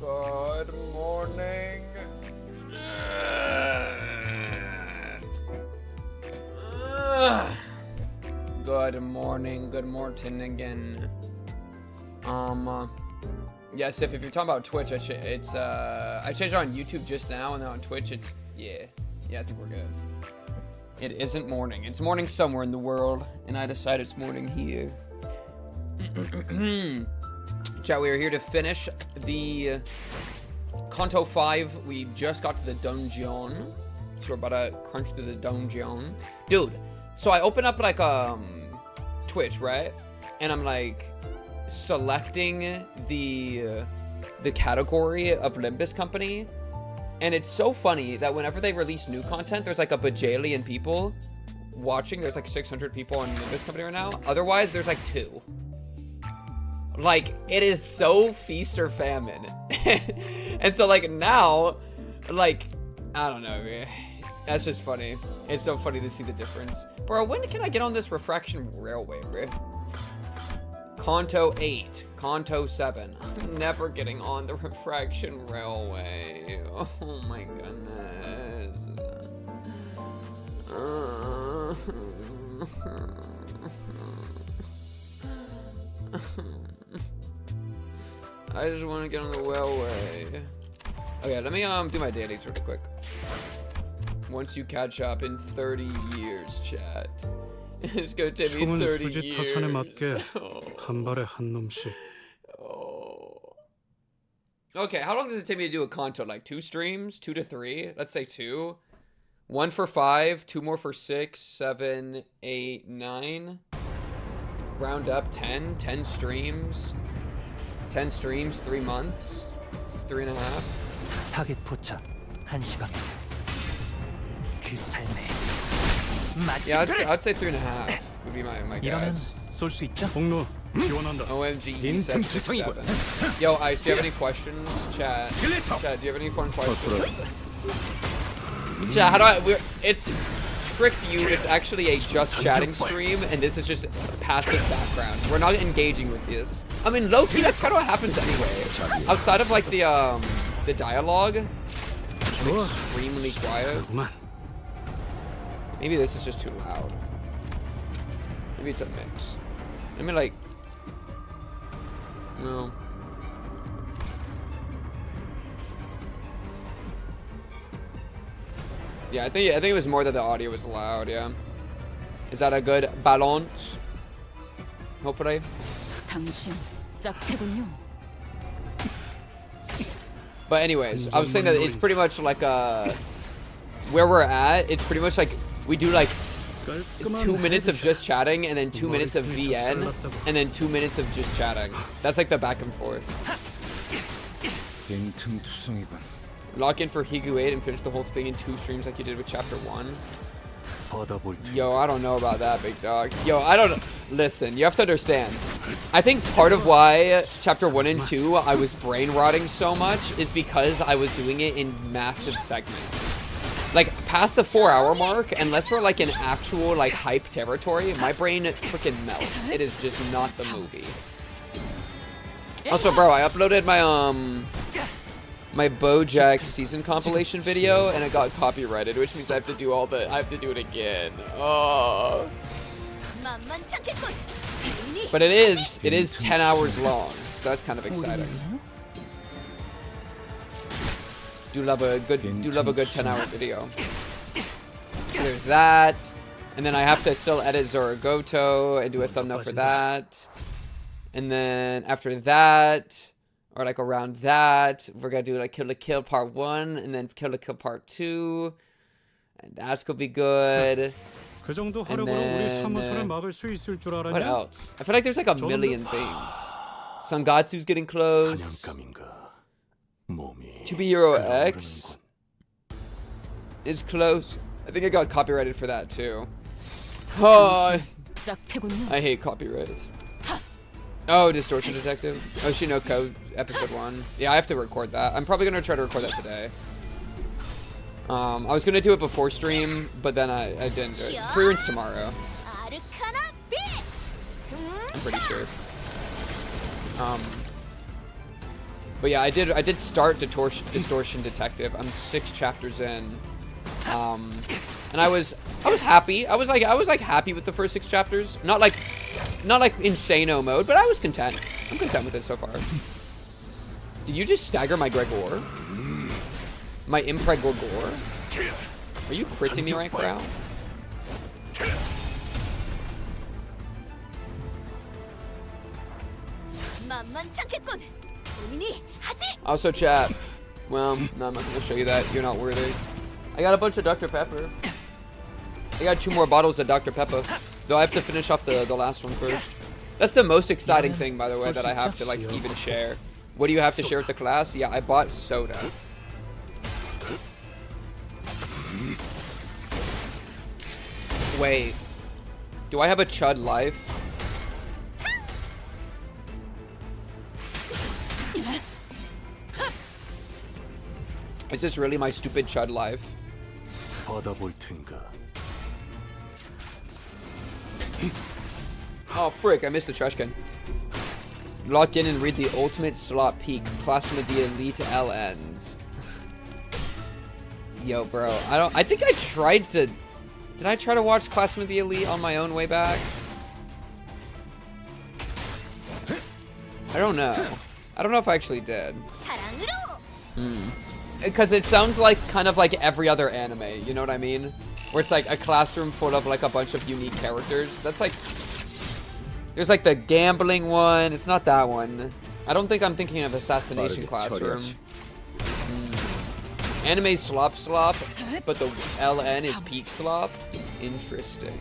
Good morning. Good morning. Good morning again. Yes, if you're talking about Twitch, I changed it on YouTube just now, and then on Twitch, it's yeah, I think we're good. It isn't morning. It's morning somewhere in the world, and I decide it's morning here. Chat, we are here to finish the Canto 5. We just got to the dungeon, so we're about to crunch through the dungeon. Dude, so I open up like Twitch, right? And I'm like selecting the category of Limbus Company. And it's so funny that whenever they release new content, there's like a bajillion people watching. There's like 600 people on Limbus Company right now. Otherwise, there's like 2. Like, it is so feast or famine. And so like now, like, I don't know, man. That's just funny. It's so funny to see the difference. Bro, when can I get on this refraction railway, bro? Canto 8, Canto 7. I'm never getting on the refraction railway. Oh my goodness. I just want to get on the railway. Okay, let me do my dailies real quick. Once you catch up in 30 years, chat. It's gonna take me 30 years. Oh. Okay, how long does it take me to do a Canto? Like 2 streams? 2 to 3? Let's say 2. 1 for 5, 2 more for 6, 7, 8, 9. Round up 10. 10 streams. 10 streams, 3 months. 3.5. 타겟 포착 1시간. 그 삶의 Yeah, I'd say 3.5 would be my guess. 쏠수 있죠? OMG, he said 6-7. Yo, Ice, do you have any questions? Chat, do you have any fun questions? Chat, how do I... It's tricked you. It's actually a just chatting stream, and this is just passive background. We're not engaging with this. I mean, low-key, that's kind of what happens anyway. Outside of, like, the dialogue, I'm extremely quiet. Maybe this is just too loud. Maybe it's a mix. I mean, like... No. Yeah, I think it was more that the audio was loud, yeah. Is that a good balance? Hopefully. But anyways, I was saying that it's pretty much like where we're at, it's pretty much like we do like 2 minutes of just chatting, and then 2 minutes of VN, and then 2 minutes of just chatting. That's like the back and forth. Lock in for Higu 8 and finish the whole thing in 2 streams like you did with chapter 1. Yo, I don't know about that, big dog. Yo, I don't... Listen, you have to understand. I think part of why chapter 1 and 2 I was brain rotting so much is because I was doing it in massive segments. Like, past the 4-hour mark, unless we're like in actual like hype territory, my brain freaking melts. It is just not the movie. Also, bro, I uploaded my my BoJack season compilation video, and it got copyrighted, which means I have to do it again. Oh. But it is 10 hours long, so that's kind of exciting. Do love a good 10-hour video. So there's that, and then I have to still edit Zorogoto and do a thumbnail for that, and then after that, or like around that, we're gonna do like Kill la Kill Part 1, and then Kill la Kill Part 2, and that's gonna be good. And then, what else? I feel like there's like a million things. Sangatsu's getting close. To Be Euro X is close. I think I got copyrighted for that too. Oh, I hate copyright. Oh, Distortion Detective. Oh, Shino Code episode 1. Yeah, I have to record that. I'm probably gonna try to record that today. I was gonna do it before stream, but then I didn't do it. Free-runs tomorrow. I'm pretty sure. But yeah, I did start Distortion Detective. I'm 6 chapters in. And I was happy. I was like happy with the first 6 chapters. Not like insano mode, but I was content. I'm content with it so far. Did you just stagger my Gregor? My Impregor Gore? Are you critting me right now? Also chat. Well, no, I'm not gonna show you that. You're not worthy. I got a bunch of Dr. Pepper. I got 2 more bottles of Dr. Pepper. Though I have to finish off the last one first. That's the most exciting thing, by the way, that I have to like even share. What do you have to share with the class? Yeah, I bought soda. Wait. Do I have a Chud life? Is this really my stupid Chud life? Oh frick, I missed the trash can. Log in and read the ultimate slot peak. Classroom of the elite LNs. Yo, bro. I think I tried to... Did I try to watch Classroom of the Elite on my own way back? I don't know. I don't know if I actually did. Because it sounds like kind of like every other anime, you know what I mean? Where it's like a classroom full of like a bunch of unique characters. That's like... There's like the gambling one. It's not that one. I don't think I'm thinking of Assassination Classroom. Anime Slop, but the LN is Peak Slop. Interesting.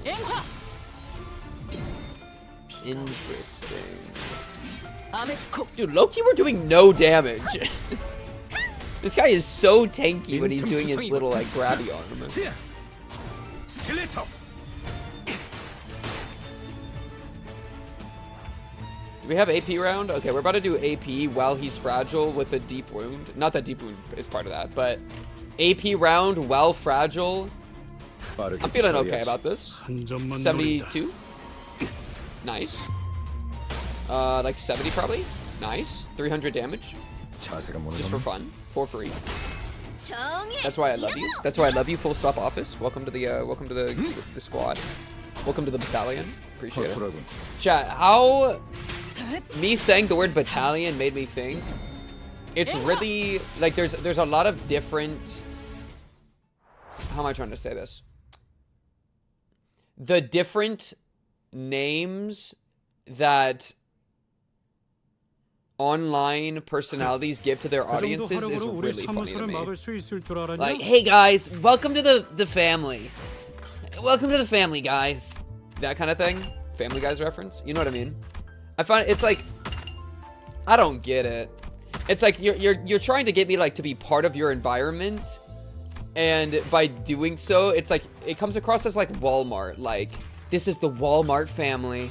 Interesting. Dude, low-key we're doing no damage. This guy is so tanky when he's doing his little like grabby arm. Do we have AP round? Okay, we're about to do AP while he's fragile with a deep wound. Not that deep wound is part of that, but AP round while fragile. I'm feeling okay about this. 72. Nice. Like 70 probably. Nice. 300 damage. Just for fun. For free. That's why I love you. That's why I love you, Full Stop Office. Welcome to the squad. Welcome to the battalion. Appreciate it. Chat, how me saying the word battalion made me think it's really like there's a lot of different, how am I trying to say this? The different names that online personalities give to their audiences is really funny to me. Like, hey guys, welcome to the family. Welcome to the family, guys. That kind of thing. Family Guys reference. You know what I mean? I find it's like, I don't get it. It's like you're trying to get me like to be part of your environment, and by doing so, it's like it comes across as like Walmart. Like, this is the Walmart family.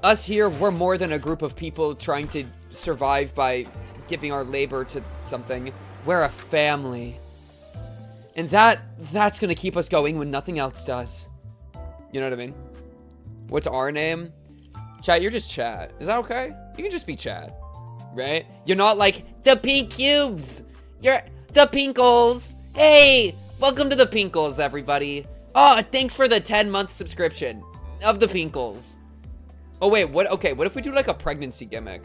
Us here, we're more than a group of people trying to survive by giving our labor to something. We're a family. And that's gonna keep us going when nothing else does. You know what I mean? What's our name? Chat, you're just Chat. Is that okay? You can just be Chat. Right? You're not like, the Pink Cubes! You're the Pinkles! Hey! Welcome to the Pinkles, everybody. Oh, thanks for the 10-month subscription of the Pinkles. Oh, wait, what? Okay, what if we do like a pregnancy gimmick?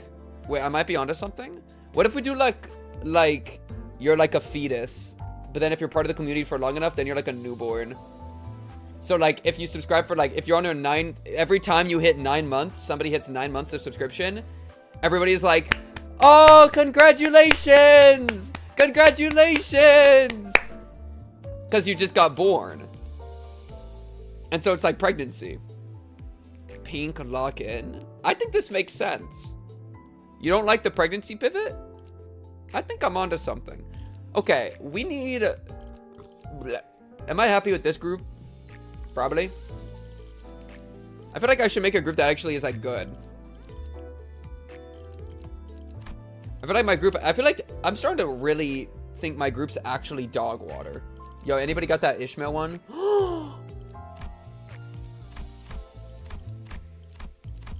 Wait, I might be onto something. What if we do like you're like a fetus, but then if you're part of the community for long enough, then you're like a newborn. So like if you subscribe for like, if you're on every time you hit 9 months, somebody hits 9 months of subscription, everybody's like, oh, congratulations! Congratulations! Because you just got born. And so it's like pregnancy. Pink lock-in. I think this makes sense. You don't like the pregnancy pivot? I think I'm onto something. Okay, we need... Am I happy with this group? Probably. I feel like I should make a group that actually is like good. I feel like my group... I feel like I'm starting to really think my group's actually dog water. Yo, anybody got that Ishmael one?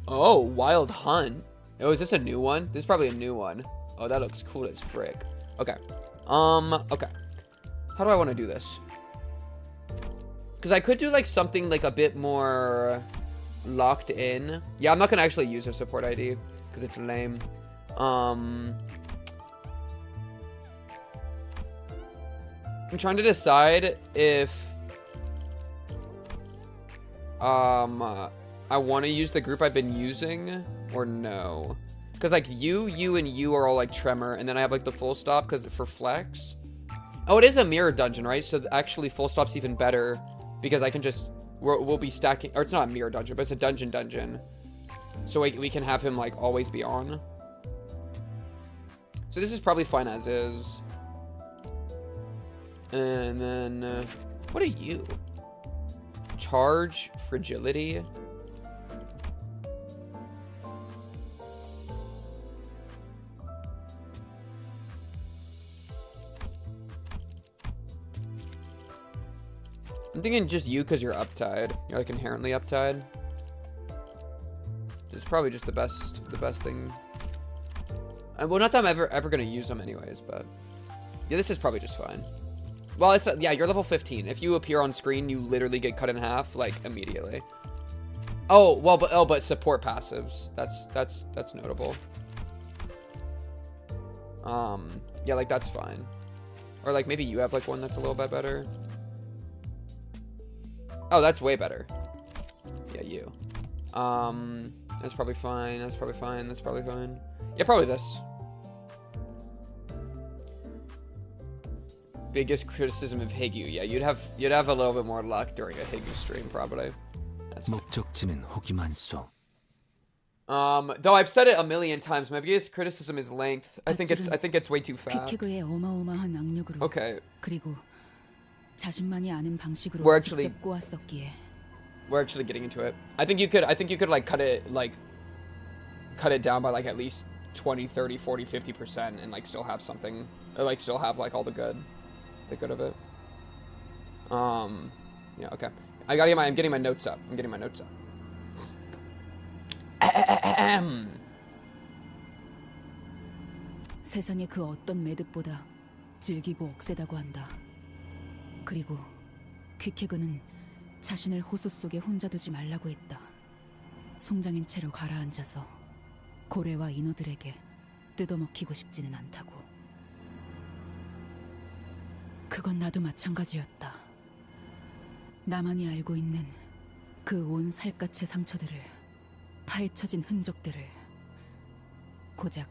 Oh, Wild Hunt. Oh, is this a new one? This is probably a new one. Oh, that looks cool as frick. Okay. Okay. How do I want to do this? Because I could do like something like a bit more locked in. Yeah, I'm not gonna actually use a support ID because it's lame. I'm trying to decide if I want to use the group I've been using or no. Because like you and you are all like tremor, and then I have like the full stop because for flex. Oh, it is a mirror dungeon, right? So actually full stop's even better because I can just we'll be stacking, or it's not a mirror dungeon, but it's a dungeon. So we can have him like always be on. So this is probably fine as is. And then what are you? Charge, fragility. I'm thinking just you because you're uptied. You're like inherently uptied. It's probably just the best thing. Well, not that I'm ever gonna use them anyways, but yeah, this is probably just fine. Well, it's yeah, you're level 15. If you appear on screen, you literally get cut in half like immediately. Oh well, but support passives. That's notable. Yeah, like that's fine. Or like maybe you have like one that's a little bit better. Oh, that's way better. Yeah, you. That's probably fine. That's probably fine. That's probably fine. Yeah, probably this. Biggest criticism of Higu. Yeah, you'd have a little bit more luck during a Higu stream, probably. That's 목적지는 호기만소. Though I've said it a million times, my biggest criticism is length. I think it's way too fat. 퀴케그의 어마어마한 악력으로 Okay. 그리고 자신만이 아는 방식으로 We're actually- 직접 꼬았었기에 We're actually getting into it. I think you could like cut it down by like at least 20, 30, 40, 50% and like still have something, or like still have like all the good of it. Yeah, okay. I'm getting my notes up. 세상의 그 어떤 매듭보다 질기고 억세다고 한다. 그리고 퀴케그는 자신을 호수 속에 혼자 두지 말라고 했다. 송장인 채로 가라앉아서 고래와 인어들에게 뜯어먹히고 싶지는 않다고. 그건 나도 마찬가지였다. 나만이 알고 있는 그 온 살갗의 상처들을, 파헤쳐진 흔적들을 고작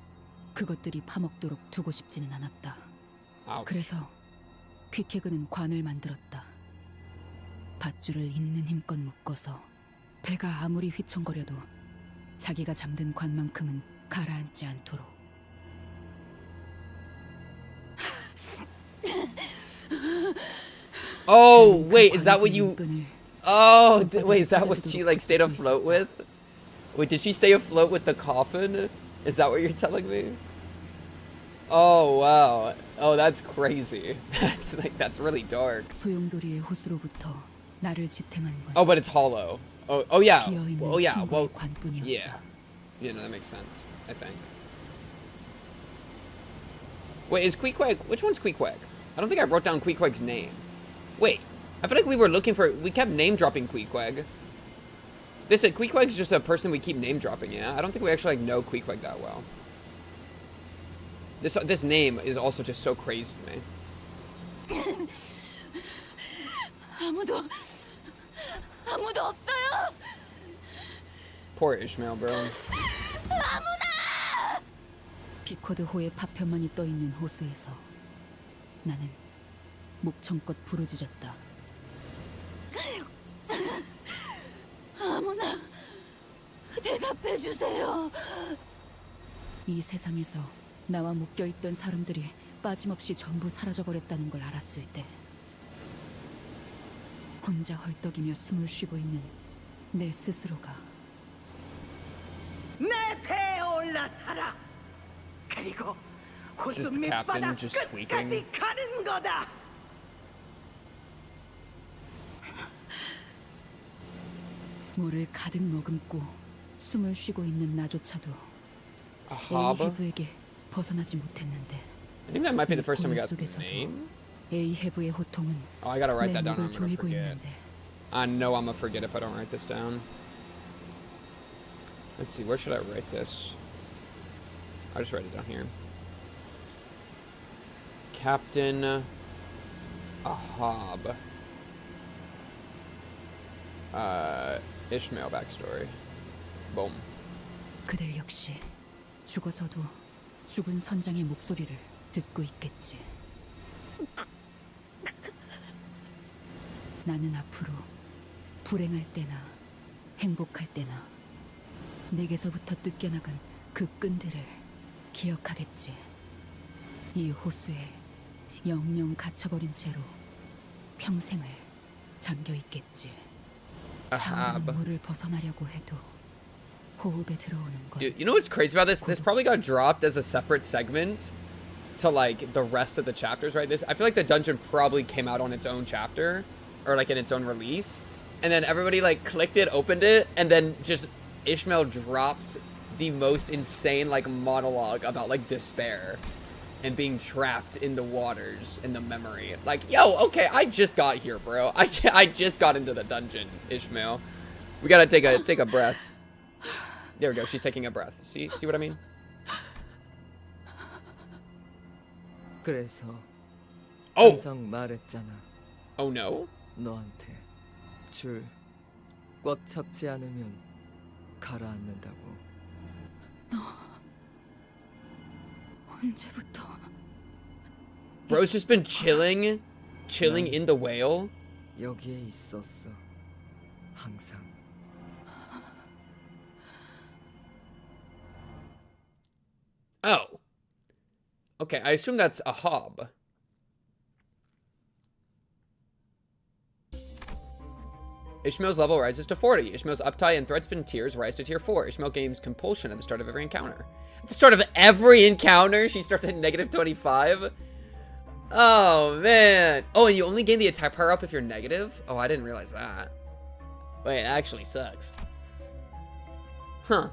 그것들이 파먹도록 두고 싶지는 않았다. 그래서 퀴케그는 관을 만들었다. 밧줄을 있는 힘껏 묶어서 배가 아무리 휘청거려도 자기가 잠든 관만큼은 가라앉지 않도록. Oh, wait, is that what you... Oh, wait, is that what she, like, stayed afloat with? Wait, did she stay afloat with the coffin? Is that what you're telling me? Oh, wow. Oh, that's crazy. That's really dark. 소용돌이의 호수로부터 나를 지탱한 건 Oh, but it's hollow. Oh, yeah. 비어있는 Oh, yeah, well, 친구의 관뿐이었다. yeah. Yeah, no, that makes sense, I think. Wait, is Queequeg... Which one's Queequeg? I don't think I wrote down Queequeg's name. Wait, I feel like we were looking for... We kept name-dropping Queequeg. Queequeg's just a person we keep name-dropping, yeah? I don't think we actually, like, know Queequeg that well. This name is also just so crazy to me. 아무도 없어요. Poor Ishmael, bro. 피코드 호의 파편만이 떠있는 호수에서 나는 목청껏 부르짖었다. 아무나 대답해 주세요. 이 세상에서 나와 묶여있던 사람들이 빠짐없이 전부 사라져버렸다는 걸 알았을 때 혼자 헐떡이며 숨을 쉬고 있는 내 스스로가 내 배에 올라타라. 그리고 This is 호수 the captain 밑바닥 just tweaking. 끝까지 가는 거다. 물을 가득 머금고 숨을 쉬고 있는 나조차도 A 내 hob? 해부에게 벗어나지 못했는데 I think that might be the first time we 이 got the 속에서도 name. 에이헤브의 호통은 Oh, I gotta write 내 that down. 목을 I'm gonna 조이고 forget. 있는데 I know I'm gonna forget if I don't write this down. Let's see, where should I write this? I'll just write it down here. Captain Ahab. Ishmael backstory. Boom. 그들 역시 죽어서도 죽은 선장의 목소리를 듣고 있겠지. 나는 앞으로 불행할 때나 행복할 때나 내게서부터 뜯겨나간 그 끈들을 기억하겠지. 이 호수에 영영 갇혀버린 채로 평생을 잠겨 있겠지. 차오르는 물을 벗어나려고 해도 호흡에 들어오는 건 Dude, you know what's crazy about this? This probably got dropped as a separate segment to like the rest of the chapters, right? I feel like the dungeon probably came out on its own chapter or like in its own release, and then everybody like clicked it, opened it, and then just Ishmael dropped the most insane like monologue about like despair and being trapped in the waters in the memory. Like, yo, okay, I just got here, bro. I just got into the dungeon, Ishmael. We gotta take a breath. There we go. She's taking a breath. See what I mean? 그래서 Oh. 항상 말했잖아. Oh no. 너한테 줄 꽉 잡지 않으면 가라앉는다고. 언제부터 Bro's just been chilling in the whale. 여기에 있었어. 항상. Oh. Okay, I assume that's a hob. Ishmael's level rises to 40. Ishmael's uptie and threadspin tiers rise to tier 4. Ishmael gains compulsion at the start of every encounter. At the start of every encounter, she starts at negative 25. Oh, man. Oh, and you only gain the attack power up if you're negative? Oh, I didn't realize that. Wait, it actually sucks. Huh.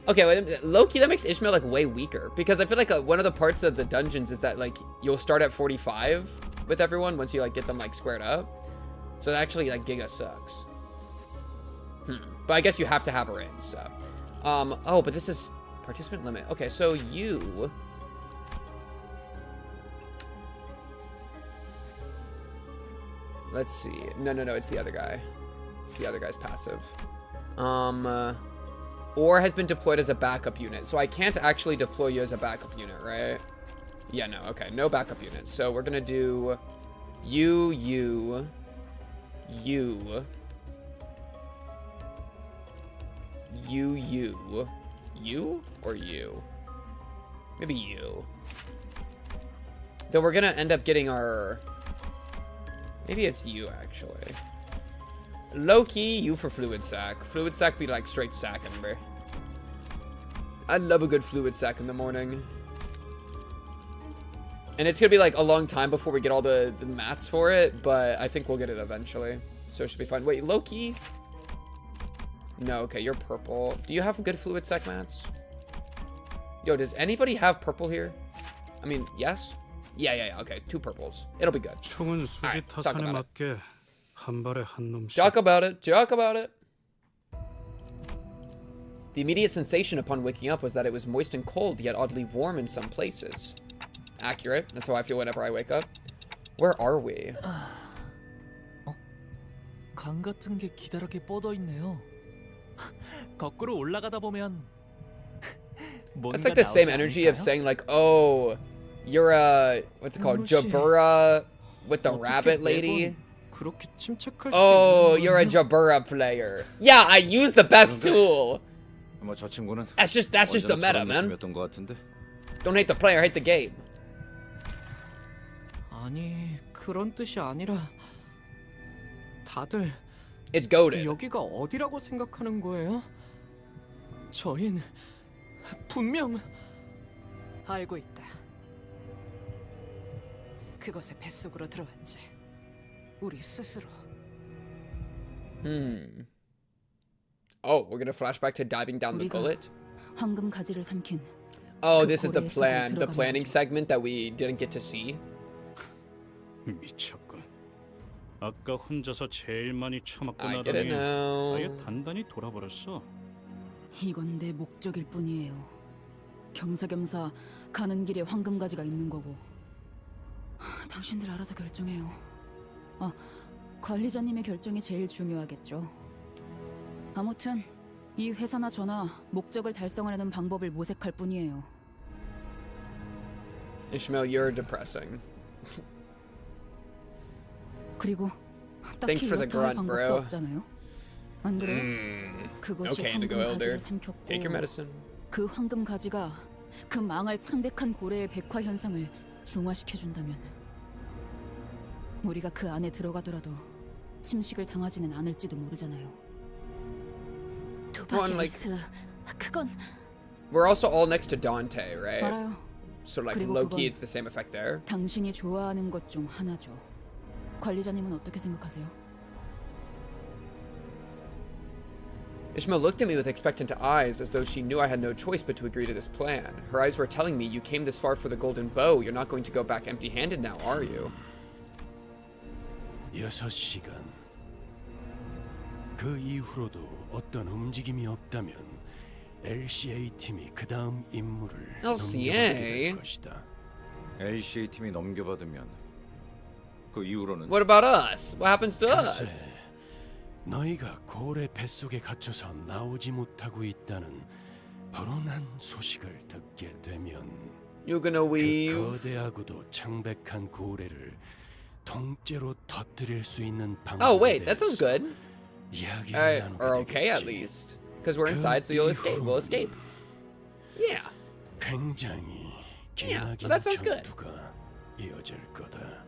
Okay, well, low-key, that makes Ishmael, like, way weaker. Because I feel like one of the parts of the dungeons is that, like, you'll start at 45 with everyone once you, like, get them, like, squared up. So it actually, like, Giga sucks. But I guess you have to have her in, so. Oh, but this is participant limit. Okay, so you... Let's see. No, it's the other guy. It's the other guy's passive. Or has been deployed as a backup unit. So I can't actually deploy you as a backup unit, right? Yeah, no, okay. No backup unit. So we're gonna do you, or you? Maybe you. Then we're gonna end up getting our... Maybe it's you, actually. Low-key, you for fluid sack. Fluid sack be like straight sacking, bro. I love a good fluid sack in the morning. And it's gonna be like a long time before we get all the mats for it, but I think we'll get it eventually. So it should be fine. Wait, Loki? No, okay, you're purple. Do you have good fluid sack mats? Yo, does anybody have purple here? I mean, yes? Yeah, okay, 2 purples. It'll be good. 총은 수지 타산에 맞게 한 발에 한 놈씩. Talk about it. The immediate sensation upon waking up was that it was moist and cold, yet oddly warm in some places. Accurate. That's how I feel whenever I wake up. Where are we? 강 같은 게 기다랗게 뻗어 있네요. 거꾸로 올라가다 보면 It's like the same energy of saying like, oh, you're a, what's it called? Jabura with the rabbit lady. 그렇게 침착할 수 Oh, 있는 you're a Jabura player. Yeah, I use the best tool. 저 친구는 That's just the meta, man. 것 같은데. Don't hate the player, hate the game. 아니, 그런 뜻이 아니라 다들 It's goated. 여기가 어디라고 생각하는 거예요? 저흰 분명 알고 있다. 그곳의 뱃속으로 들어왔지. 우리 스스로. Oh, we're gonna flash back to diving down the 우리가 gullet. 황금 가지를 삼킨 Oh, 그 this is the 고래의 속으로 plan, the 들어가는 planning 거죠. segment that we didn't get to see. 미쳤군. 아까 혼자서 제일 많이 처맞고 I 나더니 didn't 아예 know. 단단히 돌아버렸어. 이건 내 목적일 뿐이에요. 겸사겸사 가는 길에 황금가지가 있는 거고. 당신들 알아서 결정해요. 관리자님의 결정이 제일 중요하겠죠. 아무튼 이 회사나 저나 목적을 달성하려는 방법을 모색할 뿐이에요. Ishmael, you're depressing. 그리고 Thanks 딱히 for the 이렇다 할 grunt, 방법도 bro. 없잖아요. 안 그래요? 그것이 Okay, Indigo Elder. 황금가지를 삼켰고 Take your medicine. 그 황금가지가 그 망할 창백한 고래의 백화 현상을 중화시켜준다면 우리가 그 안에 들어가더라도 침식을 당하지는 않을지도 모르잖아요. 두바기리스, 그건 We're also all next to Dante, right? 알아요. So like 그리고 low-key 그건- it's the same effect there. 당신이 좋아하는 것 중 하나죠. 관리자님은 어떻게 생각하세요? Ishmael looked at me with expectant eyes, as though she knew I had no choice but to agree to this plan. Her eyes were telling me, you came this far for the golden bow. You're not going to go back empty-handed now, are you? 6시간. 그 이후로도 어떤 움직임이 없다면 LCA 팀이 그 다음 임무를 LCA? 넘겨받게 될 것이다. LCA 팀이 넘겨받으면 그 이후로는 What about us? What happens to us? 글쎄, 너희가 고래 뱃속에 갇혀서 나오지 못하고 있다는 불운한 소식을 듣게 되면 You're gonna 그 weave? 거대하고도 창백한 고래를 통째로 터뜨릴 수 있는 방법에 Oh, wait, that sounds 대해서 good. 이야기를 나누게 Or okay, at 되겠지. least. Because we're inside, so you'll escape. We'll escape. Yeah. 굉장히 Yeah, 기나긴 that sounds good. 전투가 이어질 거다.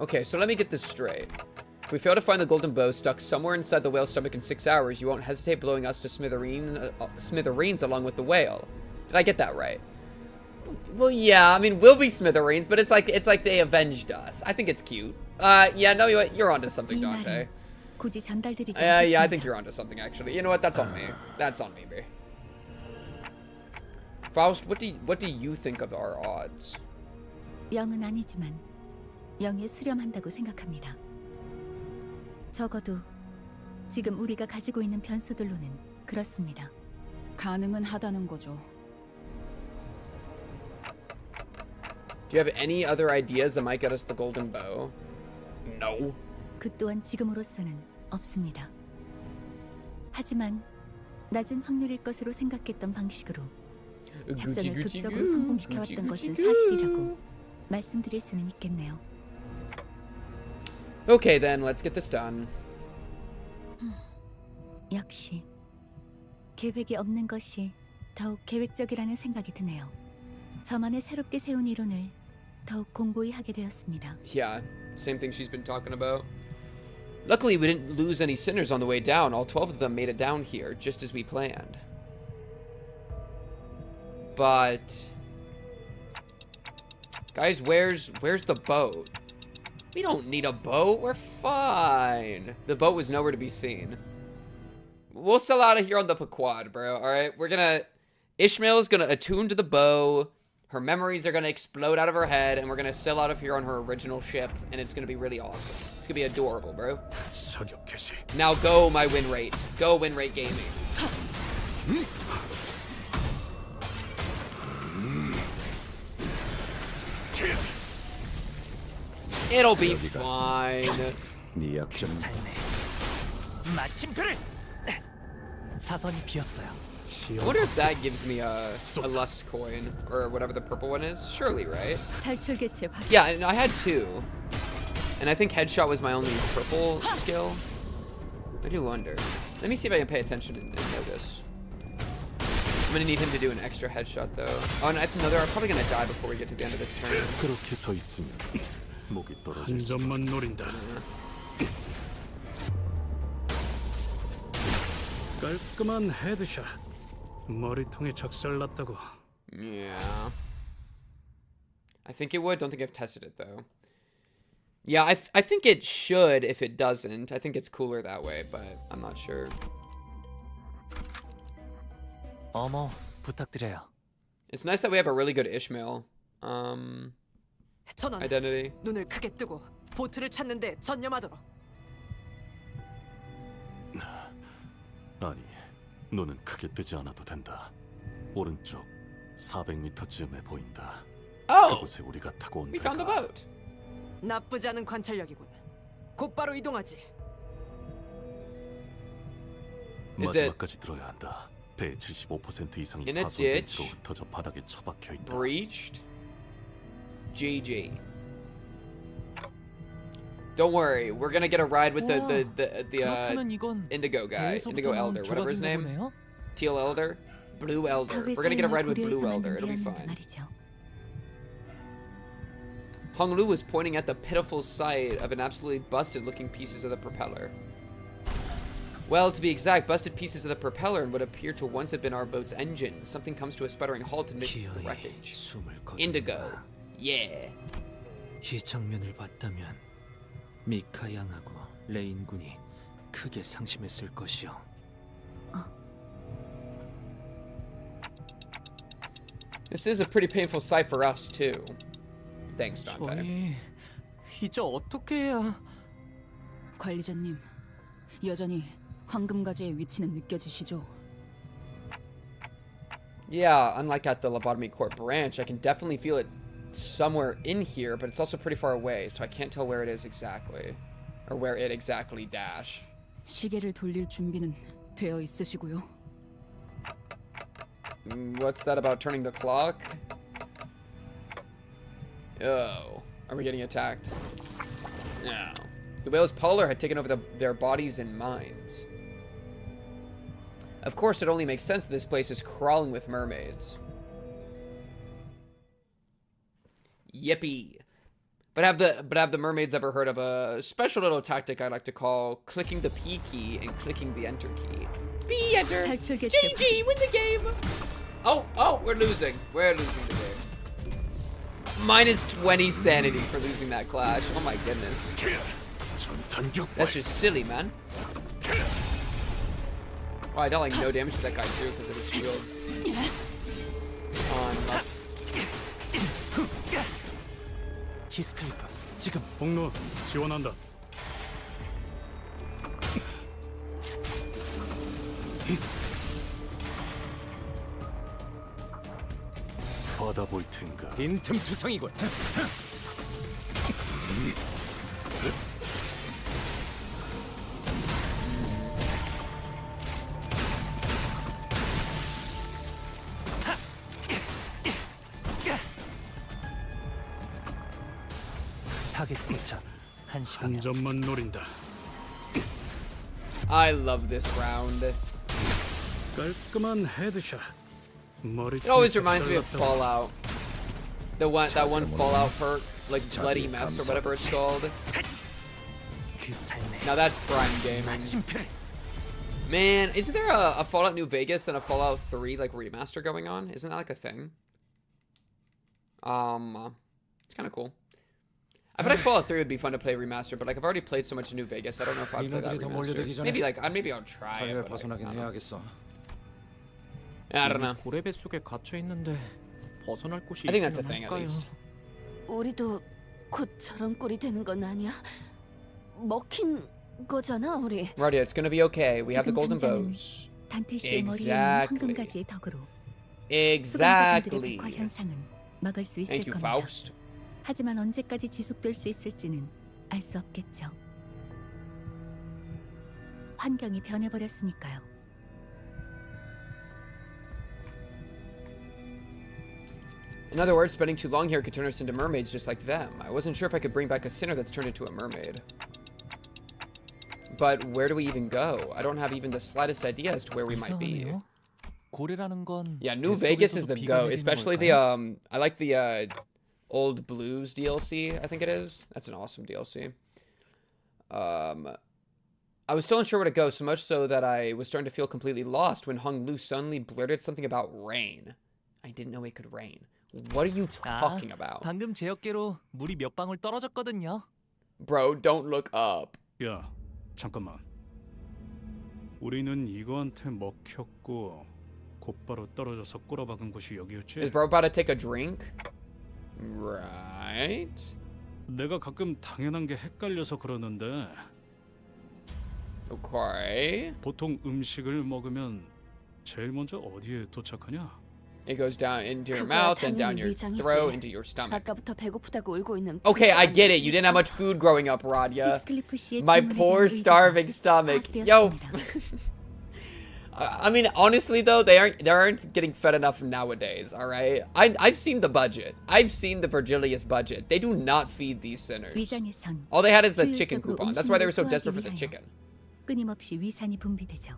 Okay, so let me get this straight. If we fail to find the golden bow stuck somewhere inside the whale's stomach in 6 hours, you won't hesitate blowing us to smithereens along with the whale. Did I get that right? Well, yeah, I mean, we'll be smithereens, but it's like they avenged us. I think it's cute. Yeah, no, you're onto something, Dante. 굳이 전달드리지 Yeah, I 않겠습니다. think you're onto something, actually. You know what? That's on me. That's on me, B. Faust, what do you think of our odds? 영은 아니지만 영에 수렴한다고 생각합니다. 적어도 지금 우리가 가지고 있는 변수들로는 그렇습니다. 가능은 하다는 거죠. Do you have any other ideas that might get us the golden bow? No. 그 또한 지금으로서는 없습니다. 하지만 낮은 확률일 것으로 생각했던 방식으로 작전을 극적으로 성공시켜왔던 것은 사실이라고 말씀드릴 수는 있겠네요. Okay, then let's get this done. 역시 계획이 없는 것이 더욱 계획적이라는 생각이 드네요. 저만의 새롭게 세운 이론을 더욱 공고히 하게 되었습니다. Yeah, same thing she's been talking about. Luckily, we didn't lose any sinners on the way down. All 12 of them made it down here, just as we planned. But... guys, where's the boat? We don't need a boat. We're fine. The boat was nowhere to be seen. We'll sell out of here on the Pequod, bro. All right, we're gonna... Ishmael's gonna attune to the bow. Her memories are gonna explode out of her head, and we're gonna sail out of here on her original ship, and it's gonna be really awesome. It's gonna be adorable, bro. 사격 개시. Now go, my win rate. Go, win rate gaming. It'll be fine. 네 약점 삶의 마침표를 사선이 비었어요. I wonder if that gives me a lust coin, or whatever the purple one is. Surely, right? 탈출 개체 확인. Yeah, and I had 2. And I think headshot was my only purple skill. I do wonder. Let me see if I can pay attention and notice. I'm gonna need him to do an extra headshot though. Oh, and no, they're probably gonna die before we get to the end of this turn. 그렇게 서 있으면 목이 한 떨어질 수. 점만 노린다. 깔끔한 헤드샷. 머리통에 작살났다고. Yeah. I think it would. Don't think I've tested it though. Yeah, I think it should if it doesn't. I think it's cooler that way, but I'm not sure. 어머, 부탁드려요. It's nice that we have a really good Ishmael 전원 identity. 눈을 크게 뜨고 보트를 찾는데 전념하도록. 아니, 눈은 크게 뜨지 않아도 된다. 오른쪽 400m쯤에 보인다. Oh, 그곳에 우리가 타고 온 we found the 배가 boat. 나쁘지 않은 관찰력이군. 곧바로 이동하지. Is it 마지막까지 들어야 한다. 배의 75% 이상이 in a 파손된 ditch? 채로 흩어져 바닥에 처박혀 있다. breached? GG. Don't worry, we're gonna get a ride with the 그렇다면 이건 Indigo guy, Indigo 배에서부터 나온 Elder, whatever his 조각인가 name. 보네요? Teal Elder, Blue Elder. We're gonna get a ride with Blue Elder. It'll be fine. 말이죠. Hung Lu was pointing at the pitiful sight of an absolutely busted-looking pieces of the propeller. Well, to be exact, busted pieces of the propeller and what appeared to once have been our boat's engine. Something comes to a sputtering halt amidst the wreckage. Indigo. Yeah. 이 장면을 봤다면 미카 양하고 레인 군이 크게 상심했을 것이요. This is a pretty painful sight for us, too. Thanks, Dante. 저희 이제 어떻게 해야? 관리자님, 여전히 황금가지의 위치는 느껴지시죠? Yeah, unlike at the Lobotomy Corp branch, I can definitely feel it somewhere in here, but it's also pretty far away, so I can't tell where it is exactly. Or where it exactly dash. 시계를 돌릴 준비는 되어 있으시고요. What's that about turning the clock? Oh, are we getting attacked? No. The whale's polar had taken over their bodies and minds. Of course, it only makes sense that this place is crawling with mermaids. Yippee. But have the mermaids ever heard of a special little tactic I like to call clicking the P key and clicking the enter key? P enter. GG, win the game. Oh, we're losing. We're losing the game. Minus 20 sanity for losing that clash. Oh my goodness. That's just silly, man. Oh, I dealt like no damage to that guy too because of his shield. 히스클리프, 지금 폭로 지원한다. 받아볼 텐가. 빈틈투성이군. 타겟 도착. 1시 한 방향. 점만 노린다. I love this round. 깔끔한 헤드샷. 머리. It always reminds me of Fallout. That one Fallout perk, like Bloody Mess or whatever it's called. 그 삶의 Now that's prime gaming. 마침표를. Man, isn't there a Fallout New Vegas and a Fallout 3 like remaster going on? Isn't that like a thing? It's kind of cool. I feel like Fallout 3 would be fun to play remaster, but like I've already played so much New Vegas, I don't know if I'd play that remaster. Maybe I'll try it. But, like, I don't know. 고래 뱃속에 갇혀 있는데 벗어날 곳이 I think that's a 있기는 thing at 할까요? least. 우리도 곧 저런 꼴이 되는 건 아니야? 먹힌 거잖아, 우리. Radia, it's gonna be okay. We have the golden 지금 당장은 bows. 단테 씨의 머리에 있는 Exactly. 황금가지의 덕으로 Exactly. 수감자분들의 백화 현상은 막을 수 있을 Thank you, 겁니다. Faust. 하지만 언제까지 지속될 수 있을지는 알 수 없겠죠. 환경이 변해버렸으니까요. In other words, spending too long here could turn us into mermaids just like them. I wasn't sure if I could bring back a sinner that's turned into a mermaid. But where do we even go? I don't have even the slightest idea as to where we might be. 이상하네요. 고래라는 건 Yeah, New Vegas is the 뱃속에서도 go, 비가 especially 내리는 the I like the Old Blues DLC, I think it is. That's an awesome DLC. I was still unsure where to go, so much so that I was starting to feel completely lost when Hung Lu suddenly blurted something about rain. I didn't know it could rain. What are you talking about? 방금 제 어깨로 물이 몇 방울 떨어졌거든요. Bro, don't look up. 야, 잠깐만. 우리는 이거한테 먹혔고 곧바로 떨어져서 꼬라박은 곳이 Is 여기였지? bro about to take a drink? Right. 내가 가끔 당연한 게 헷갈려서 그러는데 Okay. 보통 음식을 먹으면 제일 먼저 어디에 도착하냐? It goes down into your 그거야 mouth and down 당연히 your 위장이지. throat into your stomach. 아까부터 배고프다고 울고 있는 Okay, I 불쌍한 get it. You didn't have 위장. much food growing up, Radia. 히스클리프 씨의 My 질문에 poor 대한 starving 의도가 stomach. Yo. 파악되었습니다. I mean, honestly though, they aren't getting fed enough nowadays. All right, I've seen the budget. I've seen the Virgilius budget. They do not feed these sinners. 위장에선 All they had is the chicken 효율적으로 coupon. That's why they were so 음식물을 desperate for 소화하기 the chicken. 끊임없이 위산이 분비되죠.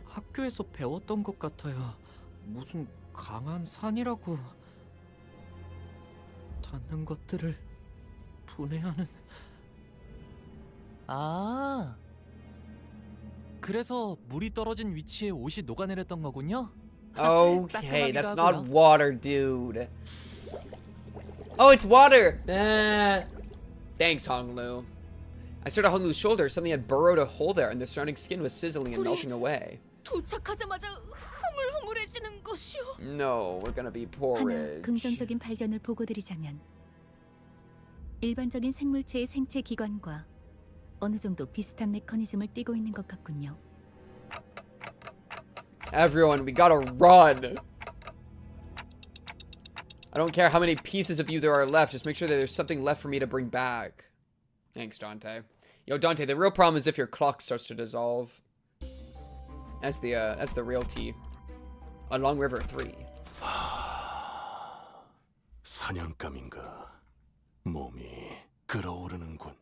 학교에서 배웠던 것 같아요. 무슨 강한 산이라고. 닿는 것들을 분해하는. 아, 그래서 물이 떨어진 위치에 옷이 녹아내렸던 거군요. Okay, that's not water, dude. Oh, it's water. Thanks, Honglu. I stared at Honglu's shoulder. Something had burrowed a hole there, and the surrounding skin was sizzling and melting away. 도착하자마자 흐물흐물해지는 것이요. No, we're gonna be 하나 porridge. 긍정적인 발견을 보고드리자면 일반적인 생물체의 생체 기관과 어느 정도 비슷한 메커니즘을 띠고 있는 것 같군요. Everyone, we gotta run. I don't care how many pieces of you there are left. Just make sure that there's something left for me to bring back. Thanks, Dante. Yo, Dante, the real problem is if your clock starts to dissolve. That's the real tea. Along River 3. 사냥감인가? 몸이 끓어오르는군.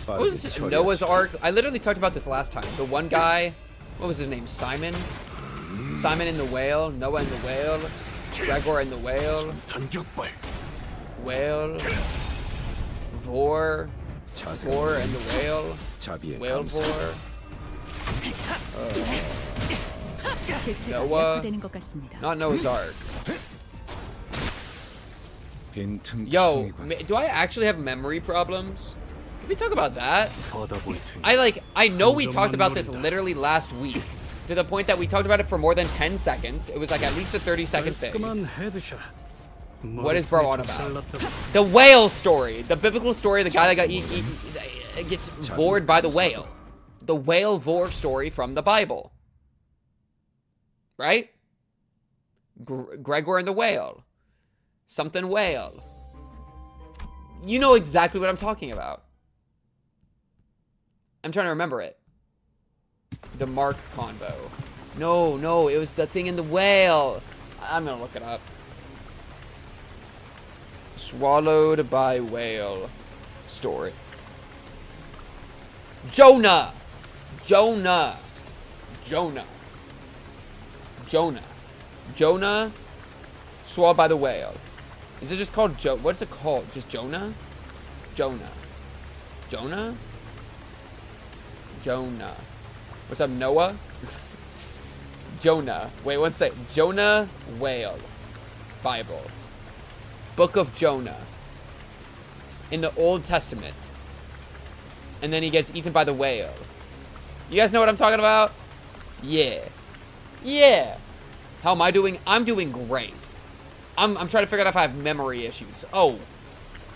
What was Noah's Ark? I literally talked about this last time. The one guy, what was his name? Simon? Simon and the whale, Noah and the whale, Gregor and the whale, whale, Vor and the whale, whale Vor, Noah, 약화되는 것 같습니다. not Noah's Ark. Yo, do I actually have memory problems? Can we talk about that? I know we talked about this literally last week. To the point that we talked about it for more than 10 seconds. It was like at least a 30-second thing. What is bro on about? The whale story. The biblical story of the guy that gets vored by the whale. The whale vor story from the Bible. Right? Gregor and the whale. Something whale. You know exactly what I'm talking about. I'm trying to remember it. The Mark convo. No, it was the thing in the whale. I'm gonna look it up. Swallowed by whale story. Jonah. Swallowed by the whale. Is it just called what's it called? Just Jonah? Jonah. What's up, Noah? Jonah. Wait, one sec. Jonah whale. Bible. Book of Jonah. In the Old Testament. And then he gets eaten by the whale. You guys know what I'm talking about? Yeah. How am I doing? I'm doing great. I'm trying to figure out if I have memory issues. Oh,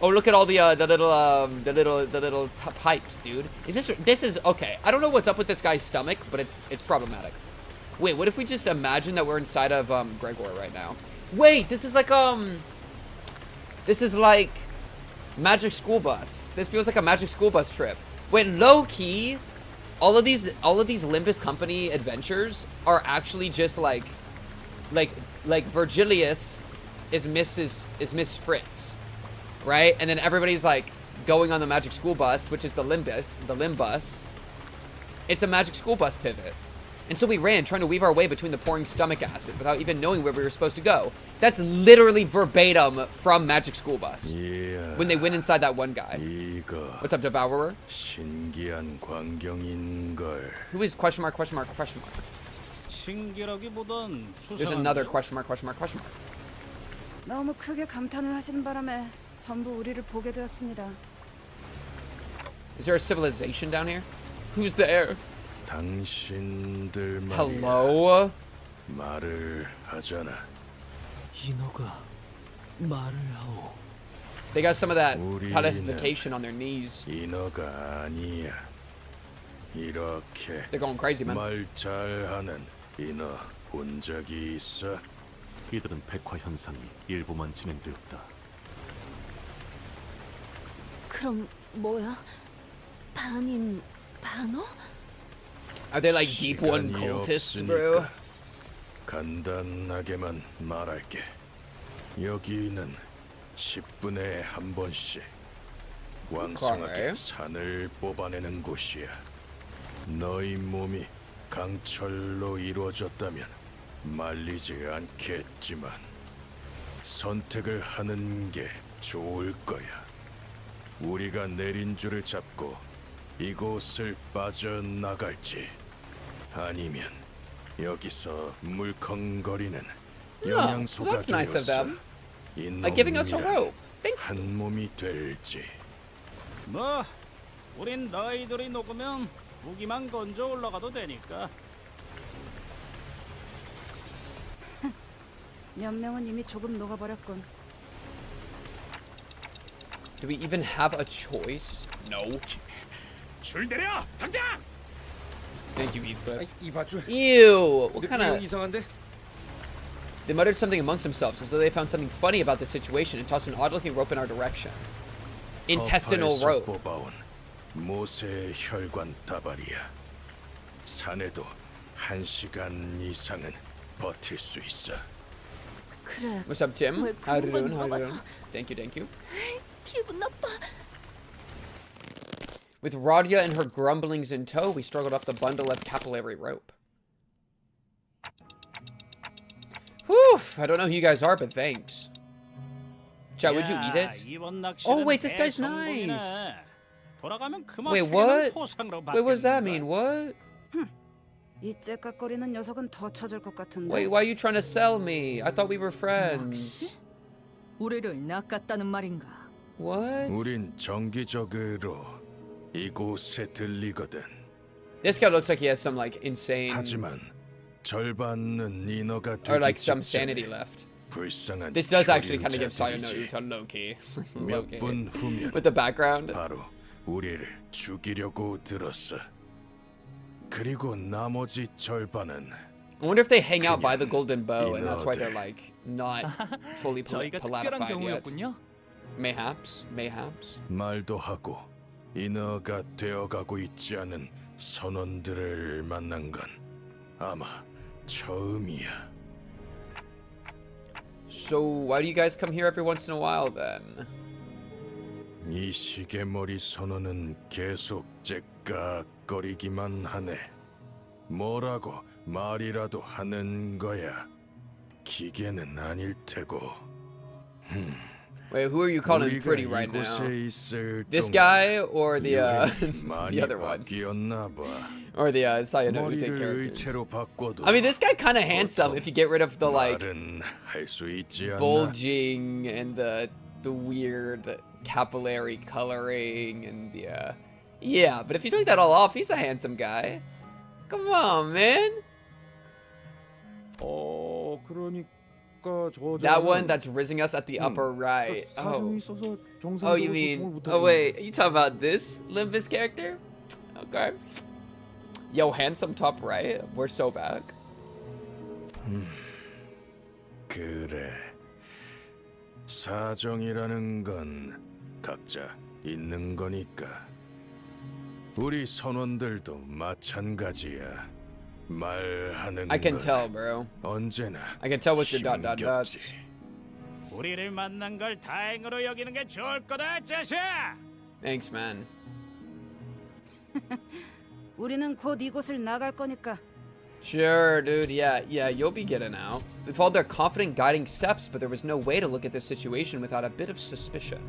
look at all the little pipes, dude. This is okay. I don't know what's up with this guy's stomach, but it's problematic. Wait, what if we just imagine that we're inside of Gregor right now? Wait, this is like Magic School Bus. This feels like a Magic School Bus trip. Wait, low key, all of these Limbus Company adventures are actually just like Virgilius is Miss Fritz, right? And then everybody's like going on the Magic School Bus, which is the Limbus. It's a Magic School Bus pivot. And so we ran, trying to weave our way between the pouring stomach acid without even knowing where we were supposed to go. That's literally verbatim from Magic School Bus. Yeah. When they went inside that one guy. What's up, Devourer? Who is question mark? There's another question mark. 너무 크게 감탄을 하시는 바람에 전부 우리를 보게 되었습니다. Is there a civilization down here? Who's there? 당신들 말이야. Hello? 말을 하잖아. 인어가 말을 하오. They got some of that 우리는 codification on their knees. 인어가 아니야. 이렇게 They're going crazy, man. 말 잘하는 인어 본 적이 있어? 이들은 백화 현상이 일부만 진행되었다. 그럼 뭐야? 반인 반어? Are they like deep one 시간이 cultists, bro? 없으니까 간단하게만 말할게. 여기는 10분에 한 번씩 왕성하게 그러네. 산을 뽑아내는 곳이야. 너희 몸이 강철로 이루어졌다면 말리지 않겠지만 선택을 하는 게 좋을 거야. 우리가 내린 줄을 잡고 이곳을 빠져나갈지 아니면 여기서 물컹거리는 영양소가 that's nice of 되어서 them. Like giving us a rope. 한 몸이 될지. 뭐, 우린 너희들이 녹으면 무기만 건져 올라가도 되니까. 몇 명은 이미 조금 녹아버렸군. Do we even have a choice? No. 줄 내려, 당장! Thank you, Heathcliff. 이봐줘. Ew! What kind of... 이상한데? They muttered something amongst themselves, as though they found something funny about the situation, and tossed an odd-looking rope in our direction. Intestinal 거파에서 rope. 뽑아온 모세의 혈관 다발이야. 산에도 1시간 이상은 버틸 수 있어. 그래. What's up, Tim? 왜 How you 그런 걸 doing? How you doing? 물어봐서. Thank you, thank you. 기분 나빠. With Radia and her grumblings in tow, we struggled up the bundle of capillary rope. Whew! I don't know who you guys are, but thanks. Chat, would you eat it? Oh, wait, this guy's nice. Wait, what? Wait, what does that mean? What? 이 째깍거리는 녀석은 더 찾을 것 같은데. Wait, why are you trying to sell me? I thought we were friends. 우리를 낚았다는 말인가? What? 우린 정기적으로 이곳에 들리거든. This guy looks like he has some like insane 하지만 절반은 인어가 or like 되기 some 직전에 sanity left. 불쌍한 This does actually kind of give Sayo no 초림자들이지. Uton low-key. 몇 분 후면 With the background. 바로 우리를 죽이려고 들었어. 그리고 나머지 절반은 I wonder if they hang out by the golden bow and that's why they're like not fully 저희가 특별한 palatified yet. 경우였군요. Mayhaps, mayhaps. 말도 하고 인어가 되어가고 있지 않은 선원들을 만난 건 아마 처음이야. So why do you guys come here every once in a while then? 이 시계머리 선원은 계속 째깍거리기만 하네. 뭐라고 말이라도 하는 거야. 기계는 아닐 테고. Wait, who are you calling pretty right now? 이곳에 있을 This 동안 guy or the 많이 the other one? 바뀌었나 봐. Or the Sayo no Uten 머리를 characters? 의체로 바꿔도 I mean, this guy kind of handsome if you get rid of the like 말은 할 수 있지 않나? bulging and the weird capillary coloring and the yeah, but if you took that all off, he's a handsome guy. Come on, man. 그러니까 저 That one that's rizzing us at the upper right. 사정이 있어서 정상적으로 Oh, you mean? Oh wait, you talking about this Limbus character? Okay. Yo, handsome top right. We're so back. 그래. 사정이라는 건 각자 있는 거니까. 우리 선원들도 마찬가지야. 말하는 I can 건 tell, bro. 언제나 I can tell with your dot dot dots. 힘겹지. 우리를 만난 걸 다행으로 여기는 게 좋을 거다, 자식아. Thanks, man. 우리는 곧 이곳을 나갈 거니까. Sure, dude. Yeah, you'll be getting out. We followed their confident guiding steps, but there was no way to look at this situation without a bit of suspicion.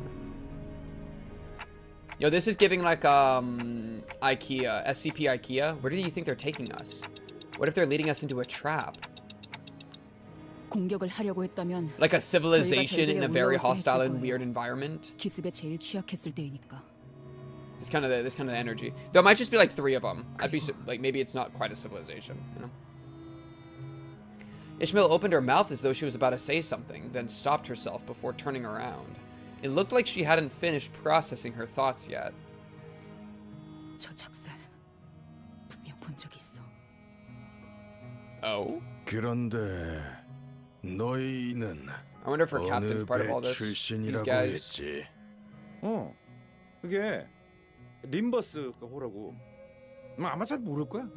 Yo, this is giving like IKEA, SCP IKEA. Where do you think they're taking us? What if they're leading us into a trap? 공격을 하려고 했다면 Like a civilization in a very 올라올 때 hostile 했을 and 거예요. weird environment? 기습에 제일 취약했을 때이니까. The This kind of the energy. There might just be like 3 of them. I'd be like, maybe it's not quite a civilization, you know? Ishmael opened her mouth as though she was about to say something, then stopped herself before turning around. It looked like she hadn't finished processing her thoughts yet. 저 작살 분명 본 적 있어. Oh? 그런데 너희는 I wonder if her captain's part of all this. These guys. 그게 림버스가 호라고. 아마 잘 모를 거야.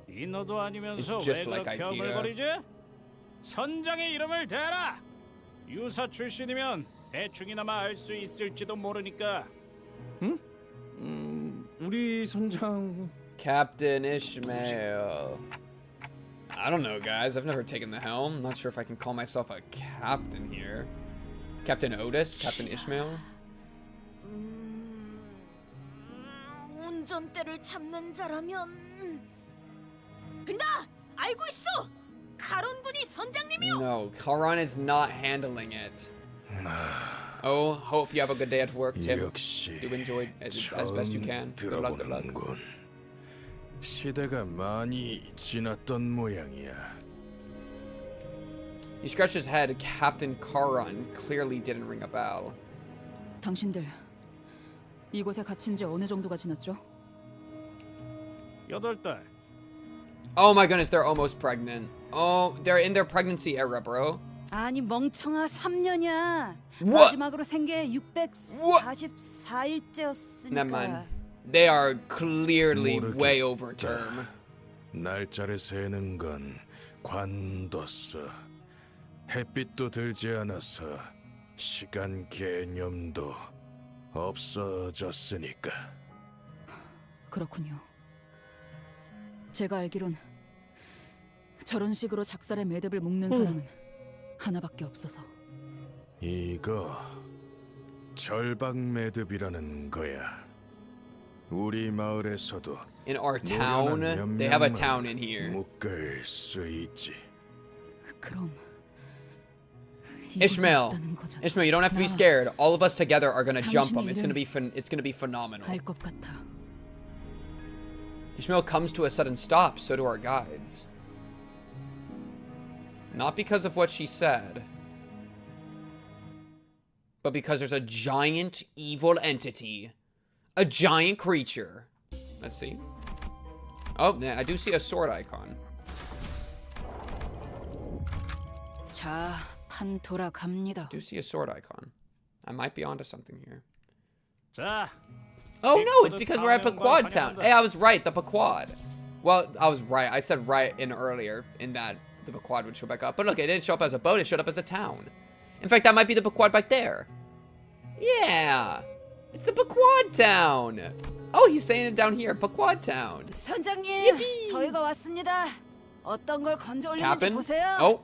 인어도 아니면서 It's 왜 just like 그렇게 idea. 어물거리지? 선장의 이름을 대라. 유사 출신이면 대충이나마 알 수 있을지도 모르니까. 응? 우리 선장. Captain Ishmael. I don't know, guys. I've never taken the helm. I'm not sure if I can call myself a captain here. Captain Otis? Captain Ishmael? 운전대를 잡는 자라면 나 알고 있어. 카론군이 선장님이요. No, Karan is not handling it. Oh, hope you have a good day at work, Tim. Do enjoy as best you can. Good luck, good luck. 시대가 많이 지났던 모양이야. He scratched his head. Captain Karan clearly didn't ring a bell. 당신들 이곳에 갇힌 지 어느 정도가 지났죠? 8달. Oh my goodness, they're almost pregnant. Oh, they're in their pregnancy era, bro. 아니 멍청아 3년이야. What? 마지막으로 생계 Never 644일째였으니까. They are clearly way over term. 날짜를 세는 건 관뒀어. 햇빛도 들지 않아서 시간 개념도 없어졌으니까. 그렇군요. 제가 알기론 저런 식으로 작살의 매듭을 묶는 사람은 하나밖에 없어서. 이거 절박 매듭이라는 거야. 우리 마을에서도 In our town, they have a town in here. 묶을 수 있지. 그럼 Ishmael, you don't have to be scared. All of us together are gonna jump him. It's gonna be phenomenal. 알 것 같아. Ishmael comes to a sudden stop. So do our guides. Not because of what she said, but because there's a giant evil entity, a giant creature. Let's see. Oh, yeah, I do see a sword icon. 자, 판 돌아갑니다. I do see a sword icon. I might be onto something here. 자. Oh no, it's because we're at Pequod town. Hey, I was right, the Pequod. Well, I was right. I said right in earlier in that the Pequod would show back up. But look, it didn't show up as a boat, it showed up as a town. In fact, that might be the Pequod back there. Yeah, it's the Pequod town. Oh, he's saying it down here, Pequod town. 선장님, 저희가 왔습니다. 어떤 걸 건져 올리는지 Captain? 보세요. Oh.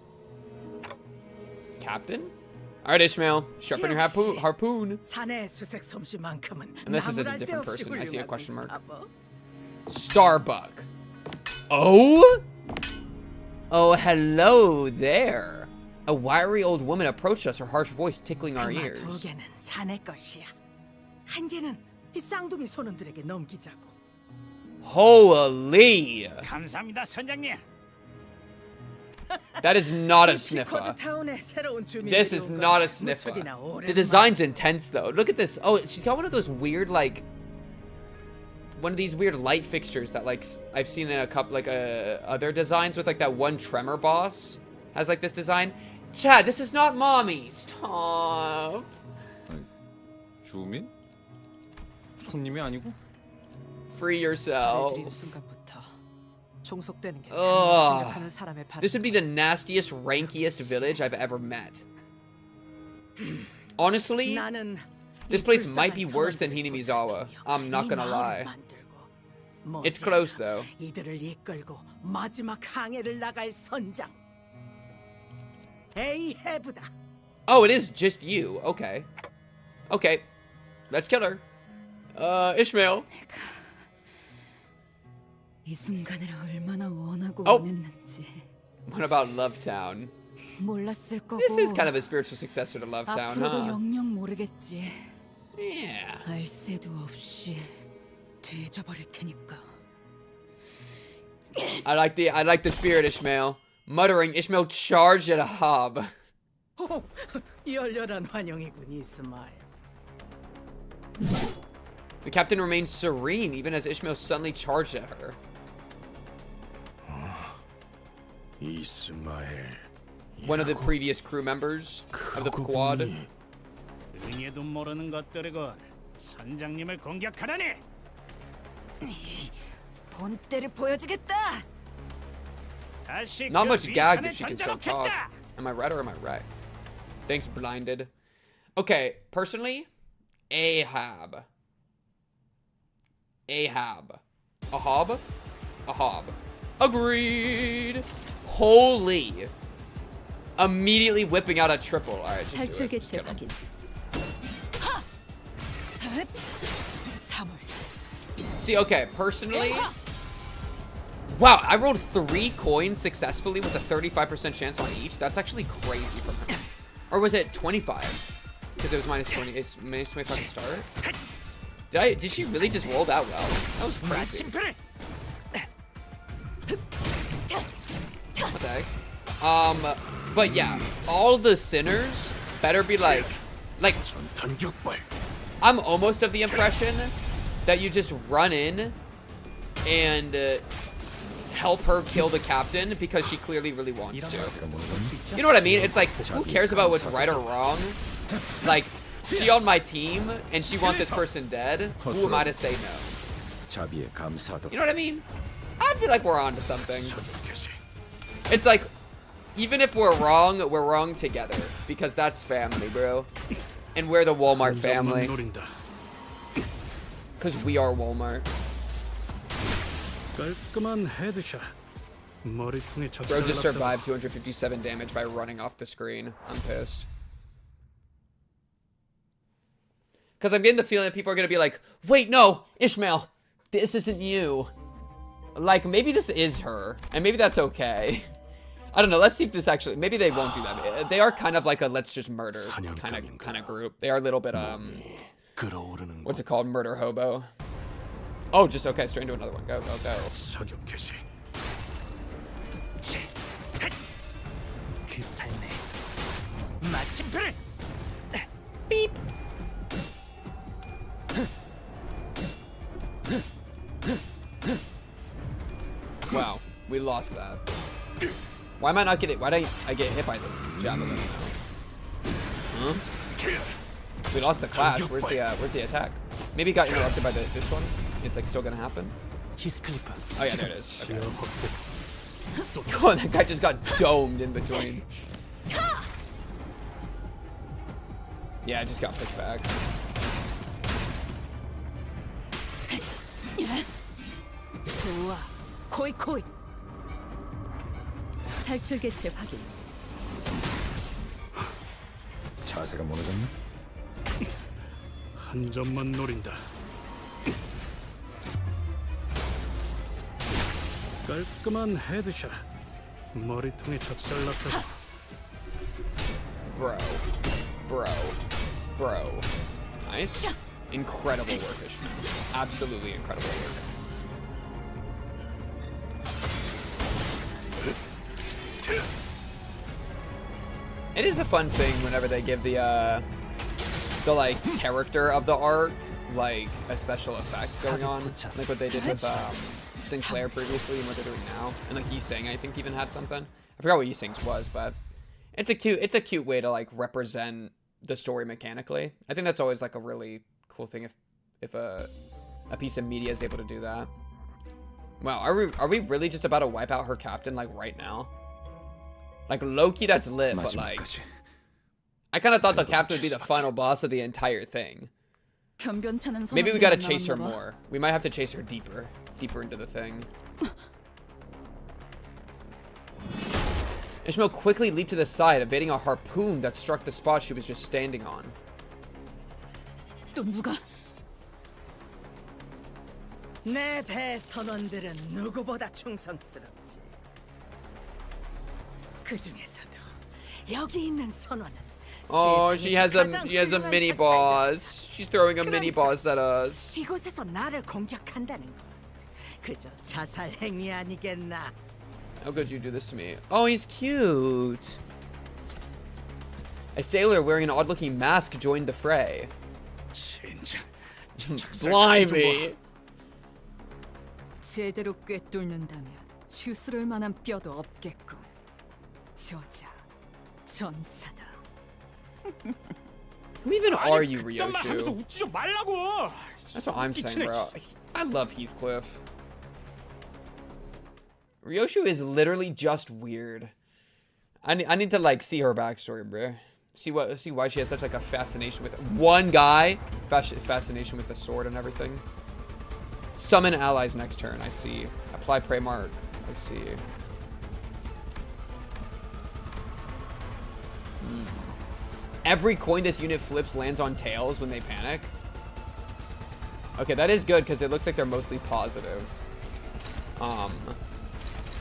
Captain? Alright, Ishmael, sharpen your harpoon. 자네 수색 솜씨만큼은 And this is a 나무랄 데 different 없이 person. I see a 훌륭한 question mark. 스타버. Starbuck. Oh? Oh, hello there. A wiry old woman approached us, her harsh voice tickling our 두 ears. 개는 자네 것이야. 한 개는 이 쌍둥이 손원들에게 넘기자고. Holy! 감사합니다, 선장님. That is not a sniffer. 피코드 타운의 새로운 주민들이 This is 온 건 not a sniffer. 무척이나 오랜만이야. The design's intense though. Look at this. Oh, she's got one of those weird like one of these weird light fixtures that like I've seen in a couple like other designs with like that one Tremor boss has like this design. Chad, this is not mommy. Stop. 주민? 손님이 아니고? Free yourself. 해드린 순간부터 종속되는 게 Ugh. 생각하는 사람의 발. This would be the nastiest, rankiest village I've ever met. Honestly, 나는 this place might be worse than Hinamizawa. I'm not gonna lie. It's close though. 이들을 이끌고 마지막 항해를 나갈 선장. 에이헤브다. Oh, it is just you. Okay. Okay. Let's kill her. Ishmael. 이 순간을 얼마나 원하고 Oh. 원했는지 What about Lovetown? 몰랐을 거고. This is kind of a spiritual successor to Lovetown, 앞으로도 huh? 영영 모르겠지. Yeah. 알 새도 없이 되져버릴 테니까. I like the spirit, Ishmael. Muttering, Ishmael charged at a hob. 오, 열렬한 환영이군, 이스마엘. The captain remained serene even as Ishmael suddenly charged at her. 이스마엘. One of the previous crew members of the Pequod. 능에도 모르는 것들이군. 선장님을 공격하다니. 본때를 보여주겠다. 다시 Not 그 much gagged if 위산에 she can still talk. 던져놓겠다. Am I right or am I right? Thanks, blinded. Okay, personally, Ahab. Ahab. Ahab? Ahab. Agreed. Holy. Immediately whipping out a triple. Alright, just do 탈출 it. Just 개체 get him. 확인. 3월. See, okay, personally... Wow, I rolled 3 coins successfully with a 35% chance on each. That's actually crazy from her. Or was it 25? Because it was minus 20. It's minus 25 to start. Did she really just roll that well? That was crazy. What the heck? But yeah, all the sinners better be like, I'm almost of the impression that you just run in and help her kill the captain because she clearly really wants to. You know what I mean? It's like, who cares about what's right or wrong? Like, she on my team and she wants this person dead. Who am I to say no? You know what I mean? I feel like we're on to something. It's like, even if we're wrong together. Because that's family, bro. And we're the Walmart family. Because we are Walmart. Bro just survived 257 damage by running off the screen. I'm pissed. Because I'm getting the feeling that people are going to be like, wait, no, Ishmael, this isn't you. Like, maybe this is her. And maybe that's okay. I don't know. Let's see if this actually... Maybe they won't do that. They are kind of like a let's just murder kind of group. They are a little bit, what's it called? Murder hobo. Oh, just okay. Straight into another one. Go, go, go. Beep. Wow, we lost that. Why am I not getting? Why did I get hit by the javelin now? Huh? We lost the clash. Where's the attack? Maybe it got interrupted by this one. It's like still gonna happen. Oh yeah, there it is. Okay. Oh, that guy just got domed in between. Yeah, I just got pushed back. 좋아. 코이. 탈출 개체 확인. 자세가 무너졌나? 한 점만 노린다. 깔끔한 헤드샷. 머리통에 젖살났다. Bro. Nice. Incredible work, Ishmael. Absolutely incredible work. It is a fun thing whenever they give the like character of the arc like a special effects going on, like what they did with Sinclair previously and what they're doing now, and like Yiseng I think even had something. I forgot what Yiseng's was, but it's a cute way to like represent the story mechanically. I think that's always like a really cool thing if a piece of media is able to do that. Wow, are we really just about to wipe out her captain like right now? Like low-key that's lit, but like I kind of thought the captain would be the final boss of the entire thing. Maybe we gotta chase her more. We might have to chase her deeper into the thing. Ishmael quickly leaped to the side, evading a harpoon that struck the spot she was just standing on. 또 누가? 내 배 선원들은 누구보다 충성스럽지. 그 중에서도 여기 있는 선원은 Oh, she has a mini boss. She's throwing a mini boss at us. 이곳에서 나를 공격한다는 건 그저 자살 행위 아니겠나? How could you do this to me? Oh, he's cute. A sailor wearing an odd-looking mask joined the fray. Blimey. 제대로 꿰뚫는다면 추스를 만한 뼈도 없겠군. 저자, 전사다. Who even are you, 그딴 말 하면서 Ryoshu? 웃지 좀 말라고. That's what I'm saying, bro. I love Heathcliff. Ryoshu is literally just weird. I need to like see her backstory, bro. See why she has such like a fascination with one guy. Fascination with the sword and everything. Summon allies next turn. I see. Apply prey mark. I see. Every coin this unit flips lands on tails when they panic. Okay, that is good because it looks like they're mostly positive.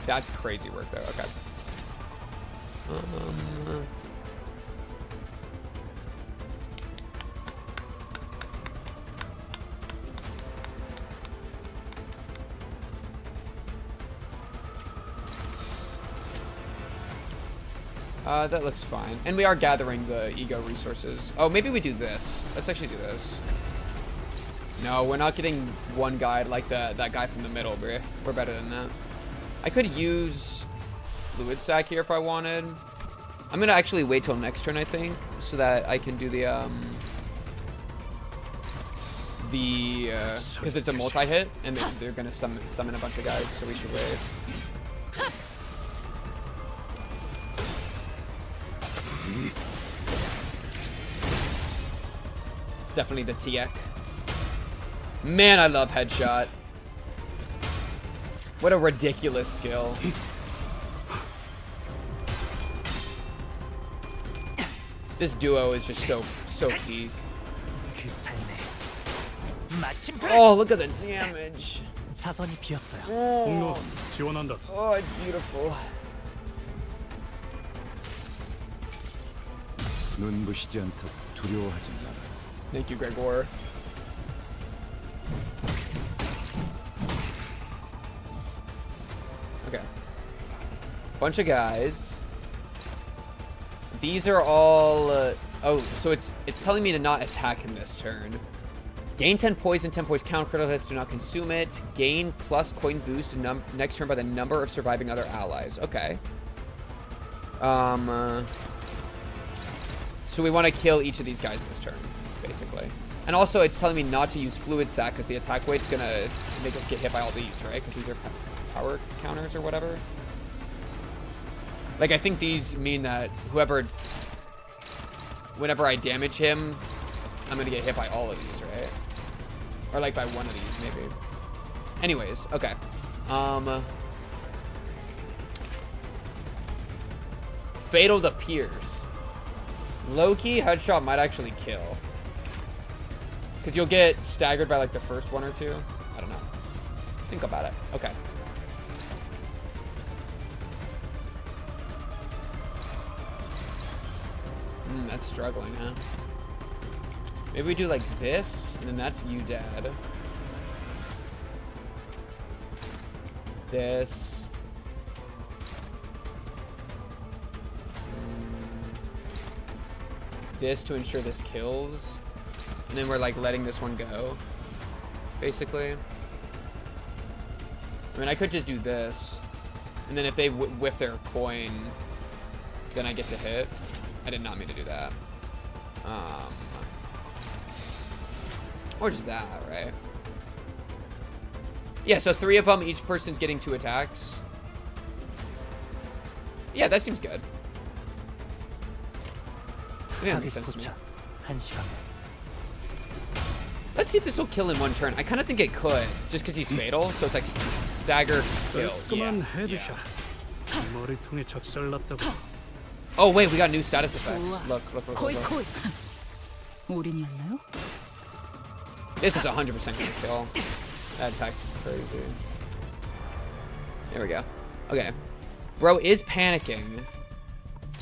That's crazy work though. Okay. That looks fine. And we are gathering the ego resources. Oh, maybe we do this. Let's actually do this. No, we're not getting one guide like that guy from the middle, bruh. We're better than that. I could use fluid sac here if I wanted. I'm gonna actually wait till next turn, I think, so that I can do because it's a multi-hit, and they're gonna summon a bunch of guys, so we should wait. It's definitely the TX. Man, I love headshot. What a ridiculous skill. This duo is just so peak. Oh, look at the damage. 사선이 비었어요. Oh, it's beautiful. 눈부시지 않다고 두려워하지 마라. Thank you, Gregor. Okay. Bunch of guys. These are all... oh, so it's telling me to not attack him this turn. Gain 10 poison, 10 poison count, critical hits, do not consume it. Gain plus coin boost next turn by the number of surviving other allies. Okay. So we want to kill each of these guys this turn, basically. And also, it's telling me not to use fluid sac because the attack weight's going to make us get hit by all these, right? Because these are power counters or whatever. Like, I think these mean that whenever I damage him, I'm going to get hit by all of these, right? Or like by one of these, maybe. Anyways, okay. Fatal to Pierce. Low-key, headshot might actually kill. Because you'll get staggered by like the first one or two. I don't know. Think about it. Okay. That's struggling, huh? Maybe we do like this, and then that's you, Dad. This. This to ensure this kills. And then we're like letting this one go, basically. I mean, I could just do this. And then if they whiff their coin, then I get to hit. I did not mean to do that. Or just that, right? Yeah, so 3 of them, each person's getting 2 attacks. Yeah, that seems good. Yeah, that makes sense to me. Let's see if this will kill in one turn. I kind of think it could, just because he's fatal. So it's like stagger kill. Yeah. Oh wait, we got new status effects. Look. This is 100% gonna kill. That attack is crazy. There we go. Okay. Bro is panicking.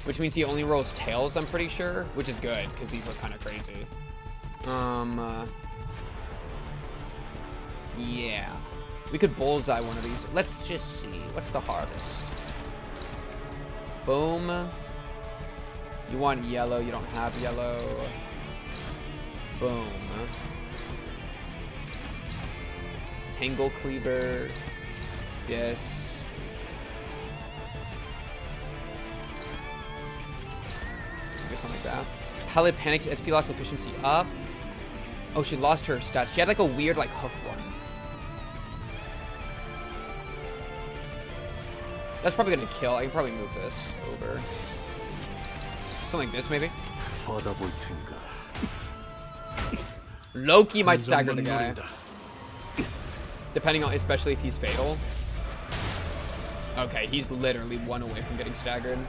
which means he only rolls tails, I'm pretty sure, which is good because these look kind of crazy. Yeah, we could bullseye one of these. Let's just see. What's the hardest? Boom. You want yellow? You don't have yellow. Boom. Tangle cleaver. Yes. Maybe something like that. Palette panicked. SP lost efficiency up. Oh, she lost her stats. She had like a weird like hook one. That's probably gonna kill. I can probably move this over. Something like this, maybe. Loki might stagger the guy. Depending on, especially if he's fatal. Okay, he's literally 1 away from getting staggered.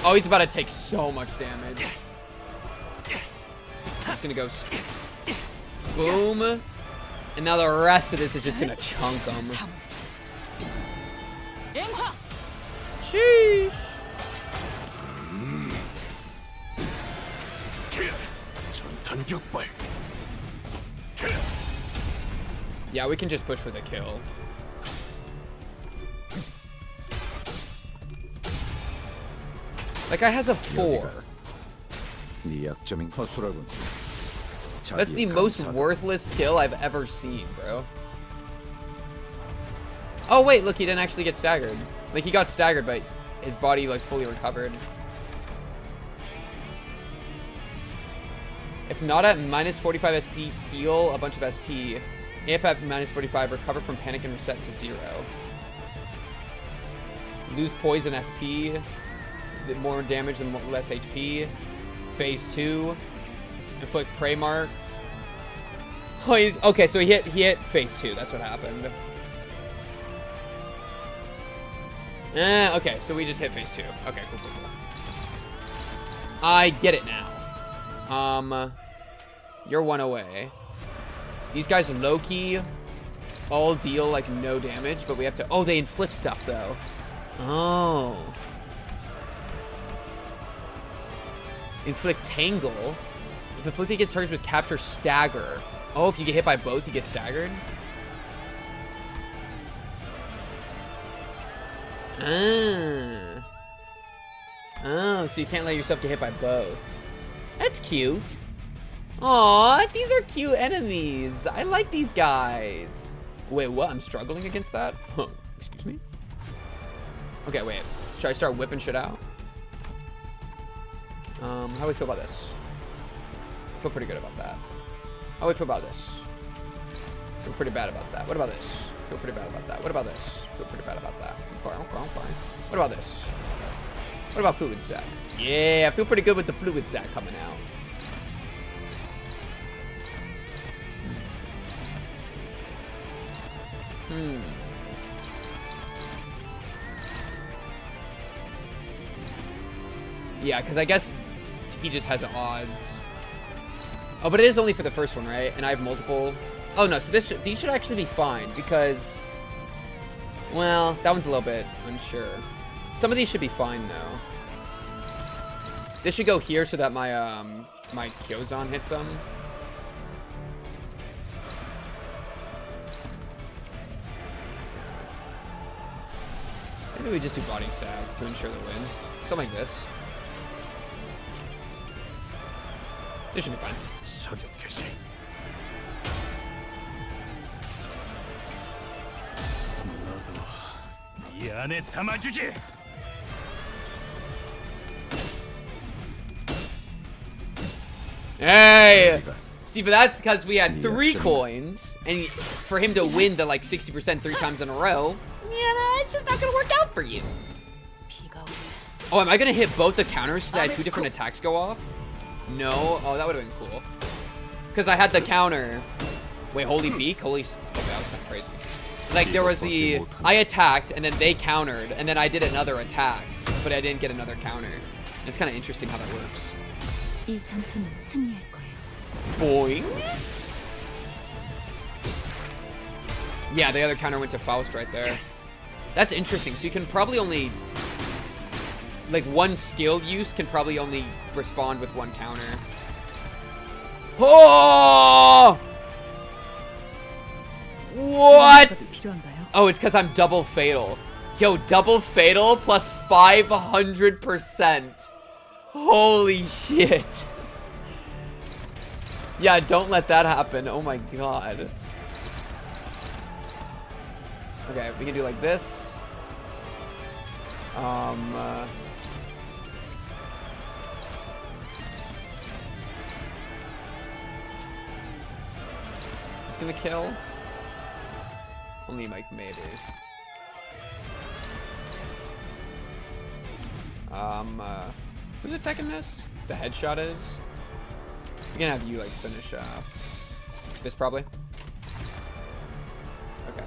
Oh, he's about to take so much damage. He's gonna go boom. And now the rest of this is just gonna chunk him. Sheesh. Yeah, we can just push for the kill. That guy has a 4. That's the most worthless skill I've ever seen, bro. Oh wait, look, he didn't actually get staggered. Like, he got staggered, but his body like fully recovered. If not at minus 45 SP, heal a bunch of SP. If at minus 45, recover from panic and reset to 0. Lose poison SP. More damage and less HP. Phase 2. Inflict prey mark. Oh, he's okay. So he hit phase 2. That's what happened. Okay, so we just hit phase 2. Okay, cool. I get it now. You're 1 away. These guys low-key all deal like no damage, but we have to. Oh, they inflict stuff though. Oh. Inflict tangle. If inflicted gets targets with capture stagger. Oh, if you get hit by both, you get staggered. Oh, so you can't let yourself get hit by both. That's cute. Aw, these are cute enemies. I like these guys. Wait, what? I'm struggling against that? Huh. Excuse me? Okay, wait. Should I start whipping shit out? How do we feel about this? I feel pretty good about that. How do we feel about this? Feel pretty bad about that. What about this? Feel pretty bad about that. What about this? Feel pretty bad about that. I'm fine. What about this? What about fluid sac? Yeah, I feel pretty good with the fluid sac coming out. Yeah, because I guess he just has odds. Oh, but it is only for the first one, right? And I have multiple. Oh no, so these should actually be fine because, well, that one's a little bit unsure. Some of these should be fine though. This should go here so that my my Kyozan hits them. Maybe we just do body sag to ensure the win. Something like this. This should be fine. Hey! See, but that's because we had 3 coins, and for him to win the like 60% 3 times in a row, it's just not gonna work out for you. Oh, am I gonna hit both the counters because I had 2 different attacks go off? No. Oh, that would have been cool. Because I had the counter. Wait, holy beak? Holy. Okay, that was kind of crazy. Like, there was the. I attacked, and then they countered, and then I did another attack, but I didn't get another counter. It's kind of interesting how that works. Boing. Yeah, the other counter went to Faust right there. That's interesting. So you can probably only. like one skill use can probably only respond with one counter. Oh! What? Oh, it's because I'm double fatal. Yo, double fatal plus 500%. Holy shit. Yeah, don't let that happen. Oh my god. Okay, we can do like this. Just gonna kill. Only like maybe. Who's attacking this? The headshot is. I'm gonna have you like finish this probably. Okay.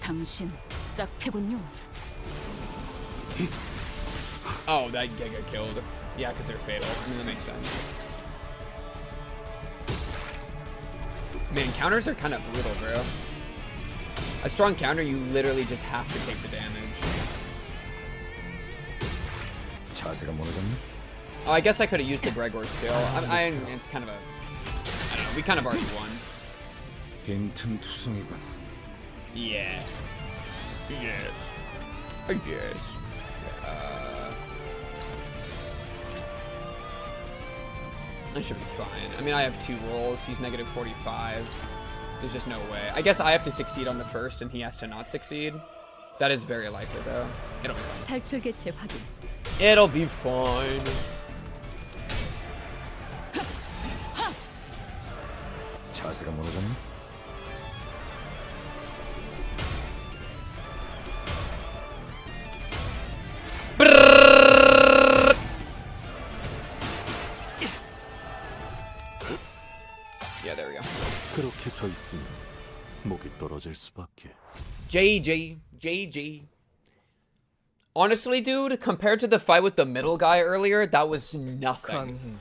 당신 짝패군요. Oh, that guy got killed. Yeah, because they're fatal. I mean, that makes sense. Man, counters are kind of brutal, bro. A strong counter, you literally just have to take the damage. Oh, I guess I could have used the Gregor skill. It's kind of a... I don't know, we kind of already won. Yeah. Yes. I guess. I should be fine. I mean, I have 2 rolls. He's negative 45. There's just no way. I guess I have to succeed on the first, and he has to not succeed. That is very likely, though. It'll be fine. 탈출 개체 확인. It'll be fine. 자세가 무너졌니? Yeah, there we go. 그렇게 서 있으면 목이 떨어질 수밖에. JG. Honestly, dude, compared to the fight with the middle guy earlier, that was nothing.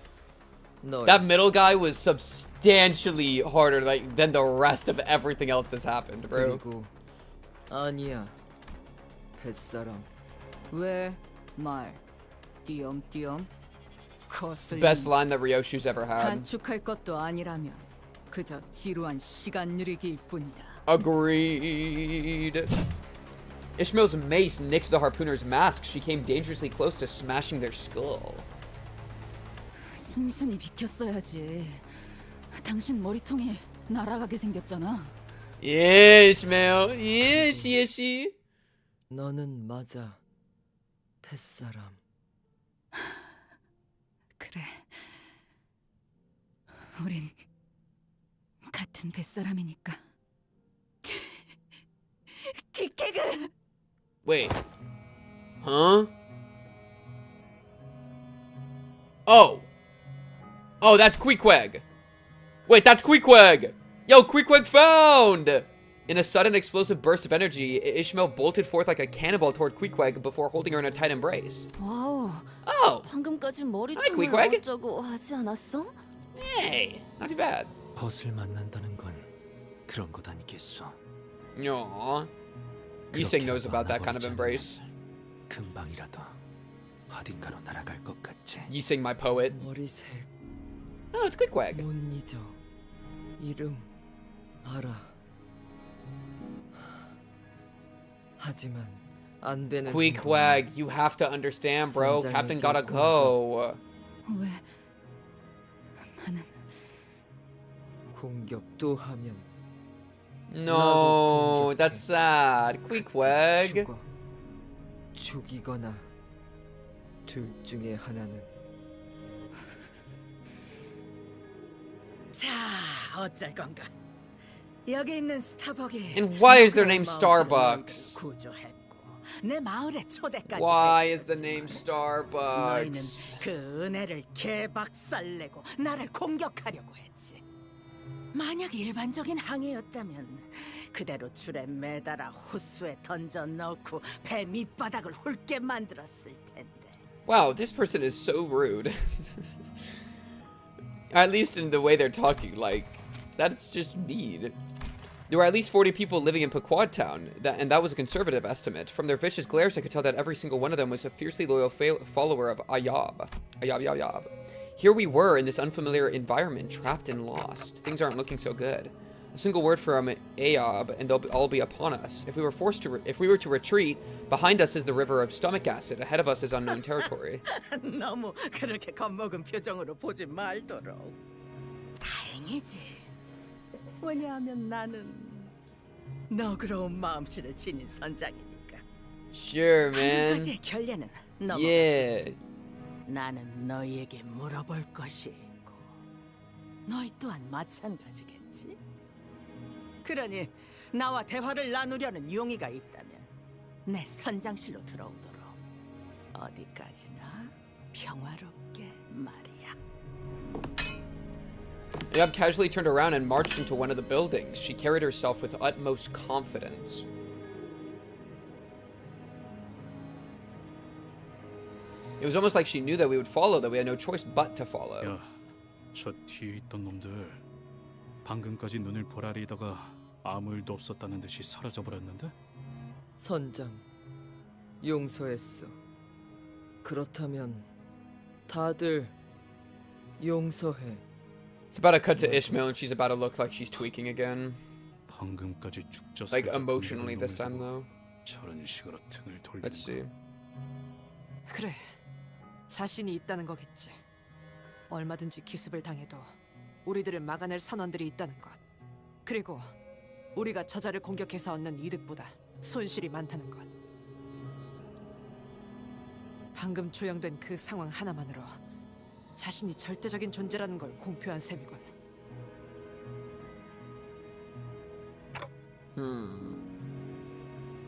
That middle guy was substantially harder than the rest of everything else that's happened, bro. 아니야. 뱃사람. 왜 말? 띄엄띄엄. Best line that Ryoshu's ever had. 단축할 것도 아니라면 그저 지루한 시간 느리기일 뿐이다. Agreed. Ishmael's mace nicked the harpooner's mask. She came dangerously close to smashing their skull. 순순히 비켰어야지. 당신 머리통이 날아가게 생겼잖아. Yeah, Ishmael. Yes. 너는 맞아. 뱃사람. 그래. 우린 같은 뱃사람이니까. 기케그. Wait. Huh? Oh, that's Queequeg. Wait, that's Queequeg. Yo, Queequeg found! In a sudden explosive burst of energy, Ishmael bolted forth like a cannonball toward Queequeg before holding her in a tight embrace. 와우. Oh. 방금까지 Hi, 머리통을 Queequeg. 어쩌고 하지 않았어? Hey, not too bad. 벗을 만난다는 건 그런 것 아니겠소. Aww. Yiseng knows about that kind of embrace. 금방이라도 어딘가로 날아갈 것 같지. Yiseng, my poet. 머리색. Oh, it's Queequeg. 못 잊어. 이름 알아. 하지만 안 되는. Queequeg, you have to understand, bro. Captain gotta go. 왜 나는 공격도 하면. No, that's sad. Queequeg. 죽이거나 둘 중에 하나는. 자, 어쩔 건가? 여기 있는 스타벅이. And why is their name Starbucks? 구조했고 내 마을에 초대까지. Why is the name 너희는 Starbucks? 그 은혜를 개박살내고 나를 공격하려고 했지. 만약 일반적인 항해였다면 그대로 줄에 매달아 호수에 던져 넣고 배 밑바닥을 훑게 만들었을 텐데. Wow, this person is so rude. At least in the way they're talking, like, that's just mean. There were at least 40 people living in Pequod town, and that was a conservative estimate. From their vicious glares, I could tell that every single one of them was a fiercely loyal follower of Ayab. Ayab. Here we were in this unfamiliar environment, trapped and lost. Things aren't looking so good. A single word from Ayab, and they'll all be upon us. If we were to retreat, behind us is the river of stomach acid. Ahead of us is unknown territory. 너무 그렇게 겁먹은 표정으로 보지 말도록. 다행이지. 왜냐하면 나는 너그러운 마음씨를 지닌 선장이니까. Sure, man. 방금까지의 결례는 넘어가지. Yeah. 나는 너희에게 물어볼 것이 있고 너희 또한 마찬가지겠지? 그러니 나와 대화를 나누려는 용의가 있다면 내 선장실로 들어오도록. 어디까지나 평화롭게 말이야. Ayab casually turned around and marched into one of the buildings. She carried herself with utmost confidence. It was almost like she knew that we would follow, that we had no choice but to follow. 야, 저 뒤에 있던 놈들 방금까지 눈을 보라리다가 아무 일도 없었다는 듯이 사라져 버렸는데? 선장, 용서했어. 그렇다면 다들 용서해. It's about to cut to Ishmael, and she's about to look like she's tweaking again. 방금까지 죽자 Like emotionally this time, though. 저런 식으로 등을 돌리는 Let's see. 그래, 자신이 있다는 거겠지. 얼마든지 기습을 당해도 우리들을 막아낼 선원들이 있다는 것. 그리고 우리가 저자를 공격해서 얻는 이득보다 손실이 많다는 것. 방금 조형된 그 상황 하나만으로 자신이 절대적인 존재라는 걸 공표한 셈이군.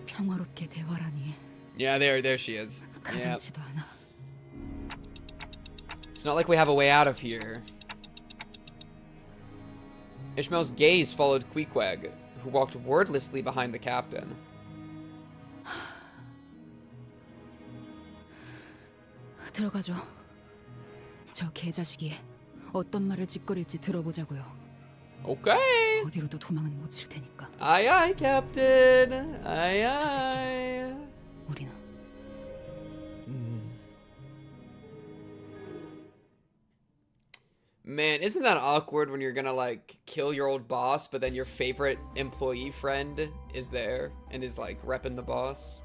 평화롭게 대화라니. Yeah, there she is. Yeah. 가당치도 않아. It's not like we have a way out of here. Ishmael's gaze followed Pequod, who walked wordlessly behind the captain. 들어가죠. 저 개자식이 어떤 말을 짓거릴지 들어보자고요. Okay. 어디로도 도망은 못 칠 테니까. Aye, aye, Captain. Aye, aye. 우리는 Man, isn't that awkward when you're gonna like kill your old boss, but then your favorite employee friend is there and is like repping the boss?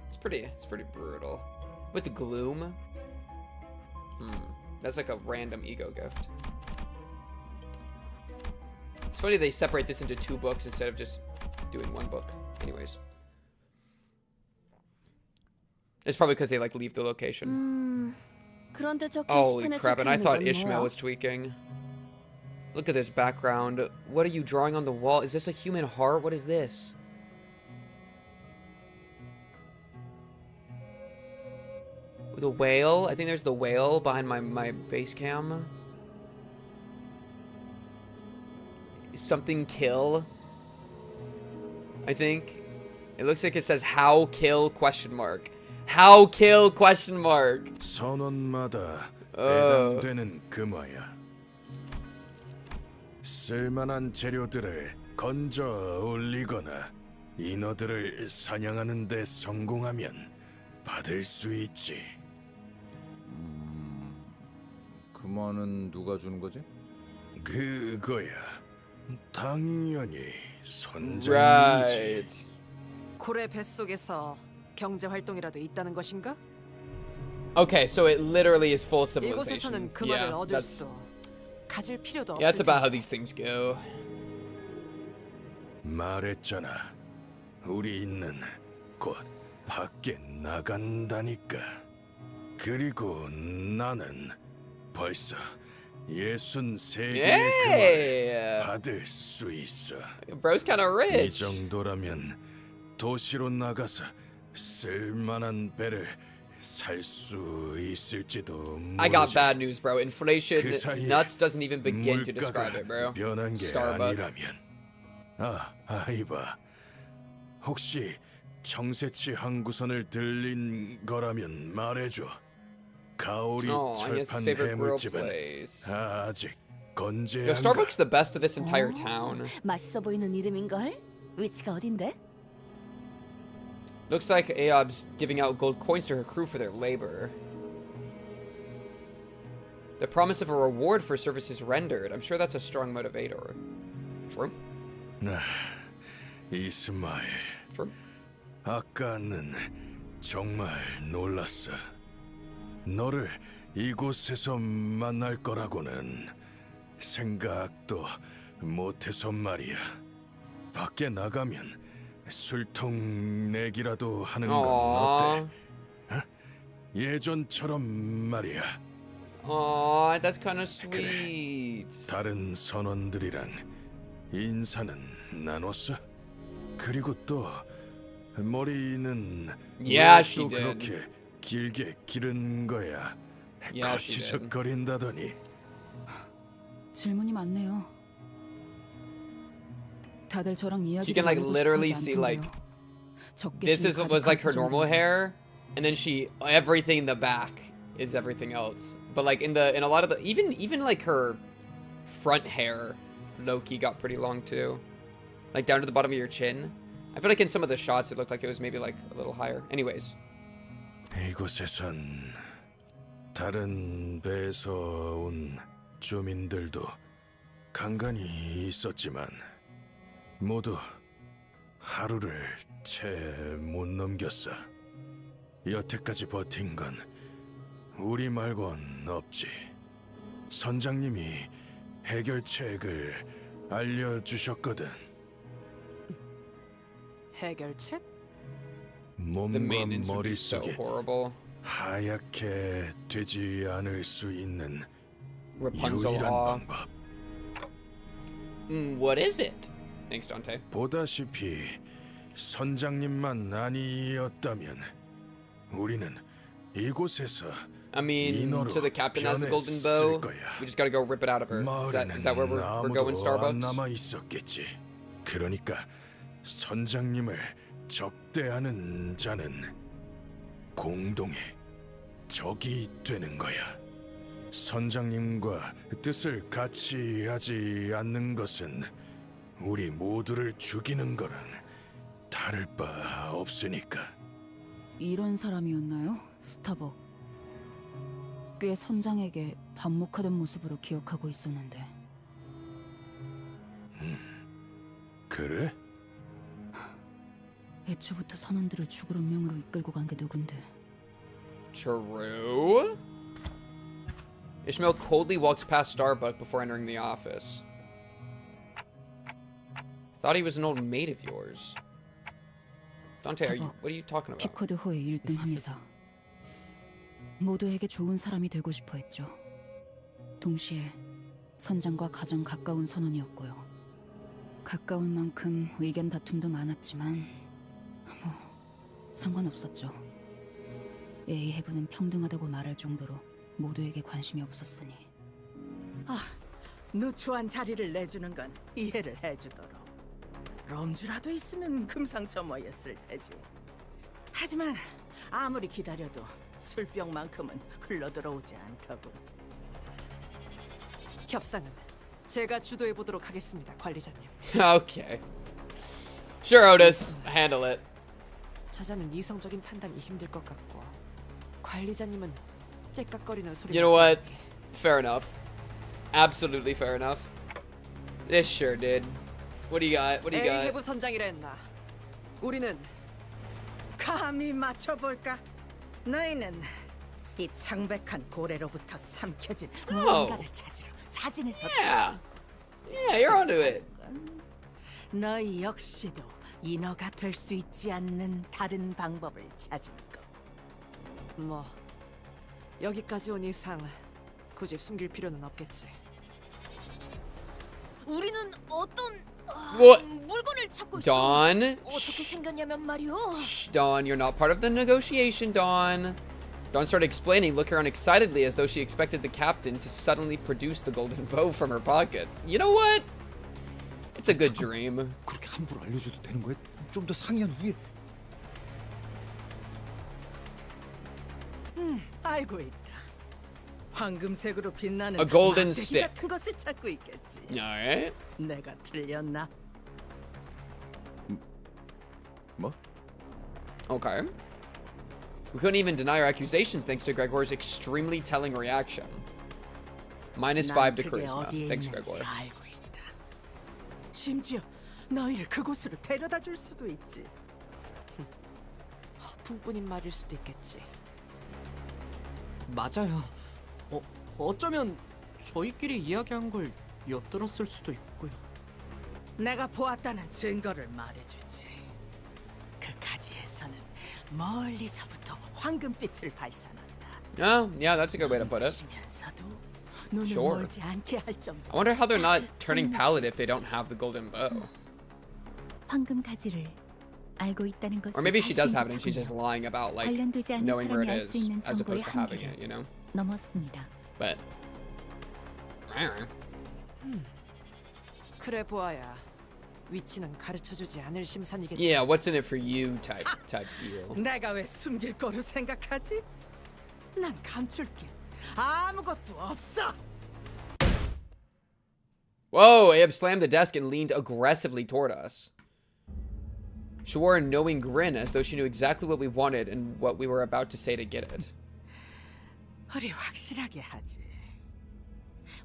It's pretty brutal. With the gloom. That's like a random ego gift. It's funny they separate this into 2 books instead of just doing 1 book. Anyways. It's probably because they like leave the location. 그런데 저 Holy 게시판에 crap, and I 적혀있는 thought 건 Ishmael 뭐야? was tweaking. Look at this background. What are you drawing on the wall? Is this a human heart? What is this? The whale? I think there's the whale behind my base cam. Something kill. I think. It looks like it says how kill question mark. How kill question mark. 선원마다 해당되는 금화야. 쓸만한 재료들을 건져 올리거나 인어들을 사냥하는 데 성공하면 받을 수 있지. 금화는 누가 주는 거지? 그거야. 당연히 선장님이지. Right. 고래 뱃속에서 경제 활동이라도 있다는 것인가? Okay, so it literally is full civilization. 이곳에서는 금화를 Yeah, 얻을 that's, 수도 가질 필요도 yeah, that's 없을 about how 테니. these things go. 말했잖아. 우리는 곧 밖에 나간다니까. 그리고 나는 벌써 63개의 Yeah. 금화를 받을 수 있어. Bro's kind of 이 rich. 정도라면 도시로 나가서 쓸만한 배를 살 수 있을지도 모르지. I got bad news, bro. Inflation 그 사이에 nuts doesn't even begin to describe it, bro. 변한 게 Starbucks. 아니라면. 아이바. 혹시 청새치 항구선을 들린 거라면 말해줘. 가오리 Oh, I guess his 철판 favorite grill 해물집은 place. 아직 Yo, 건재한가? Starbucks the best of this entire town. 맛있어 보이는 이름인걸? 위치가 어딘데? Looks like Aob's giving out gold coins to her crew for their labor. The promise of a reward for services rendered. I'm sure that's a strong motivator. True. 이스마엘. True. 아까는 정말 놀랐어. 너를 이곳에서 만날 거라고는 생각도 못해서 말이야. 밖에 나가면 술통 내기라도 하는 건 어때? 어? 예전처럼 말이야. Aw, that's kind of sweet. 다른 선원들이랑 인사는 나눴어? 그리고 또 머리는 Yeah, 왜 she 또 did. 그렇게 길게 기른 거야? Yeah, she did. 거치적거린다더니. 질문이 많네요. 다들 저랑 You 이야기를 can like 나누고 literally 싶어하지 see like 않던데요. this is was like her 가득한 normal 표정들이. hair, and then everything in the back is everything else. But like in a lot of the even like her front hair, low-key got pretty long too, like down to the bottom of your chin. I feel like in some of the shots it looked like it was maybe like a little higher. Anyways, 이곳에선 다른 배에서 온 주민들도 간간히 있었지만 모두 하루를 채 못 넘겼어. 여태까지 버틴 건 우리 말곤 없지. 선장님이 해결책을 알려주셨거든. 해결책? the 몸과 maintenance would be so 머릿속에 horrible. 하얗게 되지 않을 수 있는 Rapunzel 유일한 awe. 방법. What is it? Thanks, Dante. 보다시피 선장님만 아니었다면 우리는 이곳에서 I mean, 인어로 so the captain has the golden 변했을 bow. 거야. We just gotta go rip it out of her. Is that where we're 아무도 going, 안 Starbucks? 남아 있었겠지. 그러니까 선장님을 적대하는 자는 공동의 적이 되는 거야. 선장님과 뜻을 같이 하지 않는 것은 우리 모두를 죽이는 거랑 다를 바 없으니까. 이런 사람이었나요? 스타벅. 꽤 선장에게 반목하던 모습으로 기억하고 있었는데. 그래? 애초부터 선원들을 죽을 운명으로 이끌고 간 게 누군데. True. Ishmael coldly walks past Starbuck before entering the office. I thought he was an old mate of yours. Dante, what are you talking about? 피코드 호의 1등 항해사. 모두에게 좋은 사람이 되고 싶어 했죠. 동시에 선장과 가장 가까운 선원이었고요. 가까운 만큼 의견 다툼도 많았지만 상관없었죠. 에이헤브는 평등하다고 말할 정도로 모두에게 관심이 없었으니. 누추한 자리를 내주는 건 이해를 해주도록. 럼주라도 있으면 금상첨화였을 테지. 하지만 아무리 기다려도 술병만큼은 흘러들어오지 않더군. 협상은 제가 주도해 보도록 하겠습니다, 관리자님. Okay. Sure, Otis. Handle it. 저자는 이성적인 판단이 힘들 것 같고 관리자님은 째깍거리는 소리. You know what? Fair enough. Absolutely fair enough. This sure did. What do you got? What do you got? 에이헤브 선장이라 했나? 우리는 감히 맞춰볼까? 너희는 이 창백한 고래로부터 삼켜진 무언가를 찾으러 자진해서 Yeah. Yeah, you're onto it. 너희 역시도 인어가 될 수 있지 않는 다른 방법을 찾을 거고. 뭐 여기까지 온 이상 굳이 숨길 필요는 없겠지. 우리는 어떤 What? 물건을 찾고 있어. Dawn? 어떻게 생겼냐면 말이오. Shh, Dawn, you're not part of the negotiation, Dawn. Dawn started explaining, looking around excitedly as though she expected the captain to suddenly produce the golden bow from her pockets. You know what? It's a good dream. 그렇게 함부로 알려줘도 되는 거야? 좀 더 상의한 후에. 알고 있다. 황금색으로 빛나는 A golden 막대기 stick. 같은 것을 찾고 있겠지. Alright. 내가 틀렸나? 뭐? Okay. We couldn't even deny our accusations thanks to Gregor's extremely telling reaction. -5 to charisma. Thanks, Gregor. 심지어 너희를 그곳으로 데려다 줄 수도 있지. 허풍뿐인 말일 수도 있겠지. 맞아요. 어쩌면 저희끼리 이야기한 걸 엿들었을 수도 있고요. 내가 보았다는 증거를 말해주지. 그 가지에서는 멀리서부터 황금빛을 발산한다. Oh, yeah, that's a good way to put it. 시면서도 눈을 Sure. 멀지 않게 할 정도. I wonder how they're not turning pallid if they don't have the golden bow. 황금 가지를 알고 있다는 것은 Or maybe she does have it and 사실인 she's just lying about like 관련되지 않은 knowing where it 사람이 알 수 is 있는 as 정보의 opposed to having 한계를 it, you know? 넘었습니다. But 그래 보아야. 위치는 가르쳐주지 않을 심산이겠지. yeah, what's in it for you type deal. 내가 왜 숨길 거로 생각하지? 난 감출 게 아무것도 없어. Whoa, Abe slammed the desk and leaned aggressively toward us. She wore a knowing grin as though she knew exactly what we wanted and what we were about to say to get it. 우리 확실하게 하지.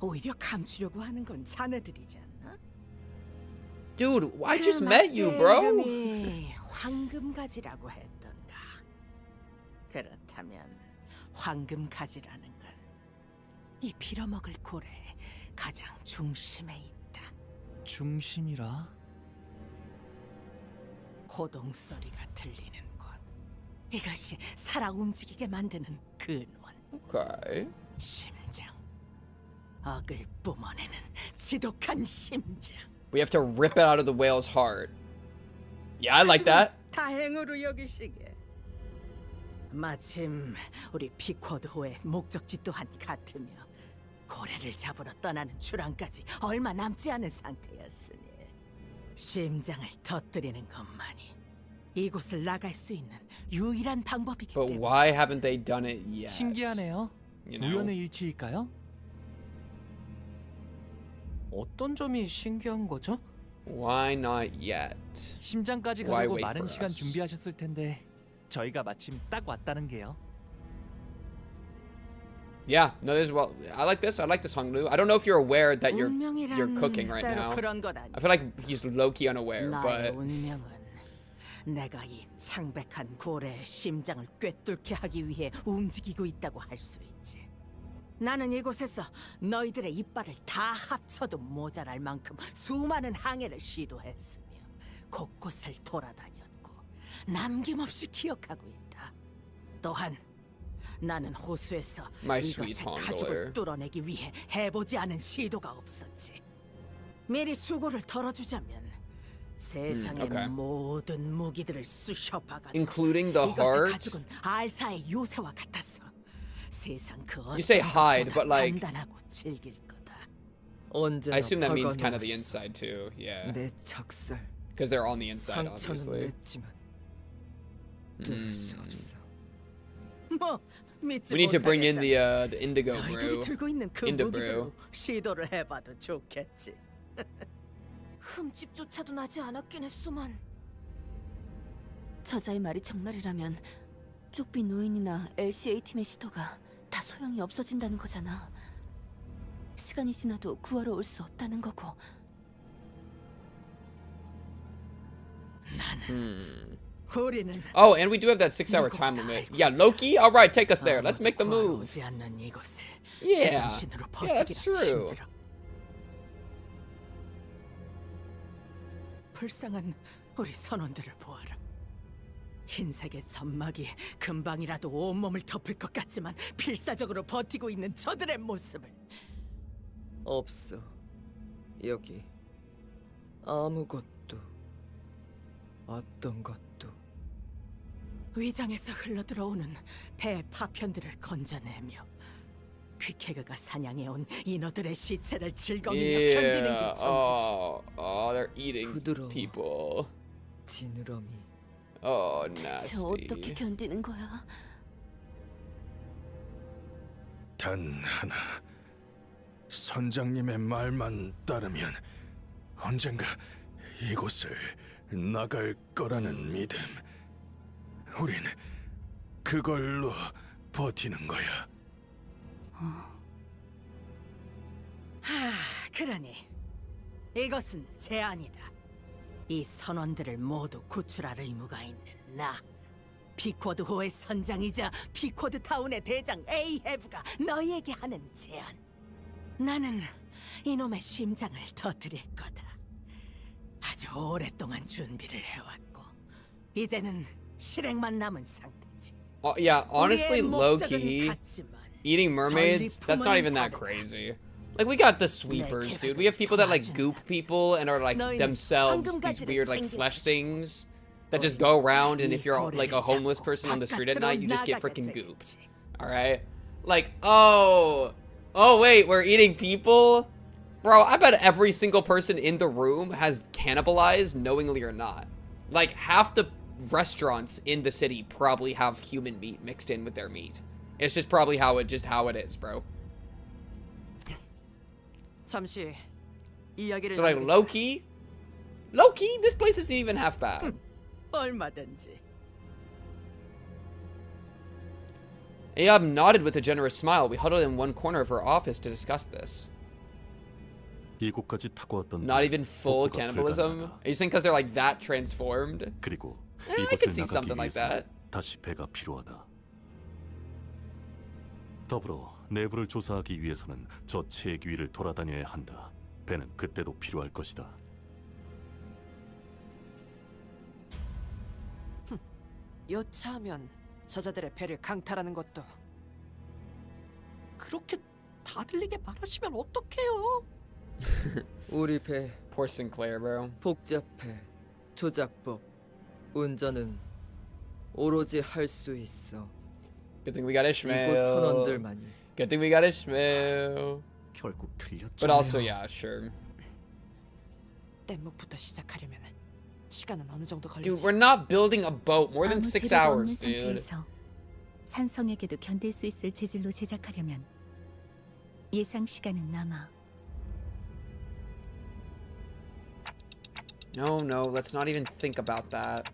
오히려 감추려고 하는 건 자네들이지 않나? Dude, I just met you, bro. 이름이 황금가지라고 했던가. 그렇다면 황금가지라는 건 이 빌어먹을 고래의 가장 중심에 있다. 중심이라? 고동 소리가 들리는 곳. 이것이 살아 움직이게 만드는 근원. Okay. 심장. 악을 뿜어내는 지독한 심장. We have to rip it out of the whale's heart. Yeah, I like that. 다행으로 여기시게. 마침 우리 피코드호의 목적지 또한 같으며 고래를 잡으러 떠나는 출항까지 얼마 남지 않은 상태였으니 심장을 터뜨리는 것만이 이곳을 나갈 수 있는 유일한 방법이기 But 때문에. why haven't they done it yet? 신기하네요. You know? 우연의 일치일까요? 어떤 점이 신기한 거죠? Why not yet? 심장까지 Why 가려고 wait 많은 for 시간 us? 준비하셨을 텐데 저희가 마침 딱 왔다는 게요. Yeah, no, this is well. I like this. I like this, Honglu. I don't know if you're aware that you're 운명이란 cooking right 때로 now. 그런 것 아니야. I feel like he's low-key unaware, 나의 but 운명은 내가 이 창백한 고래의 심장을 꿰뚫게 하기 위해 움직이고 있다고 할 수 있지. 나는 이곳에서 너희들의 이빨을 다 합쳐도 모자랄 만큼 수많은 항해를 시도했으며 곳곳을 돌아다녔고 남김없이 기억하고 있다. 또한 나는 호수에서 My sweet 이것의 Hongler. 가죽을 뚫어내기 위해 해보지 않은 시도가 없었지. 미리 수고를 덜어주자면 세상의 okay. 모든 무기들을 쑤셔박아도 including the 이것의 heart. 가죽은 알사의 요새와 같았어. 세상 그 You say hide, but like 단단하고 질길 거다. I assume that means kind of the inside too. Yeah. 내 작살. Because they're on the inside, 상처는 obviously. 냈지만 뚫을 수 없어. 뭐 믿지 We need to bring in 못하겠다. the indigo 너희들이 brew. 들고 있는 그 Indo 무기들로 brew. 시도를 해봐도 좋겠지. 흠집조차도 나지 않았긴 했소만. 저자의 말이 정말이라면 쪽비 노인이나 LCA 팀의 시도가 다 소용이 없어진다는 거잖아. 시간이 지나도 구하러 올 수 없다는 거고. 우리는 Oh, and we do have that 6-hour time limit. Yeah, Loki. All right, take us there. Let's make the move. 오지 않는 이곳을 Yeah. 제정신으로 Yeah, that's 버티기란 true. 힘들어. 불쌍한 우리 선원들을 보아라. 흰색의 점막이 금방이라도 온몸을 덮을 것 같지만 필사적으로 버티고 있는 저들의 모습을. 없어. 여기 아무것도 어떤 것도. 위장에서 흘러들어오는 배 파편들을 건져내며 퀴케그가 사냥해온 인어들의 시체를 즐거이며 견디는 게 Yeah. 전부지. Oh, they're eating 부드러워. people. 지느러미. Oh, 대체 nasty. 어떻게 견디는 거야? 단 하나. 선장님의 말만 따르면 언젠가 이곳을 나갈 거라는 믿음. 우린 그걸로 버티는 거야. 그러니 이것은 제안이다. 이 선원들을 모두 구출할 의무가 있는 나, 피코드호의 선장이자 피코드 타운의 대장 에이헤브가 너희에게 하는 제안. 나는 이놈의 심장을 터뜨릴 거다. 아주 오랫동안 준비를 해왔고 이제는 실행만 남은 상태지. Yeah, honestly, 우리의 low 목적은 key, 같지만 eating mermaids, that's not even that 전리품은 crazy. Like, we got the sweepers, dude. We have people that, like, goop people and are, like, themselves these weird, like, flesh things that just go around, and if you're, like, a homeless person on the street at night, you just get freaking gooped. Alright? Like, oh, wait, we're eating people? Bro, I bet every single person in the room has cannibalized, knowingly or not. Like, half the restaurants in the city probably have human meat mixed in with their meat. It's just probably how it is, bro. 잠시 이야기를 So like low-key, this place isn't even half bad. 얼마든지. Ahab nodded with a generous smile. We huddled in one corner of her office to discuss this. 이곳까지 타고 왔던 Not even full 복구가 cannibalism? 불가능하다. Are you saying because they're like that transformed? 그리고 I 이곳을 could see 나가기 something like 위해서 that. 다시 배가 필요하다. 더불어 내부를 조사하기 위해서는 저 체액 위를 돌아다녀야 한다. 배는 그때도 필요할 것이다. 여차하면 저자들의 배를 강탈하는 것도. 그렇게 다 들리게 말하시면 어떡해요? 우리 배 Poor Sinclair, bro. 복잡해. 조작법. 운전은 오로지 할 수 있어. Good thing we got Ishmael. 이곳 선원들만이. Good thing we got Ishmael. 결국 들렸잖아요. But also, yeah, sure. 뗏목부터 시작하려면 시간은 어느 정도 걸리지? Dude, we're not building a boat more than 아무 6 재료가 hours, 없는 dude. 상태에서 산성에게도 견딜 수 있을 재질로 제작하려면 예상 시간은 남아. No, let's not even think about that.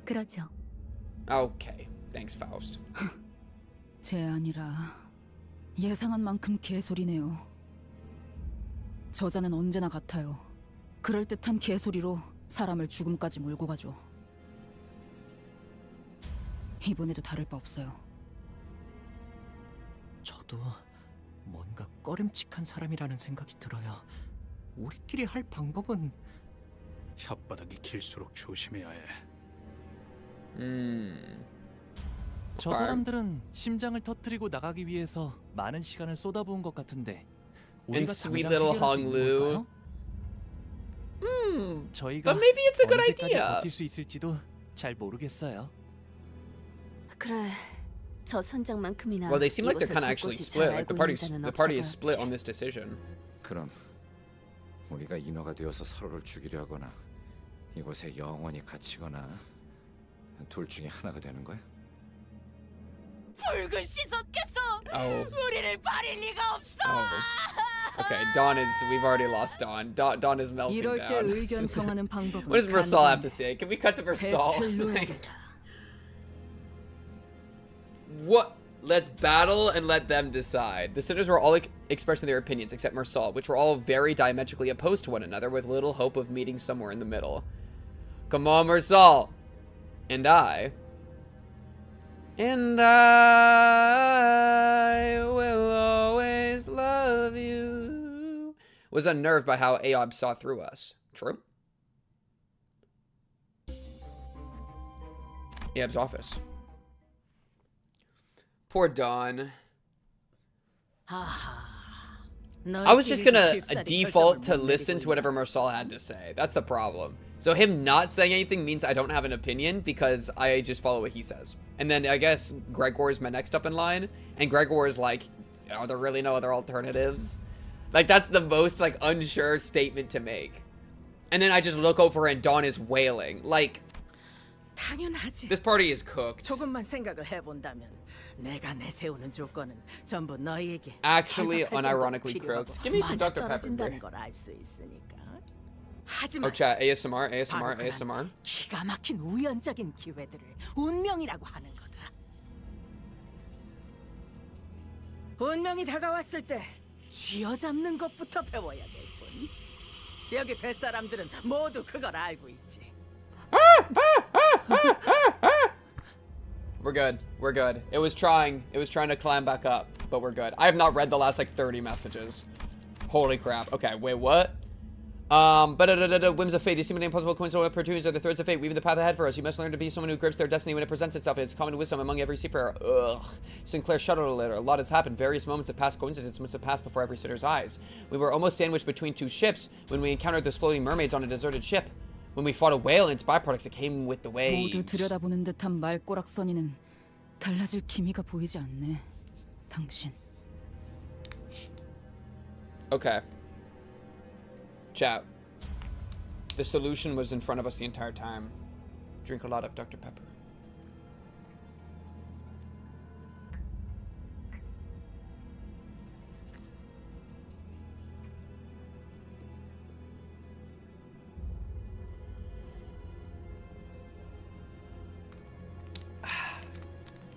그러죠. Okay, thanks, Faust. 제안이라 예상한 만큼 개소리네요. 저자는 언제나 같아요. 그럴듯한 개소리로 사람을 죽음까지 몰고 가죠. 이번에도 다를 바 없어요. 저도 뭔가 꺼림칙한 사람이라는 생각이 들어요. 우리끼리 할 방법은 혓바닥이 길수록 조심해야 해. 저 사람들은 심장을 터뜨리고 나가기 위해서 많은 시간을 쏟아부은 것 같은데 And 우리가 sweet 당장 little 해결할 수 Hong 있는 Lu. 걸까요? 저희가 But maybe it's a good 언제까지 idea. 버틸 수 있을지도 잘 모르겠어요. 그래, 저 선장만큼이나 Well, they seem like they're 이곳을 kind of actually 곳곳이 split. 잘 Like 알고 the 있는 party 자는 is split 없어 on this decision. 그럼 우리가 인어가 되어서 서로를 죽이려 하거나 이곳에 영원히 갇히거나 둘 중에 하나가 되는 거야? 붉은 시선께서 Oh. 우리를 버릴 리가 없어. Okay, we've already lost Dawn. Dawn is melting 이럴 때 down. 의견 정하는 방법은 What does Mersal have to say? Can we cut to Mersal? What? Let's battle and let them decide. The sinners were all expressing their opinions except Mersal, which were all very diametrically opposed to one another with little hope of meeting somewhere in the middle. Come on, Mersal. And I will always love you. Was unnerved by how Ahab saw through us. True. Ahab's office. Poor Dawn. I was just gonna default to listen to whatever Mersal had to say. That's the problem. So him not saying anything means I don't have an opinion because I just follow what he says. And then I guess Gregor is my next up in line, and Gregor is like, are there really no other alternatives? Like, that's the most, like, unsure statement to make. And then I just look over and Dawn is wailing. Like, 당연하지. this party is cooked. 조금만 생각을 해본다면 내가 내세우는 조건은 전부 너희에게 Actually, 자각할 정도로 unironically 필요하고 croaked. Give me some Dr. Pepper. 맞아떨어진다는 걸 알 수 있으니까. 하지만 Oh, chat. ASMR. 기가 막힌 우연적인 기회들을 운명이라고 하는 거다. 운명이 다가왔을 때 쥐어잡는 것부터 배워야겠군. 여기 뱃사람들은 모두 그걸 알고 있지. We're good. We're good. It was trying to climb back up, but we're good. I have not read the last like 30 messages. Holy crap. Okay, wait, what? Whims of fate. These seemingly impossible coincidental opportunities are the threads of fate, weaving the path ahead for us. You must learn to be someone who grips their destiny when it presents itself. It's common wisdom among every seafarer. Ugh. Sinclair shuddered a little. A lot has happened. Various moments of past coincidence must have passed before every sitter's eyes. We were almost sandwiched between two ships when we encountered those floating mermaids on a deserted ship. When we fought a whale and its byproducts that came with the waves. 모두 들여다보는 듯한 말꼬락서니는 달라질 기미가 보이지 않네. 당신. Okay. Chat. The solution was in front of us the entire time. Drink a lot of Dr. Pepper.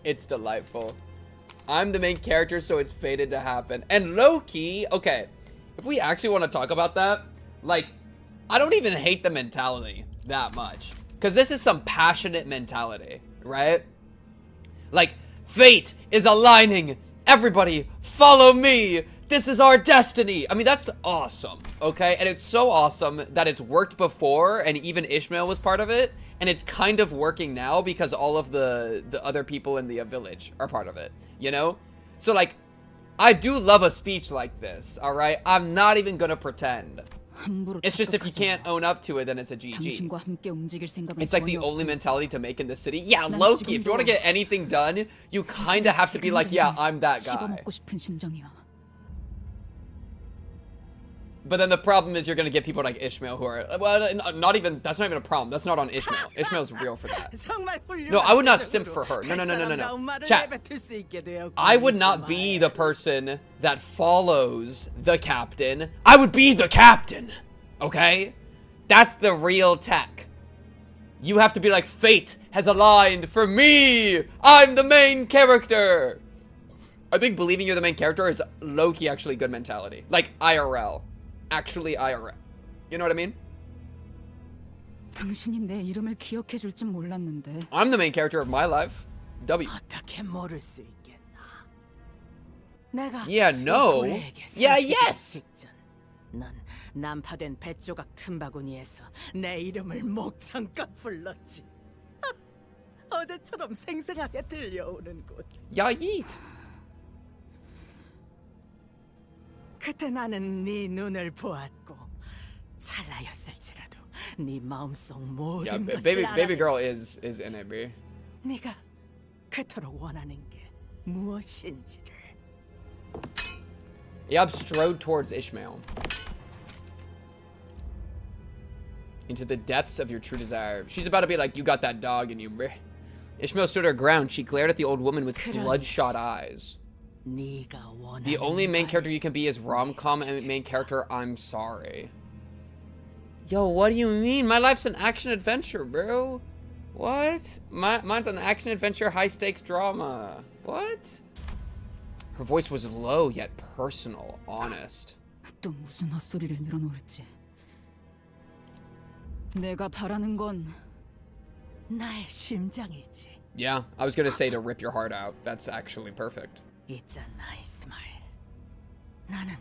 It's delightful. I'm the main character, so it's fated to happen. And low-key, okay, if we actually want to talk about that, like, I don't even hate the mentality that much. Because this is some passionate mentality, right? Like, fate is aligning. Everybody, follow me. This is our destiny. I mean, that's awesome, okay? And it's so awesome that it's worked before, and even Ishmael was part of it. And it's kind of working now because all of the other people in the village are part of it, you know? So, like, I do love a speech like this, all right? I'm not even gonna pretend. It's just if you can't own up to it, then it's a GG. It's like the only mentality to make in the city. Yeah, Loki, if you want to get anything done, you kind of have to be like, yeah, I'm that guy. But then the problem is you're going to get people like Ishmael who are, well, that's not even a problem. That's not on Ishmael. Ishmael's real for that. No, I would not simp for her. No. Chat. I would not be the person that follows the captain. I would be the captain. Okay? That's the real tech. You have to be like, fate has aligned for me. I'm the main character. I think believing you're the main character is low-key actually good mentality. Like IRL. Actually IRL. You know what I mean? 당신이 내 이름을 기억해 줄 줄 몰랐는데. I'm the main character of my life. W. Yeah, no. Yeah, yes. 넌 난파된 뱃조각 틈바구니에서 내 이름을 목청껏 불렀지. 어제처럼 생생하게 들려오는군. 야, yeet. 그때 나는 네 눈을 보았고 찰나였을지라도 네 마음속 모든 것을 baby girl is in it, B. 네가 그토록 원하는 게 무엇인지를. Yab strode towards Ishmael. Into the depths of your true desire. She's about to be like, you got that dog in you, bruh. Ishmael stood her ground. She glared at the old woman with bloodshot eyes. The only main character you can be is rom-com and main character, I'm sorry. Yo, what do you mean? My life's an action-adventure, bro. What? Mine's an action-adventure, high-stakes drama. What? Her voice was low, yet personal, honest. 또 무슨 헛소리를 늘어놓을지. 내가 바라는 건 나의 심장이지. Yeah, I was gonna say to rip your heart out. That's actually perfect. 있잖아, 이스마엘. 나는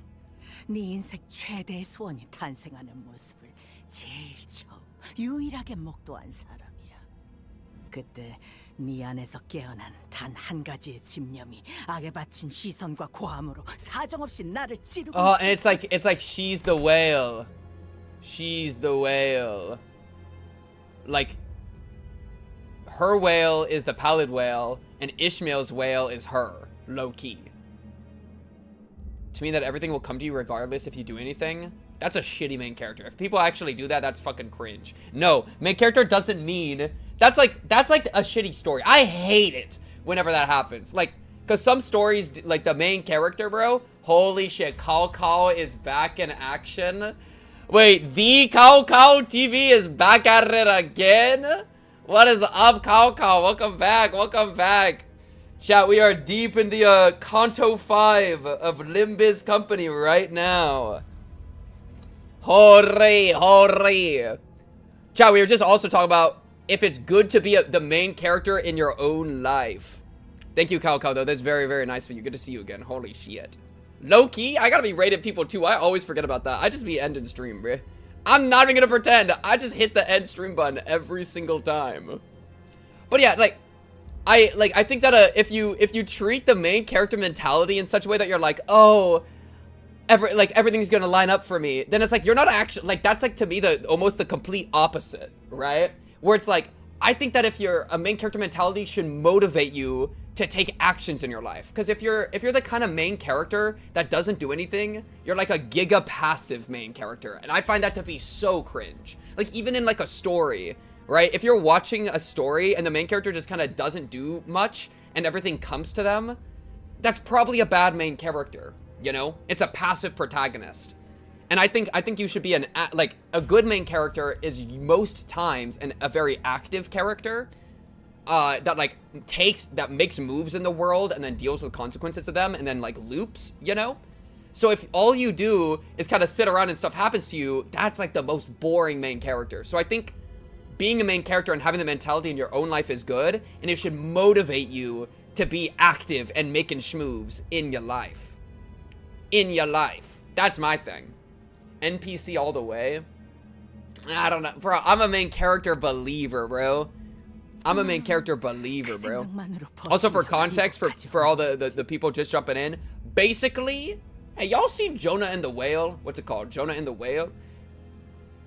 네 인생 최대의 소원이 탄생하는 모습을 제일 처음, 유일하게 목도한 사람이야. 그때 네 안에서 깨어난 단 한 가지의 집념이 악에 바친 시선과 고함으로 사정없이 나를 찌르고. Oh, and it's like she's the whale. She's the whale. Like, her whale is the pallid whale, and Ishmael's whale is her. Low-key. To mean that everything will come to you regardless if you do anything, that's a shitty main character. If people actually do that, that's fucking cringe. No, main character doesn't mean... That's like a shitty story. I hate it whenever that happens. Like, because some stories, like the main character, bro, holy shit, Call is back in action. Wait, the Cow TV is back at it again? What is up, Cow? Welcome back, welcome back. Chat, we are deep in the Canto 5 of Limbiz Company right now. Hooray. Chat, we were just also talking about if it's good to be the main character in your own life. Thank you, Cow, though. That's very, very nice of you. Good to see you again. Holy shit. Low-key, I gotta be rated people too. I always forget about that. I just be ending stream, bruh. I'm not even gonna pretend. I just hit the end stream button every single time. But yeah, I think that if you treat the main character mentality in such a way that you're like, oh, everything's gonna line up for me, then it's like you're not actually like, that's like to me almost the complete opposite, right? Where it's like, I think that if you're a main character mentality should motivate you to take actions in your life. Because if you're the kind of main character that doesn't do anything, you're like a giga passive main character. And I find that to be so cringe. Like even in like a story, right? If you're watching a story and the main character just kind of doesn't do much and everything comes to them, that's probably a bad main character, you know? It's a passive protagonist. And I think you should be a good main character is most times a very active character that makes moves in the world and then deals with consequences of them and then like loops, you know? So if all you do is kind of sit around and stuff happens to you, that's like the most boring main character. So I think being a main character and having the mentality in your own life is good, and it should motivate you to be active and making schmoves in your life. In your life. That's my thing. NPC all the way. I don't know. Bro, I'm a main character believer, bro. I'm a main character believer, bro. Also, for context, for all the people just jumping in, basically, hey, y'all seen Jonah and the Whale? What's it called? Jonah and the Whale?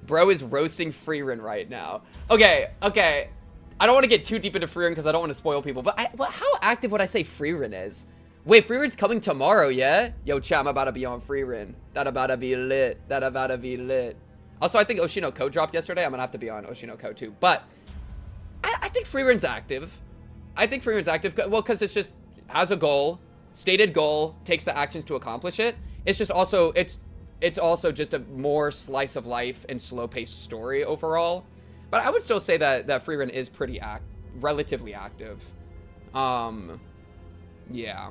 Bro is roasting Freerin right now. Okay. I don't want to get too deep into Freerin because I don't want to spoil people, but how active would I say Freerin is? Wait, Freerin's coming tomorrow, yeah? Yo, chat, I'm about to be on Freerin. That about to be lit. Also, I think Oshinoko dropped yesterday. I'm going to have to be on Oshinoko too, but I think Freerin's active. Well, because it's just has a goal, stated goal, takes the actions to accomplish it. It's just also, it's also just a more slice of life and slow-paced story overall. But I would still say that Freerin is pretty relatively active. Yeah.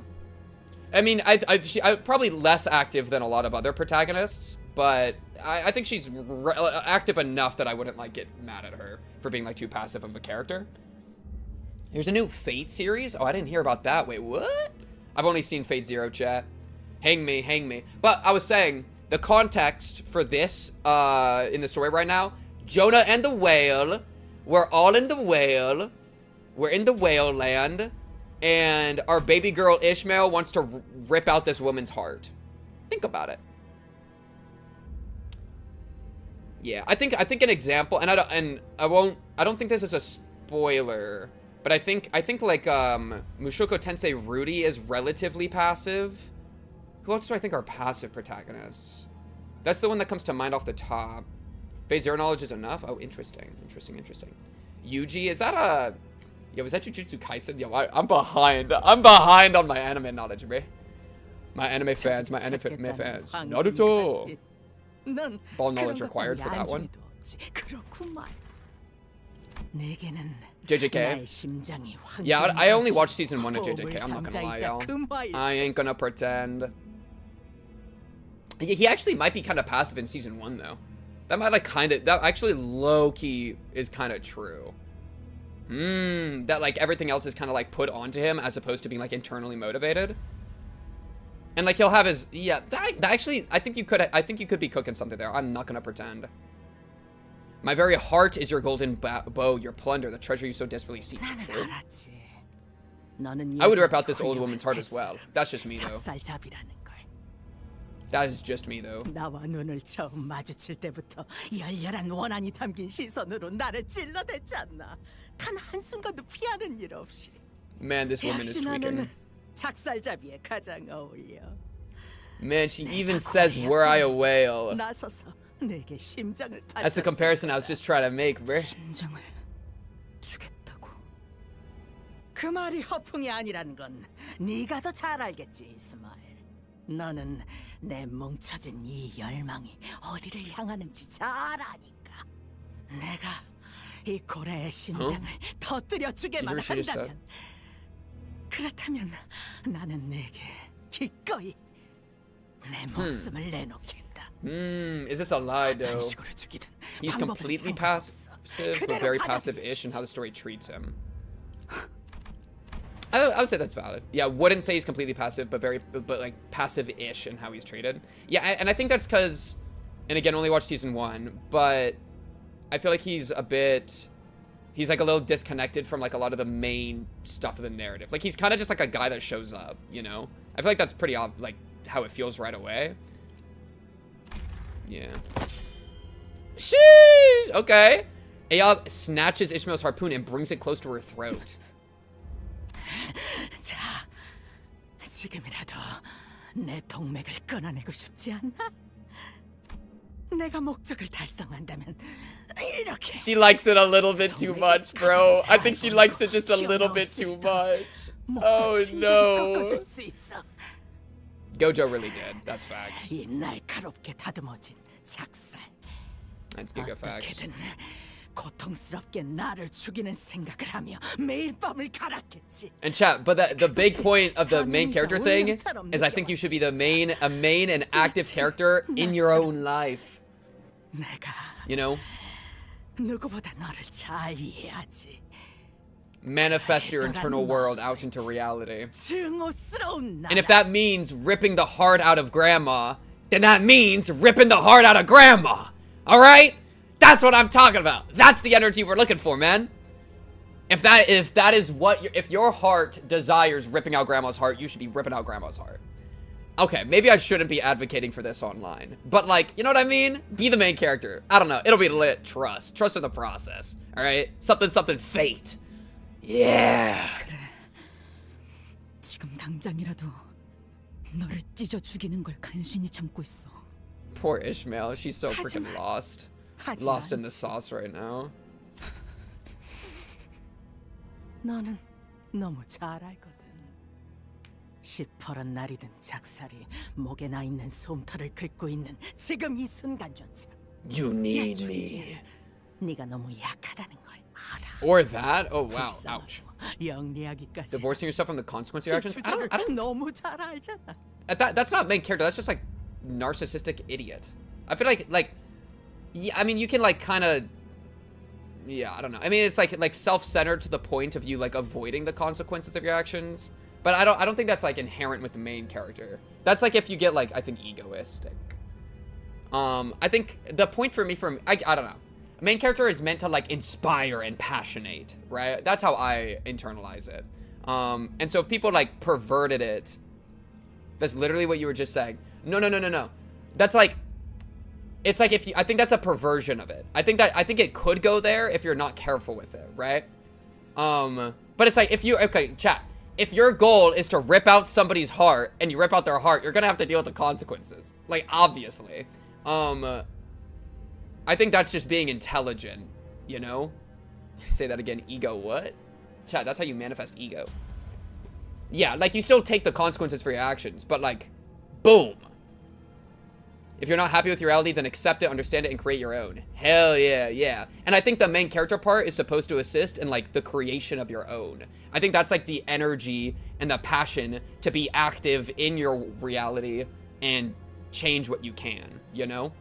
I mean, I probably less active than a lot of other protagonists, but I think she's active enough that I wouldn't like get mad at her for being like too passive of a character. Here's a new Fate series. Oh, I didn't hear about that. Wait, what? I've only seen Fate Zero, chat. Hang me. But I was saying the context for this in the story right now, Jonah and the Whale, we're all in the whale. We're in the whale land. And our baby girl Ishmael wants to rip out this woman's heart. Think about it. Yeah, I think an example, and I don't think this is a spoiler, but I think like Mushoku Tensei Rudy is relatively passive. Who else do I think are passive protagonists? That's the one that comes to mind off the top. Fate Zero knowledge is enough. Oh, interesting. Yuji, is that a? Yo, is that Jujutsu Kaisen? Yo, I'm behind on my anime knowledge, bro. My anime fans. Naruto. Ball knowledge required for that one. JJK. Yeah, I only watched season 1 of JJK. I'm not gonna lie, y'all. I ain't gonna pretend. He actually might be kind of passive in season 1, though. That might that actually low-key is kind of true. That like everything else is kind of like put onto him as opposed to being like internally motivated. And like he'll have his, yeah, that actually, I think you could be cooking something there. I'm not gonna pretend. My very heart is your golden bow, your plunder, the treasure you so desperately seek. True. I would rip out this old woman's heart as well. That's just me, though. That is just me, though. 나와 눈을 처음 마주칠 때부터 열렬한 원한이 담긴 시선으로 나를 찔러댔잖아. 단 한순간도 피하는 일 없이. Man, this woman is tweaking. 작살잡이에 가장 어울려. Man, she even says, "Were I a whale?" That's the comparison I was just trying to make, bro. 심장을 주겠다고. 그 말이 허풍이 아니라는 건 네가 더 잘 알겠지, 이스마엘. 너는 내 뭉쳐진 이 열망이 어디를 향하는지 잘 아니까. 내가 이 고래의 심장을 터뜨려 주게만 한다면, 그렇다면 나는 내게 기꺼이 내 목숨을 내놓겠다. Is this a lie though? He's completely passive, but very passive-ish in how the story treats him. I would say that's valid. Yeah, wouldn't say he's completely passive, but like passive-ish in how he's treated. Yeah, and I think that's because, and again, only watched season 1, but I feel like he's like a little disconnected from like a lot of the main stuff of the narrative. Like he's kind of just like a guy that shows up, you know? I feel like that's pretty like how it feels right away. Yeah. Sheesh! Okay. Ayob snatches Ishmael's harpoon and brings it close to her throat. 자, 지금이라도 내 동맥을 끊어내고 싶지 않나? 내가 목적을 달성한다면 이렇게. She likes it a little bit too much, bro. I think she likes it just a little bit too much. Oh no. Gojo really did. That's facts. 이 날카롭게 다듬어진 작살. That's giga facts. 어떻게든 고통스럽게 나를 죽이는 생각을 하며 매일 밤을 갈았겠지. And chat, but the big point of the main character thing is I think you should be a main and active character in your own life. You know? 누구보다 너를 잘 이해하지. Manifest your internal world out into reality. 증오스러운 나. And if that means ripping the heart out of grandma, then that means ripping the heart out of grandma. All right? That's what I'm talking about. That's the energy we're looking for, man. If that is what if your heart desires ripping out grandma's heart, you should be ripping out grandma's heart. Okay, maybe I shouldn't be advocating for this online, but like, you know what I mean? Be the main character. I don't know. It'll be lit. Trust in the process. All right? Something fate. Yeah. 그래. 지금 당장이라도 너를 찢어 죽이는 걸 간신히 참고 있어. Poor Ishmael. She's so freaking lost. Lost in the sauce right now. 너는 너무 잘 알거든. 시퍼런 날이 든 작살이 목에 나 있는 솜털을 긁고 있는 지금 이 순간조차. You need me. 네가 너무 약하다는 걸 알아. Or that? Oh wow. Ouch. 영리하기까지. Divorcing yourself from the consequence of your actions? I don't 너무 잘 알잖아. That's not main character. That's just like narcissistic idiot. I feel like yeah, I mean you can like kind of yeah, I don't know. I mean it's like self-centered to the point of you like avoiding the consequences of your actions. But I don't think that's like inherent with the main character. That's like if you get like I think egoistic. I think the point for me I don't know. Main character is meant to like inspire and passionate, right? That's how I internalize it. And so if people like perverted it, that's literally what you were just saying. No. That's like it's like if you, I think that's a perversion of it. I think it could go there if you're not careful with it, right? But it's like if you chat. If your goal is to rip out somebody's heart and you rip out their heart, you're gonna have to deal with the consequences. Like, obviously. I think that's just being intelligent, you know? Say that again, ego what? Chat, that's how you manifest ego. Yeah, like, you still take the consequences for your actions, but like, boom. If you're not happy with your reality, then accept it, understand it, and create your own. Hell yeah, yeah. And I think the main character part is supposed to assist in, like, the creation of your own. I think that's, like, the energy and the passion to be active in your reality and change what you can, you know?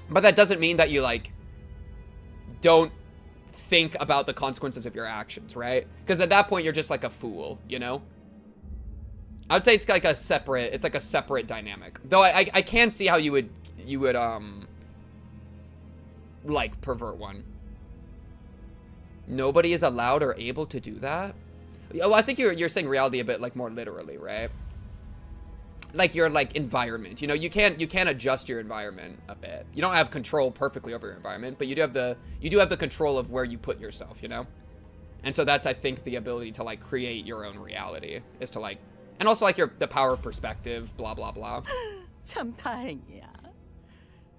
But that doesn't mean that you, like, don't think about the consequences of your actions, right? Because at that point, you're just, like, a fool, you know? I would say it's like a separate dynamic. Though I can see how you would like pervert one. Nobody is allowed or able to do that. Oh, I think you're saying reality a bit like more literally, right? Like your like environment. You know, you can adjust your environment a bit. You don't have control perfectly over your environment, but you do have the control of where you put yourself, you know? And so that's I think the ability to like create your own reality is to like and also like the power of perspective, blah blah blah. 참 다행이야.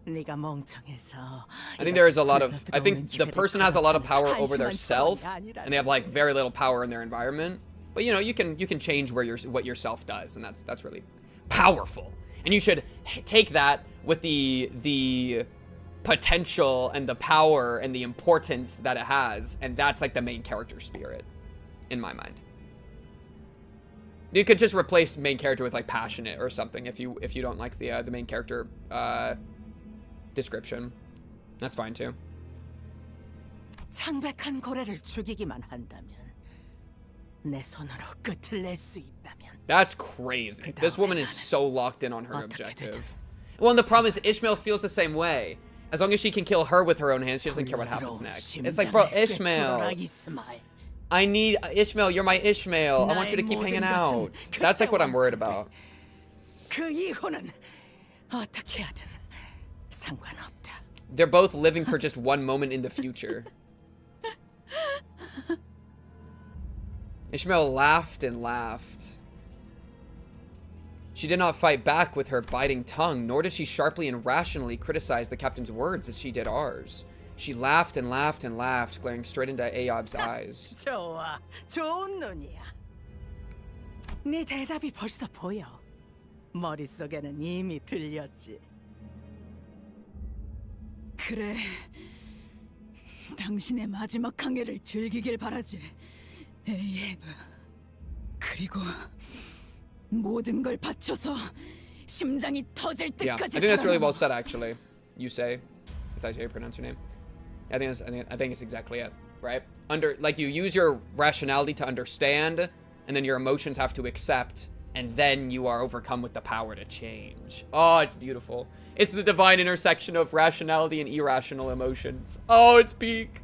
네가 멍청해서. I think there is a lot of I think the person has a lot of power over their self and they have like very little power in their environment. But you know, you can change where what your self does, and that's really powerful. And you should take that with the potential and the power and the importance that it has, and that's like the main character spirit in my mind. You could just replace main character with like passionate or something if you don't like the main character description. That's fine too. 창백한 고래를 죽이기만 한다면 내 손으로 끝을 낼 수 있다면. That's crazy. This woman is so locked in on her objective. Well, and the problem is Ishmael feels the same way. As long as she can kill her with her own hands, she doesn't care what happens next. It's like, bro, Ishmael. I need Ishmael. You're my Ishmael. I want you to keep hanging out. That's like what I'm worried about. 그 이후는 어떻게 하든 상관없다. They're both living for just one moment in the future. Ishmael laughed and laughed. She did not fight back with her biting tongue, nor did she sharply and rationally criticize the captain's words as she did ours. She laughed and laughed and laughed, glaring straight into Ahab's eyes. 좋아, 좋은 눈이야. 네 대답이 벌써 보여. 머릿속에는 이미 들렸지. 그래. 당신의 마지막 항해를 즐기길 바라지, 에이브. 그리고 모든 걸 바쳐서 심장이 터질 Yeah, I 때까지. think that's really well said, actually. You say, if that's how you pronounce your name. I think it's exactly it, right? Like you use your rationality to understand, and then your emotions have to accept, and then you are overcome with the power to change. Oh, it's beautiful. It's the divine intersection of rationality and irrational emotions. Oh, it's peak.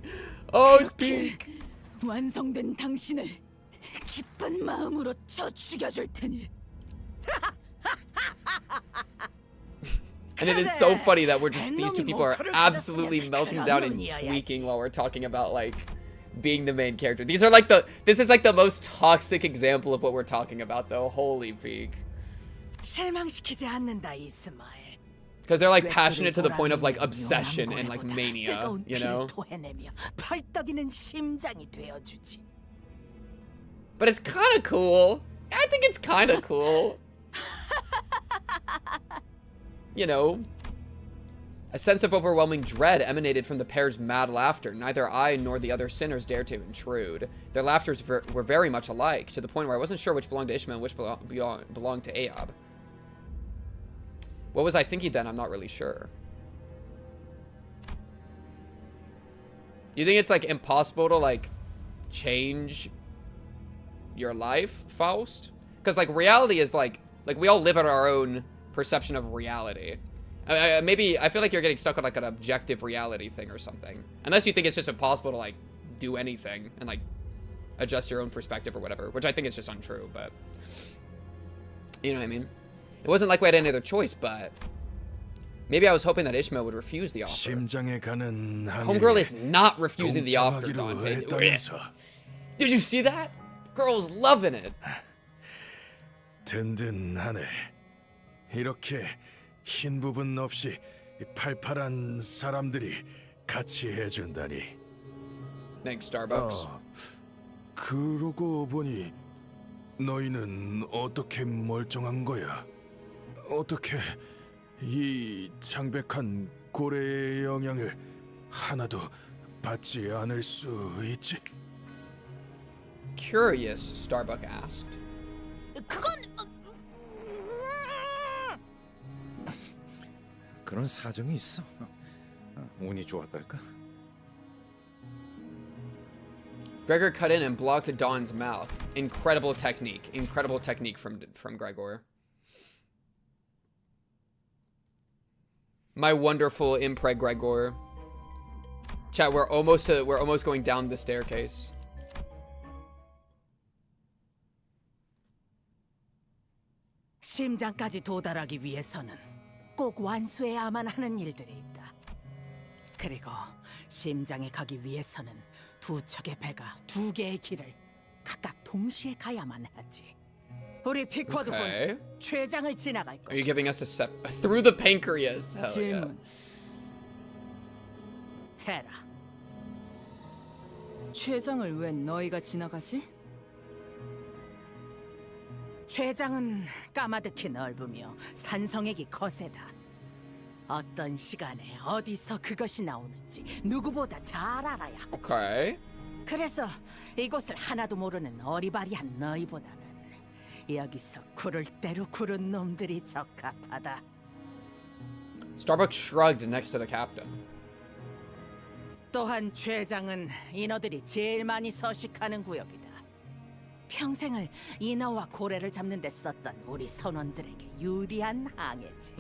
Oh, it's peak. 완성된 당신을 기쁜 마음으로 쳐 죽여줄 테니. And it is so funny that these two people are absolutely melting down and tweaking while we're talking about like being the main character. This is like the most toxic example of what we're talking about though. Holy peak. 실망시키지 않는다, 이스마엘. Because they're like passionate to the point of like obsession and like mania, you know? 펄떡이는 심장이 되어주지. But it's kind of cool. I think it's kind of cool. You know, a sense of overwhelming dread emanated from the pair's mad laughter. Neither I nor the other sinners dared to intrude. Their laughters were very much alike, to the point where I wasn't sure which belonged to Ishmael and which belonged to Ahab. What was I thinking then? I'm not really sure. You think it's like impossible to like change your life, Faust? Because like reality is like we all live in our own perception of reality. Maybe I feel like you're getting stuck on like an objective reality thing or something, unless you think it's just impossible to like do anything and like adjust your own perspective or whatever, which I think is just untrue. But you know what I mean? It wasn't like we had any other choice, but maybe I was hoping that Ishmael would refuse the offer. Homegirl is not refusing the offer, Dante. Did you see that? Girl's loving it. 든든하네. 이렇게 흰 부분 없이 팔팔한 사람들이 같이 해준다니. Thanks, Starbucks. 그러고 보니 너희는 어떻게 멀쩡한 거야? 어떻게 이 창백한 고래의 영향을 하나도 받지 않을 수 있지? Curious, Starbuck asked. 그건 그런 사정이 있어. 운이 좋았달까? Gregor cut in and blocked Dawn's mouth. Incredible technique. Incredible technique from Gregor. My wonderful impreg Gregor. Chat, we're almost going down the staircase. 심장까지 도달하기 위해서는 꼭 완수해야만 하는 일들이 있다. 그리고 심장에 가기 위해서는 두 척의 배가 두 개의 길을 각각 동시에 가야만 하지. 우리 피쿼드군 췌장을 지나갈 것이다. Are you giving us a step through the pancreas? Hell yeah. 해라. 췌장을 왜 너희가 지나가지? 췌장은 까마득히 넓으며 산성액이 거세다. 어떤 시간에 어디서 그것이 나오는지 누구보다 잘 알아야 하지. Okay. 그래서 이곳을 하나도 모르는 어리바리한 너희보다는 여기서 구를 대로 구른 놈들이 적합하다. Starbucks shrugged next to the captain. 또한 췌장은 인어들이 제일 많이 서식하는 구역이다. 평생을 인어와 고래를 잡는 데 썼던 우리 선원들에게 유리한 항해지.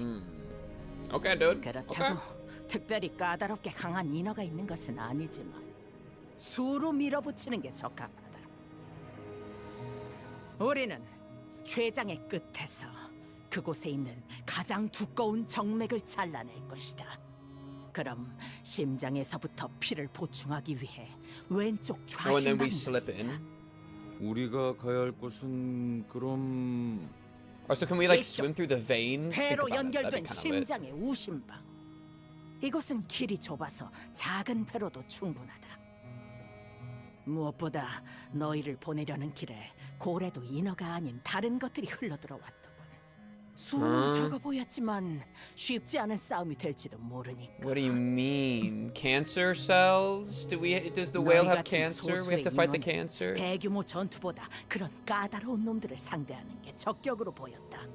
Okay, dude. 그렇다고 특별히 까다롭게 강한 인어가 있는 것은 아니지만 수로 밀어붙이는 게 적합하다. 우리는 췌장의 끝에서 그곳에 있는 가장 두꺼운 정맥을 잘라낼 것이다. 그럼 심장에서부터 피를 보충하기 위해 왼쪽 Oh, and then we 좌심방을 slip in. 우리가 가야 할 곳은 그럼 Oh, so can we like swim through the veins? Think 배로 about it. That'd be 연결된 kind of lit. 심장의 우심방. 이곳은 길이 좁아서 작은 배로도 충분하다. 무엇보다 너희를 보내려는 길에 고래도 인어가 아닌 다른 것들이 흘러들어왔더군. 수는 적어 보였지만 쉽지 않은 싸움이 될지도 모르니까. What do you mean? Cancer cells? Does the whale have cancer? We have to fight the cancer? 대규모 전투보다 그런 까다로운 놈들을 상대하는 게 적격으로 보였다.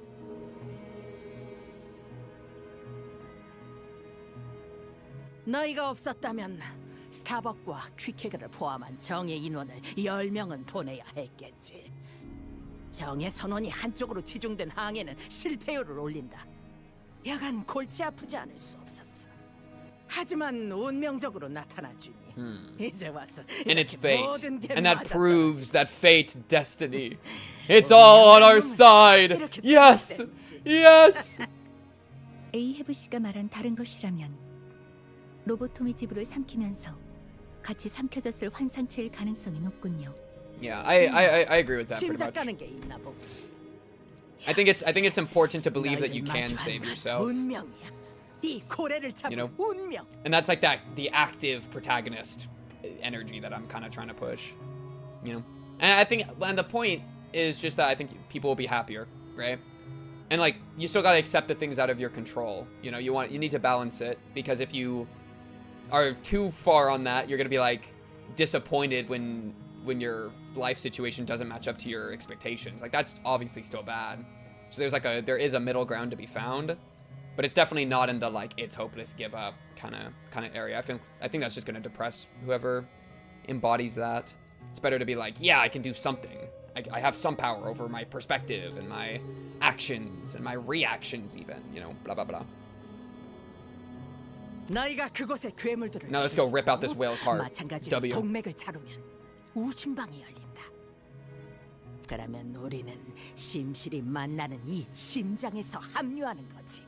너희가 없었다면 스타벅과 퀵해그를 포함한 정예 인원을 10명은 보내야 했겠지. 정예 선원이 한쪽으로 치중된 항해는 실패율을 올린다. 여간 골치 아프지 않을 수 없었어. 하지만 운명적으로 나타나주니 이제 와서 And it's 이렇게 fate. 모든 게 And that 맞아. proves that fate, destiny. It's all on our side. Yes! Yes! 에이헤브 씨가 말한 다른 것이라면 로보토미 지부를 삼키면서 같이 삼켜졌을 환상체일 가능성이 높군요. Yeah, I agree with that pretty 짐작 much. 가는 게 있나 보고. I think it's important to believe that you can 너희를 save 마주하는 yourself. 운명이야. 이 고래를 잡은 You know? 운명. And that's like the active protagonist energy that I'm kind of trying to push, you know. And the point is just that I think people will be happier, right? And like you still gotta accept the things out of your control. You know, you need to balance it, because if you are too far on that, you're gonna be like disappointed when your life situation doesn't match up to your expectations. Like that's obviously still bad. So there is a middle ground to be found. But it's definitely not in the like it's hopeless, give up kind of area. I think that's just gonna depress whoever embodies that. It's better to be like, yeah, I can do something. I have some power over my perspective and my actions and my reactions even, you know, blah blah blah. 너희가 그곳에 괴물들을 Now let's go rip out this whale's heart. 마찬가지로 W. 동맥을 자르면 우심방이 열린다. 그러면 우리는 심실이 만나는 이 심장에서 합류하는 거지.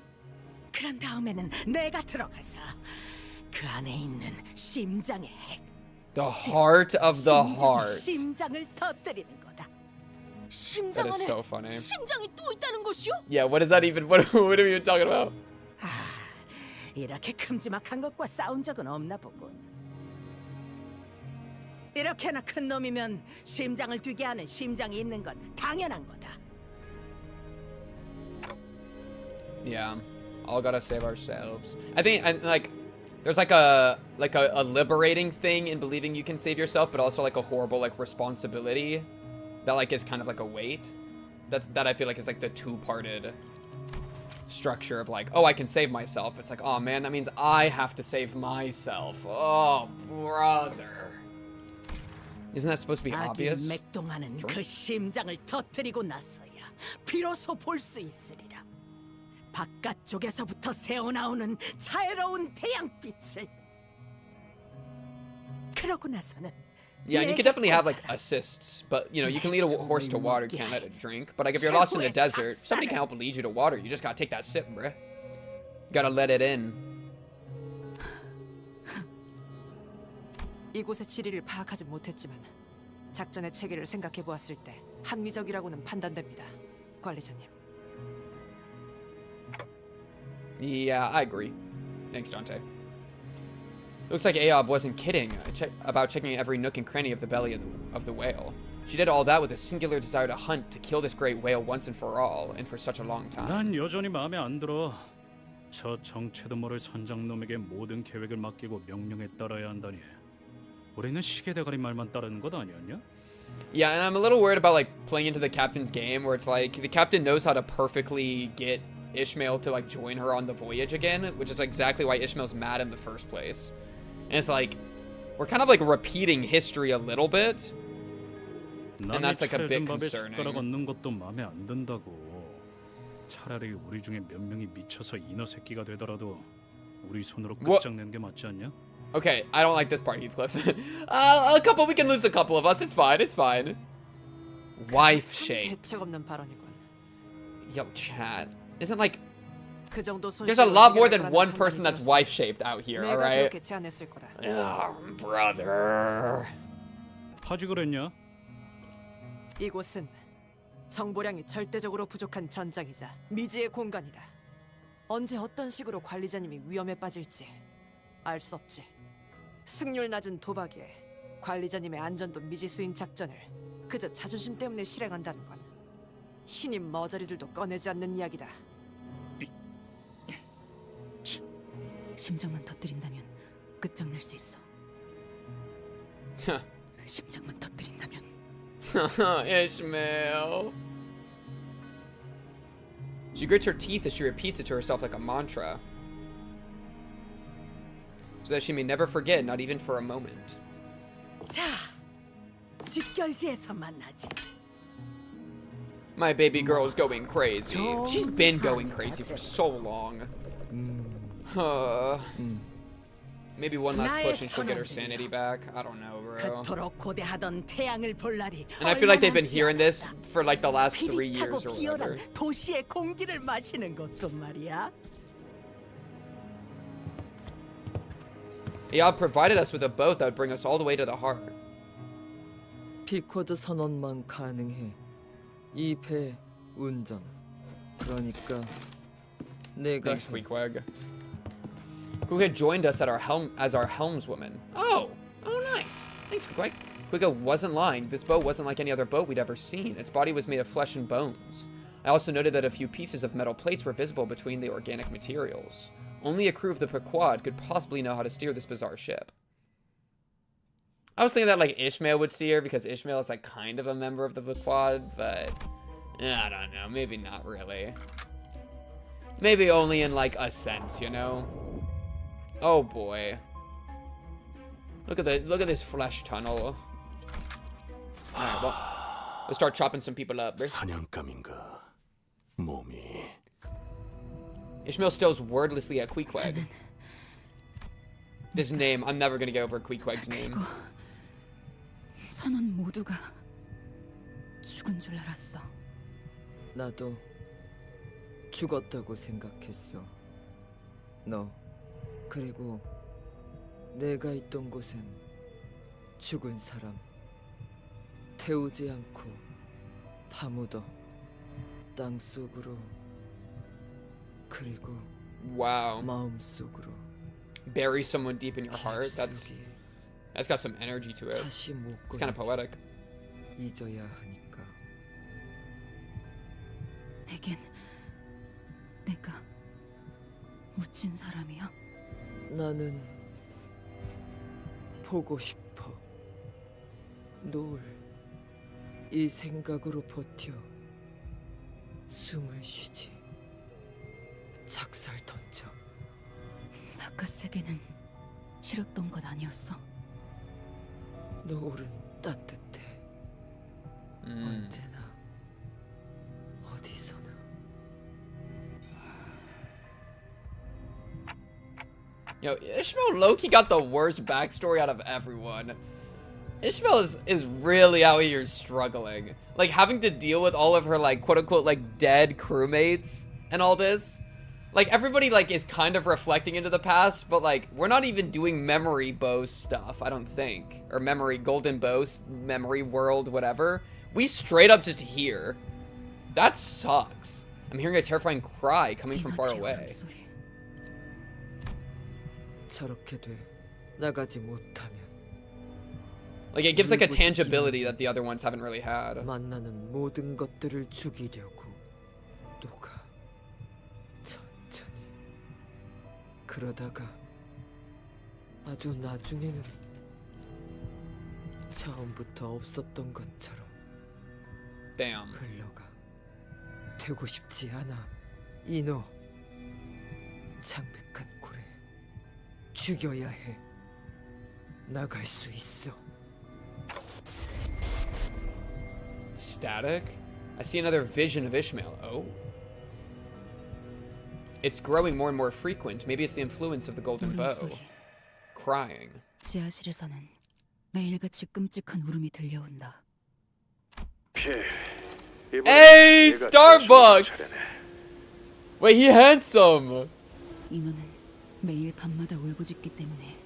그런 다음에는 내가 들어가서 그 안에 있는 심장의 핵, The heart of the heart. 심장을 터뜨리는 거다. 심장 That is 안에 so funny. 심장이 또 있다는 것이요? Yeah, what is that even? What are we even talking about? 이렇게 큼지막한 것과 싸운 적은 없나 보군. 이렇게나 큰 놈이면 심장을 뛰게 하는 심장이 있는 건 당연한 거다. Yeah, all gotta save ourselves. I think, and like, there's like a liberating thing in believing you can save yourself, but also like a horrible like responsibility that like is kind of like a weight. That I feel like is like the two-parted structure of like, oh, I can save myself. It's like, oh man, that means I have to save myself. Oh brother, isn't that supposed to be obvious? 맥동하는 그 심장을 터뜨리고 나서야 비로소 볼 수 있으리라. 바깥쪽에서부터 새어나오는 자유로운 태양빛을. 그러고 나서는 Yeah, and you can definitely have like assists, but you know, you can lead a horse to water, you can't let it drink. But like if you're lost in the desert, somebody can help lead you to water. You just gotta take that sip, bruh. You gotta let it in. 이곳의 지리를 파악하지 못했지만 작전의 체계를 생각해 보았을 때 합리적이라고는 판단됩니다, 관리자님. Yeah, I agree. Thanks, Dante. Looks like Aob wasn't kidding about checking every nook and cranny of the belly of the whale. She did all that with a singular desire to hunt, to kill this great whale once and for all, and for such a long time. 난 여전히 마음에 안 들어. 저 정체도 모를 선장놈에게 모든 계획을 맡기고 명령에 따라야 한다니. 우리는 시계 대가리 말만 따르는 것 아니었냐? Yeah, and I'm a little worried about like playing into the captain's game, where it's like the captain knows how to perfectly get Ishmael to like join her on the voyage again, which is exactly why Ishmael's mad in the first place. And it's like we're kind of like repeating history a little bit, and that's like a bit concerning. 숟가락 얹는 것도 마음에 안 든다고. 차라리 우리 중에 몇 명이 미쳐서 인어 새끼가 되더라도 우리 손으로 끝장내는 게 맞지 않냐? Okay, I don't like this part, Heathcliff. A couple, we can lose a couple of us. It's fine, it's fine. Wife-shaped. Yo, chat. Isn't like... There's a lot more than one person that's wife-shaped out here, alright? Oh, brother. 하지 그랬냐? 이곳은 정보량이 절대적으로 부족한 전장이자 미지의 공간이다. 언제 어떤 식으로 관리자님이 위험에 빠질지 알 수 없지. 승률 낮은 도박에 관리자님의 안전도 미지수인 작전을 그저 자존심 때문에 실행한다는 건 신임 머저리들도 꺼내지 않는 이야기다. 심장만 터뜨린다면 끝장낼 수 있어. 심장만 터뜨린다면. Ishmael. She grits her teeth as she repeats it to herself like a mantra, so that she may never forget, not even for a moment. 자, 직결지에서 만나지. My baby girl is going crazy. She's been going crazy for so long. Maybe one last push and she'll get her sanity back. I don't know, bro. And I feel like they've been hearing this for like the last 3 years or whatever. 도시의 공기를 마시는 것도 말이야. Yeah, provided us with a boat that would bring us all the way to the heart. 피코드 선원만 가능해. 이 배 운전. 그러니까 내가. Thanks, Queequeg. Queequeg joined us at our as our helmswoman. Oh, nice. Thanks, Queequeg. Queequeg wasn't lying. This boat wasn't like any other boat we'd ever seen. Its body was made of flesh and bones. I also noted that a few pieces of metal plates were visible between the organic materials. Only a crew of the Pequod could possibly know how to steer this bizarre ship. I was thinking that like Ishmael would steer because Ishmael is like kind of a member of the Pequod, but I don't know. Maybe not really. Maybe only in like a sense, you know. Oh boy. Look at this flesh tunnel. Alright, well, let's start chopping some people up, bro. 사냥감인가 몸이. Ishmael stares wordlessly at Queequeg. This name, I'm never gonna get over Queequeg's name. 선원 모두가 죽은 줄 알았어. 나도 죽었다고 생각했어. 너 그리고 내가 있던 곳엔 죽은 사람 태우지 않고 파묻어 땅 속으로 그리고 wow. 마음 속으로 bury someone deep in your heart. That's got some energy to it. It's kind of poetic. 잊어야 하니까. 내겐 내가 묻힌 사람이야? 나는 보고 싶어. 노을 이 생각으로 버텨 숨을 쉬지. 작살 던져. 바깥 세계는 싫었던 것 아니었어? 노을은 따뜻해. 언제나 어디서나. Yo, Ishmael low-key got the worst backstory out of everyone. Ishmael is really out here struggling. Like, having to deal with all of her, like, quote-unquote, like, dead crewmates and all this. Like, everybody, like, is kind of reflecting into the past, but, like, we're not even doing memory bow stuff, I don't think. Or memory, golden bow, memory world, whatever. We straight up just hear. That sucks. I'm hearing a terrifying cry coming from far away. 저렇게 돼 나가지 못하면. Like it gives like a tangibility that the other ones haven't really had. 만나는 모든 것들을 죽이려고 녹아 천천히. 그러다가 아주 나중에는 처음부터 없었던 것처럼 Damn. 흘러가. 되고 싶지 않아. 이노. 창백한 고래. 죽여야 해. 나갈 수 있어. Static? I see another vision of Ishmael. Oh. It's growing more and more frequent. Maybe it's the influence of the golden bow. Crying. 지하실에서는 매일같이 끔찍한 울음이 들려온다. Hey, Starbucks! Wait, he handsome! 인호는 매일 밤마다 울부짖기 때문에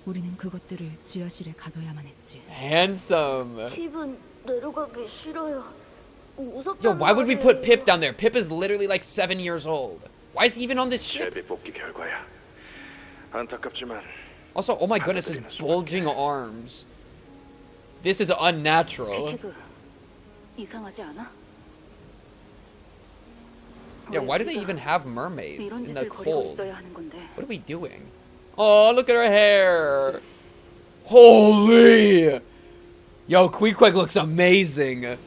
우리는 그것들을 지하실에 가둬야만 했지. Handsome. 핍은 내려가기 싫어요. Yo, why would we put Pip down there? Pip is literally like 7 years old. Why is he even on this ship? 복귀 결과야. 안타깝지만 Also, oh my goodness, his bulging arms. This is unnatural. 이상하지 않아? Yeah, why do they even have mermaids in the cold? What are we doing? Oh, look at her hair. Holy! Yo, Queequeg looks amazing.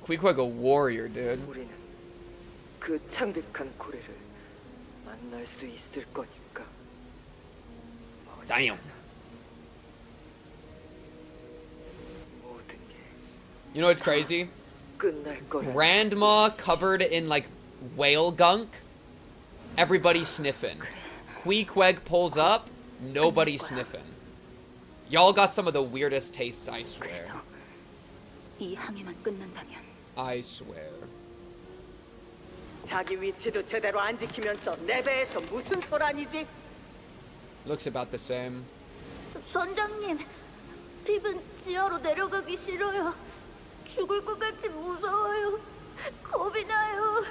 Queequeg a warrior, dude. 우리는 그 창백한 고래를 만날 수 있을 거니까. Damn. You know what's crazy? Grandma covered in like whale gunk. Everybody sniffing. Queequeg pulls up. Nobody sniffing. Y'all got some of the weirdest tastes, I swear. 이 항해만 끝난다면 I swear. 자기 위치도 제대로 안 지키면서 내 배에서 무슨 소란이지? Looks about the same. 선장님, 핍은 지하로 내려가기 싫어요. 죽을 것 같이 무서워요. 겁이 나요.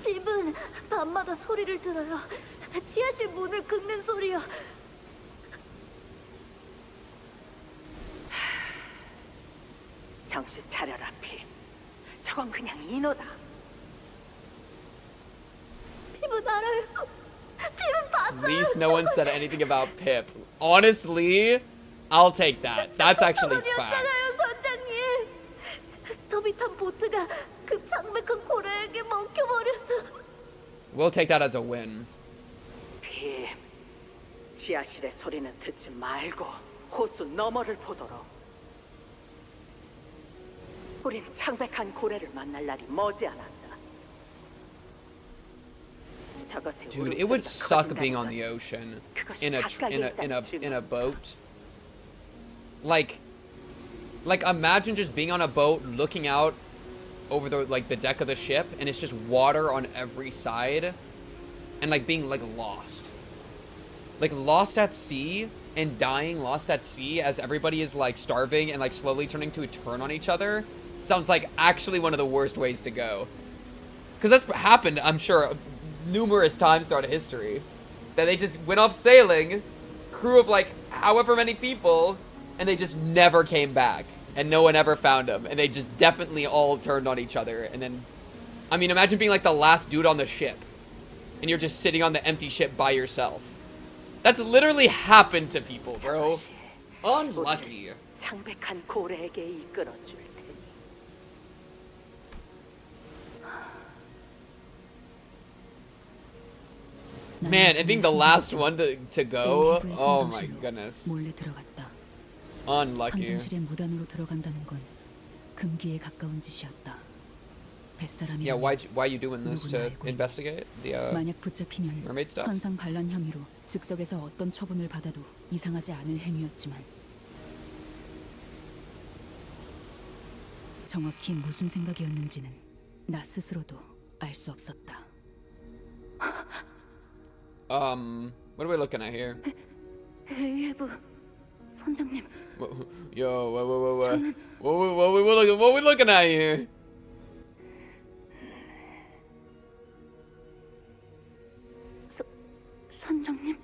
핍은 밤마다 소리를 들어요. 지하실 문을 긁는 소리요. 정신 차려라, 핍. 저건 그냥 인호다. 핍은 알아요. 핍은 봤어요. At least no one said anything about Pip. Honestly, I'll take that. That's actually facts. 선장님, 스톱이 탄 보트가 그 창백한 고래에게 먹혀버렸어. We'll take that as a win. 핍, 지하실의 소리는 듣지 말고 호수 너머를 보도록. 우린 창백한 고래를 만날 날이 머지않았다. Dude, it would suck being on the ocean in a boat. Like imagine just being on a boat looking out over the deck of the ship and it's just water on every side and like being like lost. Like lost at sea and dying lost at sea as everybody is like starving and like slowly turning to turn on each other. Sounds like actually one of the worst ways to go. Because that's happened, I'm sure, numerous times throughout history. That they just went off sailing, crew of like however many people, and they just never came back. And no one ever found them. And they just definitely all turned on each other. And then, I mean, imagine being like the last dude on the ship. And you're just sitting on the empty ship by yourself. That's literally happened to people, bro. Unlucky. 창백한 고래에게 이끌어줄 테니. Man, and being the last one to go, oh my goodness. 몰래 들어갔다. Unlucky. 선장실의 무단으로 들어간다는 건 금기에 가까운 짓이었다. 뱃사람이 Yeah, why you doing this to investigate the 만약 붙잡히면 mermaid stuff? 선상 반란 혐의로 즉석에서 어떤 처분을 받아도 이상하지 않을 행위였지만 정확히 무슨 생각이었는지는 나 스스로도 알 수 없었다. What are we looking at here? 에이브, 선장님. Yo, what are we looking at here? 선장님.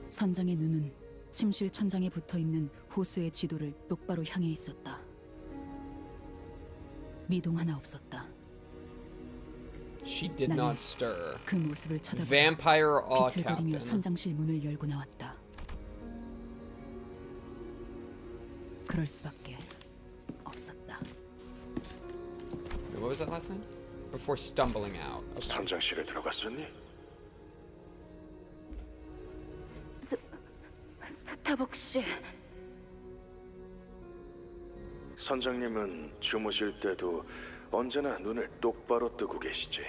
선장의 눈은 침실 천장에 붙어있는 호수의 지도를 똑바로 향해 있었다. 미동 하나 없었다. She did not stir. 그 모습을 쳐다보며 Vampire awe 비틀거리며 captain. 선장실 문을 열고 나왔다. 그럴 수밖에 없었다. What was that last thing? Before stumbling out. Okay. 선장실에 들어갔었니? 스타벅 씨. 선장님은 주무실 때도 언제나 눈을 똑바로 뜨고 계시지.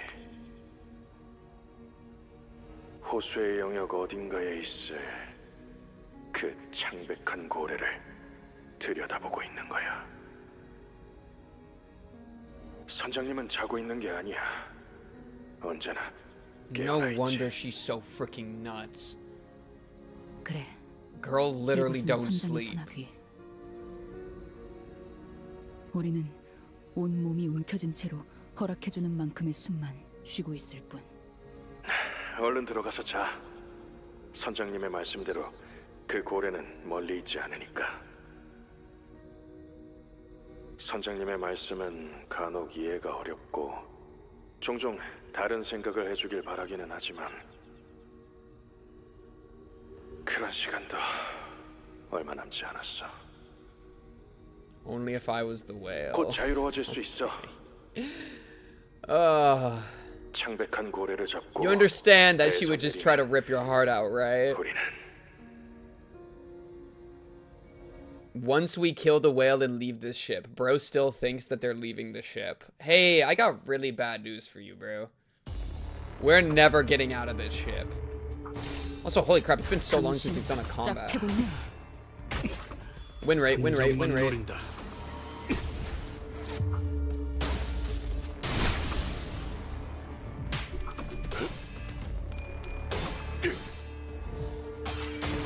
호수의 영역 어딘가에 있을 그 창백한 고래를 들여다보고 있는 거야. 선장님은 자고 있는 게 아니야. 언제나 No 깨어나 있지. wonder she's so freaking nuts. 그래. Girl literally 이곳은 don't 선장의 sleep. 소나귀. 우리는 온 몸이 움켜진 채로 허락해주는 만큼의 숨만 쉬고 있을 뿐. 얼른 들어가서 자. 선장님의 말씀대로 그 고래는 멀리 있지 않으니까. 선장님의 말씀은 간혹 이해가 어렵고 종종 다른 생각을 해주길 바라기는 하지만 그런 시간도 얼마 남지 않았어. Only if I was the whale. 곧 자유로워질 수 있어. 창백한 고래를 잡고 You understand that she would just try to rip your heart out, right? Once we kill the whale and leave this ship, bro still thinks that they're leaving the ship. Hey, I got really bad news for you, bro. We're never getting out of this ship. Also, holy crap, it's been so long since we've done a combat. Win rate, win rate, win rate.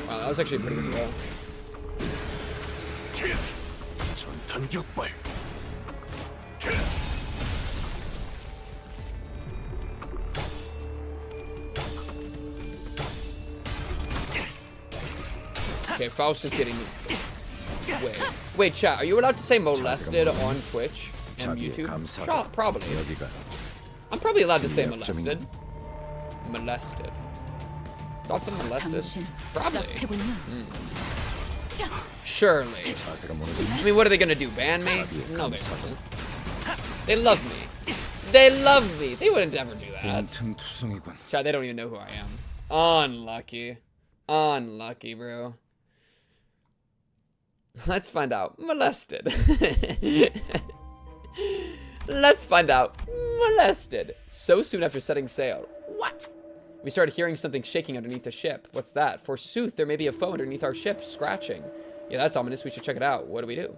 Wow, that was actually a pretty good roll. 전탄격발. Okay, Faust is getting... Wait, chat, are you allowed to say molested on Twitch and YouTube? Sure, probably. I'm probably allowed to say molested. Molested. Thoughts of molested? Probably. Surely. I mean, what are they gonna do, ban me? No, they wouldn't. They love me. They love me. They wouldn't ever do that. Chat, they don't even know who I am. Unlucky. Unlucky, bro. Let's find out. Molested. Let's find out. Molested. So soon after setting sail. What? We started hearing something shaking underneath the ship. What's that? Forsooth, there may be a foe underneath our ship, scratching. Yeah, that's ominous. We should check it out. What do we do?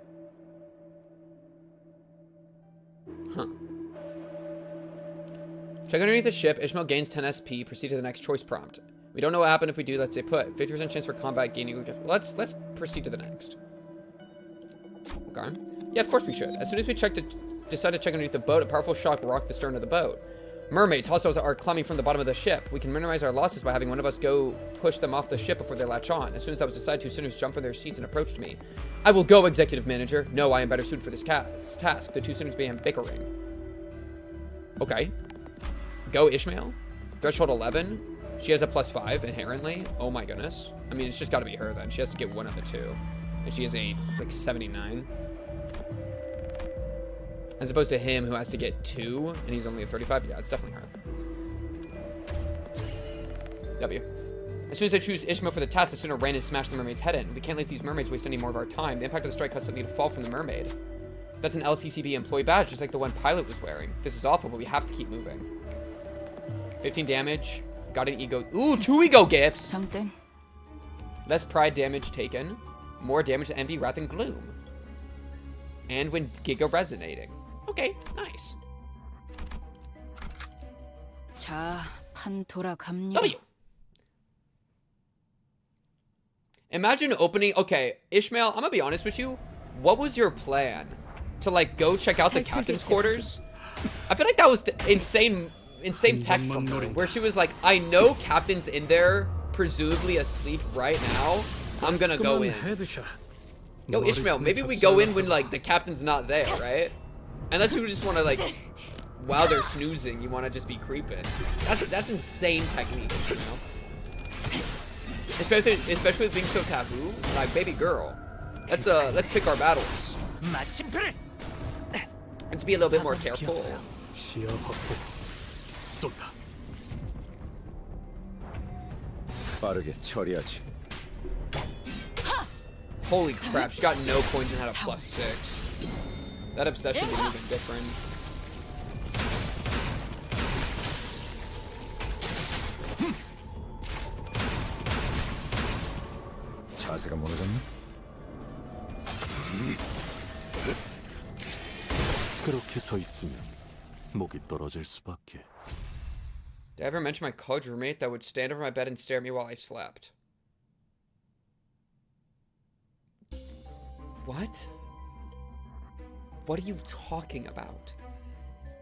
Huh. Check underneath the ship. Ishmael gains 10 SP. Proceed to the next choice prompt. We don't know what happened if we do. Let's say put. 50% chance for combat gaining. Let's proceed to the next. Okay. Yeah, of course we should. As soon as we decide to check underneath the boat, a powerful shock rocked the stern of the boat. Mermaids, hostiles are climbing from the bottom of the ship. We can minimize our losses by having one of us go push them off the ship before they latch on. As soon as I was decided, two sinners jumped from their seats and approached me. I will go, executive manager. No, I am better suited for this task. The two sinners began bickering. Okay. Go, Ishmael. Threshold 11. She has a +5 inherently. Oh my goodness. I mean, it's just got to be her then. She has to get one of the two. And she has a, like, 79. As opposed to him, who has to get 2, and he's only a 35. Yeah, it's definitely her. W. As soon as I choose Ishmael for the task, the sinner ran and smashed the mermaid's head in. We can't let these mermaids waste any more of our time. The impact of the strike caused something to fall from the mermaid. That's an LCCB employee badge, just like the one Pilot was wearing. This is awful, but we have to keep moving. 15 damage. Got an ego. Ooh, 2 ego gifts. Something. Less pride damage taken. More damage to envy, wrath, and gloom. And when giga resonating. Okay, nice. 자, 판 돌아갑니다. W. Imagine opening. Okay, Ishmael, I'm gonna be honest with you. What was your plan? To like go check out the captain's quarters? I feel like that was insane insane tech from her, where she was like, I know Captain's in there, presumably asleep right now. I'm gonna go in. Yo, Ishmael, maybe we go in when like the Captain's not there, right? Unless you just want to like, while they're snoozing, you want to just be creeping. That's insane technique, you know? Especially with being so taboo. Like, baby girl, let's pick our battles. Let's be a little bit more careful. 빠르게 처리하지. Holy crap, she got no points and had a +6. That obsession is even different. 자세가 무너졌나? 그렇게 서 있으면 목이 떨어질 수밖에. Did I ever mention my college roommate that would stand over my bed and stare at me while I slept? What? What are you talking about?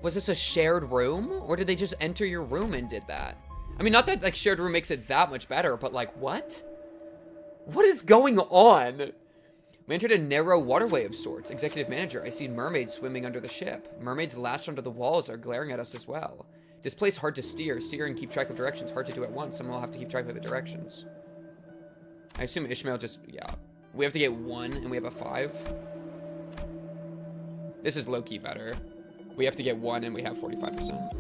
Was this a shared room? Or did they just enter your room and did that? I mean, not that like shared room makes it that much better, but like, what? What is going on? We entered a narrow waterway of sorts. Executive manager, I see mermaids swimming under the ship. Mermaids latched onto the walls are glaring at us as well. This place hard to steer. Steer and keep track of directions. Hard to do at once. Someone will have to keep track of the directions. I assume Ishmael just, yeah. We have to get 1 and we have a 5. This is low-key better. We have to get 1 and we have 45%.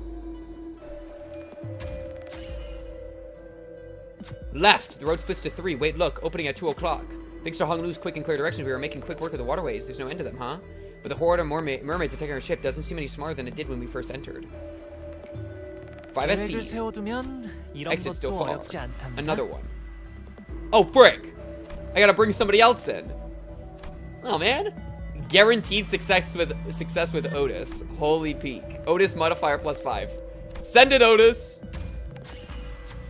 Left. The road splits to 3. Wait, look. Opening at 2 o'clock. Thanks to Hong Lu's quick and clear directions, we were making quick work of the waterways. There's no end to them, huh? But the horde of mermaids attacking our ship doesn't seem any smarter than it did when we first entered. 5 SP. Exit still far. Another one. Oh, frick! I gotta bring somebody else in. Oh, man. Guaranteed success with Otis. Holy peak. Otis modifier +5. Send it, Otis!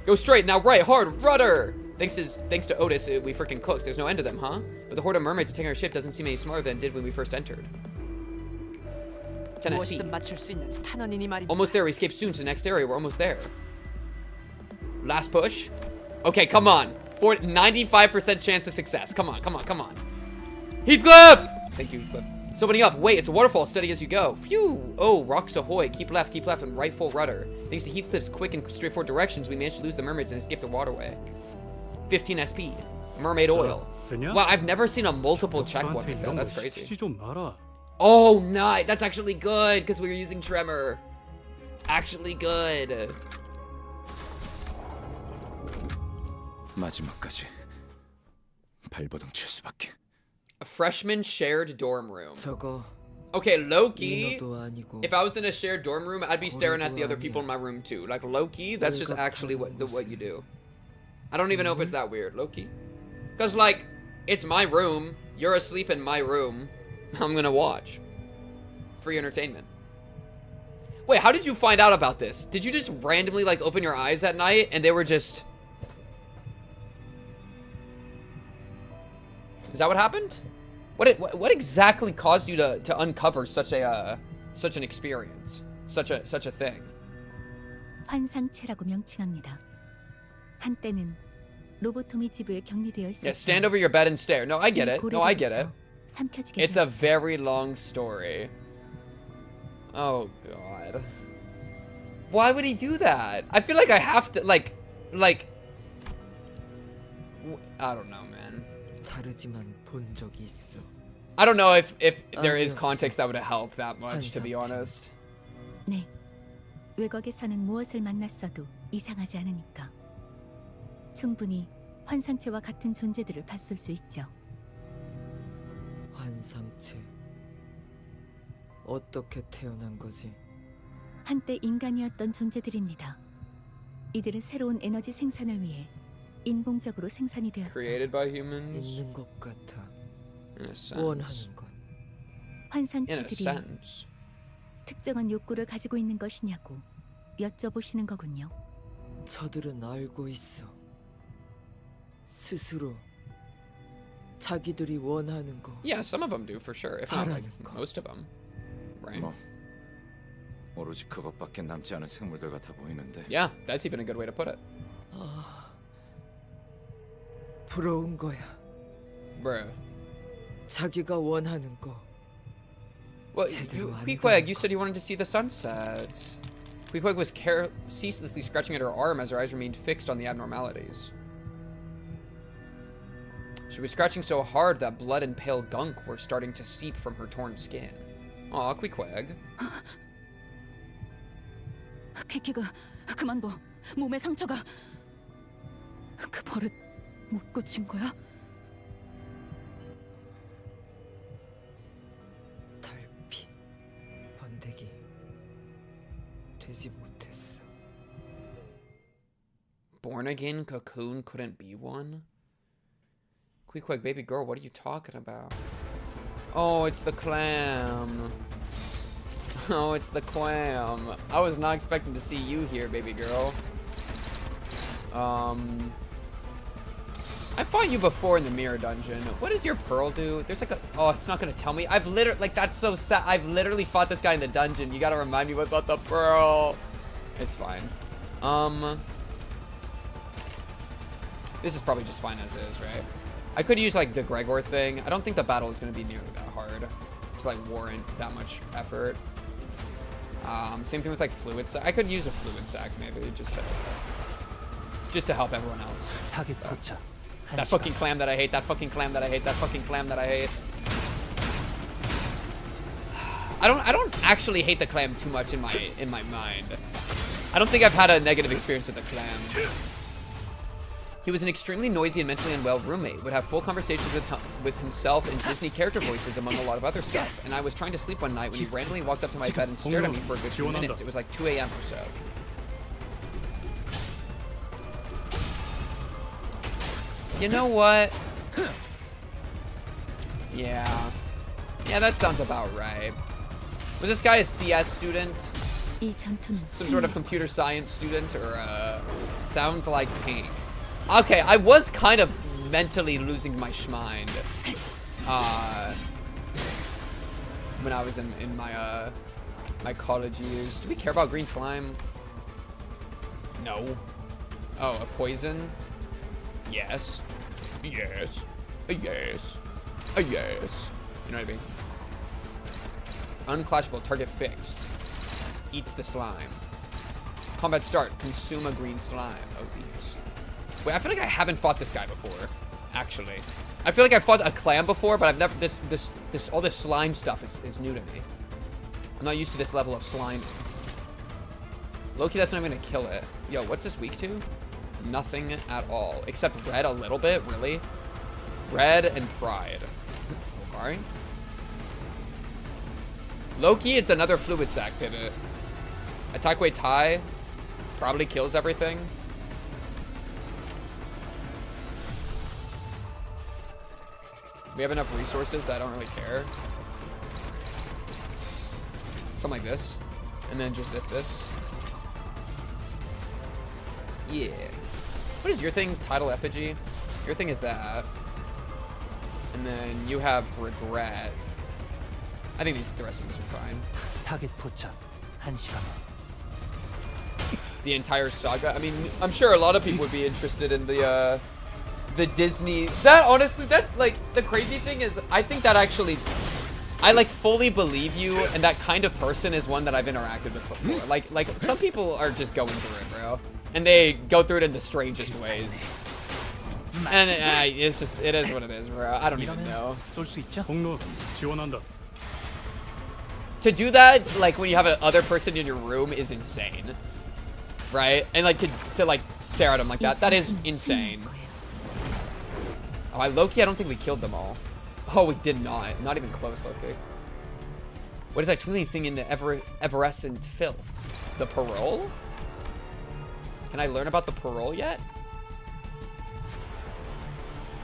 Go straight, now right, hard, rudder! Thanks to Otis, we freaking cooked. There's no end to them, huh? But the horde of mermaids attacking our ship doesn't seem any smarter than it did when we first entered. 10 SP. Almost there, we escape soon to the next area. We're almost there. Last push. Okay, come on. 95% chance of success. Come on, come on, come on. Heathcliff! Thank you, Heathcliff. It's opening up. Wait, it's a waterfall. Steady as you go. Phew. Oh, rocks ahoy. Keep left, and right full rudder. Thanks to Heathcliff's quick and straightforward directions, we managed to lose the mermaids and escape the waterway. 15 SP. Mermaid oil. Wow, I've never seen a multiple check one like that. That's crazy. Oh, nice. That's actually good, because we were using Tremor. Actually good. 마지막까지 발버둥 칠 수밖에. A freshman shared dorm room. Okay, low-key, if I was in a shared dorm room, I'd be staring at the other people in my room too. Like, low-key, that's just actually what you do. I don't even know if it's that weird, low-key. Because, like, it's my room, you're asleep in my room, I'm gonna watch. Free entertainment. Wait, how did you find out about this? Did you just randomly, like, open your eyes at night and they were just... Is that what happened? What exactly caused you to uncover such an experience, such a thing? 환상체라고 명칭합니다. 한때는 로보토미 지부에 격리되어 있었죠. Yeah, stand over your bed and stare. No, I get it. No, I get it. It's a very long story. Oh God. Why would he do that? I feel like I have to like I don't know, man. I don't know if there is context that would help that much, to be honest. 네. 외곽에서는 무엇을 만났어도 이상하지 않으니까. 충분히 환상체와 같은 존재들을 봤을 수 있죠. 환상체. 어떻게 태어난 거지? 한때 인간이었던 존재들입니다. 이들은 새로운 에너지 생산을 위해 인공적으로 생산이 되었죠. Created by humans. 있는 것 같아. In a sense. 원하는 것. 환상체들이 특정한 욕구를 가지고 있는 것이냐고 여쭤보시는 거군요. 저들은 알고 있어. 스스로 자기들이 원하는 거. Yeah, some of them do for sure. If not, like, most of them, right? 뭐 오로지 그것밖에 남지 않은 생물들 같아 보이는데. Yeah, that's even a good way to put it. 부러운 거야. Bruh. 자기가 원하는 거. Well, Pequod, you said you wanted to see the sunsets. Pequod was ceaselessly scratching at her arm as her eyes remained fixed on the abnormalities. She was scratching so hard that blood and pale gunk were starting to seep from her torn skin. Aw, Pequod. 키키가 그만 둬. 몸에 상처가. 그 버릇 못 고친 거야? 달피 번데기 되지 못했어. Born again cocoon couldn't be one? Queequeg, baby girl, what are you talking about? Oh, it's the clam. Oh, it's the clam. I was not expecting to see you here, baby girl. I fought you before in the mirror dungeon. What does your pearl do? There's like a... Oh, it's not gonna tell me. I've literally... Like, that's so sad. I've literally fought this guy in the dungeon. You gotta remind me what about the pearl. It's fine. This is probably just fine as is, right? I could use, like, the Gregor thing. I don't think the battle is gonna be nearly that hard to, like, warrant that much effort. Same thing with, like, fluid sac. I could use a fluid sac, maybe, just to help everyone else. That fucking clam that I hate, that fucking clam that I hate, that fucking clam that I hate. I don't actually hate the clam too much in my mind. I don't think I've had a negative experience with the clam. He was an extremely noisy and mentally unwell roommate, would have full conversations with himself and Disney character voices among a lot of other stuff. And I was trying to sleep one night when he randomly walked up to my bed and stared at me for a good few minutes. It was like 2 a.m. or so. You know what? Yeah. Yeah, that sounds about right. Was this guy a CS student? Some sort of computer science student? Or, sounds like Pink. Okay, I was kind of mentally losing my schmind. When I was in my, my college years. Do we care about green slime? No. Oh, a poison? Yes. Yes. A yes. A yes. You know what I mean? Unclashable. Target fixed. Eats the slime. Combat start. Consume a green slime. Oh, these. Wait, I feel like I haven't fought this guy before. Actually. I feel like I fought a clam before, but I've never... all this slime stuff is new to me. I'm not used to this level of slime. Low-key, that's not even gonna kill it. Yo, what's this weak to? Nothing at all. Except red a little bit, really. Red and pride. Okay. Low-key, it's another fluid sac pivot. Attack weight's high. Probably kills everything. We have enough resources that I don't really care. Something like this. And then just this. Yeah. What is your thing? Title effigy? Your thing is that. And then you have regret. I think the rest of these are fine. 타겟 포착 1시간. The entire saga. I mean, I'm sure a lot of people would be interested in the Disney. That honestly, that like the crazy thing is, I think that actually, I like fully believe you, and that kind of person is one that I've interacted with before. Like some people are just going through it, bro, and they go through it in the strangest ways. And it's just, it is what it is, bro. I don't even know. To do that, like when you have another person in your room, is insane, right? And like to like stare at them like that is insane. Oh, I low-key, I don't think we killed them all. Oh, we did not. Not even close, low-key. What is that twinkling thing in the evanescent filth? The parole? Can I learn about the parole yet?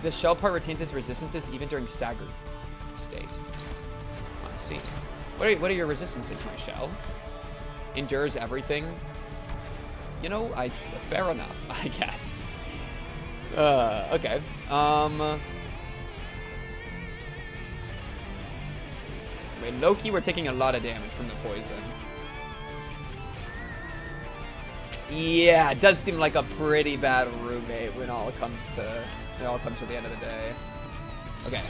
The shell part retains its resistances even during staggered state. Let's see. What are your resistances, my shell? Endures everything. You know, fair enough, I guess. Okay. Wait, low-key, we're taking a lot of damage from the poison. Yeah, it does seem like a pretty bad roommate when all comes to the end of the day. Okay,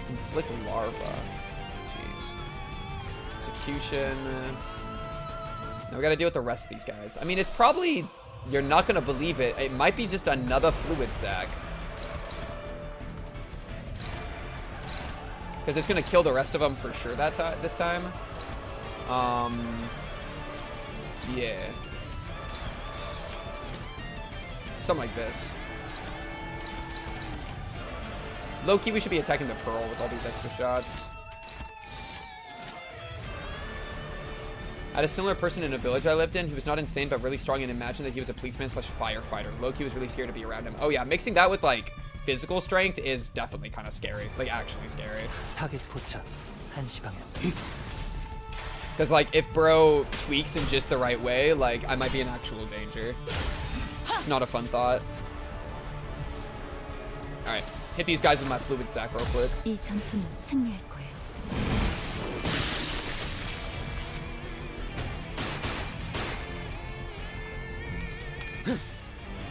inflict larva. Jeez. Execution. Now we gotta deal with the rest of these guys. I mean, it's probably, you're not gonna believe it, it might be just another fluid sac. Because it's gonna kill the rest of them for sure this time. Yeah. Something like this. Low-key, we should be attacking the Pearl with all these extra shots. I had a similar person in a village I lived in. He was not insane, but really strong, and imagined that he was a policeman / firefighter. Low-key was really scared to be around him. Oh yeah, mixing that with like physical strength is definitely kind of scary. Like actually scary. 타겟 포착 1시 방향. Because like if bro tweaks in just the right way, like I might be in actual danger. It's not a fun thought. All right, hit these guys with my fluid sac real quick. 이 전투는 승리할 거예요.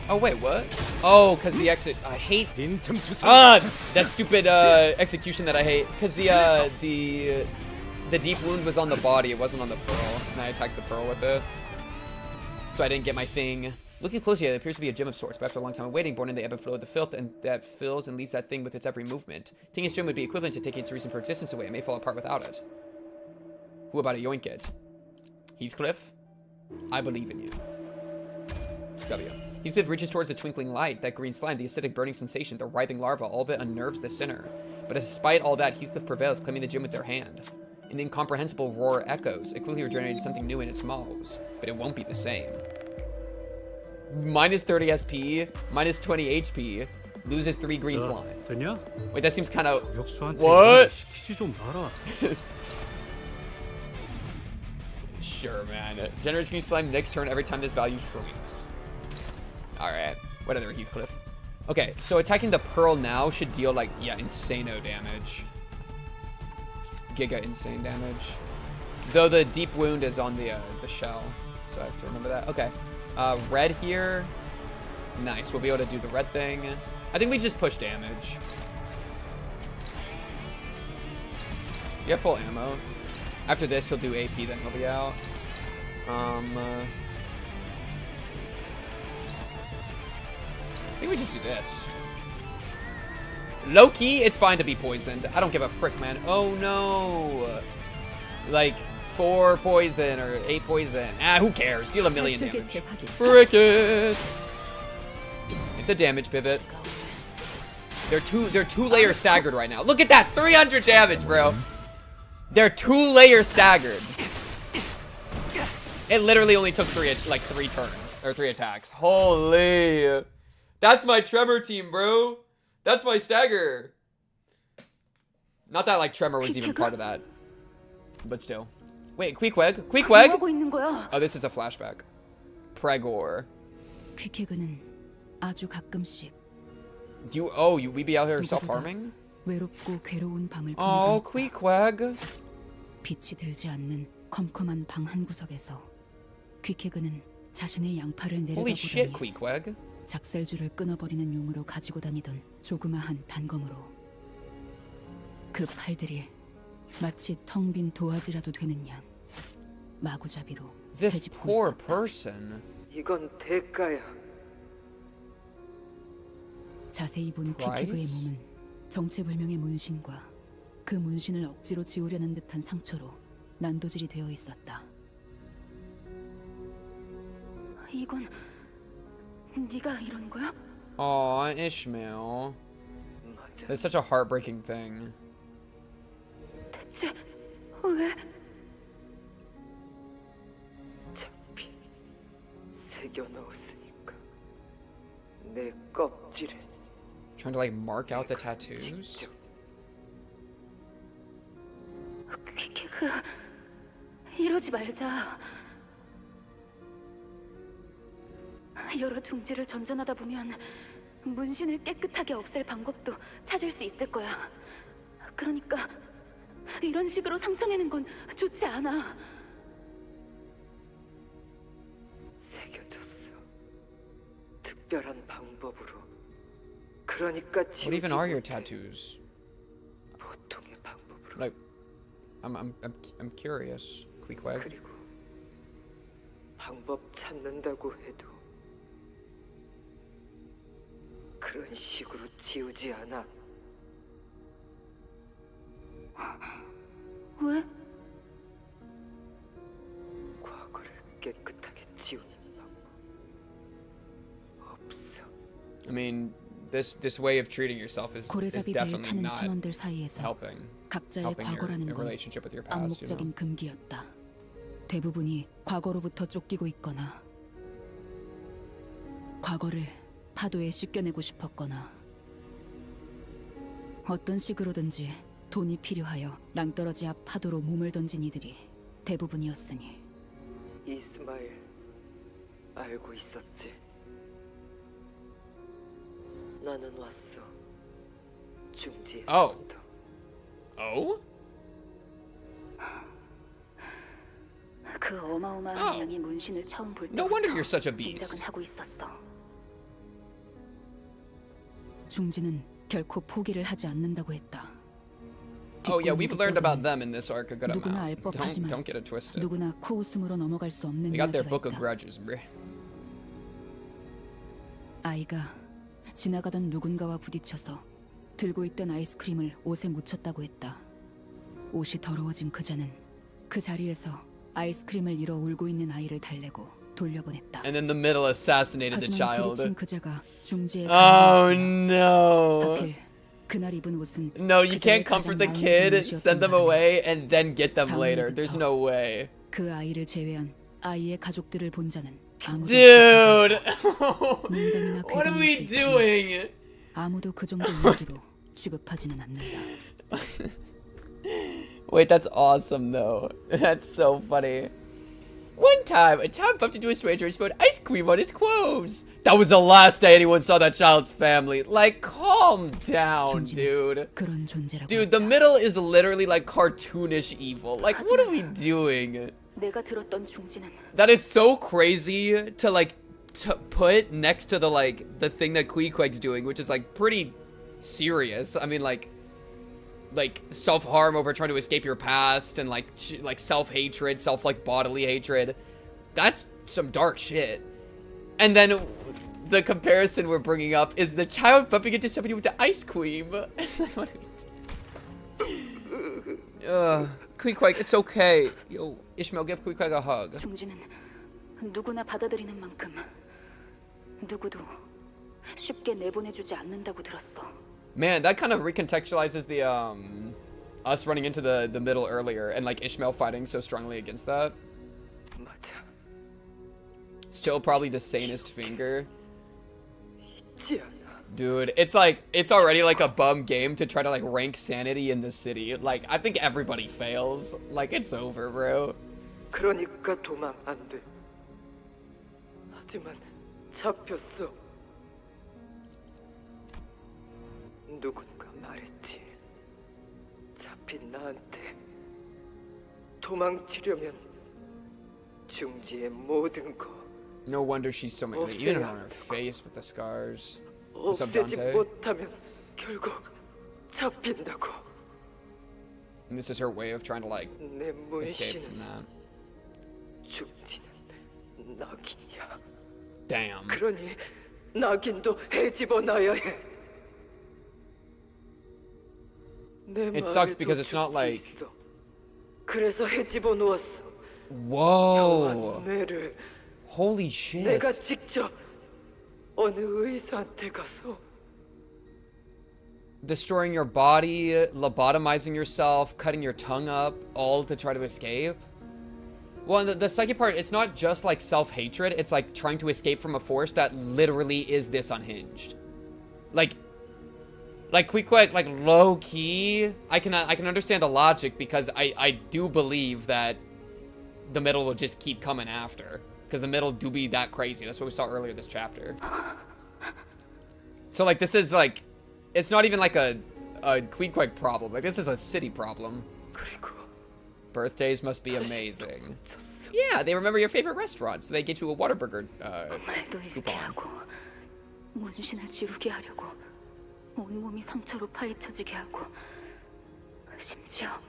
Oh wait, what? Oh, because the exit. I hate. That stupid execution that I hate. Because the deep wound was on the body. It wasn't on the pearl, and I attacked the pearl with it. So I didn't get my thing. Looking closely, it appears to be a gem of sorts, but after a long time of waiting, born in the ebb and flow of the filth, and that fills and leaves that thing with its every movement. Taking its gem would be equivalent to taking its reason for existence away. It may fall apart without it. Who about to yoink it? Heathcliff, I believe in you. W. Heathcliff reaches towards the twinkling light, that green slime, the acidic burning sensation, the writhing larva, all of it unnerves the sinner. But despite all that, Heathcliff prevails, claiming the gem with their hand. An incomprehensible roar echoes. It quickly regenerated something new in its maws, but it won't be the same. Minus 30 SP, minus 20 HP, loses 3 green slime. 됐냐? Wait, that seems kind of... 저격수한테 What? 시키지 좀 마라. Sure, man. Generates green slime next turn every time this value shrinks. Alright, whatever, Heathcliff. Okay, so attacking the pearl now should deal, like, yeah, insano damage. Giga insane damage. Though the deep wound is on the shell, so I have to remember that. Okay, red here. Nice, we'll be able to do the red thing. I think we just push damage. You have full ammo. After this, he'll do AP, then he'll be out. I think we just do this. Low-key, it's fine to be poisoned. I don't give a frick, man. Oh, no. Like, 4 poison or 8 poison. Ah, who cares? Deal a million damage. Frick it. It's a damage pivot. They're two layer staggered right now. Look at that. 300 damage, bro. They're 2 layer staggered. It literally only took 3 turns or 3 attacks. Holy. That's my Tremor team, bro. That's my stagger. Not that like Tremor was even part of that, but still. Wait, Queequeg? Queequeg? Oh, this is a flashback. Pregor. 퀴케그는 아주 가끔씩 we be out here self-harming? 외롭고 괴로운 밤을 Oh, Queequeg. 빛이 들지 않는 컴컴한 방 한 구석에서 퀴케그는 자신의 양팔을 Holy shit, 내려다보더니 Queequeg. 작살줄을 끊어버리는 용으로 가지고 다니던 조그마한 단검으로 그 팔들이 마치 텅 빈 도화지라도 되는 양 마구잡이로 This 되짚고 poor 있었다. person. 이건 대가야. 자세히 본 퀴케그의 몸은 정체불명의 문신과 그 문신을 억지로 지우려는 듯한 상처로 난도질이 되어 있었다. 이건 네가 이런 거야? Aw, Ishmael. That's such a heartbreaking thing. 대체 왜? 잡히 새겨 넣었으니까 내 껍질에. Trying to like mark out the tattoos? 퀴케그, 이러지 말자. 여러 둥지를 전전하다 보면 문신을 깨끗하게 없앨 방법도 찾을 수 있을 거야. 그러니까 이런 식으로 상처내는 건 좋지 않아. 새겨졌어. 특별한 방법으로. 그러니까 What even are your tattoos? 보통의 방법으로. Like, I'm curious. Queequeg. 그리고 방법 찾는다고 해도 그런 식으로 지우지 않아. 왜? 과거를 깨끗하게 지우는 방법 없어. I mean, this way of treating yourself is 고래잡이 배에 definitely 타는 not 선원들 사이에서 helping 각자의 과거라는 your 건 relationship with your past. You know? 암묵적인 금기였다. 대부분이 과거로부터 쫓기고 있거나 과거를 파도에 씻겨내고 싶었거나 어떤 식으로든지 돈이 필요하여 낭떠러지 앞 파도로 몸을 던진 이들이 대부분이었으니 이스마엘 알고 있었지. 나는 왔어. 중지에. Oh. Oh? 그 어마어마한 양의 문신을 처음 볼 No wonder 때부터 you're such a beast. 짐작은 하고 있었어. 중지는 결코 포기를 하지 않는다고 했다. Oh yeah, we've learned about them in this arc a good 누구나 알 amount. 법하지만 Don't get it twisted. 누구나 코웃음으로 넘어갈 수 없는 They got their 이야기가 book of 있다. grudges, bruh. 아이가 지나가던 누군가와 부딪혀서 들고 있던 아이스크림을 옷에 묻혔다고 했다. 옷이 더러워진 그자는 그 자리에서 아이스크림을 잃어 울고 있는 아이를 달래고 돌려보냈다. And in the middle assassinated the 하지만 child. 부딪힌 그자가 중지에 Oh no. 하필 그날 입은 옷은 No, you 그자의 can't comfort the 가장 kid, 마음에 드는 send them 옷이었던 away, and then get them 다음 later. There's no way. 그 아이를 제외한 아이의 가족들을 본 자는 아무도 Dude! 농담이나 What are we 괴담일 수 있지만 doing? 아무도 그 정도 이야기로 취급하지는 않는다. Wait, that's awesome though. That's so funny. One time, a child bumped into a stranger and spilled ice cream on his clothes. That was the last day anyone saw that child's family. Like, calm down, dude. 그런 존재라고. Dude, the middle is literally like cartoonish evil. Like, what are we doing? 내가 들었던 중지는 That is so crazy to like to put next to the thing that Queequeg's doing, which is like pretty serious. I mean, like self-harm over trying to escape your past, and like self-hatred, bodily hatred. That's some dark shit. And then the comparison we're bringing up is the child bumping into somebody with the ice cream. Queequeg, it's okay. Yo, Ishmael, give Queequeg a hug. 중지는 누구나 받아들이는 만큼 누구도 쉽게 내보내주지 않는다고 들었어. Man, that kind of recontextualizes the us running into the middle earlier, and like Ishmael fighting so strongly against that. Still probably the sanest finger. Dude, it's already like a bum game to try to like rank sanity in the city. Like, I think everybody fails. Like, it's over, bro. 그러니까 도망 안 돼. 하지만 잡혔어. 누군가 말했지. 잡힌 나한테 도망치려면 중지의 모든 거 No wonder she's so mad. Even on her face with the scars. What's up, 없애지 Dante? 못하면 결국 잡힌다고. And this is her way of trying to like 내 escape 문신은 from that. 중지는 낙인이야. Damn. 그러니 낙인도 헤집어놔야 해. It sucks because it's not like. 그래서 헤집어 놓았어. Whoa. 뇌를 Holy shit. 내가 직접 어느 의사한테 가서 Destroying your body, lobotomizing yourself, cutting your tongue up, all to try to escape. Well, the second part, it's not just like self-hatred, it's like trying to escape from a force that literally is this unhinged. Like Queequeg, like low-key, I can understand the logic, because I do believe that the middle will just keep coming after. Because the middle do be that crazy. That's what we saw earlier this chapter. So like, this is like, it's not even like a Queequeg problem. Like, this is a city problem. Birthdays must be amazing. Yeah, they remember your favorite restaurants. So they get you a Whataburger 말도 잃게 coupon. 하고 문신을 지우게 하려고 온몸이 상처로 파헤쳐지게 하고 심지어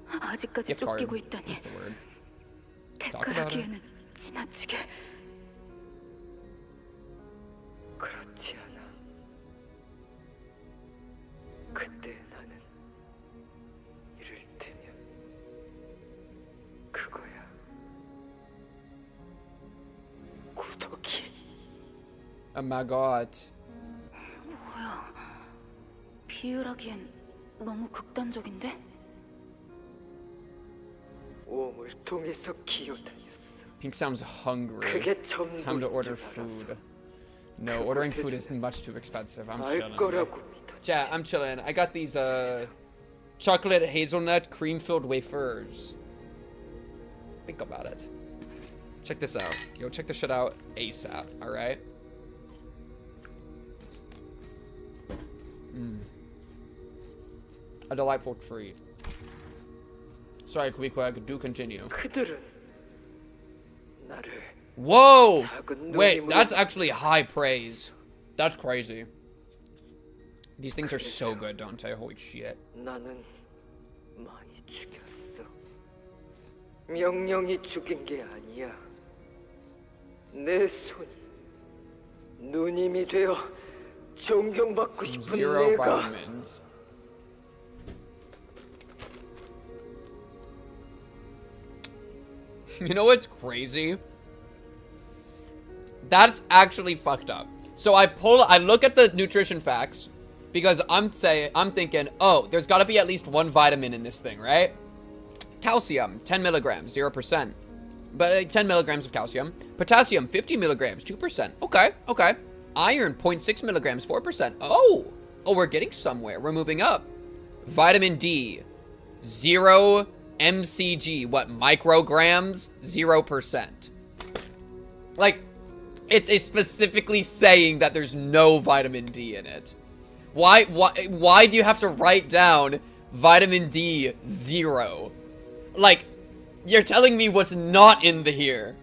아직까지 Gift card 쫓기고 있다니 is the word. Talk about it. 대가라기에는 지나치게 그렇지 않아. 그때 나는 이를테면 그거야. 구더기. Oh my god. 뭐야? 비유라기엔 너무 극단적인데? 웜을 통해서 기어다녔어. Pink sounds hungry. 그게 전부 Time to order food. No, ordering food is much too expensive. I'm 알 chilling. 거라고 Yeah, I'm chilling. I got these chocolate hazelnut cream-filled wafers. Think about it. Check this out. Yo, check this shit out ASAP, alright? A delightful treat. Sorry, Quick, do continue. 그들은 나를 Whoa! 작은 Wait, 누님으로 that's actually high praise. That's crazy. These things are so good, Dante. Holy shit. 나는 많이 죽였어. 명령이 죽인 게 아니야. 내 손이 누님이 되어 존경받고 싶은 Zero 내가 vitamins. You know what's crazy? That's actually fucked up. So I look at the nutrition facts because I'm thinking, oh, there's got to be at least one vitamin in this thing, right? Calcium, 10 milligrams, 0%. But 10 milligrams of calcium. Potassium, 50 milligrams, 2%. Okay, okay. Iron, 0.6 milligrams, 4%. Oh, we're getting somewhere. We're moving up. Vitamin D, 0 mcg. What, micrograms? 0%. Like, it's specifically saying that there's no vitamin D in it. Why do you have to write down vitamin D 0? Like, you're telling me what's not in here.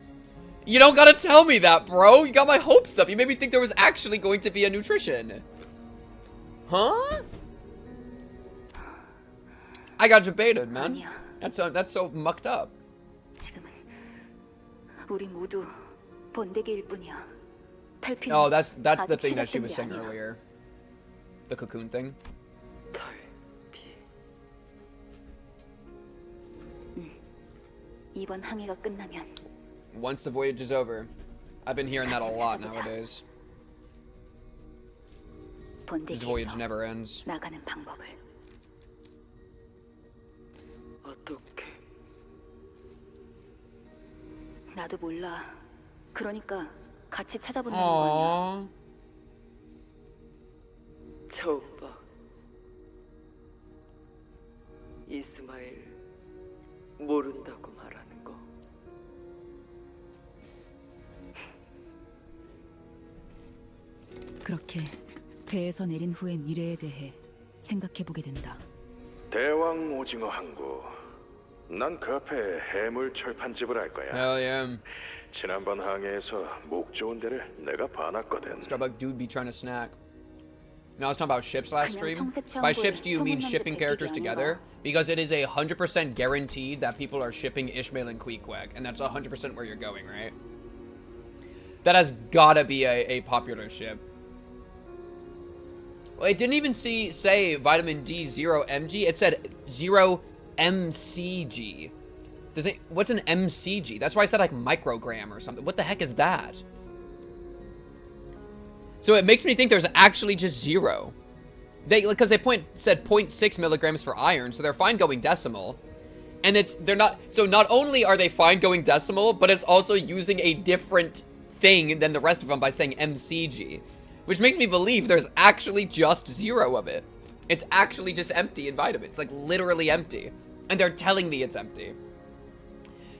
You don't gotta tell me that, bro. You got my hopes up. You made me think there was actually going to be a nutrition. Huh? I got debated, man. That's so mucked up. 지금은 우리 모두 번데기일 뿐이야. 탈피는 Oh, that's the 아직 thing that she 시작된 was 게 saying 아니야. earlier. The cocoon thing. 이번 항해가 끝나면 Once the voyage is over. I've been hearing that a lot nowadays. This voyage never ends. 나가는 방법을 어떻게? 나도 몰라. 그러니까 같이 찾아본다는 거 아니야. 처음 봐. 이스마엘 모른다고 말하는 거. 그렇게 배에서 내린 후의 미래에 대해 생각해보게 된다. 대왕 오징어 항구. 난 그 앞에 해물 철판집을 할 거야. Hell yeah. 지난번 항해에서 목 좋은 데를 내가 봐놨거든. Starbuck dude be trying to snack. No, I was talking about ships last stream. By ships, do you mean shipping characters together? Because it is 100% guaranteed that people are shipping Ishmael and Queequeg, and that's 100% where you're going, right? That has gotta be a popular ship. Well, it didn't even say vitamin D 0 mg. It said 0 mcg. What's an mcg? That's why I said like microgram or something. What the heck is that? So it makes me think there's actually just 0. Because they said 0.6 milligrams for iron, so they're fine going decimal. And so not only are they fine going decimal, but it's also using a different thing than the rest of them by saying mcg. Which makes me believe there's actually just 0 of it. It's actually just empty in vitamins, like literally empty. And they're telling me it's empty.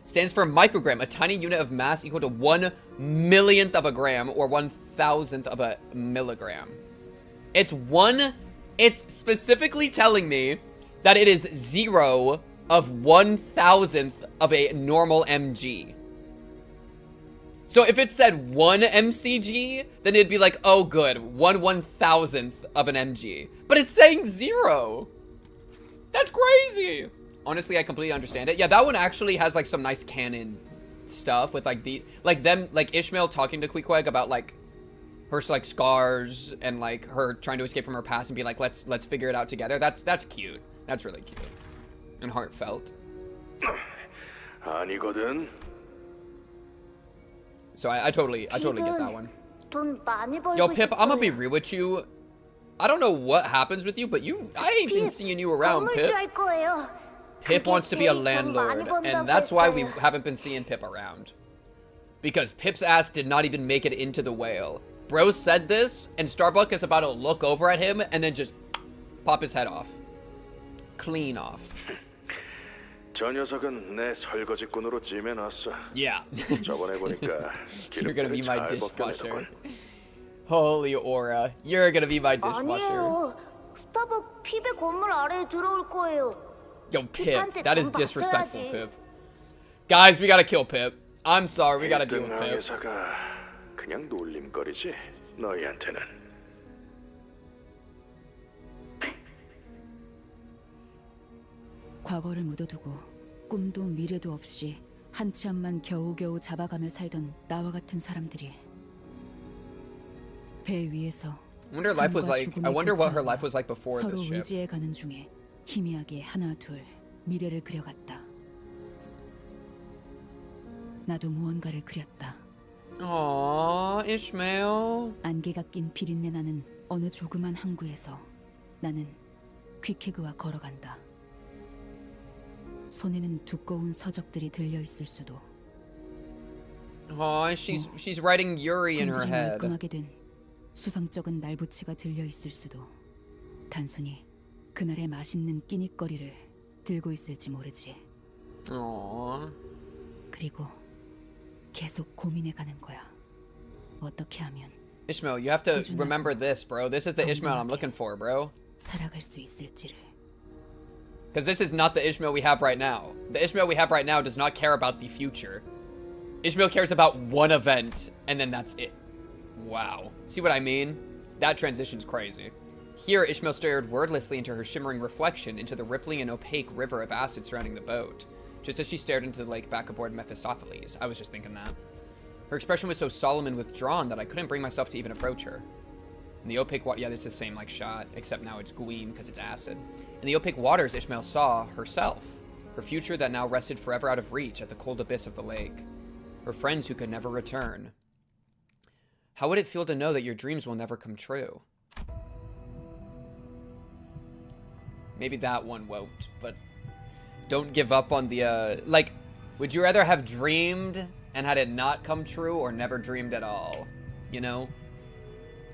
Stands for microgram, a tiny unit of mass equal to 1 millionth of a gram or 1,000th of a milligram. It's specifically telling me that it is 0 of 1,000th of a normal MG. So if it said 1 MCG, then it'd be like, oh good, 1/1000th of an MG. But it's saying 0. That's crazy. Honestly, I completely understand it. Yeah, that one actually has like some nice canon stuff with like Ishmael talking to Queequeg about like her like scars and like her trying to escape from her past and be like, let's figure it out together. That's cute. That's really cute and heartfelt. 아니거든. So I totally get that one. 돈 많이 벌고 Yo, Pip, I'm gonna be 싶어요. real with you. I don't know what happens with you, but I ain't been seeing you around, Pip. 건물주 할 거예요. Pip wants to be a 제일 돈 landlord, 많이 번다고 and that's why we 했잖아요. haven't been seeing Pip around. Because Pip's ass did not even make it into the whale. Bro said this, and Starbuck is about to look over at him and then just pop his head off. Clean off. 저 녀석은 내 설거지꾼으로 찜해놨어. Yeah. 저번에 보니까 You're gonna be my 잘 dishwasher. 벗겨내더군. Holy aura. You're gonna be my dishwasher. 아니에요. 스타벅 핍의 건물 아래에 들어올 거예요. Yo, Pip, 핍한테 that is 돈 disrespectful, 받아야지. Pip. Guys, we gotta kill Pip. I'm sorry, we gotta deal with Pip. 회사가 그냥 놀림거리지 너희한테는. 과거를 묻어두고 꿈도 미래도 없이 한 치 앞만 겨우겨우 잡아가며 살던 나와 같은 사람들이 배 위에서 I wonder life was like. I wonder what her life was like before 서로 this ship. 의지해 가는 중에 희미하게 하나 둘 미래를 그려갔다. 나도 무언가를 그렸다. Aww, Ishmael. 안개가 낀 비린내 나는 어느 조그만 항구에서 나는 퀴케그와 걸어간다. 손에는 두꺼운 서적들이 들려 있을 수도. Aw, she's writing Yuri in her 손질이 head. 말끔하게 된 수성적은 날붙이가 들려 있을 수도. 단순히 그날의 맛있는 끼니거리를 들고 있을지 모르지. Aww. 그리고 계속 고민해가는 거야. 어떻게 하면 Ishmael, you have to remember this, bro. This is the Ishmael I'm looking for, bro. 살아갈 수 있을지를. Because this is not the Ishmael we have right now. The Ishmael we have right now does not care about the future. Ishmael cares about one event, and then that's it. Wow. See what I mean? That transition's crazy. Here, Ishmael stared wordlessly into her shimmering reflection into the rippling and opaque river of acid surrounding the boat, just as she stared into the lake back aboard Mephistopheles. I was just thinking that. Her expression was so solemn and withdrawn that I couldn't bring myself to even approach her. In the opaque water, yeah, it's the same like shot, except now it's green because it's acid. In the opaque waters, Ishmael saw herself, her future that now rested forever out of reach at the cold abyss of the lake, her friends who could never return. How would it feel to know that your dreams will never come true? Maybe that one won't, but don't give up on the, like, would you rather have dreamed and had it not come true or never dreamed at all? You know?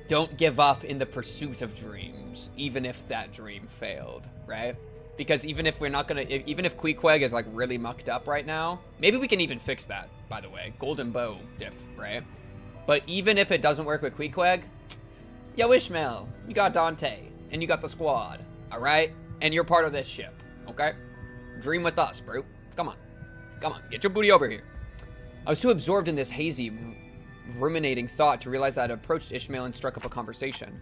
Don't give up in the pursuit of dreams, even if that dream failed, right? Because even if we're not gonna, even if Queequeg is like really mucked up right now, maybe we can even fix that, by the way. Golden Bow diff, right? But even if it doesn't work with Queequeg, yo, Ishmael, you got Dante, and you got the squad, all right? And you're part of this ship, okay? Dream with us, bro. Come on. Come on, get your booty over here. I was too absorbed in this hazy, ruminating thought to realize that I had approached Ishmael and struck up a conversation.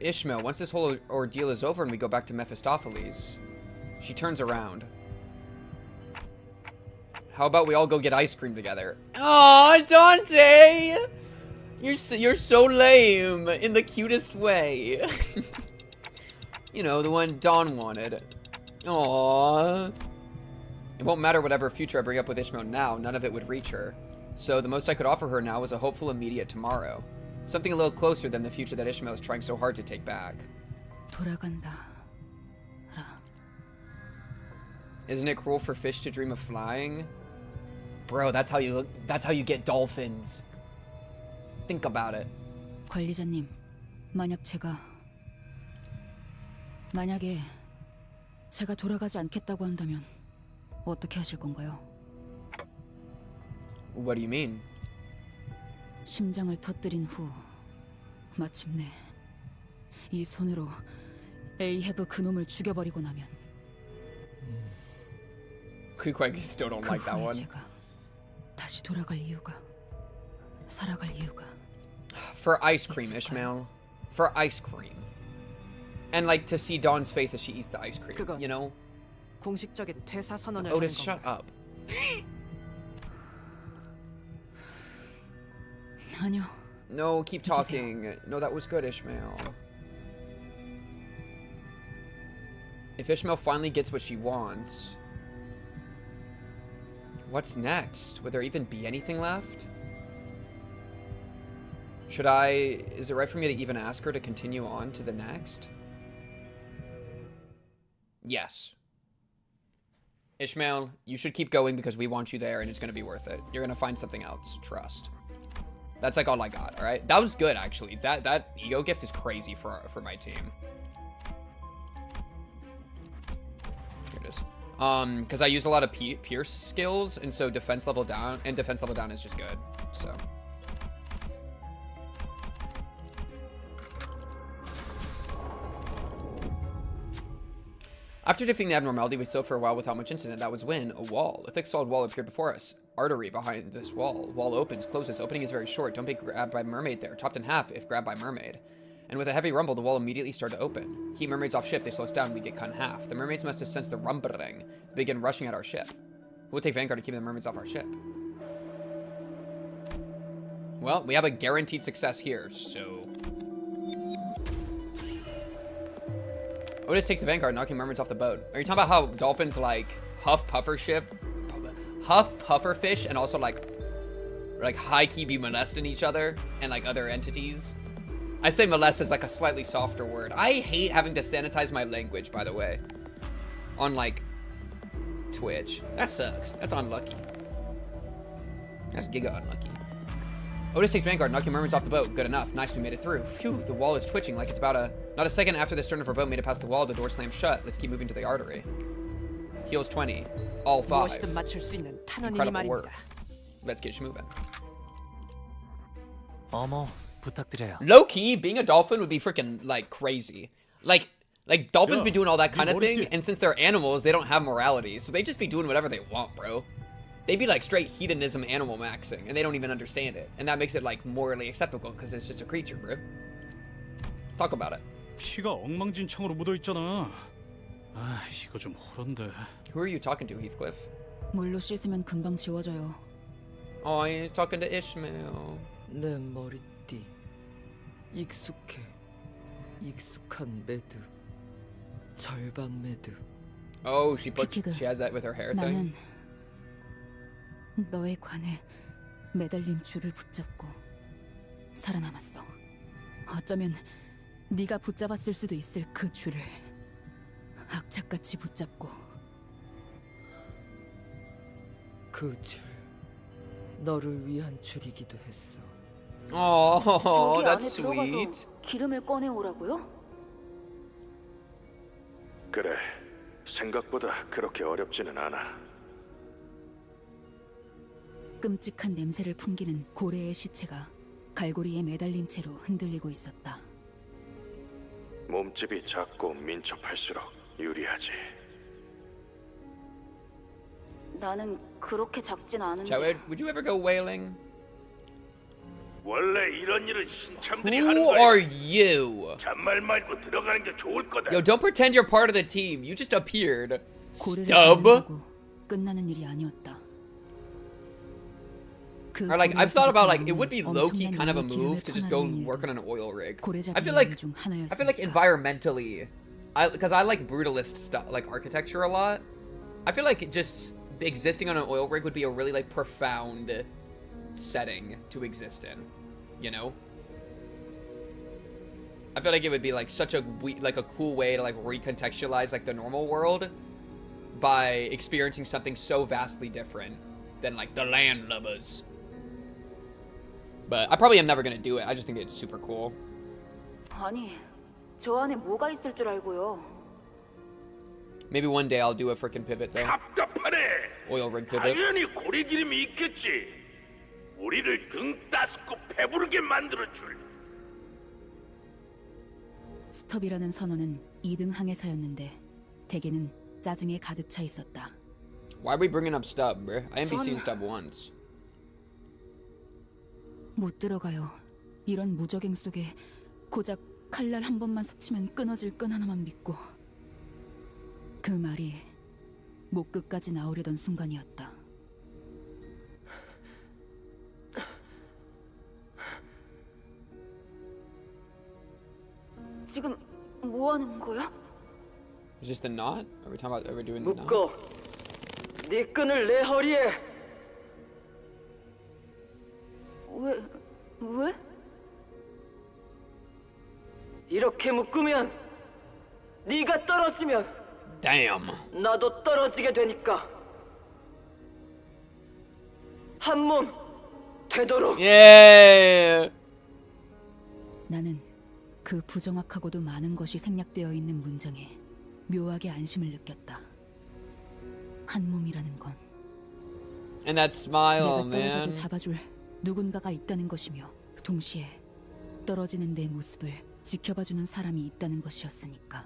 Ishmael, once this whole ordeal is over and we go back to Mephistopheles. She turns around. How about we all go get ice cream together? Aw, Dante! You're so lame in the cutest way. You know, the one Dawn wanted. Aww. It won't matter whatever future I bring up with Ishmael now, none of it would reach her. So the most I could offer her now was a hopeful immediate tomorrow. Something a little closer than the future that Ishmael is trying so hard to take back. 돌아간다. Isn't it cruel for fish to dream of flying? Bro, that's how you get dolphins. Think about it. 관리자님, 만약에 제가 돌아가지 않겠다고 한다면 어떻게 하실 건가요? What do you mean? 심장을 터뜨린 후 마침내 이 손으로 에이헤브 그놈을 죽여버리고 나면 Queequeg still don't like that 후에 one. 제가 다시 돌아갈 이유가, 살아갈 이유가. For ice cream, Ishmael. For ice cream. And like to see Dawn's face as she eats the ice cream, you know? 공식적인 퇴사 선언을 Otis, 하는 shut up. 아니요. No, keep talking. No, that was good, Ishmael. If Ishmael finally gets what she wants, what's next? Would there even be anything left? Should I... Is it right for me to even ask her to continue on to the next? Yes. Ishmael, you should keep going because we want you there and it's going to be worth it. You're going to find something else. Trust. That's like all I got, alright? That was good, actually. That ego gift is crazy for my team. Here it is. Because I use a lot of pierce skills, and so defense level down, and defense level down is just good, so... After defeating the abnormality, we stood for a while without much incident. That was when a wall, a thick solid wall, appeared before us. Artery behind this wall. Wall opens, closes. Opening is very short. Don't be grabbed by mermaid there. Chopped in half if grabbed by mermaid. And with a heavy rumble, the wall immediately started to open. Keep mermaids off ship. They slow us down. We get cut in half. The mermaids must have sensed the rumbling. Begin rushing at our ship. We'll take Vanguard to keep the mermaids off our ship. Well, we have a guaranteed success here, so... Otis takes the Vanguard, knocking mermaids off the boat. Are you talking about how dolphins, like, huff puffer fish, and also, like high-key be molesting each other and, like, other entities? I say molest as, like, a slightly softer word. I hate having to sanitize my language, by the way. On, like, Twitch. That sucks. That's unlucky. That's giga unlucky. Otis takes Vanguard, knocking mermaids off the boat. Good enough. Nice, we made it through. Phew, the wall is twitching like it's about a... Not a second after the stern of our boat made it past the wall, the door slammed shut. Let's keep moving to the artery. Heals 20. All 5. Incredible work. Let's get moving. 어머, 부탁드려요. Low-key, being a dolphin would be freaking, like, crazy. Like dolphins be doing all that kind of thing, and since they're animals, they don't have morality, so they just be doing whatever they want, bro. They be like straight hedonism animal maxing, and they don't even understand it. And that makes it like morally acceptable because it's just a creature, bro. Talk about it. 피가 엉망진창으로 묻어 있잖아. 아, 이거 좀 호런데. Who are you talking to, Heathcliff? 물로 씻으면 금방 지워져요. Oh, you're talking to Ishmael. 내 머리띠 익숙해. 익숙한 매듭. 절방 매듭. Oh, she has that with her hair thing. 나는 너의 관에 매달린 줄을 붙잡고 살아남았어. 어쩌면 네가 붙잡았을 수도 있을 그 줄을 악착같이 붙잡고. 그 줄 너를 위한 줄이기도 했어. Oh, that's sweet. 기름을 꺼내 오라고요? 그래, 생각보다 그렇게 어렵지는 않아. 끔찍한 냄새를 풍기는 고래의 시체가 갈고리에 매달린 채로 흔들리고 있었다. 몸집이 작고 민첩할수록 유리하지. 나는 그렇게 작진 않은데. Chad, would you ever go whaling? 원래 이런 일은 신참들이 하는 Who 거야. are you? 잔말 말고 들어가는 게 좋을 거다. Yo, don't pretend you're part of the team. You just appeared. 고래를 Stub. 잡는다고 끝나는 일이 아니었다. Or like, I've thought about like, it would be low-key kind of a move to just go work on an oil rig. I feel like environmentally, because I like brutalist stuff, like architecture a lot. I feel like just existing on an oil rig would be a really like profound setting to exist in, you know? I feel like it would be like such a cool way to like recontextualize like the normal world by experiencing something so vastly different than like the landlubbers. But I probably am never gonna do it. I just think it's super cool. 아니, 저 안에 뭐가 있을 줄 알고요. Maybe one day I'll do a freaking pivot though. 답답하네. Oil rig pivot. 당연히 고래 기름이 있겠지. 우리를 등 따스고 배부르게 만들어 줄. 스톱이라는 선언은 2등 항해사였는데 대개는 짜증에 가득 차 있었다. Why are we bringing up Stub, bro? I haven't seen Stub once. 못 들어가요. 이런 무적행 속에 고작 칼날 한 번만 스치면 끊어질 끈 하나만 믿고. 그 말이 목 끝까지 나오려던 순간이었다. 지금 뭐 하는 거야? Is this the knot? Are we talking about? Are we doing the knot? 묶어. 네 끈을 내 허리에. 왜? 이렇게 묶으면 네가 떨어지면 Damn. 나도 떨어지게 되니까 한 몸 되도록. Yeah. 나는 그 부정확하고도 많은 것이 생략되어 있는 문장에 묘하게 안심을 느꼈다. 한 몸이라는 건 And that smile, 내가 떨어져도 man. 잡아줄 누군가가 있다는 것이며 동시에 떨어지는 내 모습을 지켜봐주는 사람이 있다는 것이었으니까.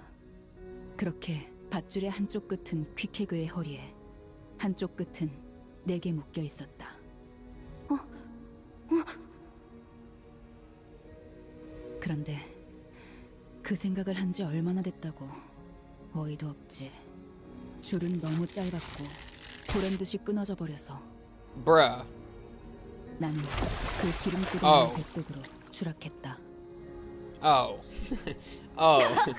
그렇게 밧줄의 한쪽 끝은 퀵해그의 허리에, 한쪽 끝은 내게 묶여 있었다. 그런데 그 생각을 한 지 얼마나 됐다고. 어이도 없지. 줄은 너무 짧았고 보란듯이 끊어져 버려서. Bruh. 나는 그 기름구덩이 뱃속으로 추락했다. Oh. Oh.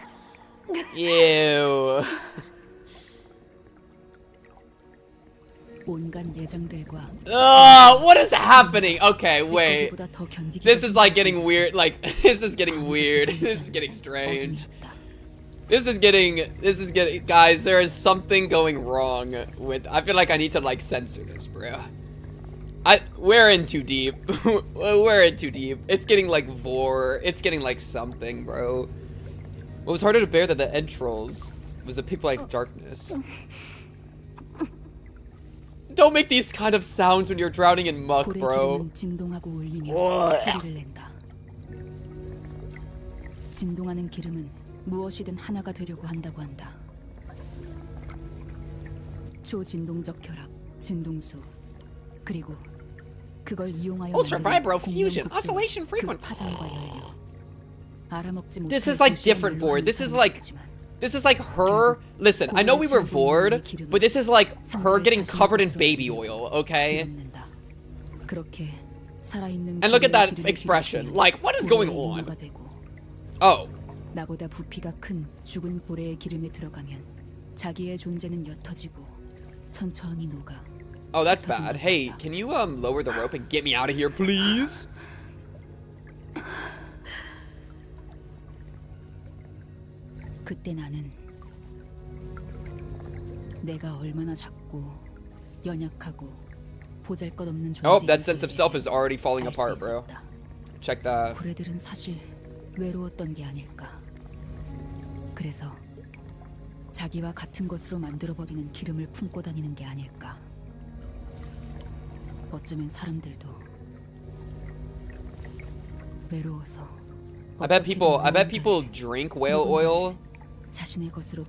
Ew. 온갖 내장들과 What is happening? Okay, wait. This is like getting weird. Like, this is getting weird. This is getting strange. This is getting, guys, there is something going wrong with, I feel like I need to like censor this, bro. We're in too deep. We're in too deep. It's getting like vor. It's getting like something, bro. What was harder to bear than the entrails was the people like darkness. Don't make these kind of sounds when you're drowning in muck, bro. 진동하고 울리며 소리를 낸다. 진동하는 기름은 무엇이든 하나가 되려고 한다고 한다. 초진동적 결합, 진동수, 그리고 그걸 이용하여 Ultra vibro fusion, oscillation frequent. 파장과 연료. 알아먹지 못할 This is like different Vord. This is like her. Listen, I know we were Vord, but this is like her getting covered in baby oil, okay? And look at that expression. Like, what is going on? Oh. 나보다 부피가 큰 죽은 고래의 기름에 들어가면 자기의 존재는 옅어지고 천천히 녹아. Oh, that's bad. Hey, can you lower the rope and get me out of here, please? 그때 나는 내가 얼마나 작고 연약하고 보잘것없는 존재인지. Oh, that sense of self is already falling apart, bro. Check that. 고래들은 사실 외로웠던 게 아닐까. 그래서 자기와 같은 것으로 만들어버리는 기름을 품고 다니는 게 아닐까. 어쩌면 사람들도 외로워서. I bet people drink whale oil. 자신의 것으로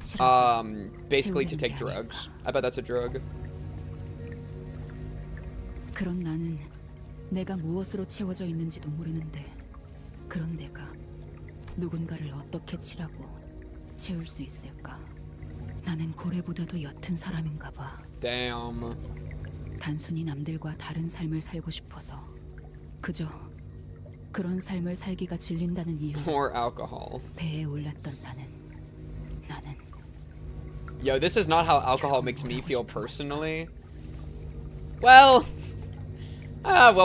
Basically to take drugs. I bet that's a drug. 그런 나는 내가 무엇으로 채워져 있는지도 모르는데, 그런 내가 누군가를 어떻게 치라고 채울 수 있을까? 나는 고래보다도 옅은 사람인가 봐. Damn. 단순히 남들과 다른 삶을 살고 싶어서 그저 그런 삶을 살기가 질린다는 이유로 More alcohol. 배에 올랐던 나는 Yo, this is not how alcohol makes me feel personally. Well,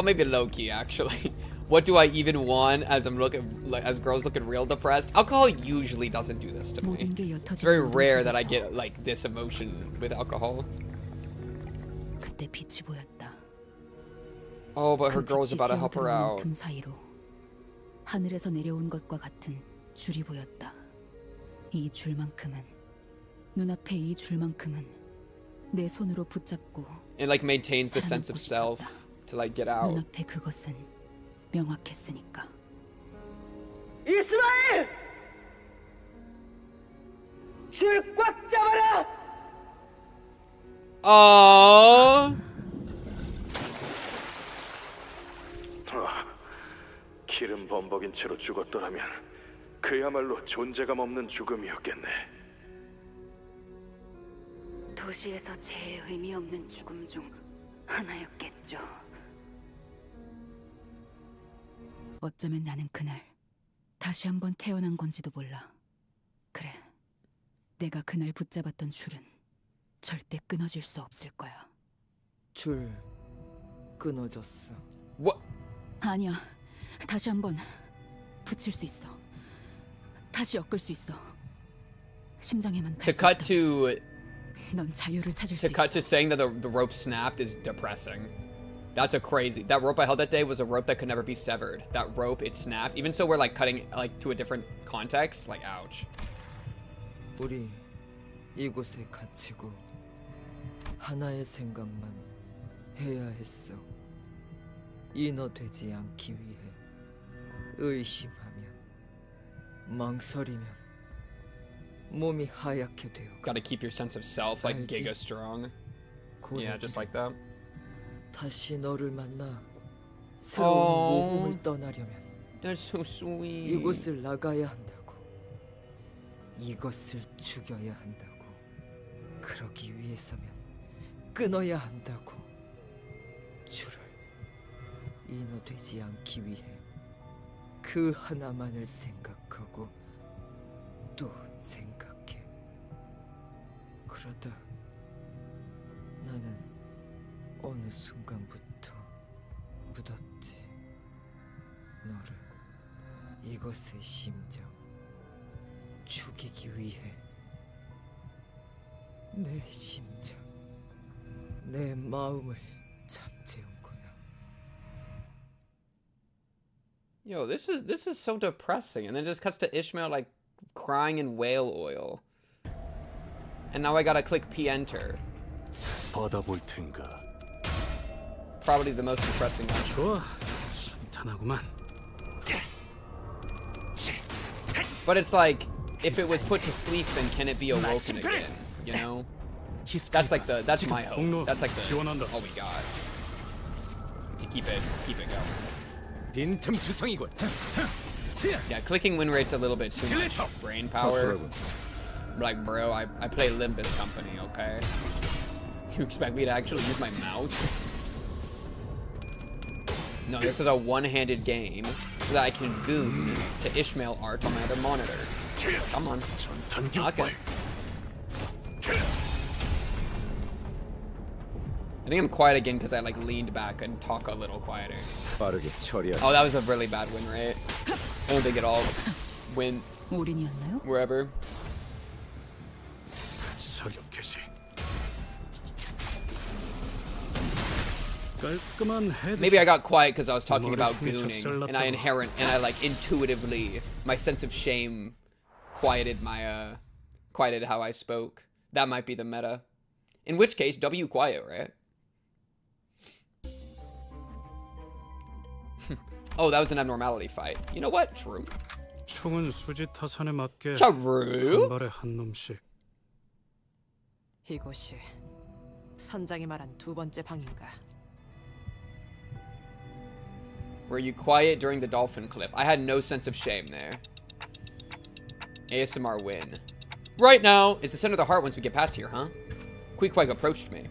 maybe low key actually. What do I even want as as girls looking real depressed? Alcohol usually doesn't do this to me. It's very rare that I get like this emotion with alcohol. 그때 빛이 보였다. Oh, but her girl's about to help her out. 틈 사이로 하늘에서 내려온 것과 같은 줄이 보였다. 이 줄만큼은, 눈앞에 이 줄만큼은 내 손으로 붙잡고. It like maintains the sense of self to like get out. 눈앞에 그것은 명확했으니까. 이스마엘! 줄 꽉 잡아라! Oh. 기름 범벅인 채로 죽었더라면 그야말로 존재감 없는 죽음이었겠네. 도시에서 제일 의미 없는 죽음 중 하나였겠죠. 어쩌면 나는 그날 다시 한번 태어난 건지도 몰라. 그래, 내가 그날 붙잡았던 줄은 절대 끊어질 수 없을 거야. 줄 끊어졌어. What? 아니야, 다시 한번 붙일 수 있어. 다시 엮을 수 있어. 심장에만 To cut to 넌 자유를 찾을 수 to cut 있어. to saying that the rope snapped is depressing. That's a crazy. That rope I held that day was a rope that could never be severed. That rope, it snapped. Even so, we're like cutting like to a different context. Like, ouch. 우리 이곳에 갇히고 하나의 생각만 해야 했어. 인어되지 않기 위해 의심하면 망설이면 몸이 하얗게 되어. Gotta keep your sense of self like 알지? giga strong. Yeah, just like that. 다시 너를 만나 새로운 모험을 떠나려면 That's so sweet. 이곳을 나가야 한다고. 이것을 죽여야 한다고. 그러기 위해서면 끊어야 한다고. 줄을 인어되지 않기 위해 그 하나만을 생각하고 또 생각해. 그러다 나는 어느 순간부터 묻었지. 너를, 이것의 심장 죽이기 위해. 내 심장, 내 마음을 잠재운 거야. Yo, this is so depressing. And then it just cuts to Ishmael like crying in whale oil. And now I gotta click P-enter. 받아볼 텐가. Probably the most depressing one. 좋아, 순탄하구만. But it's like, if it was put to sleep, then can it be awoken again? You know? That's like the, that's my hope. That's like the, oh my god. To keep it going. Yeah, clicking win rate's a little bit too much brain power. Like, bro, I play Limbus Company, okay? You expect me to actually use my mouse? No, this is a one-handed game that I can goon to Ishmael art on my other monitor. Come on. Okay. I think I'm quiet again because I like leaned back and talk a little quieter. Oh, that was a really bad win rate. I don't think it all win wherever. Maybe I got quiet because I was talking about gooning, and I like intuitively, my sense of shame quieted how I spoke. That might be the meta. In which case, W quiet, right? Oh, that was an abnormality fight. You know what? True. 총은 수지 타산에 맞게 True. 한 발에 한 놈씩. 이곳이 선장이 말한 두 번째 방인가? Were you quiet during the dolphin clip? I had no sense of shame there. ASMR win. Right now is the center of the heart once we get past here, huh? Queequeg approached me.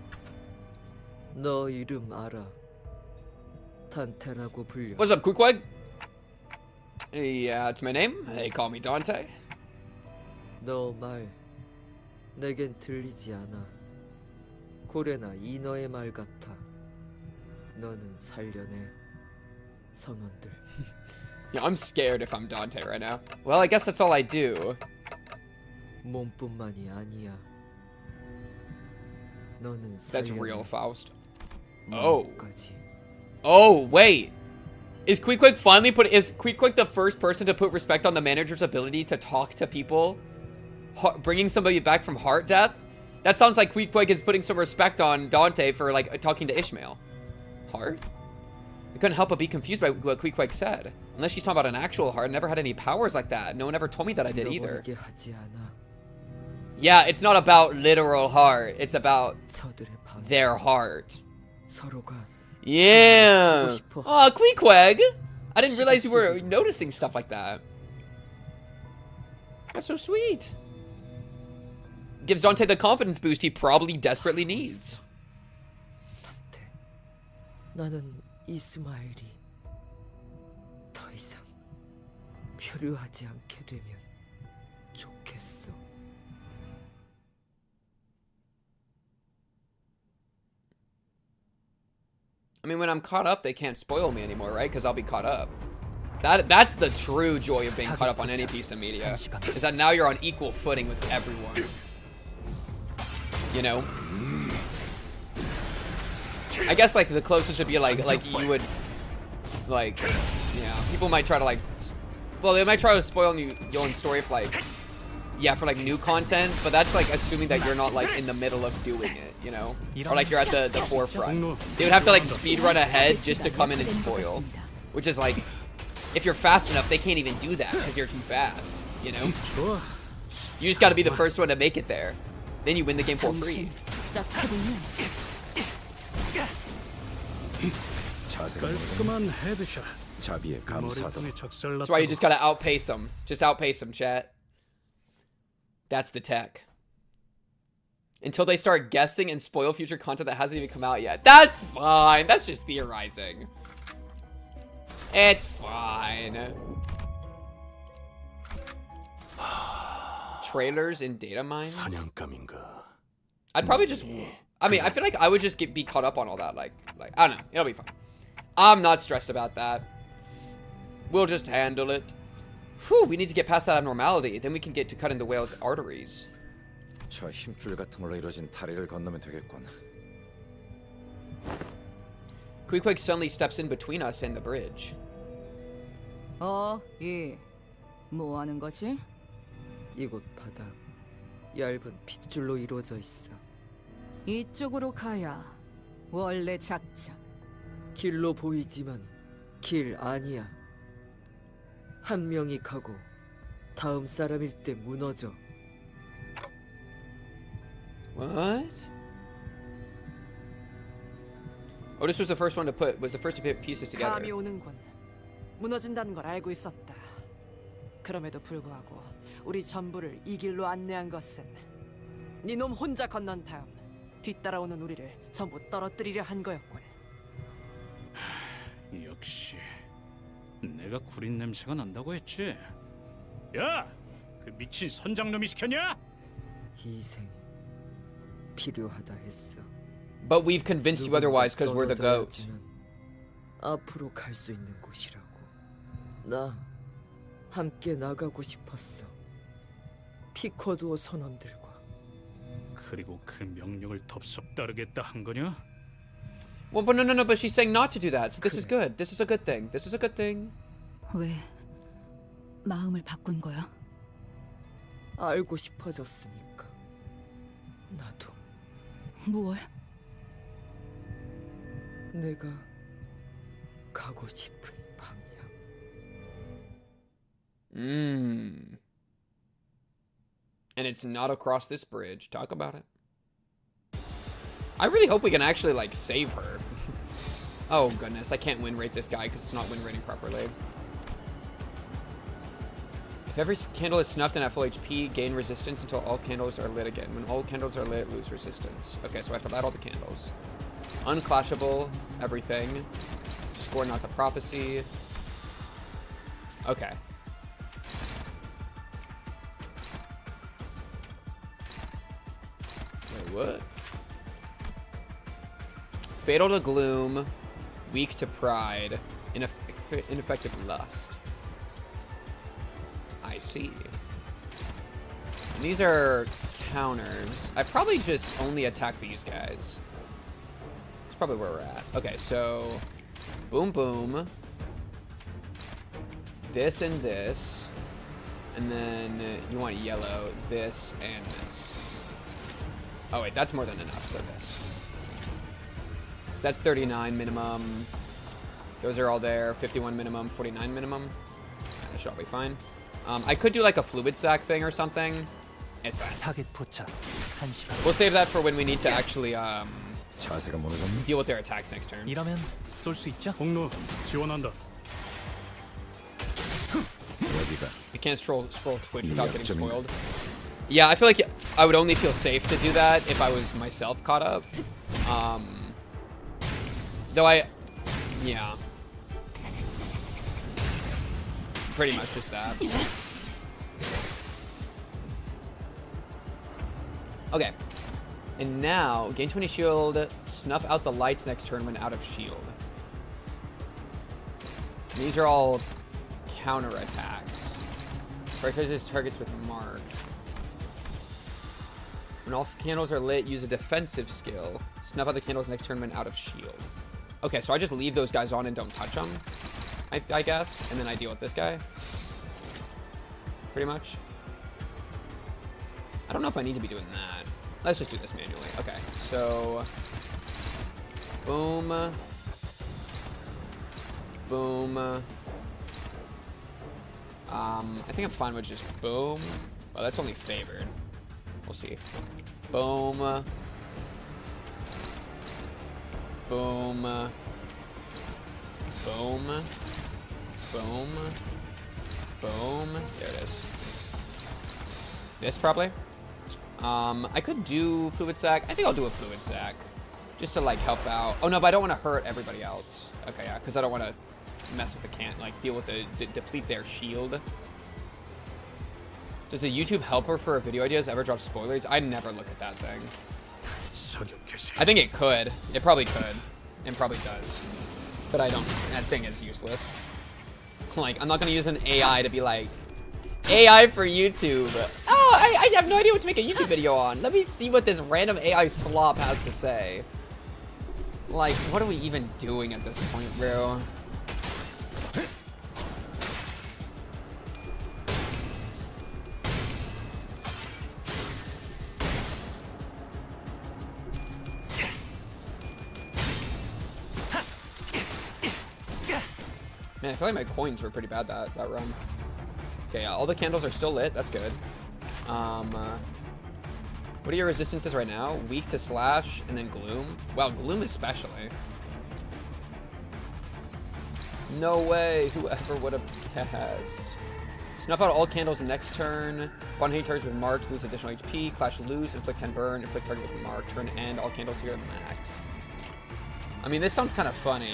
너 이름 알아? 단테라고 불려. What's up, Queequeg? Yeah, it's my name. They call me Dante. 너 말 내겐 들리지 않아. 고래나 인어의 말 같아. 너는 살려내 선원들. Yeah, I'm scared if I'm Dante right now. Well, I guess that's all I do. 몸뿐만이 아니야. 너는 That's 살려내 real, Faust. Oh. 마음까지. Oh, wait. Is Queequeg the first person to put respect on the manager's ability to talk to people? Bringing somebody back from heart death? That sounds like Queequeg is putting some respect on Dante for, like, talking to Ishmael. Heart? I couldn't help but be confused by what Queequeg said. Unless she's talking about an actual heart, I never had any powers like that. No one ever told me that I did either. Yeah, it's not about literal heart. It's about their heart. 서로가 Yeah. Oh, Pequod. I didn't realize you were noticing stuff like that. That's so sweet. Gives Dante the confidence boost he probably desperately needs. 나는 이스마엘이 더 이상 표류하지 않게 되면 좋겠어. I mean, when I'm caught up, they can't spoil me anymore, right? Because I'll be caught up. That's the true joy of being caught up on any piece of media, is that now you're on equal footing with everyone. You know? I guess like the closest would be like you would, like, yeah, people might try to like, well, they might try to spoil your own story if like, yeah, for like new content, but that's like assuming that you're not like in the middle of doing it, you know? Or like you're at the forefront. They would have to like speed run ahead just to come in and spoil, which is like, if you're fast enough, they can't even do that because you're too fast, you know? You just gotta be the first one to make it there. Then you win the game for free. 깔끔한 헤드샷. 자비에 감사도. That's why you just gotta outpace them. Just outpace them, chat. That's the tech. Until they start guessing and spoil future content that hasn't even come out yet. That's fine. That's just theorizing. It's fine. Trailers and data mines? I'd probably just... I mean, I feel like I would just be caught up on all that. Like, I don't know. It'll be fine. I'm not stressed about that. We'll just handle it. Whew, we need to get past that abnormality. Then we can get to cutting the whale's arteries. 저 힘줄 같은 걸로 이루어진 다리를 건너면 되겠군. Pequod suddenly steps in between us and the bridge. 뭐 하는 거지? 이곳 바닥 얇은 핏줄로 이루어져 있어. 이쪽으로 가야 원래 작전. 길로 보이지만 길 아니야. 한 명이 가고 다음 사람일 때 무너져. What? Otis was the first to put pieces together. 감이 오는군. 무너진다는 걸 알고 있었다. 그럼에도 불구하고 우리 전부를 이 길로 안내한 것은 네 놈 혼자 건넌 다음 뒤따라오는 우리를 전부 떨어뜨리려 한 거였군. 역시 내가 구린 냄새가 난다고 했지. 야, 그 미친 선장놈이 시켰냐? 희생 필요하다 했어. But we've convinced you otherwise because we're the goat. 앞으로 갈 수 있는 곳이라고. 나 함께 나가고 싶었어. 피쿼드 선원들과. 그리고 그 명령을 덥석 따르겠다 한 거냐? Well, but no, but she's saying not to do that. So this is good. This is a good thing. This is a good thing. 왜 마음을 바꾼 거야? 알고 싶어졌으니까. 나도. 뭘? 내가 가고 싶은 방향. And it's not across this bridge. Talk about it. I really hope we can actually, like, save her. Oh, goodness. I can't win rate this guy because it's not win rating properly. If every candle is snuffed and at full HP, gain resistance until all candles are lit again. When all candles are lit, lose resistance. Okay, so I have to light all the candles. Unclashable, everything. Score not the prophecy. Okay. Wait, what? Fatal to gloom, weak to pride, ineffective lust. I see. And these are counters. I probably just only attack these guys. That's probably where we're at. Okay, so boom, boom. This and this. And then you want yellow, this and this. Oh wait, that's more than enough, so this. So that's 39 minimum. Those are all there. 51 minimum, 49 minimum. That should all be fine. I could do like a fluid sack thing or something. It's fine. We'll save that for when we need to actually 자세가 무너졌네. deal with their attacks next turn. 이러면 쏠 수 있죠? 공루 지원한다. 어디가? I can't scroll Twitch without getting spoiled. Yeah, I feel like I would only feel safe to do that if I was myself caught up. Though yeah. Pretty much just that. Okay. And now, gain 20 shield, snuff out the lights next turn when out of shield. And these are all counter attacks. Breakers targets with mark. When all candles are lit, use a defensive skill. Snuff out the candles next turn when out of shield. Okay, so I just leave those guys on and don't touch them, I guess, and then I deal with this guy. Pretty much. I don't know if I need to be doing that. Let's just do this manually. Okay, so boom, boom. I think I'm fine with just boom. Well, that's only favored. We'll see. Boom. Boom. Boom. Boom. Boom. There it is. This probably. I could do fluid sac. I think I'll do a fluid sac. Just to like help out. Oh no, but I don't want to hurt everybody else. Okay, yeah, because I don't want to mess with the like deal with the deplete their shield. Does the YouTube helper for video ideas ever drop spoilers? I never look at that thing. I think it could. It probably could. It probably does. But I don't. That thing is useless. Like, I'm not going to use an AI to be like, AI for YouTube. Oh, I have no idea what to make a YouTube video on. Let me see what this random AI slop has to say. Like, what are we even doing at this point, bro? Man, I feel like my coins were pretty bad that run. Okay, yeah, all the candles are still lit. That's good. What are your resistances right now? Weak to slash and then gloom. Wow, gloom especially. No way. Whoever would have guessed. Snuff out all candles next turn. Bond hitting targets with marked, lose additional HP. Clash lose, inflict 10 burn, inflict target with mark. Turn end, all candles here max. I mean, this sounds kind of funny.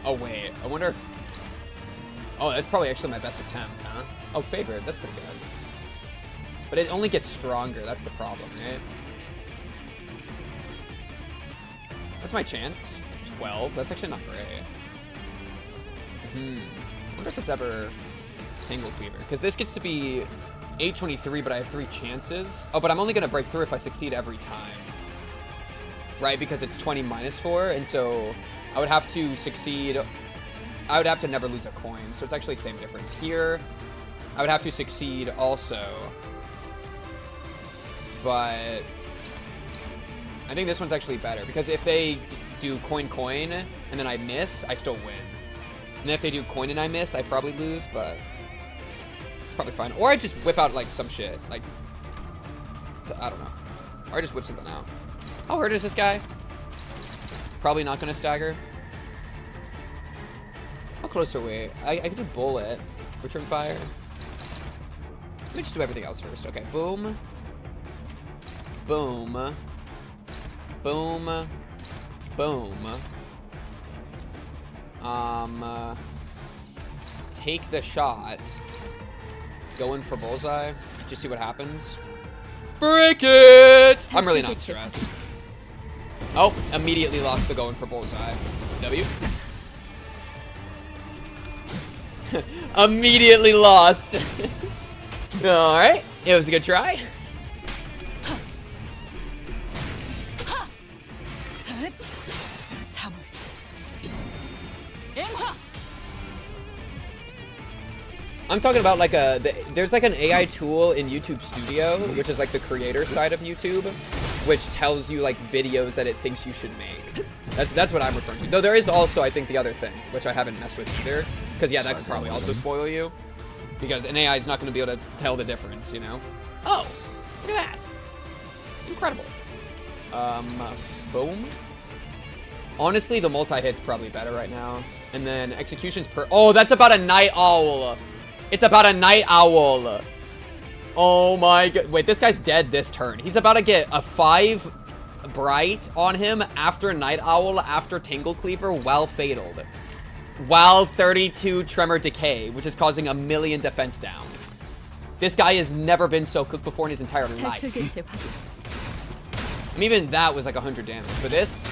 Oh wait, I wonder if... Oh, that's probably actually my best attempt, huh? Oh, favored, that's pretty good. But it only gets stronger, that's the problem, right? What's my chance? 12? That's actually not great. I wonder if it's ever Tangle Cleaver. Because this gets to be 823, but I have 3 chances. Oh, but I'm only going to break through if I succeed every time. Right, because it's 20 minus 4, and so I would have to succeed... I would have to never lose a coin, so it's actually the same difference. Here, I would have to succeed also. But I think this one's actually better, because if they do coin, and then I miss, I still win. And if they do coin and I miss, I probably lose, but it's probably fine. Or I just whip out, like, some shit. Like, I don't know. Or I just whip something out. How hurt is this guy? Probably not going to stagger. How close are we? I can do bullet. Return fire. Let me just do everything else first. Okay, boom. Boom. Boom. Boom. Take the shot. Go in for bullseye. Just see what happens. Break it! I'm really not stressed. Oh, immediately lost the going for bullseye. W. Immediately lost. Alright, it was a good try. I'm talking about like there's like an AI tool in YouTube Studio, which is like the creator side of YouTube, which tells you like videos that it thinks you should make. That's what I'm referring to. Though there is also, I think, the other thing, which I haven't messed with either. Because, yeah, that could probably also spoil you. Because an AI is not going to be able to tell the difference, you know? Oh, look at that. Incredible. Boom. Honestly, the multi-hit's probably better right now. And then execution's per... Oh, that's about a night owl. It's about a night owl. Oh my god. Wait, this guy's dead this turn. He's about to get a 5 bright on him after night owl, after tingle cleaver, while fataled. While 32 tremor decay, which is causing 1,000,000 defense down. This guy has never been so cooked before in his entire life. I mean, even that was like 100 damage. But this...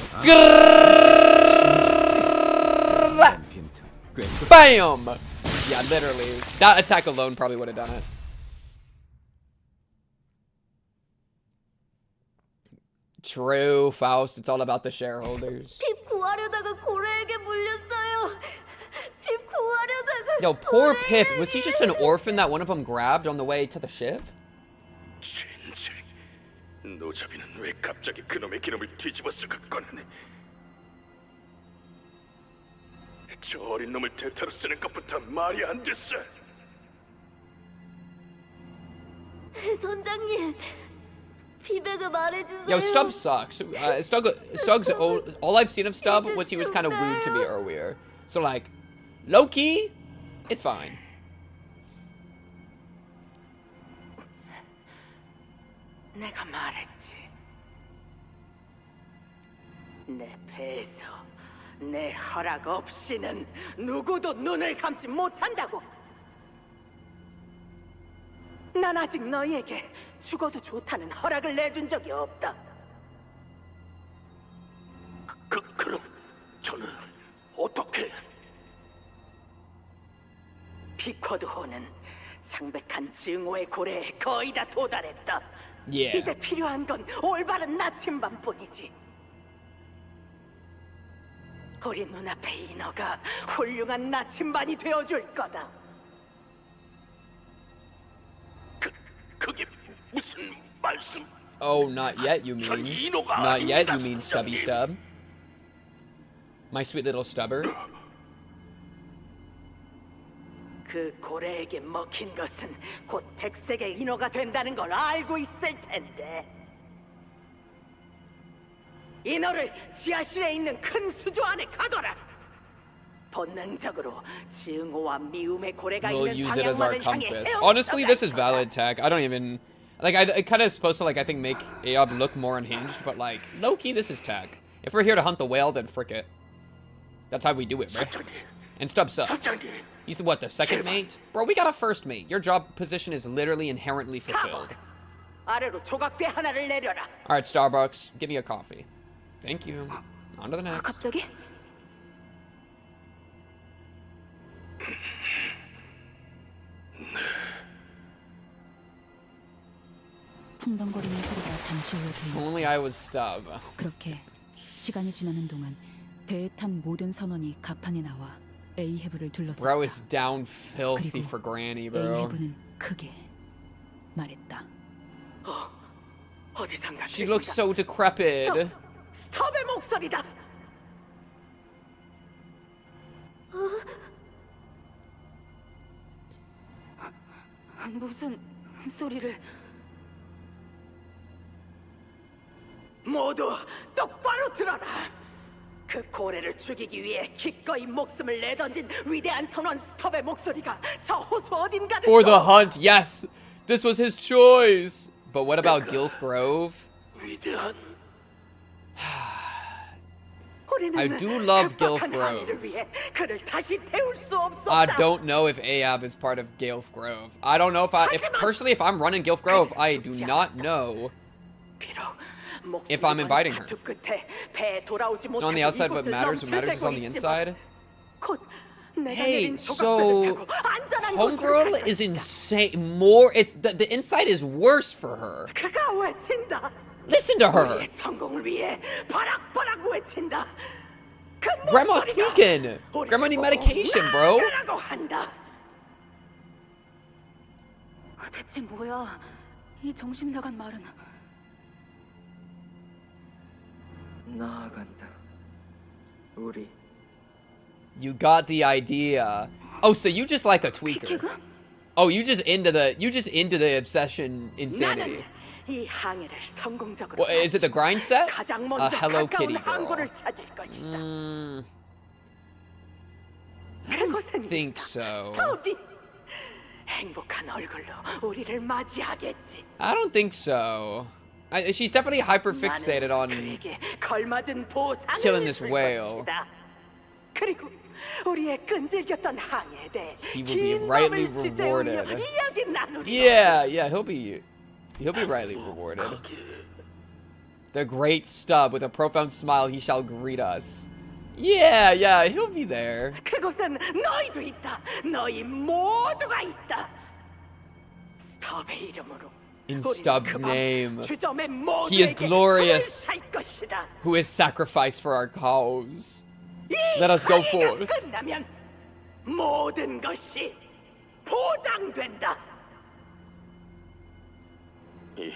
Bam! Yeah, literally. That attack alone probably would have done it. True, Faust. It's all about the shareholders. Yo, poor Pip. Was he just an orphan that one of them grabbed on the way to the ship? 노자비는 왜 갑자기 그놈의 기름을 뒤집어서 갖고 왔네. 저 어린 놈을 대타로 쓰는 것부터 말이 안 됐어. 선장님, 피백을 말해주세요. Yo, Stubb sucks. Stubb's all I've seen of Stubb was he was kind of wooed to me earlier. So like, low-key, it's fine. 내가 말했지. 내 배에서 내 허락 없이는 누구도 눈을 감지 못한다고. 난 아직 너희에게 죽어도 좋다는 허락을 내준 적이 없다. 그럼 저는 어떻게? 피쿼드호는 창백한 증오의 고래에 거의 다 도달했다. Yeah. 이제 필요한 건 올바른 나침반뿐이지. 우리 눈앞에 인어가 훌륭한 나침반이 되어줄 거다. 그게 무슨 말씀? Oh, not yet, you mean? Not yet, you mean Stubby Stubb? My sweet little stubber? 그 고래에게 먹힌 것은 곧 백색의 인어가 된다는 걸 알고 있을 텐데. 인어를 지하실에 있는 큰 수조 안에 가둬라. 본능적으로 증오와 미움의 고래가 We'll 있는 use it as our 방향만을 향해 compass. Honestly, this is valid tech. I don't even... Like, it kind of supposed to, like, I think make Aob look more unhinged, but, like, low-key, this is tech. If we're here to hunt the whale, then frick it. That's how we do it, bro. And Stubb sucks. He's the, what, the second mate? Bro, we got a first mate. Your job position is literally inherently fulfilled. 아래로 조각배 하나를 내려라. Alright, Starbucks, give me a coffee. Thank you. On to the next. 갑자기? 풍덩거리는 소리가 잠시 후에 들려. Only I was Stubb. 그렇게 시간이 지나는 동안 배에 탄 모든 선원이 갑판에 나와 에이헤브를 둘러쌌다. Bro is down filthy for Granny, bro. 에이헤브는 크게 말했다. 어디선가 She looks so decrepit. 스톱의 목소리다. 무슨 소리를? 모두 똑바로 들어라. 그 고래를 죽이기 위해 기꺼이 목숨을 내던진 위대한 선원 스톱의 목소리가 저 호수 어딘가를 For the hunt, yes! This was his choice! But what about Gilf Grove? 위대한. I do love Gilf Grove. I don't know if Ahab is part of Gilf Grove. I don't know if personally, if I'm running Gilf Grove, I do not know if I'm inviting her. It's not on the outside what matters is on the inside. Hey, so Homegirl is insane. The inside is worse for her. Listen to her. Grandma's tweaking. Grandma need medication, bro. 대체 뭐야? 이 정신 나간 말은. 나아간다. 우리. You got the idea. Oh, so you just like a tweaker. Oh, you just into the obsession insanity. 이 항해를 성공적으로 Well, is it the grind set? 가장 먼저 Hello 가까운 Kitty girl. 항구를 찾을 것이다. I don't think so. 어디 행복한 얼굴로 우리를 맞이하겠지. I don't think so. She's definitely hyper fixated on 그에게 걸맞은 보상을 killing this 줄 whale. 것이다. 그리고 우리의 끈질겼던 항해에 대해 He will be 긴 rightly 밤을 지새우며 rewarded. 이야기 나누리라. Yeah, he'll be rightly rewarded. The great stub with a profound smile he shall greet us. Yeah, he'll be there. 그곳엔 너희도 있다. 너희 모두가 있다. 스톱의 이름으로 In 우리는 Stubb's 그 밤 name, 주점의 he is 모두에게 glorious, 불을 찰 것이다. who is sacrificed for our cause. 이 Let us go 항해가 forth. 끝나면 모든 것이 보장된다. 이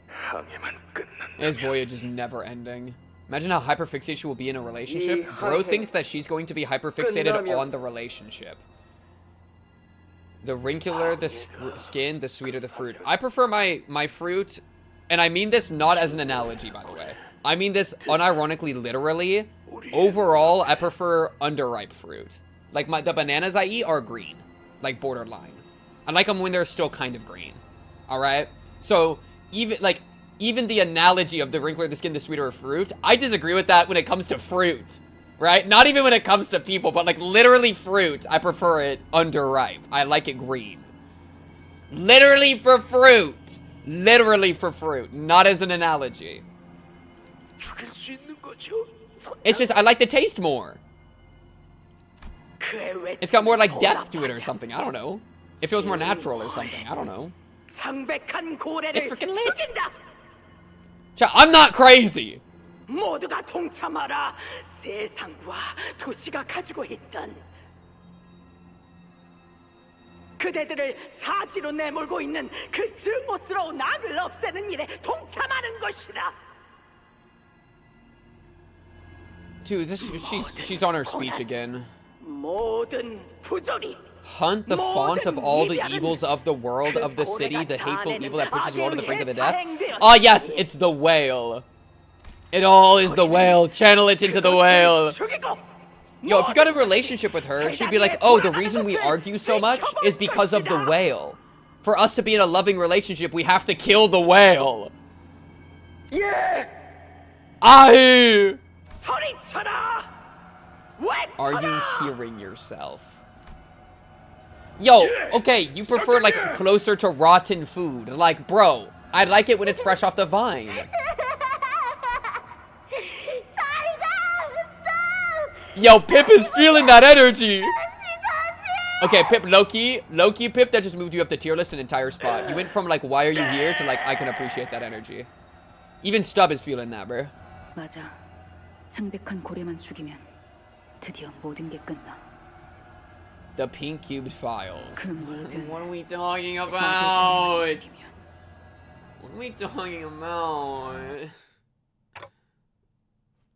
항해만 끝난 His voyage is never ending. Imagine how hyperfixated she will be in a relationship. Bro thinks that she's going to be hyperfixated on the relationship. The wrinkler the skin, the sweeter the fruit. I prefer my fruit, and I mean this not as an analogy, by the way. I mean this unironically, literally. Overall, I prefer underripe fruit. Like the bananas I eat are green, like borderline. I like them when they're still kind of green. All right. So even the analogy of the wrinkler the skin, the sweeter fruit, I disagree with that when it comes to fruit. Right? Not even when it comes to people, but like literally fruit. I prefer it underripe. I like it green. Literally for fruit. Literally for fruit. Not as an analogy. It's just, I like the taste more. It's got more like depth to it or something. I don't know. It feels more natural or something. I don't know. It's freaking lit. I'm not crazy. 모두가 동참하라. 세상과 도시가 가지고 있던 그대들을 사지로 내몰고 있는 그 증오스러운 악을 없애는 일에 동참하는 것이다. Dude, she's on her speech again. 모든 부조리 Hunt the font of all the evils of the world, of the city, the hateful evil that pushes you all to the brink of the death. Ah, yes, it's the whale. It all is the whale. Channel it into the whale. Yo, if you got a relationship with her, she'd be like, oh, the reason we argue so much is because of the whale. For us to be in a loving relationship, we have to kill the whale. Yeah. Aye. Are you hearing yourself? Yo, okay, you prefer like closer to rotten food. Like, bro, I like it when it's fresh off the vine. Yo, Pip is feeling that energy. Okay, Pip, Loki, Pip, that just moved you up the tier list an entire spot. You went from like, why are you here to like, I can appreciate that energy. Even Stub is feeling that, bro. 맞아. 창백한 고래만 죽이면 드디어 모든 게 끝나. The pink cubed files. What are we talking about? What are we talking about?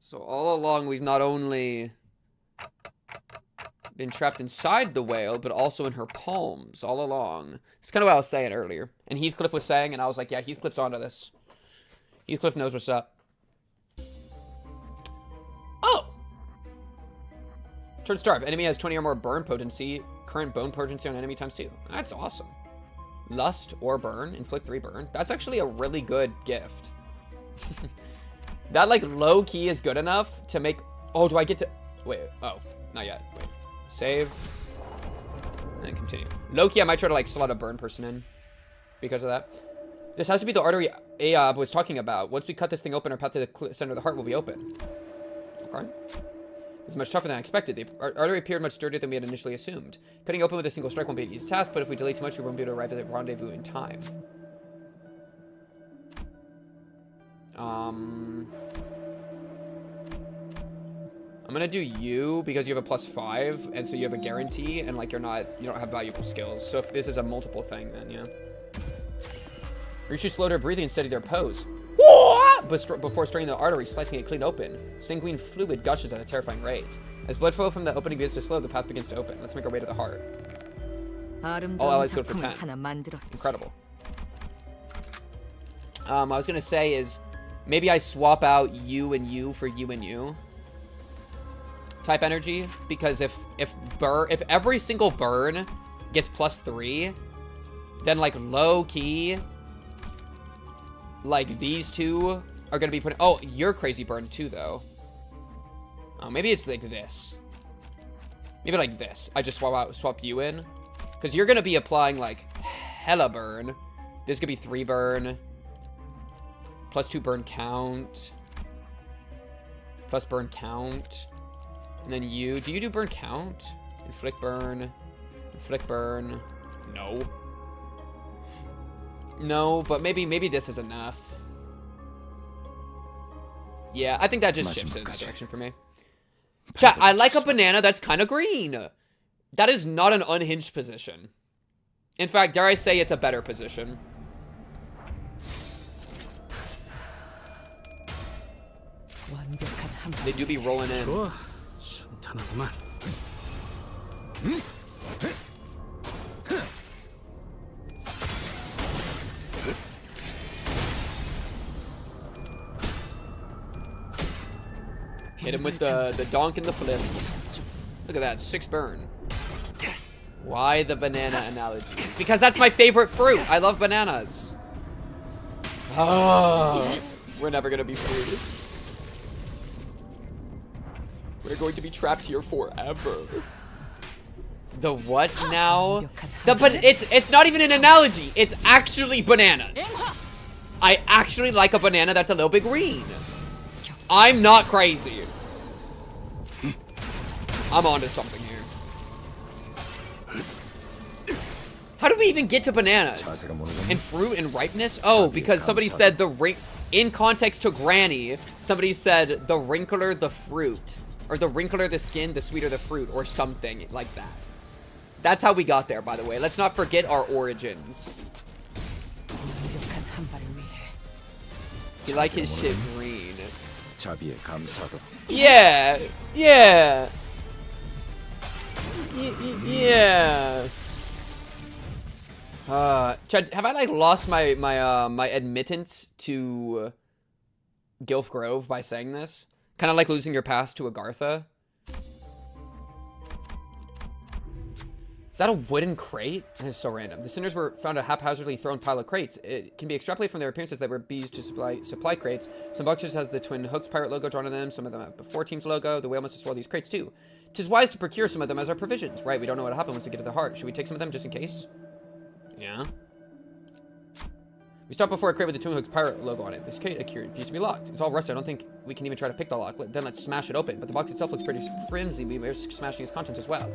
So all along, we've not only been trapped inside the whale, but also in her palms all along. It's kind of what I was saying earlier. And Heathcliff was saying, and I was like, yeah, Heathcliff's onto this. Heathcliff knows what's up. Oh! Turn starve. Enemy has 20 or more burn potency. Current bone potency on enemy times 2. That's awesome. Lust or burn. Inflict 3 burn. That's actually a really good gift. That, like, low-key is good enough to make... Oh, do I get to... Wait. Oh, not yet. Wait. Save. And then continue. Low-key, I might try to, like, slot a burn person in because of that. This has to be the artery Aob was talking about. Once we cut this thing open, our path to the center of the heart will be open. Okay. This is much tougher than I expected. The artery appeared much sturdier than we had initially assumed. Cutting open with a single strike won't be an easy task, but if we delay too much, we won't be able to arrive at the rendezvous in time. I'm gonna do you because you have a +5, and so you have a guarantee, and like you don't have valuable skills. So if this is a multiple thing, then yeah. Reach you slow their breathing and steady their pose. Before straining the artery, slicing it clean open. Sanguine fluid gushes at a terrifying rate. As blood flow from the opening begins to slow, the path begins to open. Let's make our way to the heart. All allies good for 10. Incredible. I was gonna say is maybe I swap out you and you for you and you type energy, because if every single burn gets +3, then like low key, like these two are gonna be putting. Oh, you're crazy burn too though. Oh, maybe it's like this. Maybe like this. I just swap you in, because you're gonna be applying like hella burn. This could be 3 burn. +2 burn count. Plus burn count. And then you. Do you do burn count? Inflict burn. Inflict burn. No. No, but maybe this is enough. Yeah, I think that just shifts it in that direction for me. Chat, I like a banana that's kind of green. That is not an unhinged position. In fact, dare I say it's a better position. They do be rolling in. Hit him with the donk and the flip. Look at that, 6 burn. Why the banana analogy? Because that's my favorite fruit. I love bananas. Oh, we're never gonna be free. We're going to be trapped here forever. The what now? But it's not even an analogy. It's actually bananas. I actually like a banana that's a little bit green. I'm not crazy. I'm onto something here. How do we even get to bananas? And fruit and ripeness? Oh, because somebody said the ring... In context to Granny, somebody said the wrinkler the fruit. Or the wrinkler the skin, the sweeter the fruit. Or something like that. That's how we got there, by the way. Let's not forget our origins. You like his shit green. Yeah. Yeah. Yeah. Chad, have I like lost my my admittance to Gilf Grove by saying this? Kind of like losing your pass to Agartha. Is that a wooden crate? That is so random. The cinders were found a haphazardly thrown pile of crates. It can be extrapolated from their appearances that were used to supply crates. Some boxes has the Twin Hooks pirate logo drawn on them. Some of them have the 4 teams logo. The whale must have swallowed these crates too. 'Tis wise to procure some of them as our provisions. Right, we don't know what'll happen once we get to the heart. Should we take some of them just in case? Yeah. We stopped before a crate with the Twin Hooks pirate logo on it. This crate appears to be locked. It's all rusted. I don't think we can even try to pick the lock. Then let's smash it open. But the box itself looks pretty flimsy. We risk smashing its contents as well.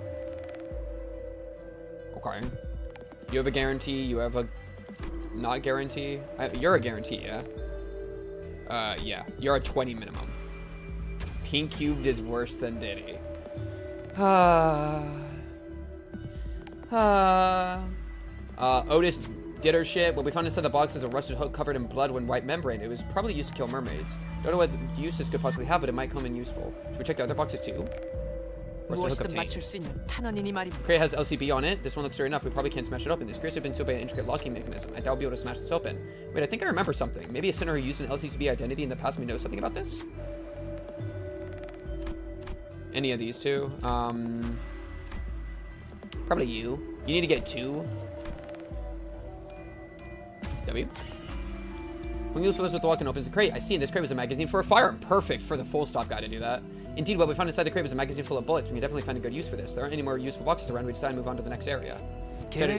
Okay. You have a guarantee. You have a not guarantee. You're a guarantee, yeah? Yeah. You're a 20 minimum. Pink cubed is worse than Diddy. Otis did her shit. What we found inside the box was a rusted hook covered in blood and white membrane. It was probably used to kill mermaids. Don't know what use this could possibly have, but it might come in useful. Should we check the other boxes too? Rusted hook obtained. Crate has LCB on it. This one looks sturdy enough. We probably can't smash it open. This appears to have been sealed by an intricate locking mechanism. I doubt we'll be able to smash this open. Wait, I think I remember something. Maybe a sinner who used an LCB identity in the past may know something about this? Any of these two? Probably you. You need to get 2. W. When you fills with the lock and opens the crate, I see in this crate was a magazine for a firearm. Perfect for the full stop guy to do that. Indeed, what we found inside the crate was a magazine full of bullets. We can definitely find a good use for this. There aren't any more useful boxes around. We decided to move on to the next area. Gain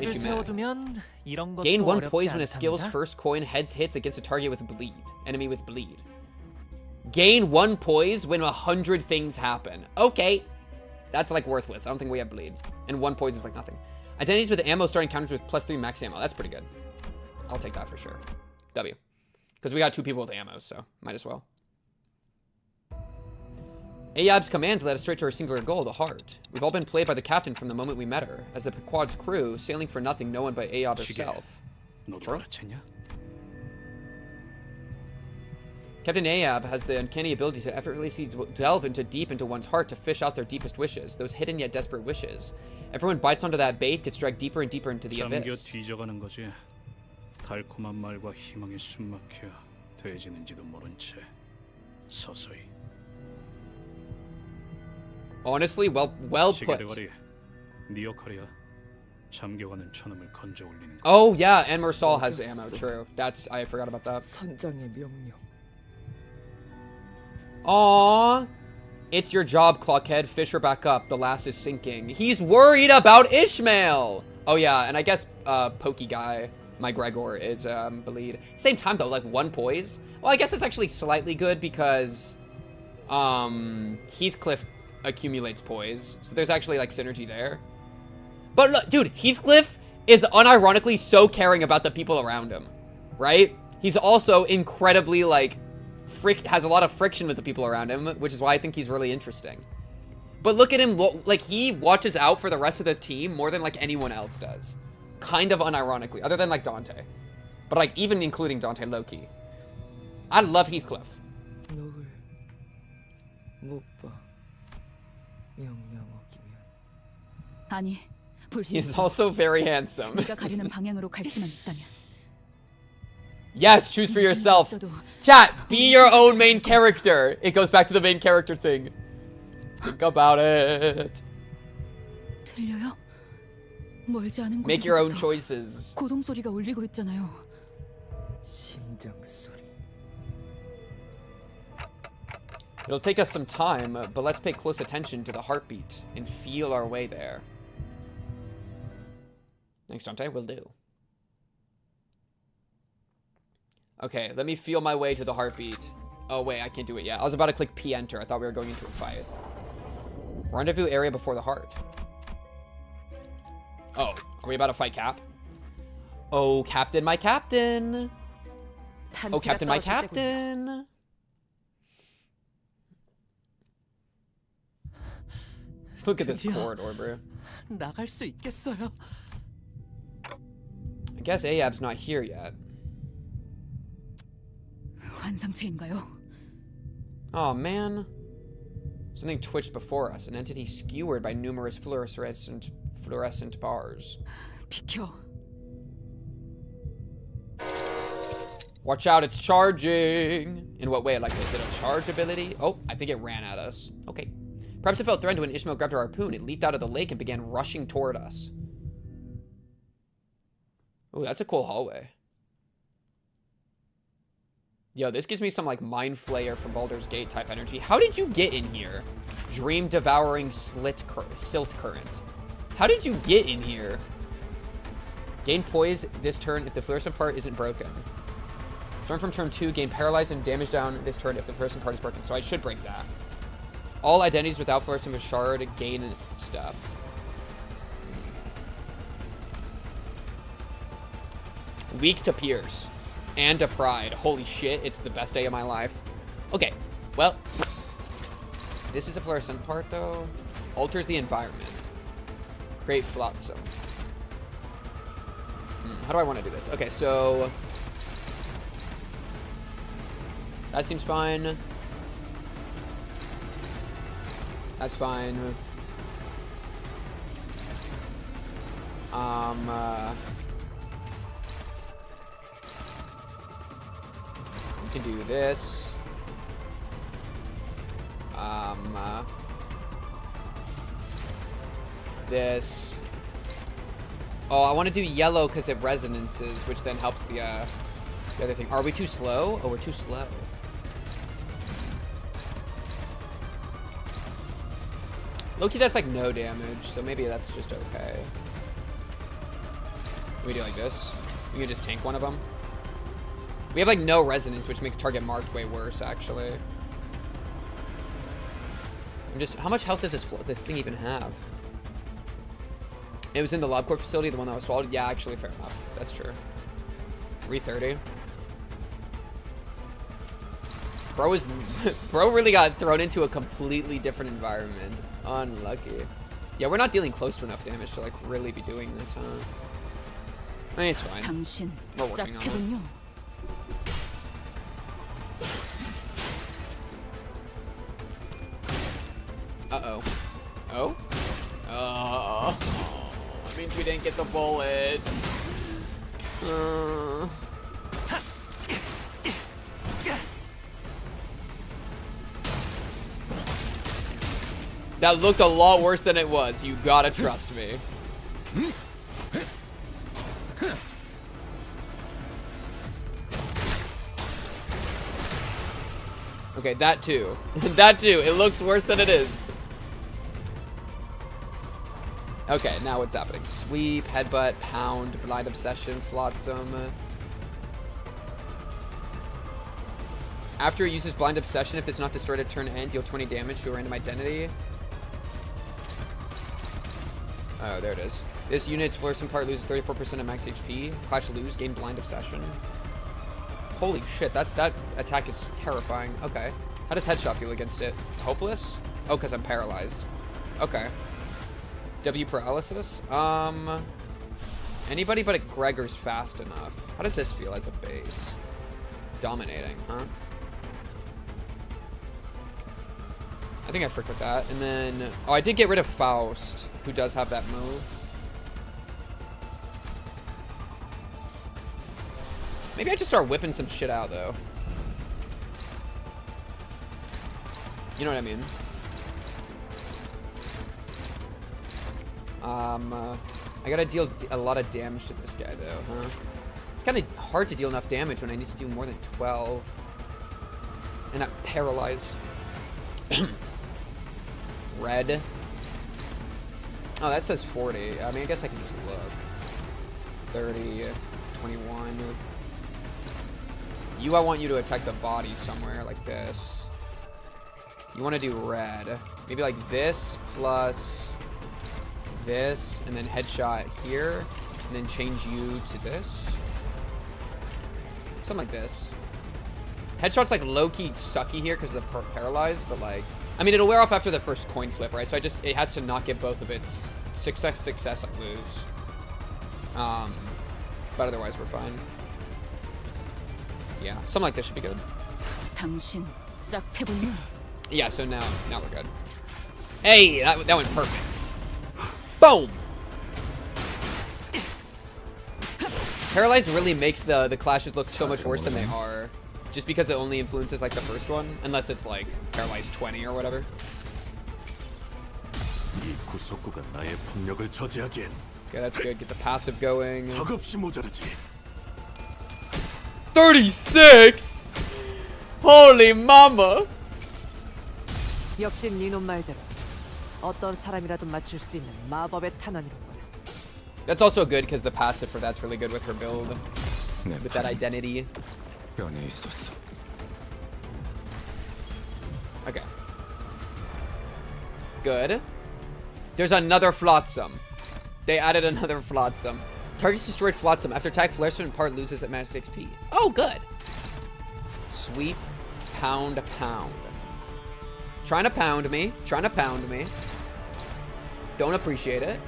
1 poise when a skill's first coin heads hits against a target with bleed. Enemy with bleed. Gain 1 poise when 100 things happen. Okay. That's like worthless. I don't think we have bleed. And 1 poise is like nothing. Identities with ammo starting counters with +3 max ammo. That's pretty good. I'll take that for sure. W. Because we got 2 people with ammo, so might as well. Ayab's commands led us straight to our singular goal, the heart. We've all been played by the captain from the moment we met her. As the Pequod's crew, sailing for nothing, no one but Ayab herself. Sure. Captain Ayab has the uncanny ability to effortlessly delve deep into one's heart to fish out their deepest wishes, those hidden yet desperate wishes. Everyone bites onto that bait, gets dragged deeper and deeper into the abyss. 달콤한 말과 희망에 숨막혀 돼지는지도 모른 채 서서히. Honestly, well put. 시계대가리, 네 역할이야. 잠겨가는 천음을 건져 올리는 거. Oh yeah, and Mersal has ammo. True. I forgot about that. 선장의 명령. Aww. It's your job, Clockhead. Fish her back up. The last is sinking. He's worried about Ishmael. Oh yeah, and I guess Pokey guy, my Gregor, is bleed. Same time though, like 1 poise. Well, I guess it's actually slightly good because Heathcliff accumulates poise, so there's actually like synergy there. But look, dude, Heathcliff is unironically so caring about the people around him, right? He's also incredibly like has a lot of friction with the people around him, which is why I think he's really interesting. But look at him, like he watches out for the rest of the team more than like anyone else does. Kind of unironically, other than like Dante. But like even including Dante low-key. I love Heathcliff. 너를 못 봐. 명령 어기면. 아니, He is also very handsome. 네가 가리는 방향으로 갈 수만 있다면. Yes, choose for yourself. Chat, be your own main character. It goes back to the main character thing. Think about it. 들려요? 멀지 않은 Make your own 곳에서부터 choices. 고동 소리가 울리고 있잖아요. 심장 소리. It'll take us some time, but let's pay close attention to the heartbeat and feel our way there. Thanks, Dante. Will do. Okay, let me feel my way to the heartbeat. Oh, wait, I can't do it yet. I was about to click P enter. I thought we were going into a fight. Rendezvous area before the heart. Oh, are we about to fight Cap? Oh, Captain, my Captain. Oh, Captain, my Captain. Look at this corridor, bro. 나갈 수 있겠어요. I guess Ahab's not here yet. 환상체인가요? Oh man. Something twitched before us, an entity skewered by numerous fluorescent bars. 비켜. Watch out, it's charging. In what way? Like, is it a charge ability? Oh, I think it ran at us. Okay. Perhaps it felt threatened when Ishmael grabbed our harpoon. It leaped out of the lake and began rushing toward us. Oh, that's a cool hallway. Yo, this gives me some like Mind Flayer from Baldur's Gate type energy. How did you get in here? Dream devouring silt current. How did you get in here? Gain poise this turn if the fluorescent part isn't broken. Turn from turn 2, gain paralyzed and damage down this turn if the fluorescent part is broken. So I should break that. All identities without fluorescent shard gain stuff. Weak to Pierce. And to Pride. Holy shit, it's the best day of my life. Okay, well. This is a fluorescent part, though. Alters the environment. Create flotsam. How do I want to do this? Okay, so... that seems fine. That's fine. We can do this. This. Oh, I want to do yellow because it resonances, which then helps the other thing. Are we too slow? Oh, we're too slow. Low-key, that's like no damage, so maybe that's just okay. We do like this. We can just tank one of them. We have like no resonance, which makes target marked way worse, actually. How much health does this thing even have? It was in the LobCorp facility, the one that was swallowed. Yeah, actually, fair enough. That's true. 330. Bro really got thrown into a completely different environment. Unlucky. Yeah, we're not dealing close to enough damage to like really be doing this, huh? I mean, it's fine. We're working on it. Uh-oh. Oh? Oh. That means we didn't get the bullet. That looked a lot worse than it was. You gotta trust me. Okay, that too. That too. It looks worse than it is. Okay, now what's happening? Sweep, headbutt, pound, blind obsession, flotsam. After it uses blind obsession, if it's not destroyed at turn end, deal 20 damage to a random identity. Oh, there it is. This unit's flourisome part loses 34% of max HP. Clash lose, gain blind obsession. Holy shit, that attack is terrifying. Okay. How does headshot feel against it? Hopeless? Oh, because I'm paralyzed. Okay. W paralysis? Anybody but Gregor's fast enough. How does this feel as a base? Dominating, huh? I think I fricked with that. And then, oh, I did get rid of Faust, who does have that move. Maybe I just start whipping some shit out, though. You know what I mean? I gotta deal a lot of damage to this guy, though, huh? It's kind of hard to deal enough damage when I need to do more than 12. And I'm paralyzed. Red. Oh, that says 40. I mean, I guess I can just look. 30, 21. You, I want you to attack the body somewhere like this. You want to do red. Maybe like this plus this, and then headshot here, and then change you to this. Something like this. Headshot's like low-key sucky here because of the paralyzed, but like, I mean, it'll wear off after the first coin flip, right? So it has to not get both of its success, lose. But otherwise we're fine. Yeah, something like this should be good. Yeah, so now we're good. Hey, that went perfect. Boom! Paralyzed really makes the clashes look so much worse than they are. Just because it only influences like the first one, unless it's like paralyzed 20 or whatever. Okay, that's good. Get the passive going. 36! Holy mama! 역시 니놈 말대로 어떤 사람이라도 맞출 수 있는 마법의 탄환이로군. That's also good because the passive for that's really good with her build. With that identity. Okay. Good. There's another flotsam. They added another flotsam. Targets destroyed flotsam. After attack, flotsam part loses at max XP. Oh, good. Sweep, pound, pound. Trying to pound me. Trying to pound me. Don't appreciate it.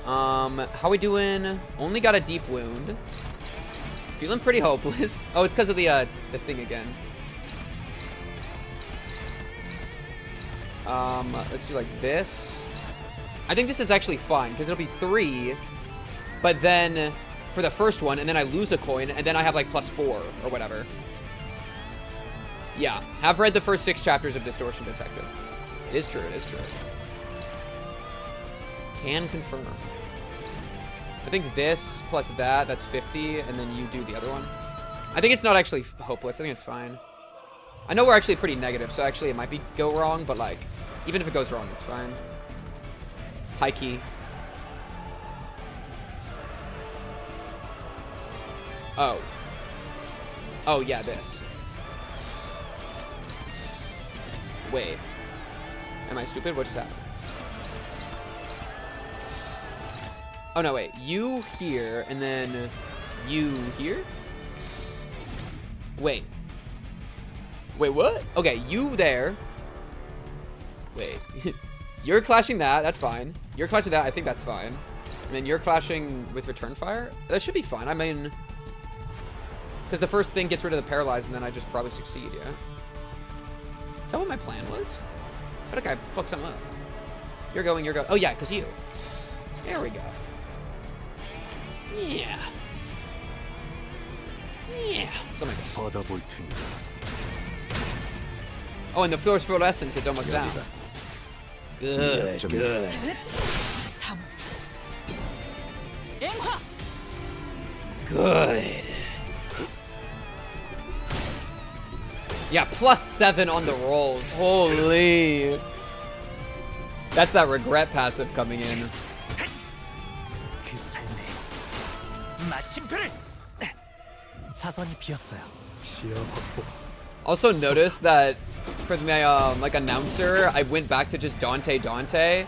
How we doing? Only got a deep wound. Feeling pretty hopeless. Oh, it's because of the thing again. Let's do like this. I think this is actually fine because it'll be 3, but then for the first one, and then I lose a coin, and then I have like +4 or whatever. Yeah, have read the first 6 chapters of Distortion Detective. It is true, it is true. Can confirm. I think this plus that, that's 50, and then you do the other one. I think it's not actually hopeless. I think it's fine. I know we're actually pretty negative, so actually it might go wrong, but like, even if it goes wrong, it's fine. High key. Oh. Oh, yeah, this. Wait. Am I stupid? What just happened? Oh, no, wait. You here, and then you here? Wait. Wait, what? Okay, you there. Wait. You're clashing that. That's fine. You're clashing that. I think that's fine. And then you're clashing with return fire. That should be fine. I mean, because the first thing gets rid of the paralyzed, and then I just probably succeed, yeah? Is that what my plan was? I feel like I fucked something up. You're going, you're going. Oh, yeah, because you. There we go. Yeah. Yeah. Something like this. Oh, and the fluorescent is almost down. Good. Good. Good. Yeah, +7 on the rolls. Holy. That's that regret passive coming in. 사선이 비었어요. Also notice that for my like announcer, I went back to just Dante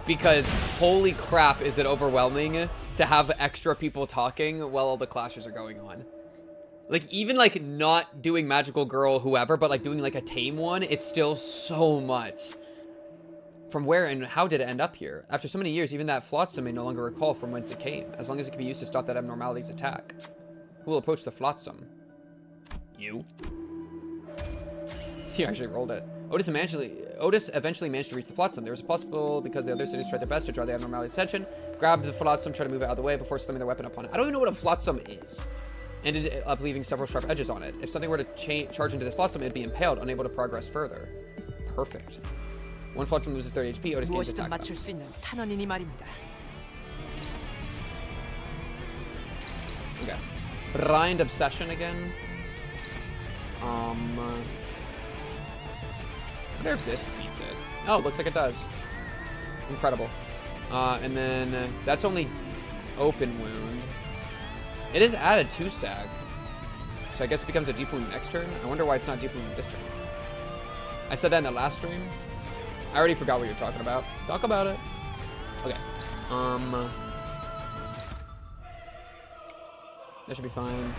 because holy crap is it overwhelming to have extra people talking while all the clashes are going on. Like even like not doing magical girl whoever, but like doing like a tame one, it's still so much. From where and how did it end up here? After so many years, even that flotsam may no longer recall from whence it came, as long as it can be used to stop that abnormality's attack. Who will approach the flotsam? You? He actually rolled it. Otis eventually managed to reach the flotsam. There was a possible because the other cities tried their best to draw the abnormality's attention, grabbed the flotsam, tried to move it out of the way before slamming their weapon upon it. I don't even know what a flotsam is. Ended up leaving several sharp edges on it. If something were to charge into the flotsam, it'd be impaled, unable to progress further. Perfect. One flotsam loses 30 HP, Otis gains attack. 맞출 수 있는 탄원이니 말입니다. Okay. Blind Obsession again. I wonder if this beats it. Oh, looks like it does. Incredible. And then that's only open wound. It is added 2-stack. So I guess it becomes a deep wound next turn. I wonder why it's not deep wound this turn. I said that in the last stream. I already forgot what you're talking about. Talk about it. Okay. That should be fine.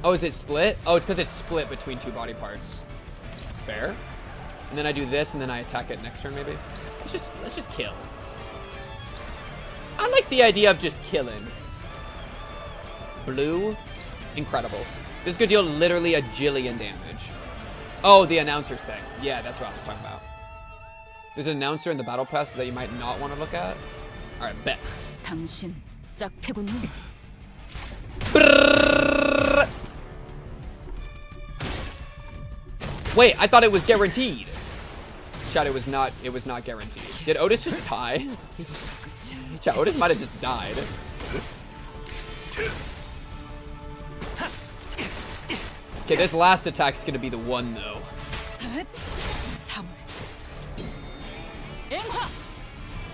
Oh, is it split? Oh, it's because it's split between 2 body parts. Fair. And then I do this, and then I attack it next turn, maybe. Let's just kill. I like the idea of just killing. Blue, incredible. This could deal literally a jillion damage. Oh, the announcer's thing. Yeah, that's what I was talking about. There's an announcer in the battle pass that you might not want to look at. All right, bet. 당신 짝패군요. Wait, I thought it was guaranteed. Chat, it was not guaranteed. Did Otis just die? Chat, Otis might have just died. Okay, this last attack is gonna be the one though.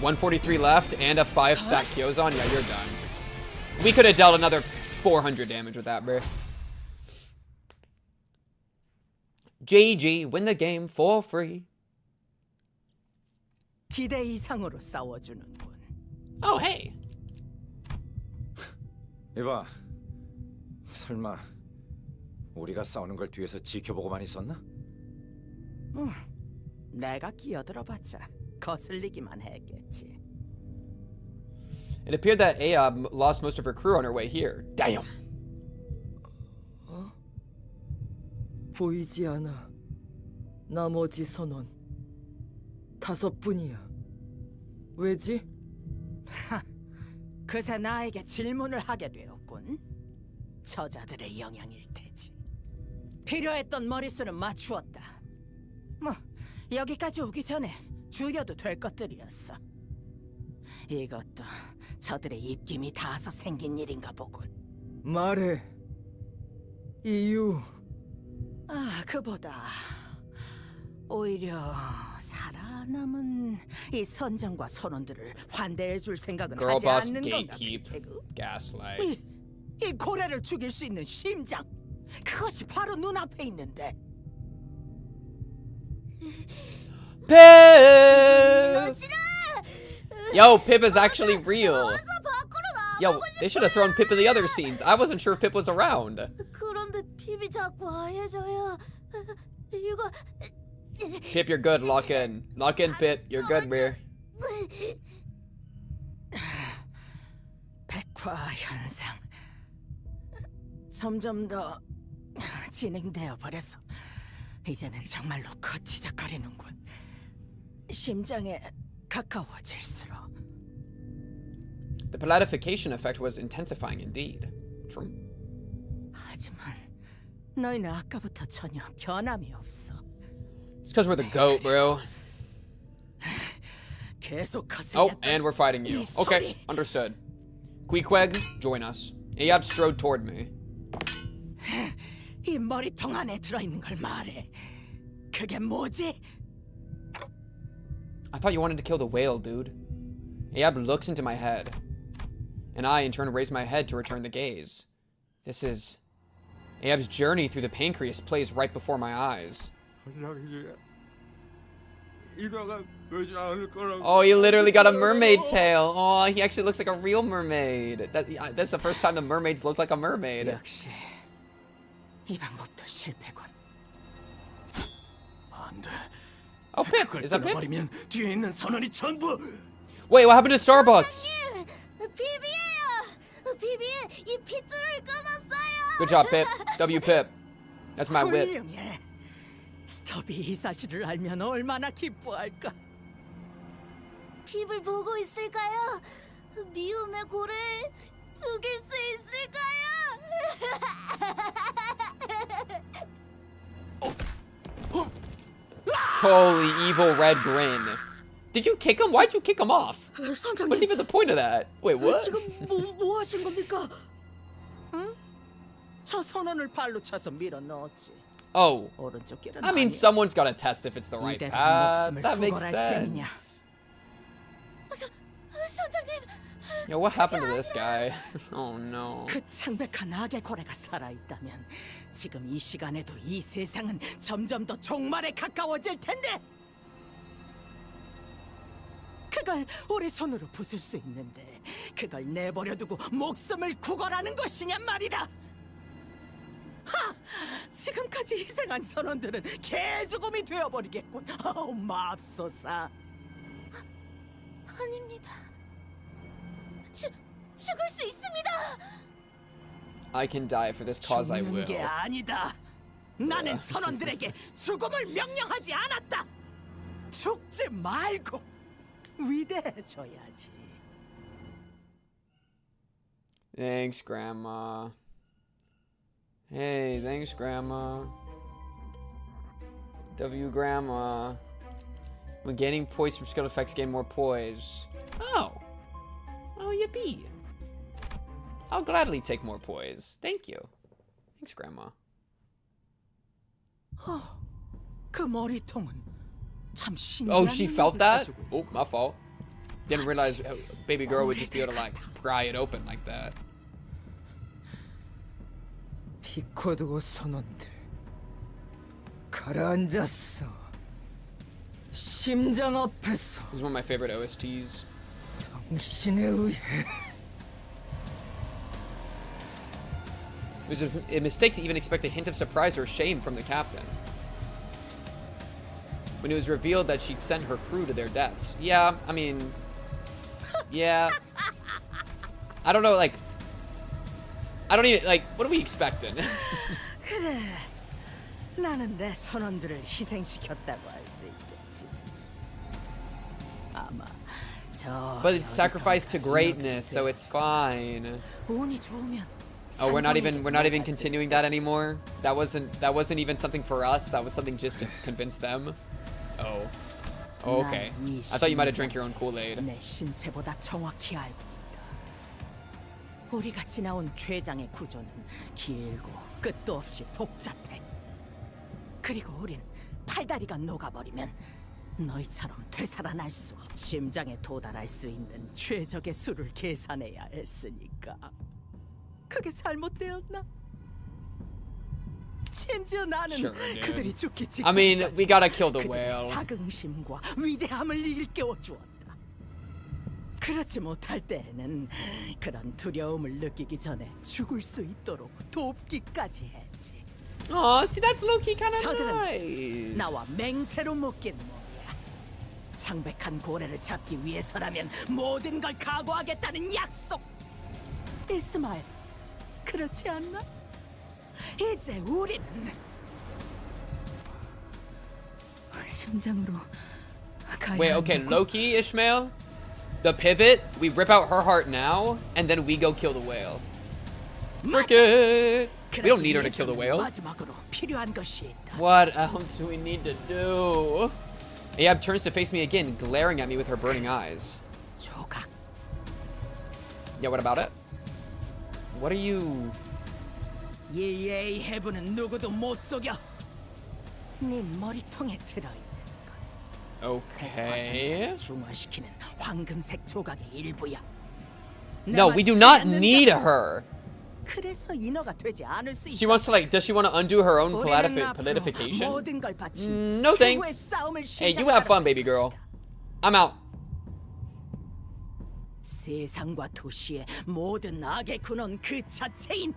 143 left and a 5-stack Kyozan. Yeah, you're done. We could have dealt another 400 damage with that, bro. GG, win the game for free. 기대 이상으로 싸워주는군. Oh, hey. 이봐, 설마 우리가 싸우는 걸 뒤에서 지켜보고만 있었나? 내가 끼어들어봤자 거슬리기만 했겠지. It appeared that Aob lost most of her crew on her way here. Damn. 보이지 않아. 나머지 선원 5분이야. 왜지? 그새 나에게 질문을 하게 되었군. 저자들의 영향일 테지. 필요했던 머릿수는 맞추었다. 뭐 여기까지 오기 전에 죽여도 될 것들이었어. 이것도 저들의 입김이 닿아서 생긴 일인가 보군. 말해. 이유. 그보다 오히려 살아남은 이 선장과 선원들을 환대해줄 생각은 Girl 하지 boss, 않는 건가? gatekeep, gaslight. 이 고래를 죽일 수 있는 심장, 그것이 바로 눈앞에 있는데. Pip! Yo, Pip is actually real. Yo, they should have thrown Pip in the other scenes. I wasn't sure if Pip was around. 그런데 핍이 자꾸 하얘져요. 이거 Pip, you're good. Lock in. Lock in, Pip. You're good, bro. 백화 현상 점점 더 진행되어 버려서 이제는 정말로 거치적거리는군. 심장에 가까워질수록. The palatification effect was intensifying indeed. True. 하지만 너희는 아까부터 전혀 변함이 없어. It's because we're the goat, bro. Oh, and we're fighting you. Okay, understood. Queequeg, join us. Ahab strode toward me. 이 머리통 안에 들어있는 걸 말해. 그게 뭐지? I thought you wanted to kill the whale, dude. Ahab looks into my head. And I, in turn, raise my head to return the gaze. This is... Ahab's journey through the pancreas plays right before my eyes. Oh, he literally got a mermaid tail. Oh, he actually looks like a real mermaid. That's the first time the mermaids looked like a mermaid. 역시 이 방법도 실패군. 안 돼. Oh, Pip. Is that Pip? 끊어버리면 뒤에 있는 선원이 전부. Wait, what happened to Starbucks? 비비예요. 비비, 이 핏줄을 끊었어요. Good job, Pip. W Pip. That's my whip. 훌륭해. 스톱이 이 사실을 알면 얼마나 기뻐할까. 핍을 보고 있을까요? 미움의 고래 죽일 수 있을까요? Holy evil red grin. Did you kick him? Why'd you kick him off? What's even the point of that? Wait, what? 지금 뭐 하신 겁니까? 응? 저 선원을 발로 차서 밀어 넣었지. Oh. 오른쪽 길은 I mean, 아니야. someone's got to test if it's the right path. That makes sense. 선장님. Yo, what happened to this guy? Oh no. 그 창백한 악의 고래가 살아있다면 지금 이 시간에도 이 세상은 점점 더 종말에 가까워질 텐데. 그걸 우리 손으로 부술 수 있는데 그걸 내버려두고 목숨을 구걸하는 것이냐 말이다. 하! 지금까지 희생한 선원들은 개죽음이 되어버리겠군. 맙소사. 아닙니다. 죽을 수 있습니다. I can die for this cause I will. 죽는 게 아니다. 나는 선원들에게 죽음을 명령하지 않았다. 죽지 말고 위대해져야지. Thanks, Grandma. Hey, thanks, Grandma. W, Grandma. When gaining poise from skill effects, gain more poise. Oh. Oh, yippee. I'll gladly take more poise. Thank you. Thanks, Grandma. 그 머리통은 참 신기한. Oh, she felt that? Oh, my fault. Didn't realize baby girl would just be able to, like, pry it open like that. 피코드 선원들 가라앉았어. 심장 앞에서. This is one of my favorite OSTs. 당신에 의해. It was a mistake to even expect a hint of surprise or shame from the captain. When it was revealed that she'd sent her crew to their deaths. Yeah, I mean... Yeah. I don't know, like... I don't even, like, what are we expecting? 그래, 나는 내 선원들을 희생시켰다고 할 수 있겠지. 아마 저. But it's sacrificed to greatness, so it's fine. 운이 좋으면. Oh, we're not even continuing that anymore. That wasn't even something for us. That was something just to convince them. Oh. Oh, okay. I thought you might have drank your own Kool-Aid. 내 신체보다 정확히 알고 있다. 우리가 지나온 췌장의 구조는 길고 끝도 없이 복잡해. 그리고 우린 팔다리가 녹아버리면 너희처럼 되살아날 수 없. 심장에 도달할 수 있는 최적의 수를 계산해야 했으니까. 그게 잘못되었나? 심지어 나는 그들이 죽기 직전까지 I mean, we gotta kill the whale. 자긍심과 위대함을 일깨워주었다. 그렇지 못할 때에는 그런 두려움을 느끼기 전에 죽을 수 있도록 돕기까지 했지. Aw, see, that's low-key kind of 저들은 nice. 나와 맹세로 묶인 몸이야. 창백한 고래를 잡기 위해서라면 모든 걸 각오하겠다는 약속. 이스마엘, 그렇지 않나? 이제 우리는 심장으로 가야 Wait, okay, Loki, Ishmael? The pivot, we rip out her heart now, and then we go kill the whale. Frick it! We don't need her to kill the whale. 마지막으로 필요한 것이 있다. What else do we need to do? Ahab turns to face me again, glaring at me with her burning eyes. 조각. Yeah, what about it? What are you... 이 에이헤브는 누구도 못 속여. 네 머리통에 들어있는 Okay. 중화시키는 황금색 조각의 일부야. No, we do not need her. 그래서 인어가 되지 않을 수 She wants to like, does she want to undo her own politification? No thanks. Hey, you have fun, baby girl. I'm out. 세상과 도시의 모든 악의 근원 그 자체인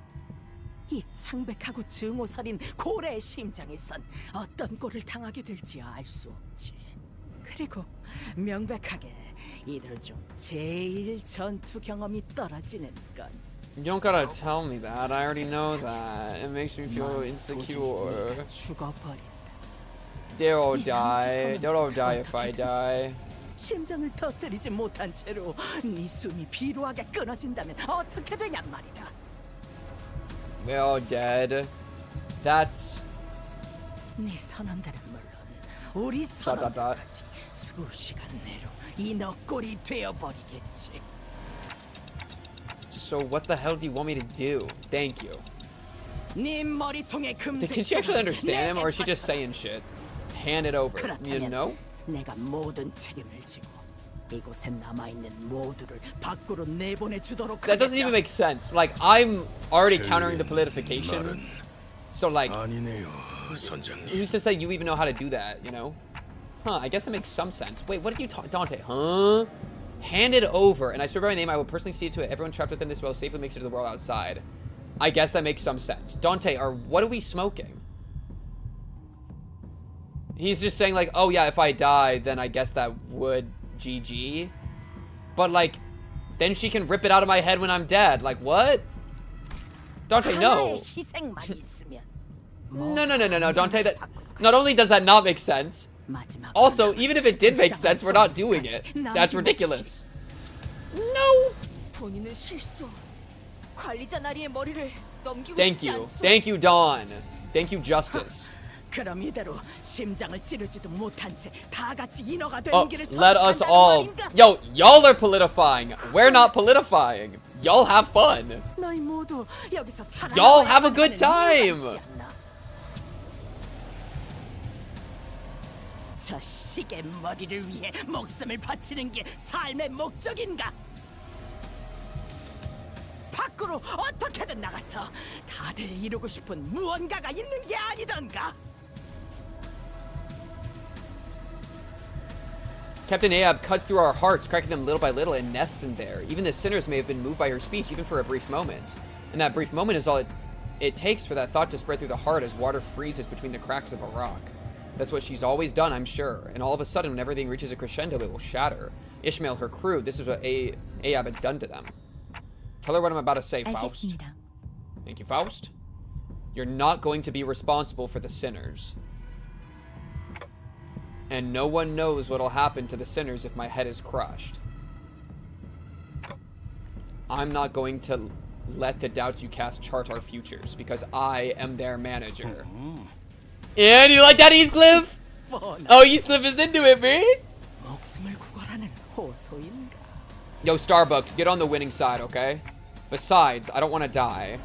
이 창백하고 증오서린 고래의 심장에선 어떤 꼴을 당하게 될지 알 수 없지. 그리고 명백하게 이들 중 제일 전투 경험이 떨어지는 건 You don't gotta tell me that. I already know that. It makes me feel insecure. They'll all die. They'll all die if I die. 심장을 터뜨리지 못한 채로 네 숨이 비루하게 끊어진다면 어떻게 되냔 말이다. They're all dead. That's... 네 선원들은 물론 우리 선원들까지 수시간 내로 이 너꼴이 되어버리겠지. So what the hell do you want me to do? Thank you. 네 머리통에 금색 Can she actually understand him, or is she just saying shit? Hand it over. You know? 내가 모든 책임을 지고 이곳에 남아 있는 모두를 밖으로 내보내 주도록 하겠다. That doesn't even make sense. Like, I'm already countering the politification. So like, who's to say you even know how to do that, you know? Huh, I guess that makes some sense. Wait, what did you talk, Dante? Huh? Hand it over, and I swear by my name, I will personally see to it everyone trapped within this well safely makes it to the world outside. I guess that makes some sense. Dante, what are we smoking? He's just saying like, oh yeah, if I die, then I guess that would GG. But like, then she can rip it out of my head when I'm dead. Like, what? Dante, no. No, Dante, that not only does that not make sense, also, even if it did make sense, we're not doing it. That's ridiculous. No. Thank you. Thank you, Dawn. Thank you, Justice. 그럼 이대로 심장을 찌르지도 못한 채 다 같이 인어가 되는 Oh, 길을 let us 선택한다는 all. 말인가? Yo, y'all are politifying. We're not politifying. Y'all have fun. 너희 모두 여기서 Y'all have a good time. 저 시계 머리를 위해 목숨을 바치는 게 삶의 목적인가? 밖으로 어떻게든 나가서 다들 이루고 싶은 무언가가 있는 게 아니던가? Captain Ahab cuts through our hearts, cracking them little by little, and nests in there. Even the sinners may have been moved by her speech, even for a brief moment. And that brief moment is all it takes for that thought to spread through the heart as water freezes between the cracks of a rock. That's what she's always done, I'm sure. And all of a sudden, when everything reaches a crescendo, it will shatter. Ishmael, her crew, this is what Ahab had done to them. Tell her what I'm about to say, Faust. 알겠습니다. Thank you, Faust. You're not going to be responsible for the sinners. And no one knows what'll happen to the sinners if my head is crushed. I'm not going to let the doubts you cast chart our futures, because I am their manager. And you like that, Heathcliff? Oh, Heathcliff is into it, man. Yo, Starbucks, get on the winning side, okay? Besides, I don't want to die.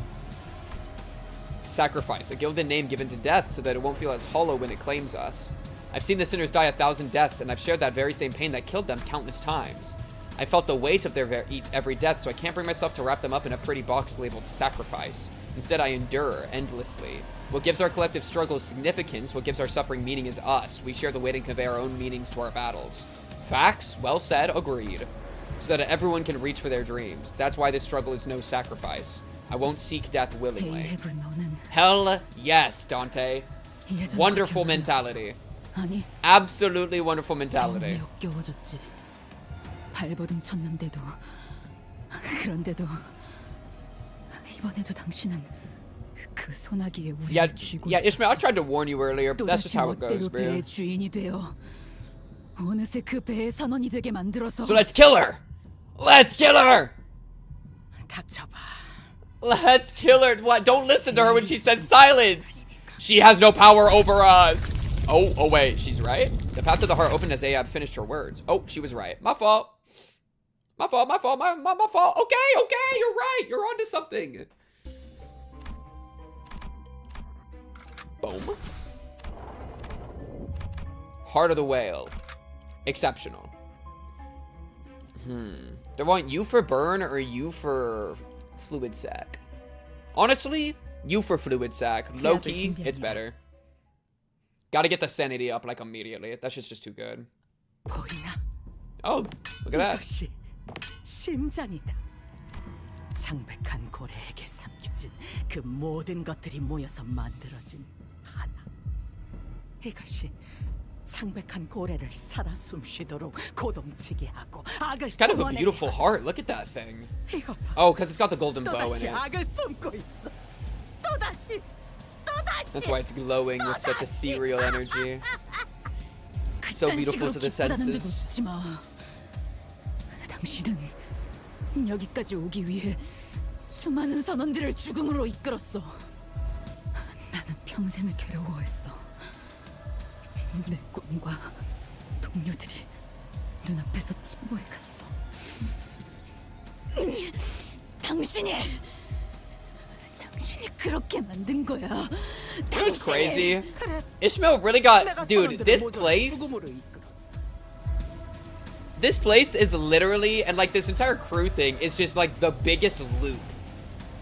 Sacrifice, a gilded name given to death so that it won't feel as hollow when it claims us. I've seen the sinners die 1,000 deaths, and I've shared that very same pain that killed them countless times. I felt the weight of their every death, so I can't bring myself to wrap them up in a pretty box labeled sacrifice. Instead, I endure endlessly. What gives our collective struggles significance, what gives our suffering meaning is us. We share the weight and convey our own meanings to our battles. Facts? Well said, agreed. So that everyone can reach for their dreams. That's why this struggle is no sacrifice. I won't seek death willingly. Hell yes, Dante. Wonderful mentality. Absolutely wonderful mentality. 발버둥 쳤는데도 그런데도 이번에도 당신은 그 소나기에 우리를 쥐고 Yeah, Ishmael, I tried to warn you earlier, but that's just how it goes, bro. 배의 주인이 되어 어느새 그 배의 선원이 되게 만들어서 So let's kill her! Let's kill her! Let's kill her! What? Don't listen to her when she says silence! She has no power over us! Oh, wait, she's right? The path to the heart opened as Ahab finished her words. Oh, she was right. My fault. My fault. My fault. My fault. Okay, you're right. You're onto something. Boom. Heart of the whale. Exceptional. Do I want you for burn or you for fluid sac? Honestly, you for fluid sac. Low key, it's better. Gotta get the sanity up like immediately. That shit's just too good. Oh, look at that. 심장이다. 창백한 고래에게 삼켜진 그 모든 것들이 모여서 만들어진 하나. 이것이 창백한 고래를 살아 숨쉬도록 고동치게 하고 악을 It's kind of a beautiful heart. Look at that thing. Oh, because it's got the golden bow in it. 악을 품고 있어. 또다시. That's why it's glowing with such ethereal energy. So beautiful to the senses. 당신은 여기까지 오기 위해 수많은 선원들을 죽음으로 이끌었어. 나는 평생을 괴로워했어. 내 꿈과 동료들이 눈앞에서 침몰해갔어. 당신이 그렇게 만든 거야. That was crazy. Ishmael really got, dude, this place is literally, and like this entire crew thing is just like the biggest loop.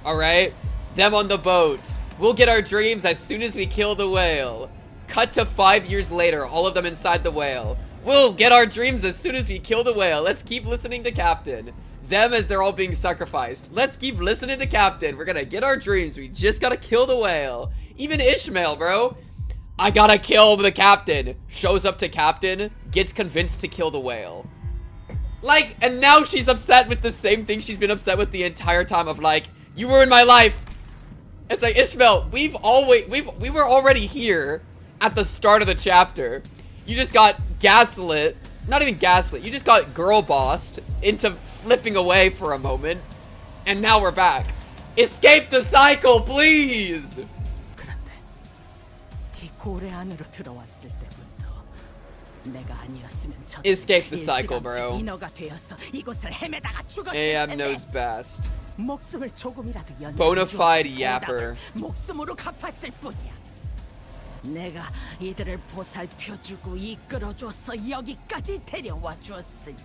Alright? Them on the boat. We'll get our dreams as soon as we kill the whale. Cut to 5 years later, all of them inside the whale. We'll get our dreams as soon as we kill the whale. Let's keep listening to Captain. Them as they're all being sacrificed. Let's keep listening to Captain. We're gonna get our dreams. We just gotta kill the whale. Even Ishmael, bro. I gotta kill the Captain. Shows up to Captain. Gets convinced to kill the whale. Like, and now she's upset with the same thing she's been upset with the entire time of like, you were in my life. It's like, Ishmael, we were already here at the start of the chapter. You just got gaslit. Not even gaslit. You just got girl bossed into flipping away for a moment. And now we're back. Escape the cycle, please! Escape the cycle, bro. Ahab knows best. Bonafide yapper. 내가 이들을 보살펴주고 이끌어줘서 여기까지 데려와 주었으니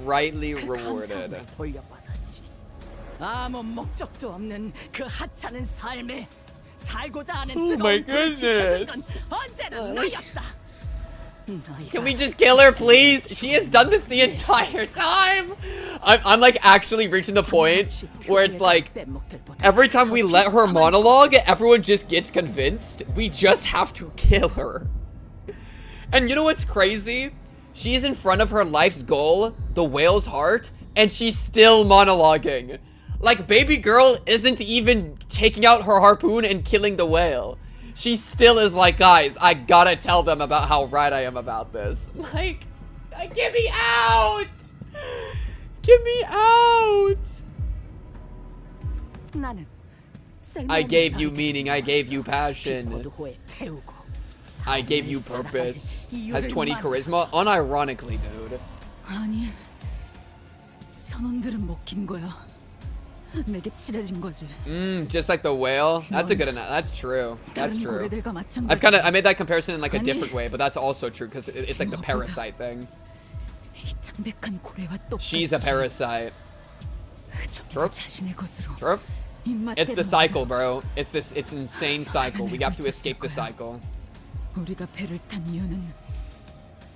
rightly rewarded. 돌려받았지. 아무 목적도 없는 그 하찮은 삶에 살고자 하는 뜨거운 불을 지펴준 건 언제나 너였다. Can we just kill her, please? She has done this the entire time. I'm like actually reaching the point where it's like every time we let her monologue, everyone just gets convinced. We just have to kill her. And you know what's crazy? She's in front of her life's goal, the whale's heart, and she's still monologuing. Like, baby girl isn't even taking out her harpoon and killing the whale. She still is like, guys, I gotta tell them about how right I am about this. Like, get me out! Get me out! I gave you meaning, I gave you passion. I gave you purpose. Has 20 charisma? Unironically, dude. 아니, 선원들은 먹힌 거야. 내게 칠해진 거지. Just like the whale. That's a good enough. That's true. That's true. I made that comparison in like a different way, but that's also true because it's like the parasite thing. She's a parasite. True. True. It's the cycle, bro. It's insane cycle. We have to escape the cycle. 우리가 배를 탄 이유는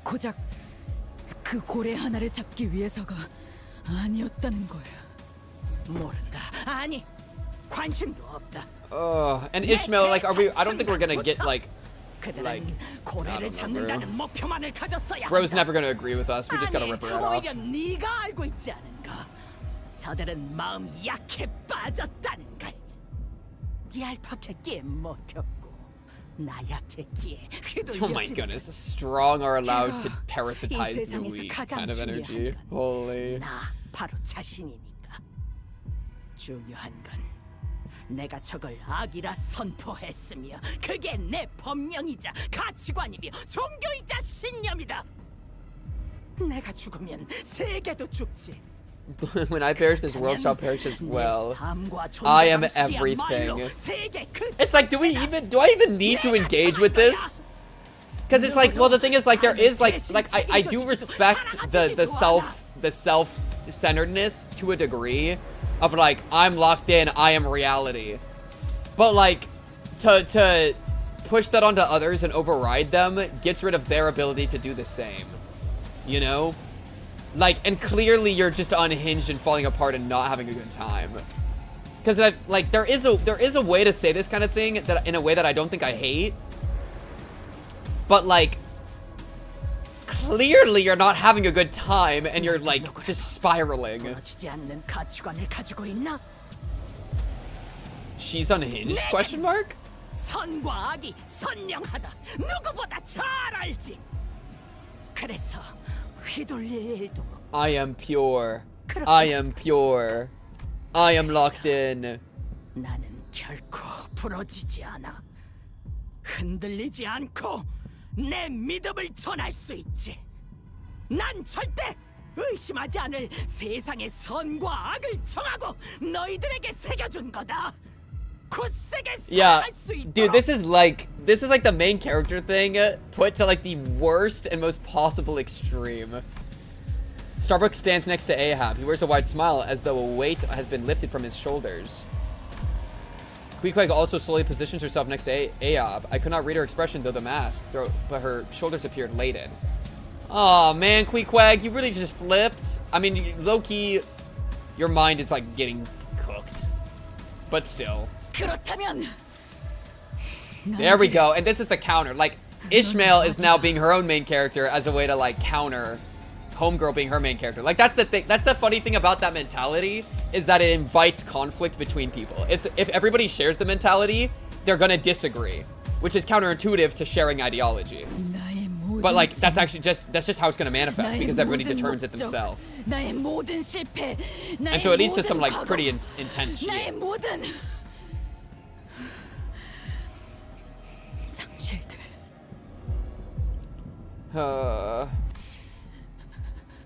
고작 그 고래 하나를 잡기 위해서가 아니었다는 거야. 모른다. 아니, 관심도 없다. And Ishmael, like, I don't think we're gonna get like 고래를 잡는다는 목표만을 가졌어야. Bro's never gonna agree with us. We just gotta rip her head off. 오히려 네가 알고 있지 않은가? 저들은 마음이 약해 빠졌다는 걸. 얄팍했기에 먹혔고 나약했기에 휘둘렸지. Oh my goodness, strong are allowed to parasitize the weak kind of energy. Holy. 나 바로 자신이니까. 중요한 건 내가 저걸 악이라 선포했으며 그게 내 법령이자 가치관이며 종교이자 신념이다. 내가 죽으면 세계도 죽지. When I perish, this world shall perish as well. I am everything. It's like, do I even need to engage with this? Because it's like, well, the thing is, like, there is like I do respect the self-centeredness to a degree of like, I'm locked in, I am reality. But like, to push that onto others and override them gets rid of their ability to do the same. You know? Like, and clearly you're just unhinged and falling apart and not having a good time. Because like, there is a way to say this kind of thing that in a way that I don't think I hate. But like, clearly you're not having a good time and you're like just spiraling. She's unhinged? Question mark? 선과 악이 선명하다. 누구보다 잘 알지. 그래서 휘둘릴 일도. I am pure. I am pure. I am locked in. 나는 결코 부러지지 않아. 흔들리지 않고 내 믿음을 전할 수 있지. 난 절대 의심하지 않을 세상의 선과 악을 정하고 너희들에게 새겨준 거다. Yeah, dude, this is like the main character thing put to like the worst and most possible extreme. Starbuck stands next to Ahab. He wears a wide smile as though a weight has been lifted from his shoulders. Queequeg also slowly positions herself next to Ahab. I could not read her expression though the mask, but her shoulders appeared laden. Oh man, Queequeg, you really just flipped. I mean, low-key, your mind is like getting cooked, but still. There we go, and this is the counter. Like, Ishmael is now being her own main character as a way to like counter Homegirl being her main character. Like, that's the thing. That's the funny thing about that mentality, is that it invites conflict between people. It's if everybody shares the mentality, they're gonna disagree, which is counterintuitive to sharing ideology. But like, that's just how it's gonna manifest, because everybody determines it themselves. And so it leads to some like pretty intense shit.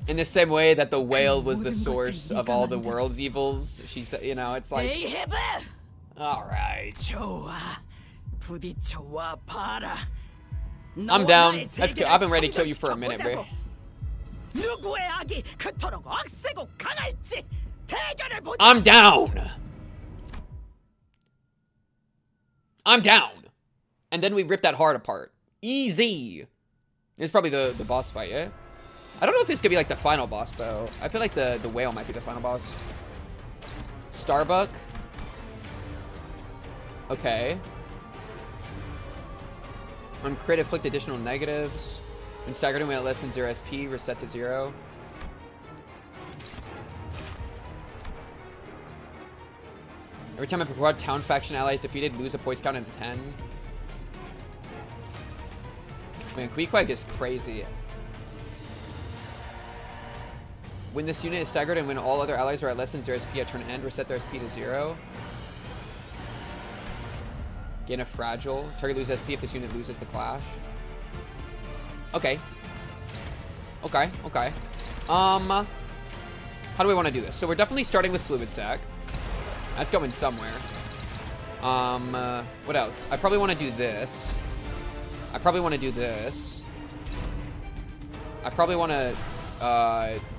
In the same way that the whale was the source of all the world's evils, she's, you know, it's like, all right. I'm down. Let's go. I've been ready to kill you for a minute, bro. I'm down. I'm down. And then we rip that heart apart. Easy. It's probably the boss fight, yeah? I don't know if this could be like the final boss though. I feel like the whale might be the final boss. Starbuck. Okay. On crit, inflict additional negatives. When staggered when at less than 0 SP, reset to 0. Every time a Pequod town faction ally is defeated, lose a poise count of 10. Man, Queequeg is crazy. When this unit is staggered and when all other allies are at less than 0 SP at turn end, reset their SP to 0. Gain a fragile. Target loses SP if this unit loses the clash. Okay. Okay, okay. How do we want to do this? So we're definitely starting with Fluid Sac. That's going somewhere. What else? I probably want to do this. I probably want to do this. I probably want to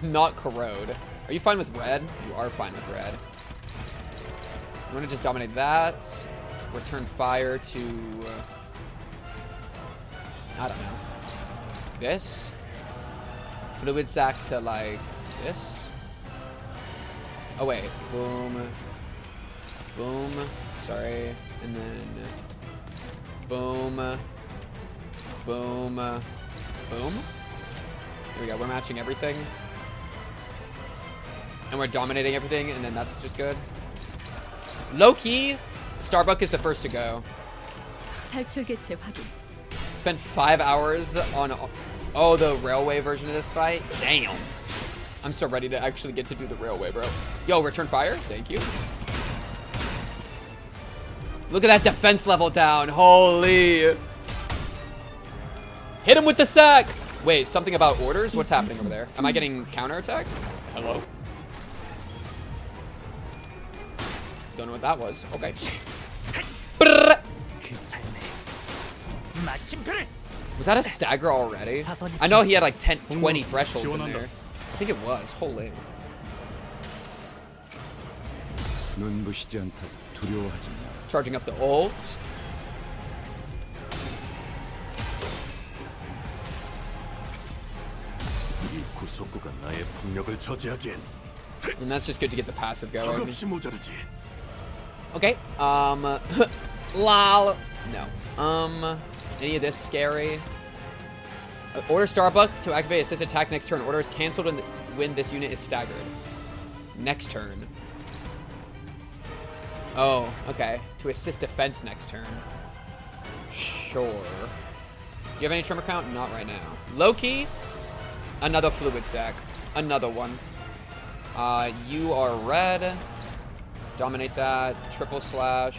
not corrode. Are you fine with red? You are fine with red. I'm gonna just dominate that. Return fire to I don't know. This. Fluid Sac to like this. Oh wait. Boom. Boom. Sorry. And then boom. Boom. Boom. Here we go. We're matching everything. And we're dominating everything, and then that's just good. Low-key, Starbuck is the first to go. Spent 5 hours on the railway version of this fight. Damn. I'm so ready to actually get to do the railway, bro. Yo, return fire. Thank you. Look at that defense level down. Holy. Hit him with the sack. Wait, something about orders? What's happening over there? Am I getting counterattacked? Hello? Don't know what that was. Okay. Was that a stagger already? I know he had like 20 thresholds in there. I think it was. Holy. Charging up the ult. And that's just good to get the passive going. Okay. Lol. No. Any of this scary? Order Starbuck to activate assist attack next turn. Order is cancelled when this unit is staggered. Next turn. Oh, okay. To assist defense next turn. Sure. Do you have any tremor count? Not right now. Loki. Another fluid sack. Another one. You are red. Dominate that. Triple slash.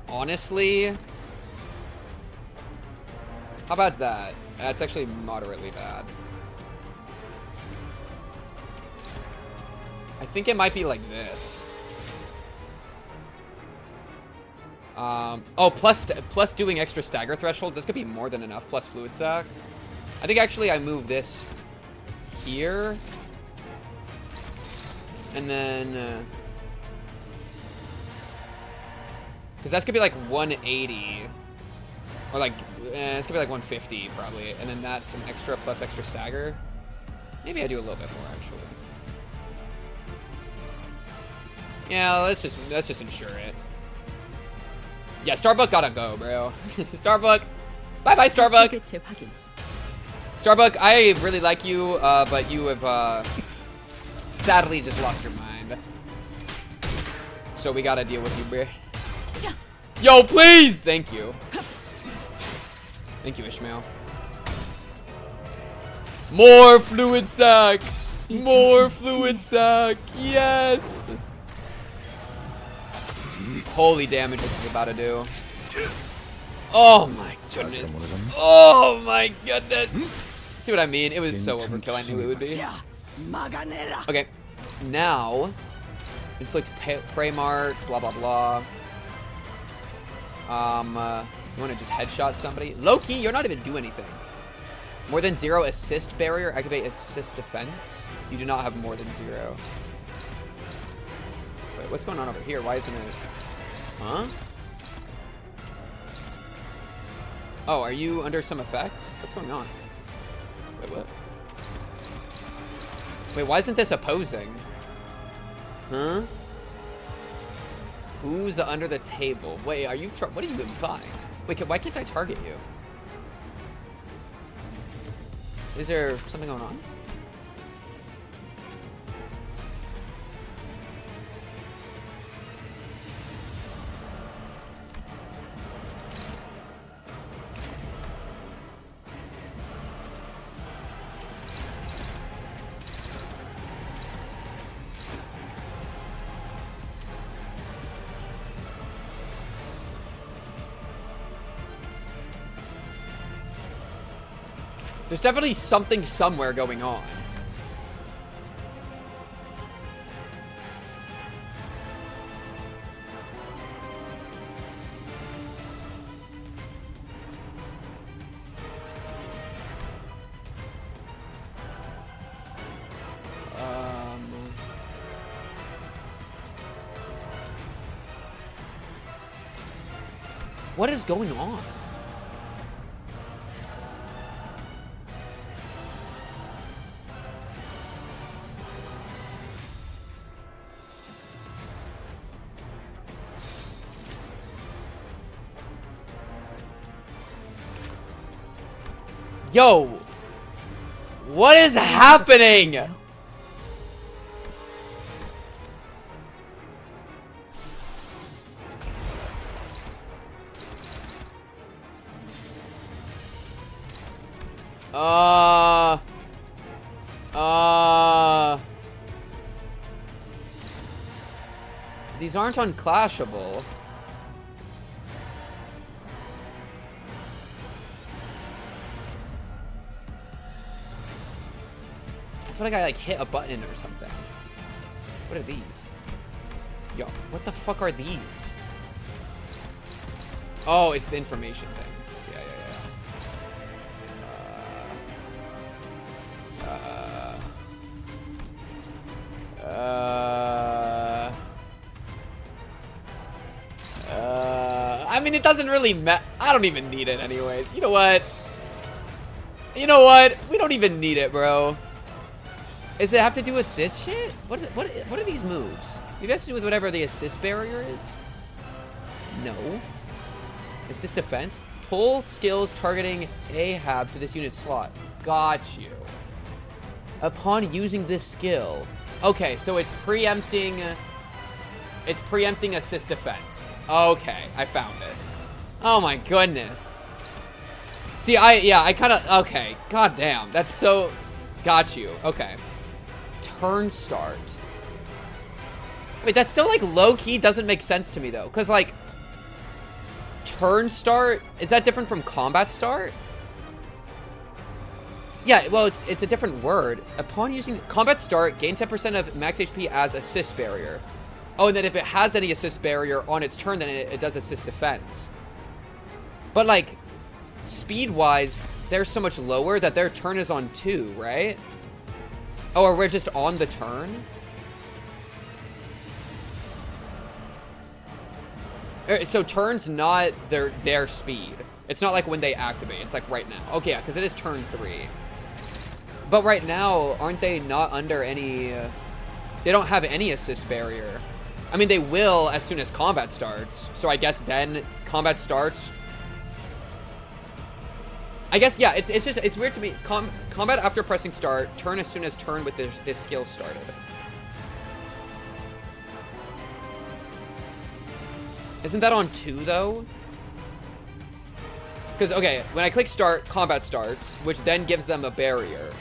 Honestly, how about that? That's actually moderately bad. I think it might be like this. Oh, plus doing extra stagger thresholds. This could be more than enough. Plus fluid sack. I think actually I move this here. And then, because that's gonna be like 180, or like, it's gonna be like 150 probably, and then that's some extra plus extra stagger. Maybe I do a little bit more actually. Yeah, let's just ensure it. Yeah, Starbuck gotta go, bro. Starbuck, bye bye, Starbuck. Starbuck, I really like you, but you have sadly just lost your mind. So we gotta deal with you, bro. Yo, please! Thank you. Thank you, Ishmael. More fluid sack! More fluid sack! Yes! Holy damage this is about to do. Oh my goodness. Oh my goodness. See what I mean? It was so overkill. I knew it would be. Okay. Now, inflict prey mark, blah blah blah. You want to just headshot somebody? Loki, you're not even doing anything. More than 0 assist barrier. Activate assist defense. You do not have more than 0. Wait, what's going on over here? Why isn't it? Huh? Oh, are you under some effect? What's going on? Wait, what? Wait, why isn't this opposing? Huh? Who's under the table? Wait, are you? What are you implying? Wait, why can't I target you? Is there something going on? There's definitely something somewhere going on. What is going on? Yo, what is happening? These aren't unclashable. I feel like I like hit a button or something. What are these? Yo, what the fuck are these? Oh, it's the information thing. Yeah. I mean, it doesn't really I don't even need it anyways. You know what? We don't even need it, bro. Does it have to do with this shit? What is it? What are these moves? Do it have to do with whatever the assist barrier is? No. Assist defense? Pull skills targeting Ahab to this unit slot. Got you. Upon using this skill. Okay, so it's preempting assist defense. Okay, I found it. Oh my goodness. See, I kind of, okay. God damn, that's so, got you. Okay. Turn start. Wait, that's still like low-key doesn't make sense to me though. Because like, turn start, is that different from combat start? Yeah, well, it's a different word. Upon using combat start, gain 10% of max HP as assist barrier. Oh, and then if it has any assist barrier on its turn, then it does assist defense. But like, speed-wise, they're so much lower that their turn is on 2, right? Oh, or we're just on the turn? So turn's not their speed. It's not like when they activate. It's like right now. Okay, yeah, because it is turn 3. But right now, aren't they not under any... they don't have any assist barrier. I mean, they will as soon as combat starts. So I guess then combat starts... I guess, yeah, it's just, it's weird to me. Combat after pressing start, turn as soon as turn with this skill started. Isn't that on 2, though? Because, okay, when I click start, combat starts, which then gives them a barrier.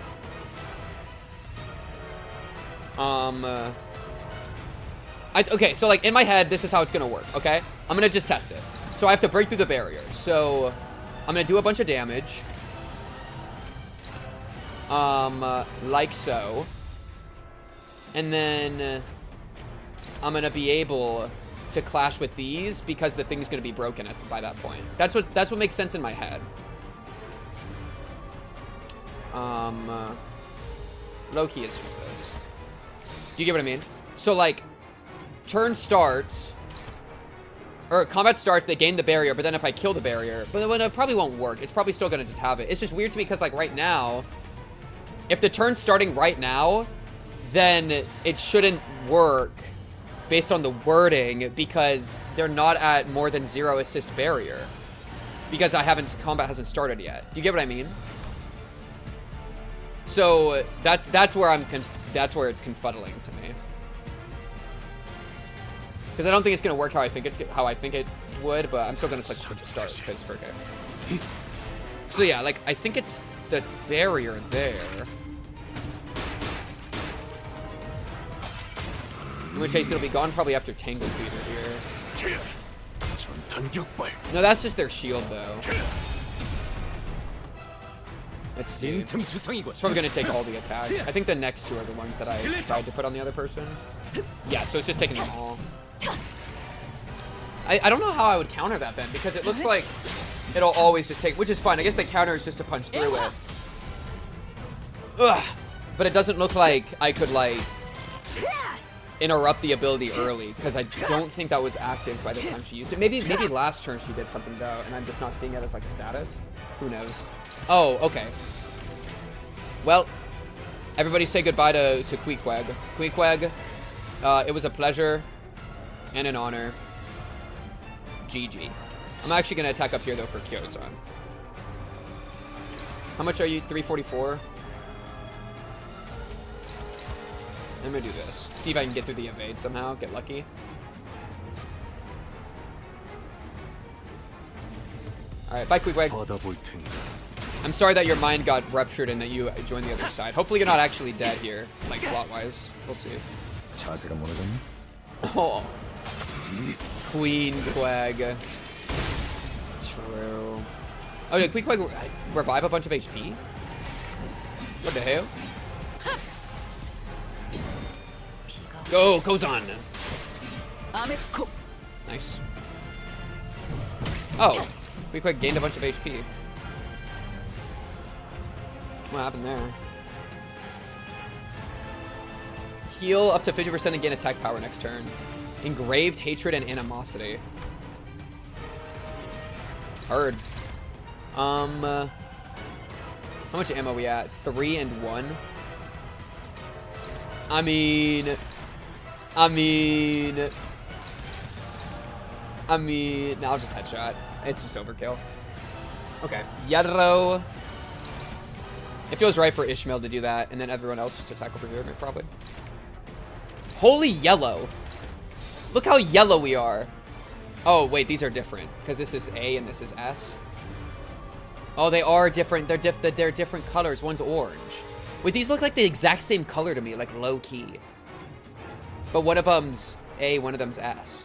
Okay, so, like, in my head, this is how it's going to work, okay? I'm going to just test it. So I have to break through the barrier. So I'm going to do a bunch of damage. Like so. And then I'm going to be able to clash with these because the thing's going to be broken by that point. That's what makes sense in my head. Low-key is just this. Do you get what I mean? So, like, turn starts, or combat starts, they gain the barrier, but then if I kill the barrier, but then it probably won't work. It's probably still going to just have it. It's just weird to me because, like, right now, if the turn's starting right now, then it shouldn't work based on the wording because they're not at more than 0 assist barrier because combat hasn't started yet. Do you get what I mean? So that's where it's confuddling to me. Because I don't think it's gonna work how I think it would, but I'm still gonna click start because for okay. So yeah, like I think it's the barrier there. In which case it'll be gone probably after Tangle Feeder here. No, that's just their shield though. Let's see. It's probably gonna take all the attacks. I think the next 2 are the ones that I tried to put on the other person. Yeah, so it's just taking them all. I don't know how I would counter that then, because it looks like it'll always just take, which is fine. I guess the counter is just to punch through it. Ugh. But it doesn't look like I could, like, interrupt the ability early, because I don't think that was active by the time she used it. Maybe last turn she did something, though, and I'm just not seeing it as, like, a status. Who knows? Oh, okay. Well, everybody say goodbye to Pequod. Pequod, it was a pleasure and an honor. GG. I'm actually going to attack up here, though, for Kyozan. How much are you? 344? I'm going to do this. See if I can get through the evade somehow. Get lucky. Alright, bye, Pequod. I'm I'm sorry that your mind got ruptured and that you joined the other side. Hopefully you're not actually dead here, like plot-wise. We'll see. 자세가 무너졌니? Oh. Queen Quag. True. Oh, did Queen Quag revive a bunch of HP? What the hell? Go, Kozan! Nice. Oh, Queen Quag gained a bunch of HP. What happened there? Heal up to 50% and gain attack power next turn. Engraved hatred and animosity. Heard. How much ammo we at? 3 and 1. I mean, no, I'll just headshot. It's just overkill. Okay, Yadro. It feels right for Ishmael to do that, and then everyone else just attack over here, probably. Holy yellow. Look how yellow we are. Oh, wait, these are different, because this is A and this is S. Oh, they are different. They're different colors. One's orange. Wait, these look like the exact same color to me, like low-key. But one of them's A, one of them's S.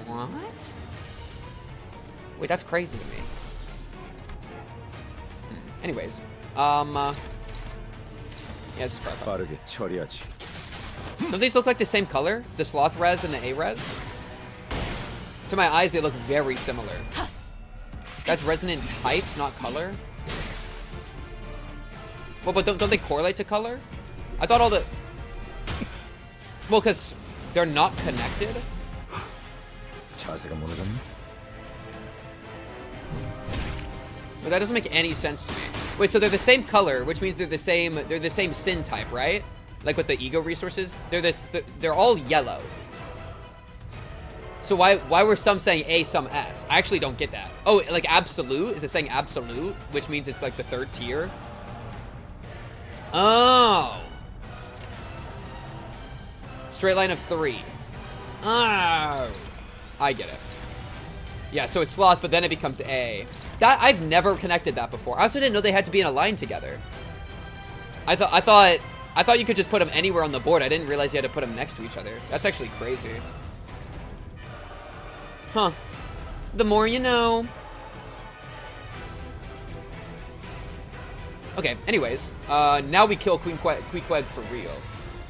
What? Wait, that's crazy to me. Anyways, yeah, this is probably fine. Don't these look like the same color? The sloth res and the A res? To my eyes, they look very similar. That's resonant types, not color. Well, but don't they correlate to color? I thought all the... Well, because they're not connected. But that doesn't make any sense to me. Wait, so they're the same color, which means they're the same sin type, right? Like with the ego resources, they're all yellow. So why were some saying A, some S? I actually don't get that. Oh, like absolute? Is it saying absolute, which means it's like the third tier? Oh. Straight line of 3. Oh. I get it. Yeah, so it's sloth, but then it becomes A. That I've never connected that before. I also didn't know they had to be in a line together. I thought you could just put them anywhere on the board. I didn't realize you had to put them next to each other. That's actually crazy. Huh. The more you know. Okay, anyways. Now we kill Queen Quag for real.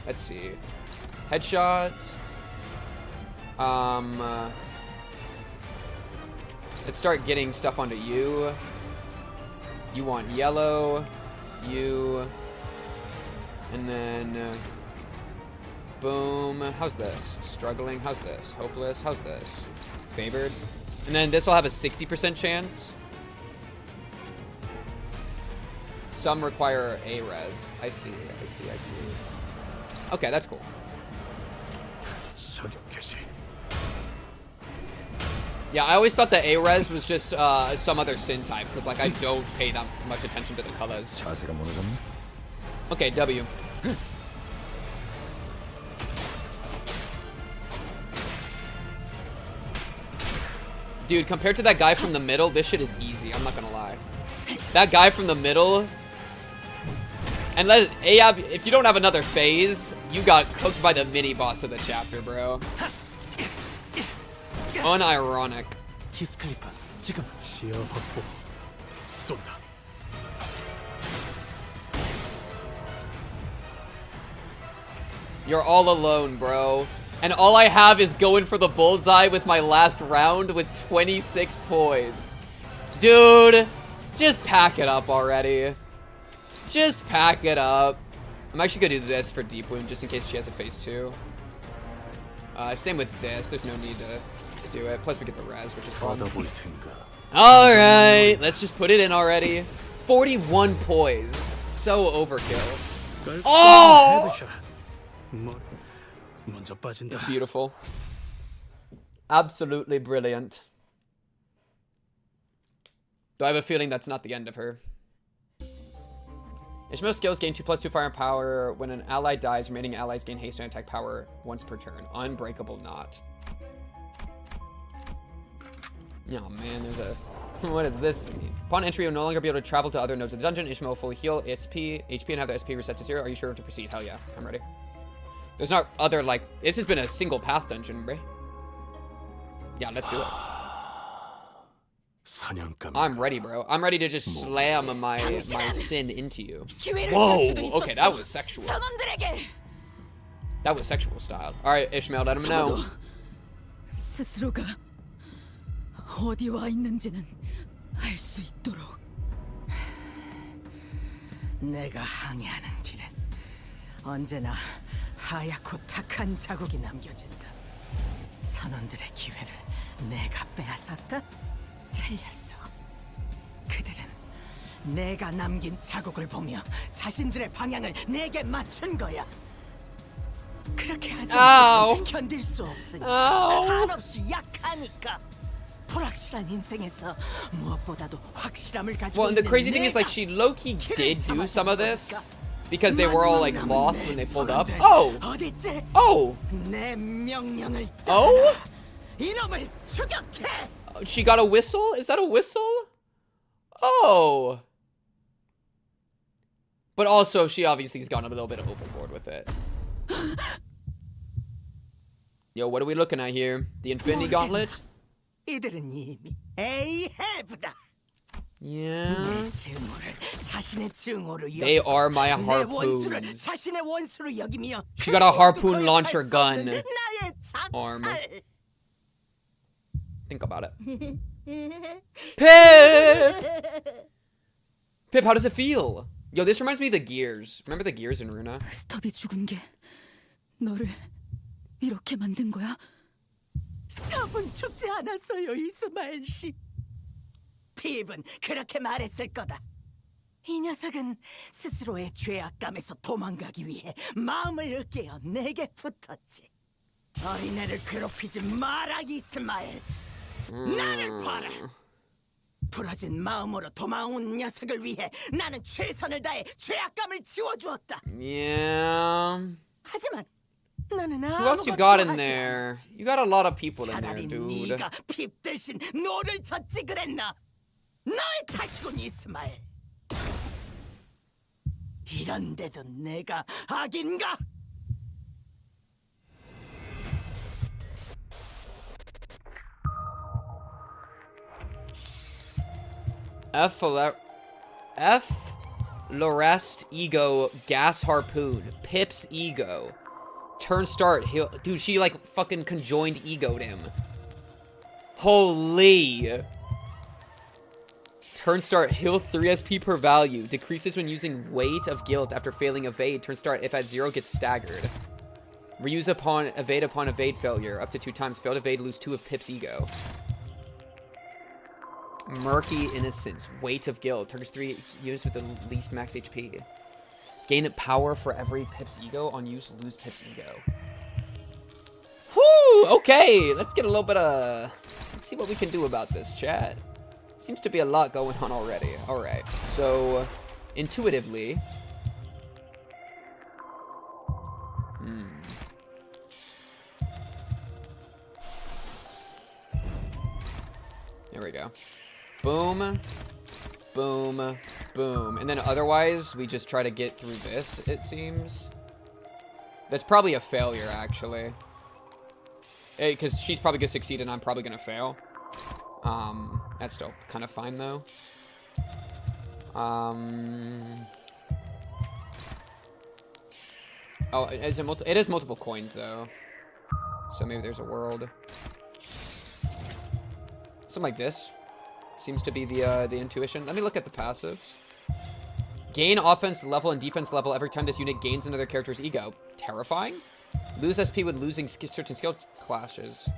Let's see. Headshot. Let's start getting stuff onto you. You want yellow. You. And then... boom. How's this? Struggling. How's this? Hopeless. How's this? Favored. And then this will have a 60% chance. Some require a res. I see. Okay, that's cool. Yeah, I always thought the A-res was just some other sin type, because like I don't pay that much attention to the colors. Okay, W. Dude, compared to that guy from the middle, this shit is easy, I'm not gonna lie. That guy from the middle... And Ahab, if you don't have another phase, you got cooked by the mini-boss of the chapter, bro. Unironic. You're all alone, bro. And all I have is going for the bullseye with my last round with 26 poise. Dude, just pack it up already. Just pack it up. I'm actually gonna do this for Deep Wound just in case she has a phase 2. Same with this. There's no need to do it. Plus we get the res, which is fun. Alright, let's just put it in already. 41 poise. So overkill. Oh! It's beautiful. Absolutely brilliant. Though I have a feeling that's not the end of her. Ishmael skills gain 2+2 fire and power. When an ally dies, remaining allies gain haste and attack power once per turn. Unbreakable knot. Oh man, What does this mean? Upon entry, you'll no longer be able to travel to other nodes of the dungeon. Ishmael will fully heal HP, and have the SP reset to 0. Are you sure to proceed? Hell yeah, I'm ready. There's not other, like, this has been a single path dungeon, bro. Yeah, let's do it. I'm ready, bro. I'm ready to just slam my sin into you. Whoa, okay, that was sexual. That was sexual style. All right, Ishmael, let him know. 스스로가 어디 와 있는지는 알 수 있도록. 내가 항해하는 길엔 언제나 하얗고 탁한 자국이 남겨진다. 선원들의 기회를 내가 빼앗았다? 틀렸어. 그들은 내가 남긴 자국을 보며 자신들의 방향을 내게 맞춘 거야. 그렇게 하지 않고선 견딜 수 없으니까. 한없이 약하니까. 불확실한 인생에서 무엇보다도 확실함을 가지고 Well, and the 있는 crazy thing is, like, 내가 she low-key did do some of this because they were all, like, lost when they pulled up. 어딨지? 내 명령을 따라 이놈을 추격해. She got a whistle? Is that a whistle? Oh. But also, she obviously has gone a little bit overboard with it. Yo, what are we looking at here? The Infinity Gauntlet? 이들은 이미 Ahab다. Yeah. 내 증오를 자신의 증오로 They are my 내 원수를 harpoons. 자신의 원수로 여기며 She got a harpoon launcher gun 나의 arm. 작살. Think about it. Pip! Pip, how does it feel? Yo, this reminds me of the gears. Remember the gears in Runa? 스톱이 죽은 게 너를 이렇게 만든 거야? 스톱은 죽지 않았어요, 이스마엘 씨. 핍은 그렇게 말했을 거다. 이 녀석은 스스로의 죄악감에서 도망가기 위해 마음을 으깨어 내게 붙었지. 어린애를 괴롭히지 마라, 이스마엘. 나를 봐라. 부러진 마음으로 도망온 녀석을 위해 나는 최선을 다해 죄악감을 지워주었다. Yeah. 하지만 너는 Who else you got in there? You got a lot of people in there, 차라리 dude. 네가 핍 대신 노를 젓지 그랬나? 너의 탓이군, 이스마엘. 이런데도 내가 악인가? F. Lorest ego gas harpoon. Pip's ego. Turn start. Dude, she like fucking conjoined egoed him. Holy. Turn start. Heal 3 SP per value. Decreases when using weight of guilt after failing evade. Turn start. If at 0 gets staggered. Reuse upon evade failure. Up to 2 times. Failed evade. Lose 2 of Pip's ego. Murky Innocence. Weight of Guilt. Targets 3 units with the least max HP. Gain power for every Pip's ego. On use, lose Pip's ego. Whoo! Okay, let's get a little bit of... Let's see what we can do about this, chat. Seems to be a lot going on already. Alright, so... Intuitively... There we go. Boom, boom, boom. And then otherwise, we just try to get through this, it seems. That's probably a failure, actually. Because she's probably going to succeed and I'm probably going to fail. That's still kind of fine, though. Oh, it is multiple coins, though. So maybe there's a world. Something like this. Seems to be the intuition. Let me look at the passives. Gain offense level and defense level every time this unit gains another character's ego. Terrifying. Lose SP when losing certain skill clashes.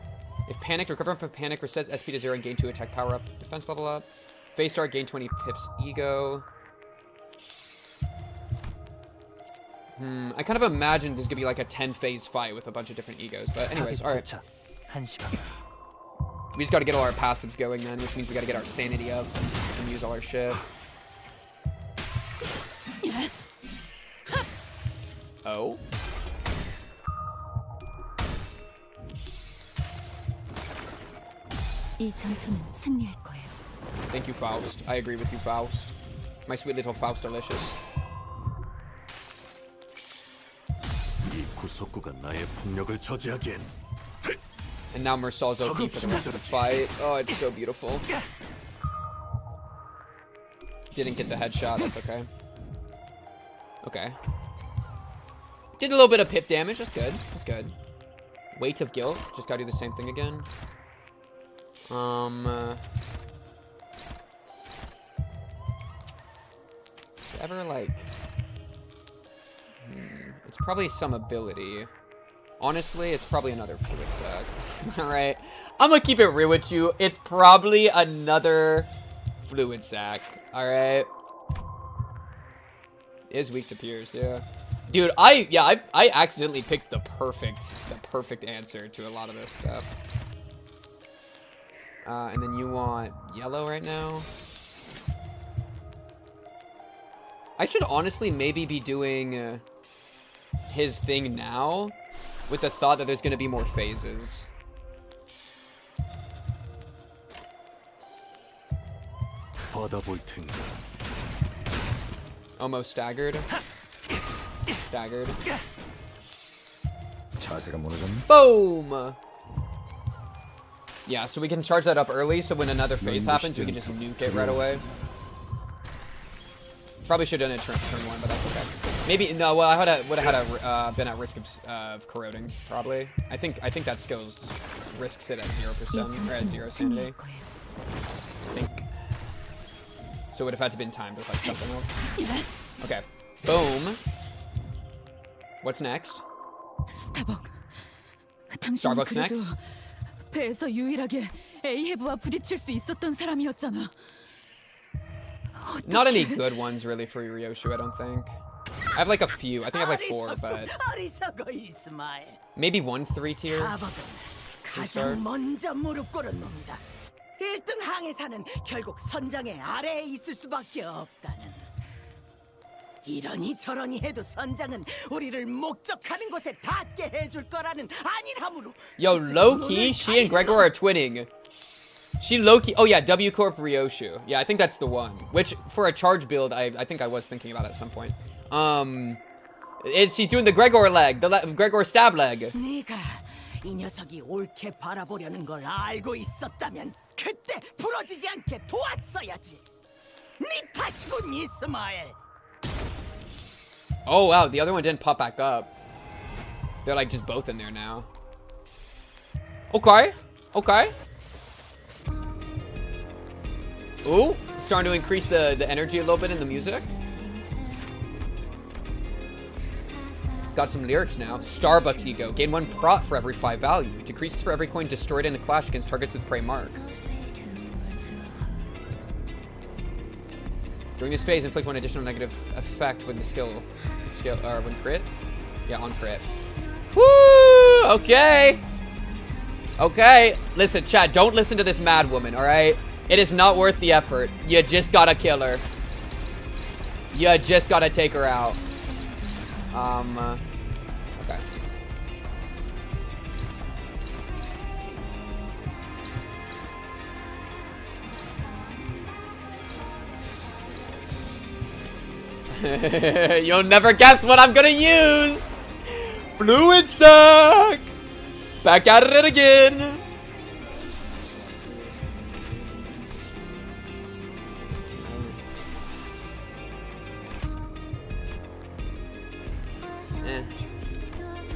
If panicked, recover from panic, resets SP to 0 and gain 2 attack power up. Defense level up. Phase start, gain 20 pips ego. I kind of imagine there's gonna be like a 10-phase fight with a bunch of different egos. But anyways, alright. We just gotta get all our passives going then, which means we gotta get our sanity up and use all our shit. Oh? 이 전투는 승리할 거예요. Thank you, Faust. I agree with you, Faust. My sweet little Faust delicious. 이 구속구가 나의 폭력을 저지하기엔. And now Mersaul's OP for the rest of the fight. Oh, it's so beautiful. Didn't get the headshot, that's okay. Okay. Did a little bit of pip damage, that's good. That's good. Weight of guilt, just gotta do the same thing again. Ever like... it's probably some ability. Honestly, it's probably another fluid sac. Alright. I'm gonna keep it real with you. It's probably another fluid sac. Alright. Is weak to Pierce, yeah. Dude, I accidentally picked the perfect answer to a lot of this stuff. And then you want yellow right now. I should honestly maybe be doing his thing now with the thought that there's gonna be more phases. Almost staggered. Staggered. Boom! Yeah, so we can charge that up early, so when another phase happens, we can just nuke it right away. Probably should have done it turn 1, but that's okay. Maybe, no, well, I would have been at risk of corroding, probably. I think that skills risks it at 0%, or at 0 sanity. I think. So it would have had to been timed with like something else. Okay. Boom. What's next? Starbucks next? 배에서 유일하게 에이헤브와 부딪힐 수 있었던 사람이었잖아. Not any good ones really for Ryoshu, I don't think. I have like a few. I think I have like 4, but maybe 1 3-tier. 가장 먼저 무릎 꿇은 놈이다. 1등 항해사는 결국 선장의 아래에 있을 수밖에 없다는. 이러니 저러니 해도 선장은 우리를 목적하는 곳에 닿게 해줄 거라는 안일함으로. Yo, low-key, she and Gregor are twinning. She low-key, oh yeah, W Corp Ryoshu. Yeah, I think that's the one. Which, for a charge build, I think I was thinking about at some point. She's doing the Gregor leg, the Gregor stab leg. 네가 이 녀석이 옳게 바라보려는 걸 알고 있었다면 그때 부러지지 않게 도왔어야지. 네 탓이군, 이스마엘. Oh wow, the other one didn't pop back up. They're like just both in there now. Okay, okay. Ooh, starting to increase the energy a little bit in the music. Got some lyrics now. Starbucks ego. Gain 1 prot for every 5 value. Decreases for every coin destroyed in a clash against targets with prey mark. During this phase, inflict 1 additional negative effect when when crit? Yeah, on crit. Woo! Okay. Okay. Listen, chat, don't listen to this mad woman, alright? It is not worth the effort. You just gotta kill her. You just gotta take her out. Okay. You'll never guess what I'm gonna use! Fluid suck! Back at it again!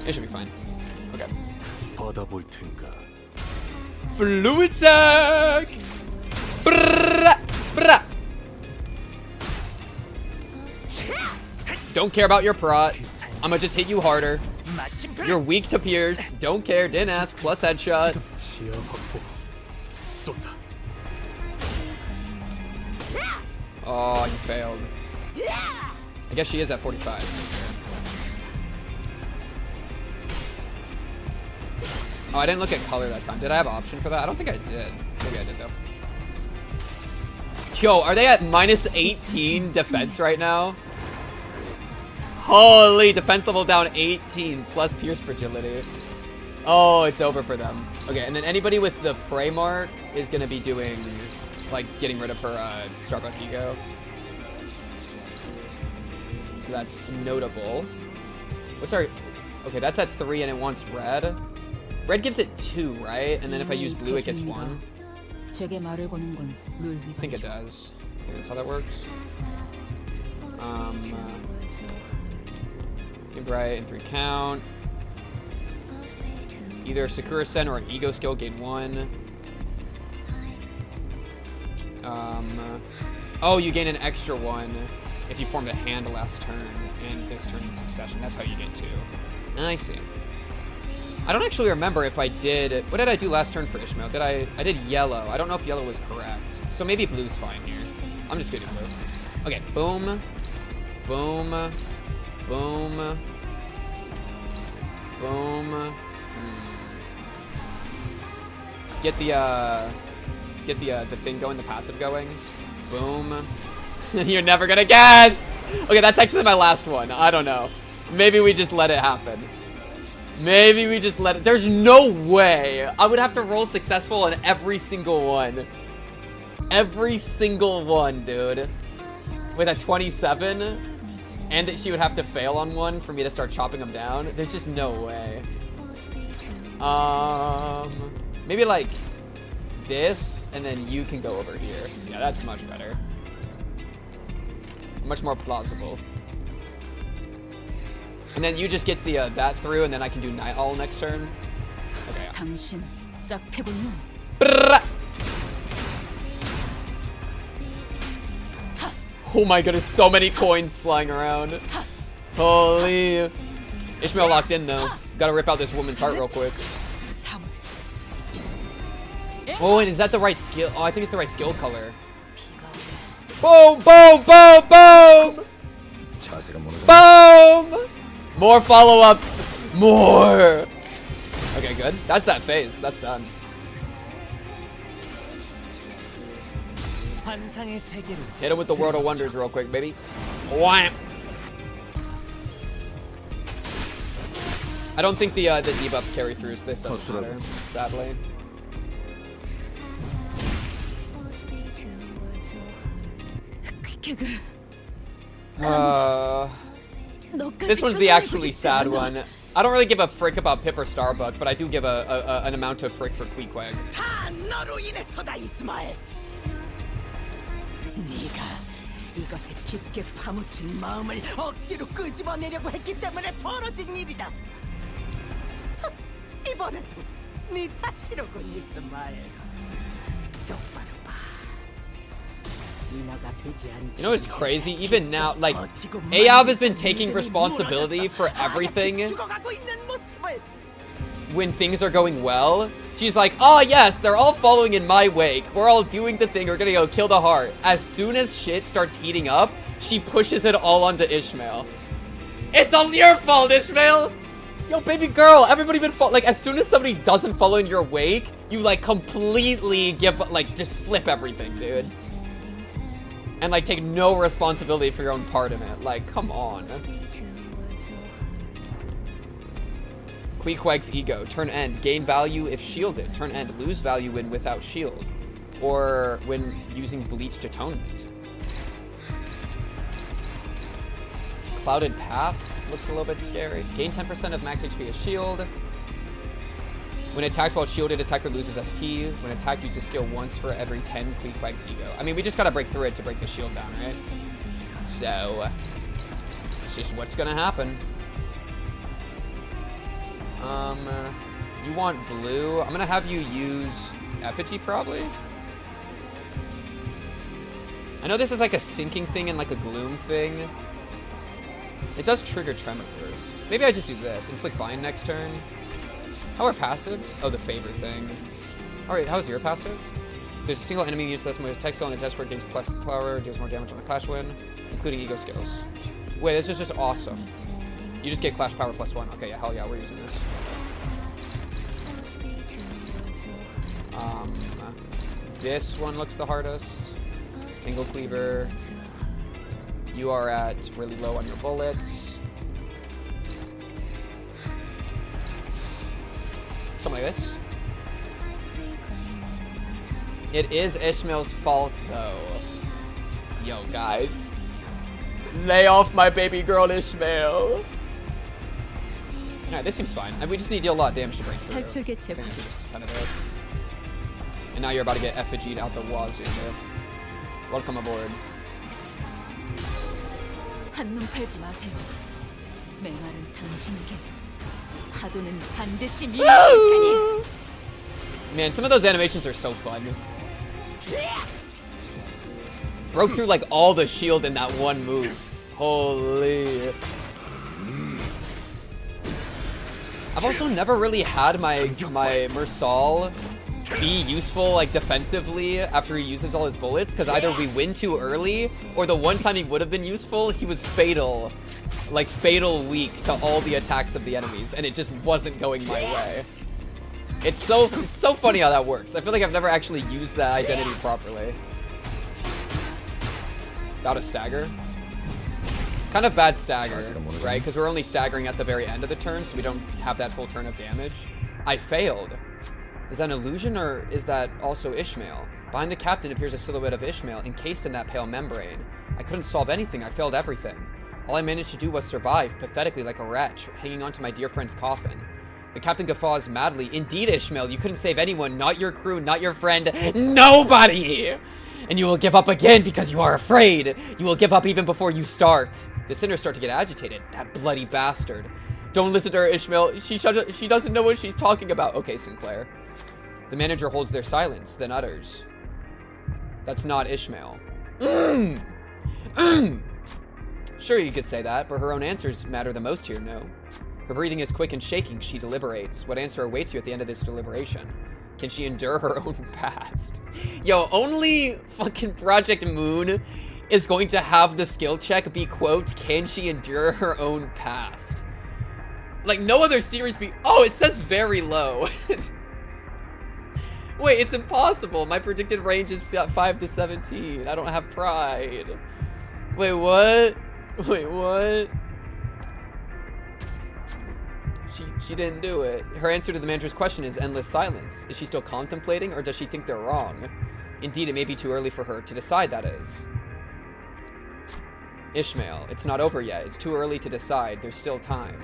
It should be fine. Okay. Fluid sack! Brrrr, brrrr. Don't care about your prot. I'ma just hit you harder. You're weak to pierce. Don't care. Didn't ask. Plus headshot. Oh, you failed. I guess she is at 45. Oh, I didn't look at color that time. Did I have an option for that? I don't think I did. Maybe I did, though. Yo, are they at minus 18 defense right now? Holy, defense level down 18 plus pierce fragility. Oh, it's over for them. Okay, and then anybody with the prey mark is going to be doing like getting rid of her Starbuck ego. So that's notable. What's our... Okay, that's at 3 and it wants red. Red gives it 2, right? And then if I use blue, it gets 1. 제게 말을 거는 건 룰 I think it does. I think that's how that works. Bright and 3 count. Either Sakura Sen or an ego skill gain 1. Oh, you gain an extra 1 if you formed a hand last turn and this turn in succession. That's how you get 2. I see. I don't actually remember if I did... What did I do last turn for Ishmael? I did yellow. I don't know if yellow was correct. So maybe blue's fine here. I'm just gonna do blue. Okay, boom. Boom. Boom. Boom. Get the thing going, the passive going. Boom. You're never gonna guess! Okay, that's actually my last one. I don't know. Maybe we just let it happen. Maybe we just let it... There's no way. I would have to roll successful on every single one. Every single one, dude. With a 27. And that she would have to fail on one for me to start chopping them down. There's just no way. Maybe like this, and then you can go over here. Yeah, that's much better. Much more plausible. And then you just get the that through, and then I can do Night Owl next turn. Okay. 당신 짝패군요. Oh my goodness, so many coins flying around. Holy. Ishmael locked in though. Gotta rip out this woman's heart real quick. Oh, and is that the right skill? Oh, I think it's the right skill color. Boom, boom, boom, boom! Boom! More follow-ups. More! Okay, good. That's that phase. That's done. Hit him with the World of Wonders real quick, baby. Wham! I don't think the debuffs carry through, so this doesn't matter, sadly. This one's the actually sad one. I don't really give a frick about Pip or Starbuck, but I do give an amount of frick for Pequod. 네가 이것에 깊게 파묻힌 마음을 억지로 끄집어내려고 했기 때문에 벌어진 일이다. 이번에도 네 탓이로군, 이스마엘. 똑바로 봐. 인어가 되지 않게. You know what's crazy? Even now, like, Aob has been taking responsibility for everything. When things are going well, she's like, oh yes, they're all following in my wake. We're all doing the thing. We're gonna go kill the heart. As soon as shit starts heating up, she pushes it all onto Ishmael. It's all your fault, Ishmael! Yo, baby girl, everybody been like, as soon as somebody doesn't follow in your wake, you like completely give, like, just flip everything, dude. And like take no responsibility for your own part in it. Like, come on. Queequeg's ego. Turn end. Gain value if shielded. Turn end. Lose value when without shield. Or when using Bleached Atonement. Clouded Path. Looks a little bit scary. Gain 10% of max HP as shield. When attacked while shielded, attacker loses SP. When attacked, uses skill once for every 10 Queequeg's ego. I mean, we just gotta break through it to break the shield down, right? So, it's just what's gonna happen. You want blue. I'm gonna have you use effigy probably. I know this is like a sinking thing and like a gloom thing. It does trigger Tremor Burst. Maybe I just do this. Inflict Bind next turn. How are passives? Oh, the favor thing. Alright, how's your passive? There's a single enemy uses less more attack skill on the test square, gains plus power, deals more damage on the clash win, including ego skills. Wait, this is just awesome. You just get clash power +1. Okay, yeah, hell yeah, we're using this. This one looks the hardest. Single cleaver. You are at really low on your bullets. Something like this. It is Ishmael's fault, though. Yo, guys. Lay off my baby girl, Ishmael. Alright, this seems fine. And we just need to deal a lot of damage to break through. 탈출 개체 I think we just kind of do. And now you're about to get effigied out the wazoo, bro. Welcome aboard. 한눈 팔지 마세요. 맹활은 당신에게 파도는 반드시 밀려올 테니. Man, some of those animations are so fun. Broke through like all the shield in that one move. Holy. I've also never really had my Mersal be useful like defensively after he uses all his bullets, because either we win too early or the one time he would have been useful, he was fatal. Like fatal weak to all the attacks of the enemies, and it just wasn't going my way. It's so funny how that works. I feel like I've never actually used that identity properly. About to stagger. Kind of bad stagger, right? Because we're only staggering at the very end of the turn, so we don't have that full turn of damage. I failed. Is that an illusion, or is that also Ishmael? Behind the captain appears a silhouette of Ishmael encased in that pale membrane. I couldn't solve anything. I failed everything. All I managed to do was survive, pathetically like a wretch, hanging onto my dear friend's coffin. The captain guffaws madly. Indeed, Ishmael, you couldn't save anyone, not your crew, not your friend, nobody! And you will give up again because you are afraid. You will give up even before you start. The sinners start to get agitated. That bloody bastard. Don't listen to her, Ishmael. She doesn't know what she's talking about. Okay, Sinclair. The manager holds their silence, then utters. That's not Ishmael. Sure, you could say that, but her own answers matter the most here, no? Her breathing is quick and shaking. She deliberates. What answer awaits you at the end of this deliberation? Can she endure her own past? Yo, only fucking Project Moon is going to have the skill check be, quote, can she endure her own past? Like, no other series be... Oh, it says very low. Wait, it's impossible. My predicted range is 5 to 17. I don't have pride. Wait, what? Wait, what? She didn't do it. Her answer to the manager's question is endless silence. Is she still contemplating, or does she think they're wrong? Indeed, it may be too early for her to decide, that is. Ishmael, it's not over yet. It's too early to decide. There's still time.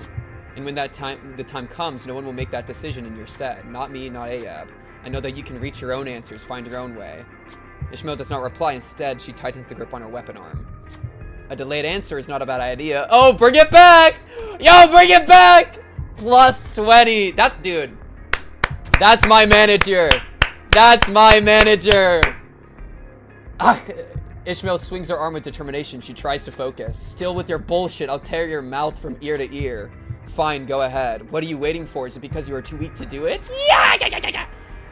And when the time comes, no one will make that decision in your stead. Not me, not Ahab. I know that you can reach your own answers, find your own way. Ishmael does not reply. Instead, she tightens the grip on her weapon arm. A delayed answer is not a bad idea. Oh, bring it back! Yo, bring it back! Plus 20. Dude. That's my manager. That's my manager. Ugh. Ishmael swings her arm with determination. She tries to focus. Still with your bullshit, I'll tear your mouth from ear to ear. Fine, go ahead. What are you waiting for? Is it because you are too weak to do it? Yeah!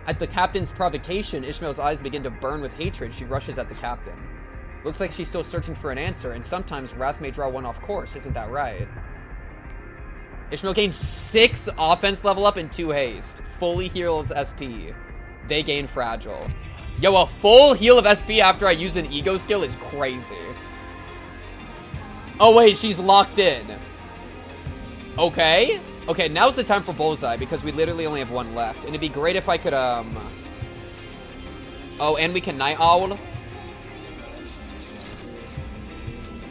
At the captain's provocation, Ishmael's eyes begin to burn with hatred. She rushes at the captain. Looks like she's still searching for an answer, and sometimes wrath may draw one off course. Isn't that right? Ishmael gains 6 offense level up and 2 haste. Fully heals SP. They gain fragile. Yo, a full heal of SP after I use an ego skill is crazy. Oh wait, she's locked in. Okay. Okay, now's the time for Bullseye because we literally only have 1 left. And it'd be great if I could, Oh, and we can Night Owl.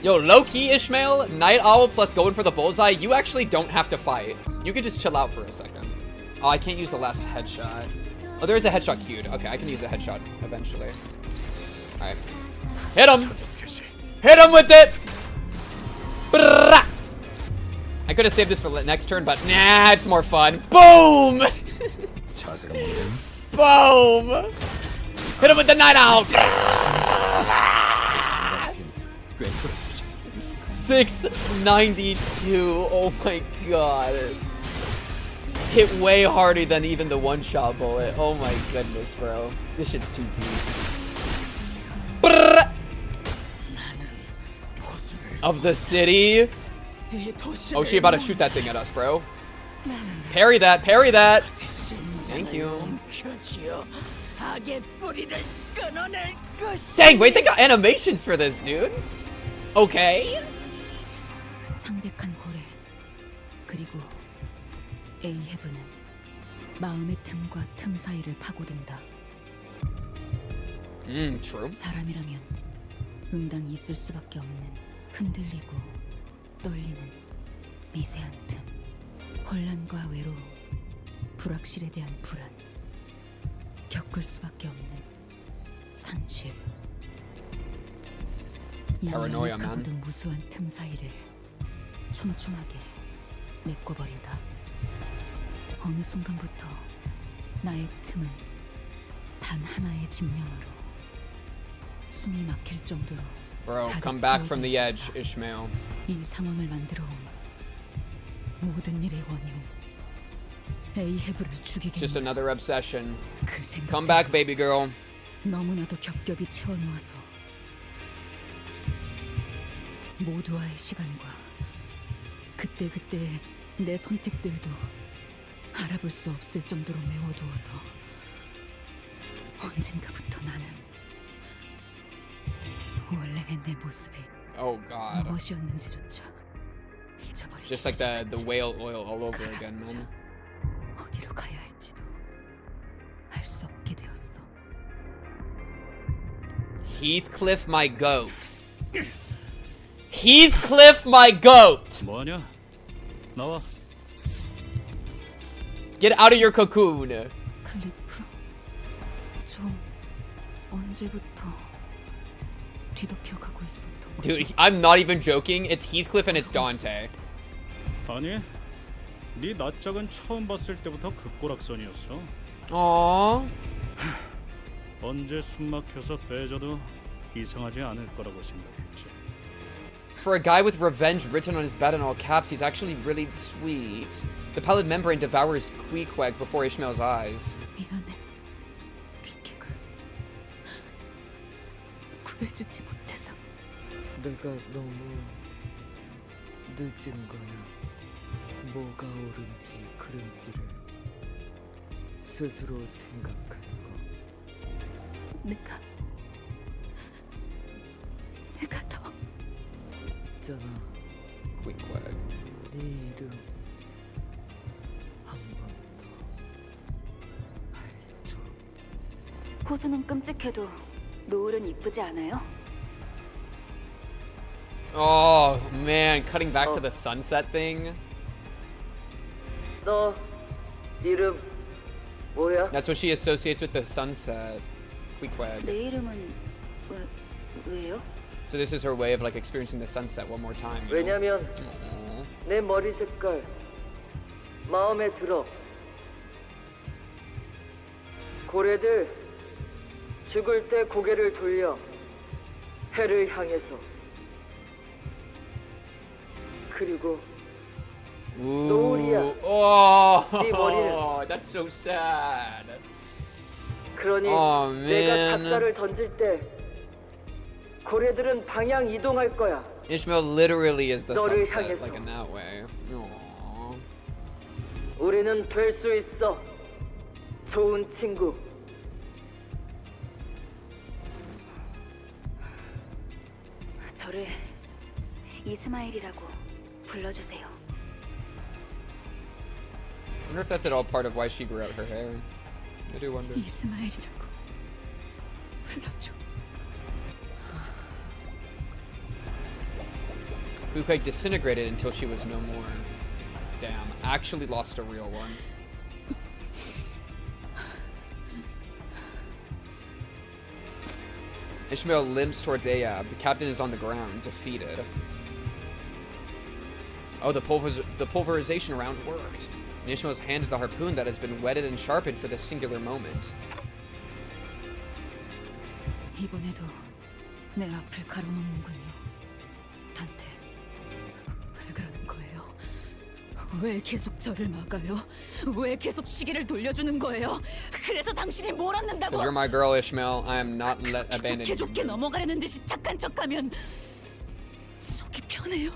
Yo, low-key, Ishmael, Night Owl plus going for the Bullseye, you actually don't have to fight. You can just chill out for a second. Oh, I can't use the last headshot. Oh, there is a headshot queued. Okay, I can use a headshot eventually. Alright. Hit him! Hit him with it! Brrrah! I could have saved this for next turn, but nah, it's more fun. Boom! Boom! Hit him with the Night Owl! 692. Oh my god. Hit way harder than even the one-shot bullet. Oh my goodness, bro. This shit's too deep. Of the city. Oh, she about to shoot that thing at us, bro. Parry that, parry that. Thank you. Dang, wait, they got animations for this, dude. Okay. 창백한 고래 그리고 에이헤브는 마음의 틈과 틈 사이를 파고든다. True. 사람이라면 응당 있을 수밖에 없는 흔들리고 떨리는 미세한 틈, 혼란과 외로움, 불확실에 대한 불안, 겪을 수밖에 없는 상실. 이 Paranoia, man. 아늑하고도 무수한 틈 사이를 촘촘하게 메꿔버린다. 어느 순간부터 나의 틈은 단 하나의 집념으로 숨이 막힐 정도로 Bro, 가득 come back from 채워져 the edge, 있었다. Ishmael. 이 상황을 만들어온 모든 일의 원흉 에이헤브를 It's just 죽이겠노라. another obsession. 그 생각 Come back, baby girl. 너무나도 겹겹이 채워놓아서 모두와의 시간과 그때그때 내 선택들도 알아볼 수 없을 정도로 메워두어서 언젠가부터 나는 원래의 내 모습이 Oh God. 무엇이었는지조차 잊어버리기 Just like the whale oil all over again, man. 어디로 가야 할지도 알 수 없게 되었어. Heathcliff, my goat. Heathcliff, my goat. 뭐하냐? 나와. Get out of your cocoon. 클리프, 좀 언제부터 뒤덮여가고 있었던 거지? Dude, I'm not even joking. It's Heathcliff and it's Dante. 아니, 네 낯짝은 처음 봤을 때부터 극고락선이었어. Aww. 언제 숨막혀서 빼져도 이상하지 않을 거라고 생각했지. For a guy with revenge written on his bed in all caps, he's actually really sweet. The pallid membrane devours Pequod before Ishmael's eyes. 미안해, 빅케가 구해주지 못해서. 내가 너무 늦은 거야. 뭐가 옳은지 그른지를 스스로 생각하는 거. 내가 더 있잖아. Pequod. 네 이름 한 번 더 알려줘. 고수는 끔찍해도 노을은 이쁘지 않아요? Oh man, cutting back to the sunset thing. 너 이름 뭐야? That's what she associates with the sunset. Pequod. 내 이름은 왜요? So this is her way of like experiencing the sunset one more time. You know? 왜냐면 내 머리 색깔 마음에 들어. 고래들 죽을 때 고개를 돌려 해를 향해서. 그리고 노을이야. Oh, 네 머리는. that's so sad. 그러니 Oh, 내가 man. 닭살을 던질 때 고래들은 방향 이동할 거야. Ishmael literally is the 너를 sunset, 향해서. like in that way. Aww. 우리는 될 수 있어. 좋은 친구. 저를 이스마일이라고 불러주세요. I wonder if that's at all part of why she grew out her hair. I do wonder. 이스마엘이라고 불러줘. Pequod disintegrated until she was no more. Damn, actually lost a real one. Ishmael limps towards Ahab. The captain is on the ground, defeated. Oh, the pulverization round worked. And Ishmael's hand is the harpoon that has been whetted and sharpened for this singular moment. 이번에도 내 앞을 가로막는군요. 단테, 왜 그러는 거예요? 왜 계속 저를 막아요? 왜 계속 시계를 돌려주는 거예요? 그래서 당신이 뭘 얻는다고? Because you're my girl, Ishmael. I am not abandoning 좋게 좋게 you. 넘어가려는 듯이 착한 척하면 속이 편해요.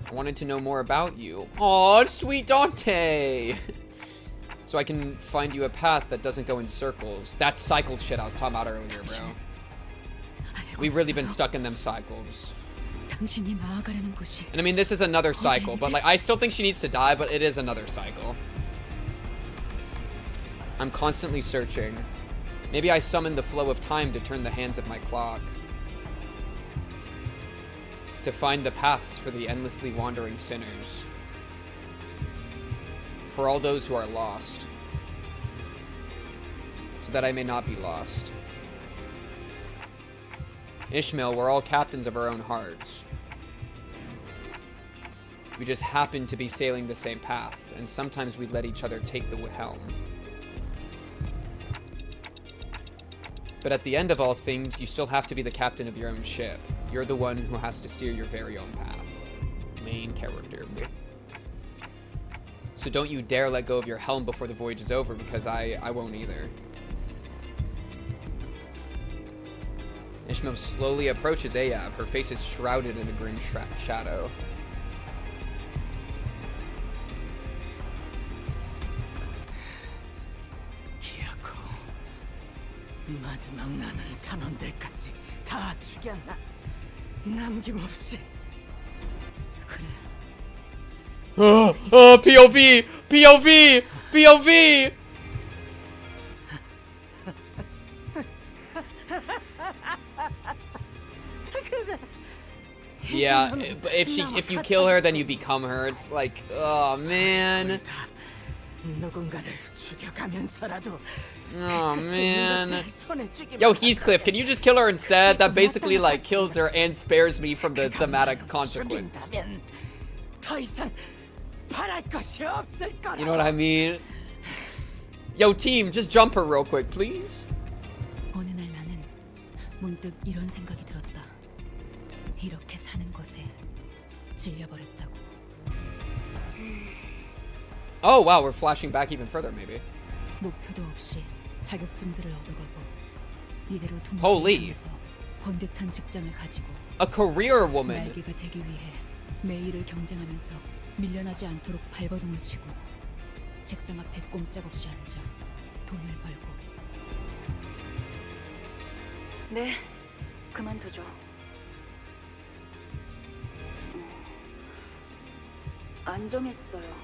I wanted to know more about you. Aw, sweet Dante! So I can find you a path that doesn't go in circles. That cycle shit I was talking about earlier, bro. We've really been stuck in them cycles. 당신이 나아가려는 곳이 And I mean, this is another cycle, but like, I still think she needs to die, but it is another cycle. I'm constantly searching. Maybe I summon the flow of time to turn the hands of my clock. To find the paths for the endlessly wandering sinners. For all those who are lost. So that I may not be lost. Ishmael, we're all captains of our own hearts. We just happen to be sailing the same path, and sometimes we let each other take the helm. But at the end of all things, you still have to be the captain of your own ship. You're the one who has to steer your very own path. Main character. So don't you dare let go of your helm before the voyage is over, because I won't either. Ishmael slowly approaches Ahab. Her face is shrouded in a grim shadow. 마지막 나는 선원들까지 다 죽였나? 남김없이. 그래. POV! POV! POV! Yeah, if you kill her, then you become her. It's like, oh man. Oh man. Yo, Heathcliff, can you just kill her instead? That basically like kills her and spares me from the thematic consequence. You know what I mean? Yo, team, just jump her real quick, please. 어느 날 나는 문득 이런 생각이 들었다. 이렇게 사는 것에 질려버렸다고. Oh wow, we're flashing back even further, maybe. 목표도 없이 자격증들을 얻어가고 이대로 Holy. 둥지에서 번듯한 직장을 가지고 A career woman. 날개가 되기 위해 매일을 경쟁하면서 밀려나지 않도록 발버둥을 치고 책상 앞에 꼼짝없이 앉아 돈을 벌고. 네, 그만두죠. 안 정했어요,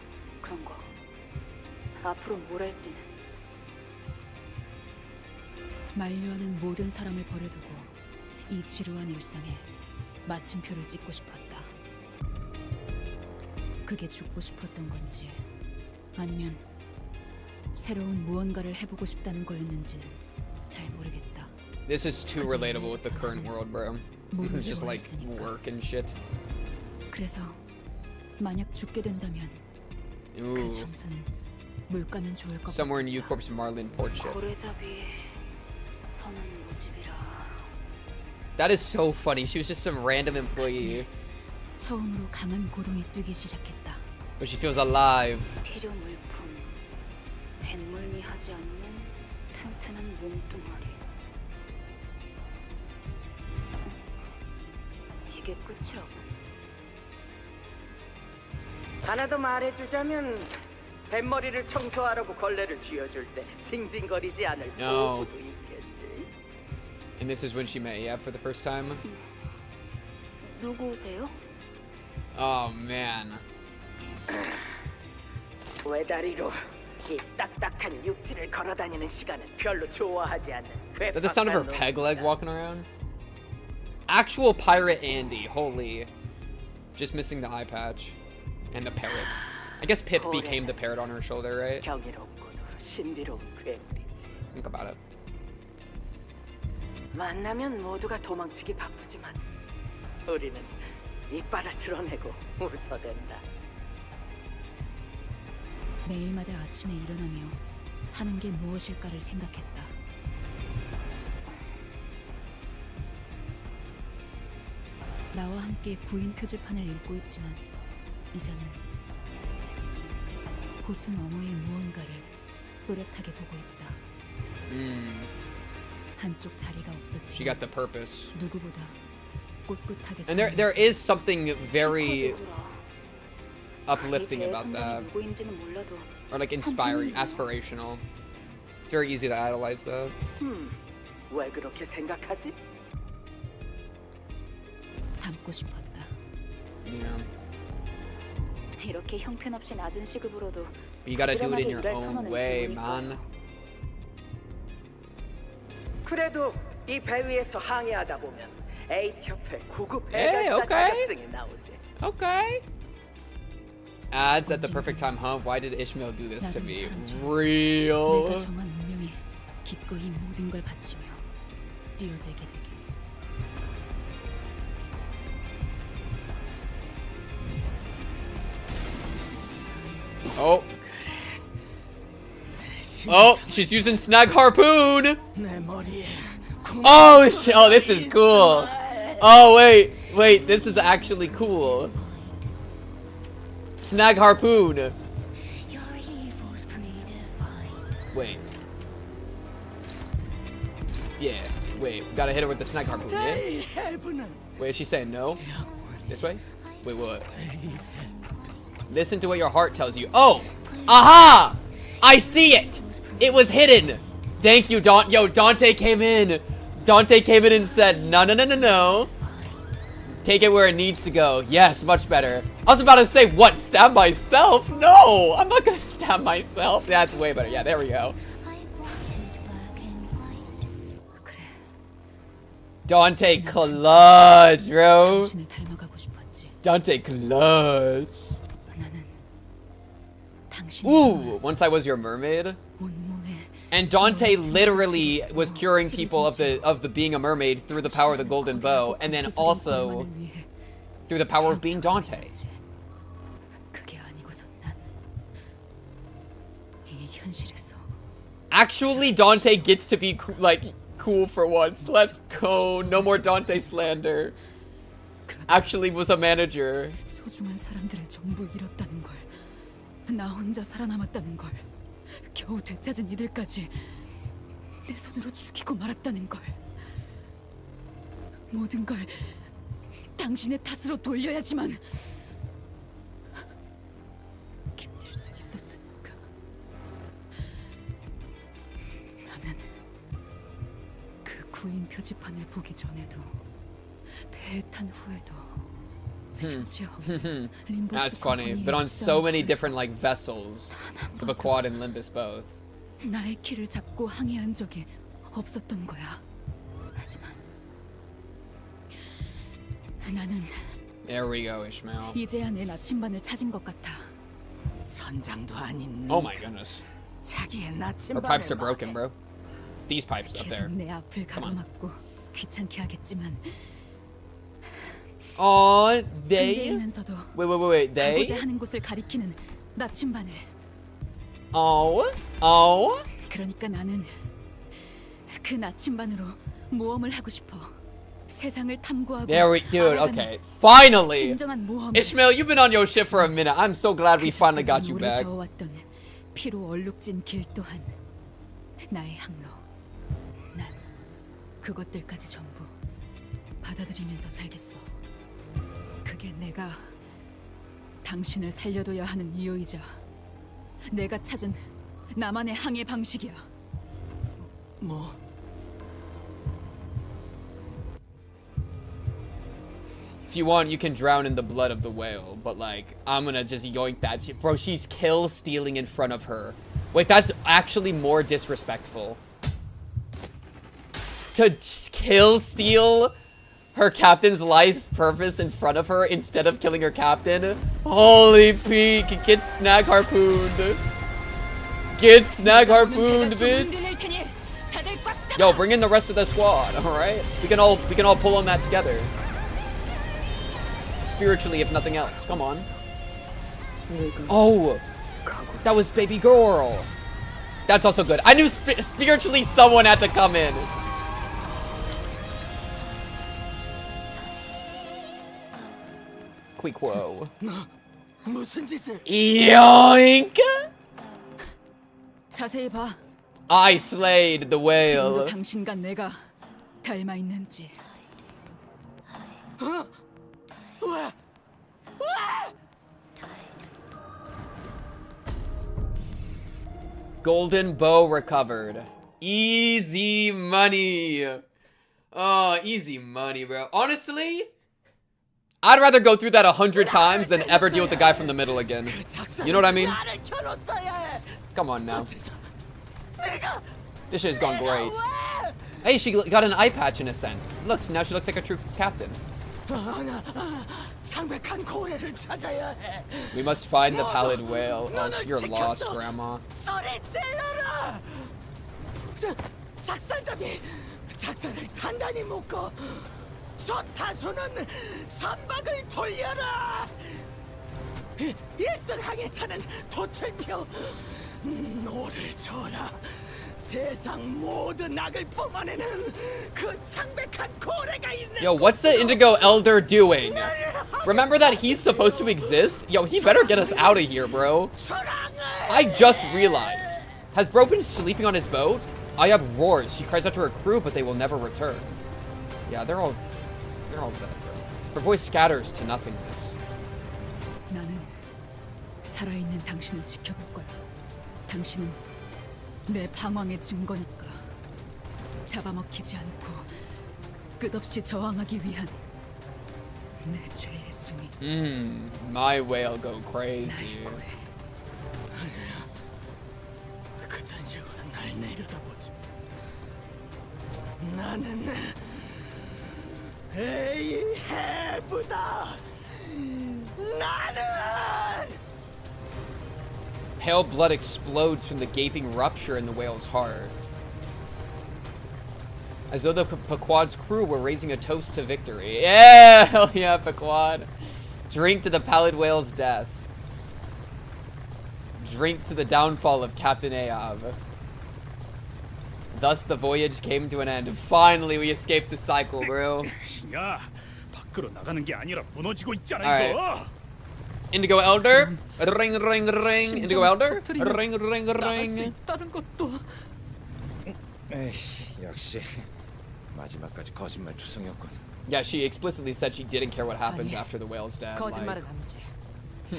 그런 거. 앞으로 뭘 할지는. 만류하는 모든 사람을 버려두고 이 지루한 일상에 마침표를 찍고 싶었다. 그게 죽고 싶었던 건지 아니면 새로운 무언가를 해보고 싶다는 거였는지는 잘 모르겠다. This is too relatable with the current world, bro. It's just like work and shit. 그래서 만약 죽게 된다면 그 장소는 물가면 좋을 것 같다. Somewhere in Eucorp's Marlin port ship. That is so funny. She was just some random employee. 처음으로 강한 고동이 뛰기 시작했다. But she feels alive. 필요 물품, 뱃물미하지 않는 튼튼한 몸뚱아리. 이게 끝이라고? 하나 더 말해주자면 뱃머리를 청소하라고 걸레를 쥐어줄 때 징징거리지 않을 No. 보호도 있겠지. And this is when she met Ahab for the first time. 누구세요? Oh man. 외다리로 이 딱딱한 육지를 걸어다니는 시간은 별로 좋아하지 않는. Is that the sound of her peg leg walking around? Actual pirate Andy. Holy. Just missing the eye patch. And the parrot. I guess Pip became the parrot on her shoulder, right? Think about it. 만나면 모두가 도망치기 바쁘지만 우리는 이빨을 드러내고 웃어댄다. 매일마다 아침에 일어나며 사는 게 무엇일까를 생각했다. 나와 함께 구인 표지판을 읽고 있지만 이제는 호수 너머의 무언가를 또렷하게 보고 있다. 한쪽 다리가 없었지만 She got the purpose. 누구보다 꿋꿋하게 And there is something very uplifting about that. Or like inspiring, aspirational. It's very easy to idolize though. 왜 그렇게 생각하지? 닮고 싶었다. Yeah. 이렇게 형편없이 낮은 시급으로도 But you gotta do it in your own way, man. 그래도 이 배 위에서 항해하다 보면 A협회 구급 Hey, 해결사 okay. 자격증이 나오지. Okay. Ads at the perfect time, huh? Why did Ishmael do this to me? Real. 내가 정한 운명에 기꺼이 모든 걸 바치며 뛰어들게 되길. Oh. Oh, she's using snag harpoon. Oh, oh, this is cool. Oh, wait, this is actually cool. Snag harpoon. Wait. Yeah, wait, gotta hit her with the snag harpoon, yeah? Wait, is she saying no? This way? Wait, what? Listen to what your heart tells you. Oh! Aha! I see it! It was hidden! Thank you, Yo, Dante came in. Dante came in and said, no, no, no, no, no. Take it where it needs to go. Yes, much better. I was about to say, what? Stab myself? No! I'm not gonna stab myself. That's way better. Yeah, there we go. Dante clutch, bro. Dante clutch. Ooh, once I was your mermaid. And Dante literally was curing people of the being a mermaid through the power of the golden bow, and then also through the power of being Dante. Actually, Dante gets to be cool for once. Let's go. No more Dante slander. Actually was a manager. 소중한 사람들을 전부 잃었다는 걸, 나 혼자 살아남았다는 걸, 겨우 되찾은 이들까지 내 손으로 죽이고 말았다는 걸, 모든 걸 당신의 탓으로 돌려야지만 견딜 수 있었으니까. 나는 그 구인 표지판을 보기 전에도, 배에 탄 후에도, That's funny, but on so many different vessels, the Pequod and Limbus both. 나의 키를 잡고 항해한 적이 없었던 거야. 하지만 나는 There we go, Ishmael. 이제야 내 나침반을 찾은 것 같아. 선장도 아닌 Oh my goodness. 자기의 Her pipes are broken, bro. These pipes up there. 계속 내 앞을 가로막고 귀찮게 하겠지만. Oh, they? Wait, they? 가고자 하는 곳을 가리키는 나침반을. Oh? 그러니까 나는 그 나침반으로 모험을 하고 싶어. 세상을 탐구하고. There we, dude. Okay, finally. 진정한 모험. Ishmael, you've been on your ship for a minute. I'm so glad we finally got you back. 저어왔던 피로 얼룩진 길 또한 나의 항로. 난 그것들까지 전부 받아들이면서 살겠어. 그게 내가 당신을 살려둬야 하는 이유이자 내가 찾은 나만의 항해 방식이야. 뭐? If you want, you can drown in the blood of the whale, but I'm gonna just yoink that shit. Bro, she's kill stealing in front of her. Wait, that's actually more disrespectful. To kill steal her captain's life purpose in front of her instead of killing her captain. Holy peak, get snag harpooned. Get snag harpooned, bitch. Yo, bring in the rest of the squad, alright? We can all pull on that together. Spiritually, if nothing else. Come on. Oh, that was baby girl. That's also good. I knew spiritually someone had to come in. Quiquo. 무슨 짓을? Yoink! 자세히 봐. I slayed the whale. 지금도 당신과 내가 닮아 있는지. 왜? Golden bow recovered. Easy money. Oh, easy money, bro. Honestly, I'd rather go through that 100 times than ever deal with the guy from the middle again. You know what I mean? Come on now. This shit's gone great. Hey, she got an eye patch in a sense. Look, now she looks like a true captain. 창백한 고래를 찾아야 해. We must find the pallid whale. Oh, you're lost, Grandma. 소리 질러라. 작살잡이 작살을 단단히 묶어 저 타수는 선박을 돌려라. 1등 항해사는 도철표 노를 줘라. 세상 모든 악을 뿜어내는 그 창백한 고래가 있는. Yo, what's the Indigo Elder doing? Remember that he's supposed to exist? Yo, he better get us out of here, bro. I just realized. Has bro been sleeping on his boat? Ayab roars. She cries out to her crew, but they will never return. Yeah, they're all dead, bro. Her voice scatters to nothingness. 나는 살아있는 당신을 지켜볼 거야. 당신은 내 방황의 증거니까. 잡아먹히지 않고 끝없이 저항하기 위한 내 죄의 증인. My whale go crazy. 그딴 식으로 날 내려다보지. 나는 에이헤브다. 나는. Pale blood explodes from the gaping rupture in the whale's heart. As though the Pequod's crew were raising a toast to victory. Yeah, hell yeah, Pequod. Drink to the pallid whale's death. Drink to the downfall of Captain Ahab. Thus the voyage came to an end. Finally, we escaped the cycle, bro. 야, 밖으로 나가는 게 아니라 무너지고 있잖아 Alright. 이거. Indigo Elder, ring, ring, ring. Indigo Elder, ring, ring, ring. 에이, 역시 마지막까지 거짓말 투성이었군. Yeah, she explicitly said she didn't care what happens after the whale's dead. 거짓말은 아니지.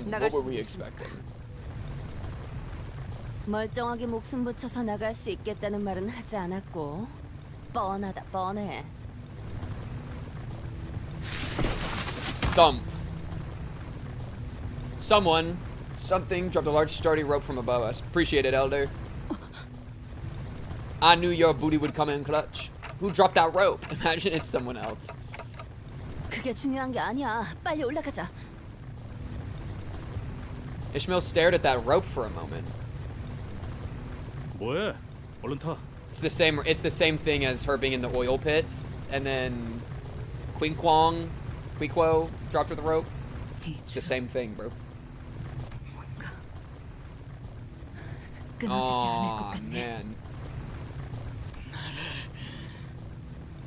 What were we expecting? 멀쩡하게 목숨 붙여서 나갈 수 있겠다는 말은 하지 않았고 뻔하다 뻔해. Thump. Something dropped a large sturdy rope from above us. Appreciate it, Elder. I knew your booty would come in clutch. Who dropped that rope? Imagine it's someone else. 그게 중요한 게 아니야. 빨리 올라가자. Ishmael stared at that rope for a moment. 뭐해? 얼른 타. It's the same thing as her being in the oil pit, and then Quiquo dropped her the rope. It's the same thing, bro. Oh man.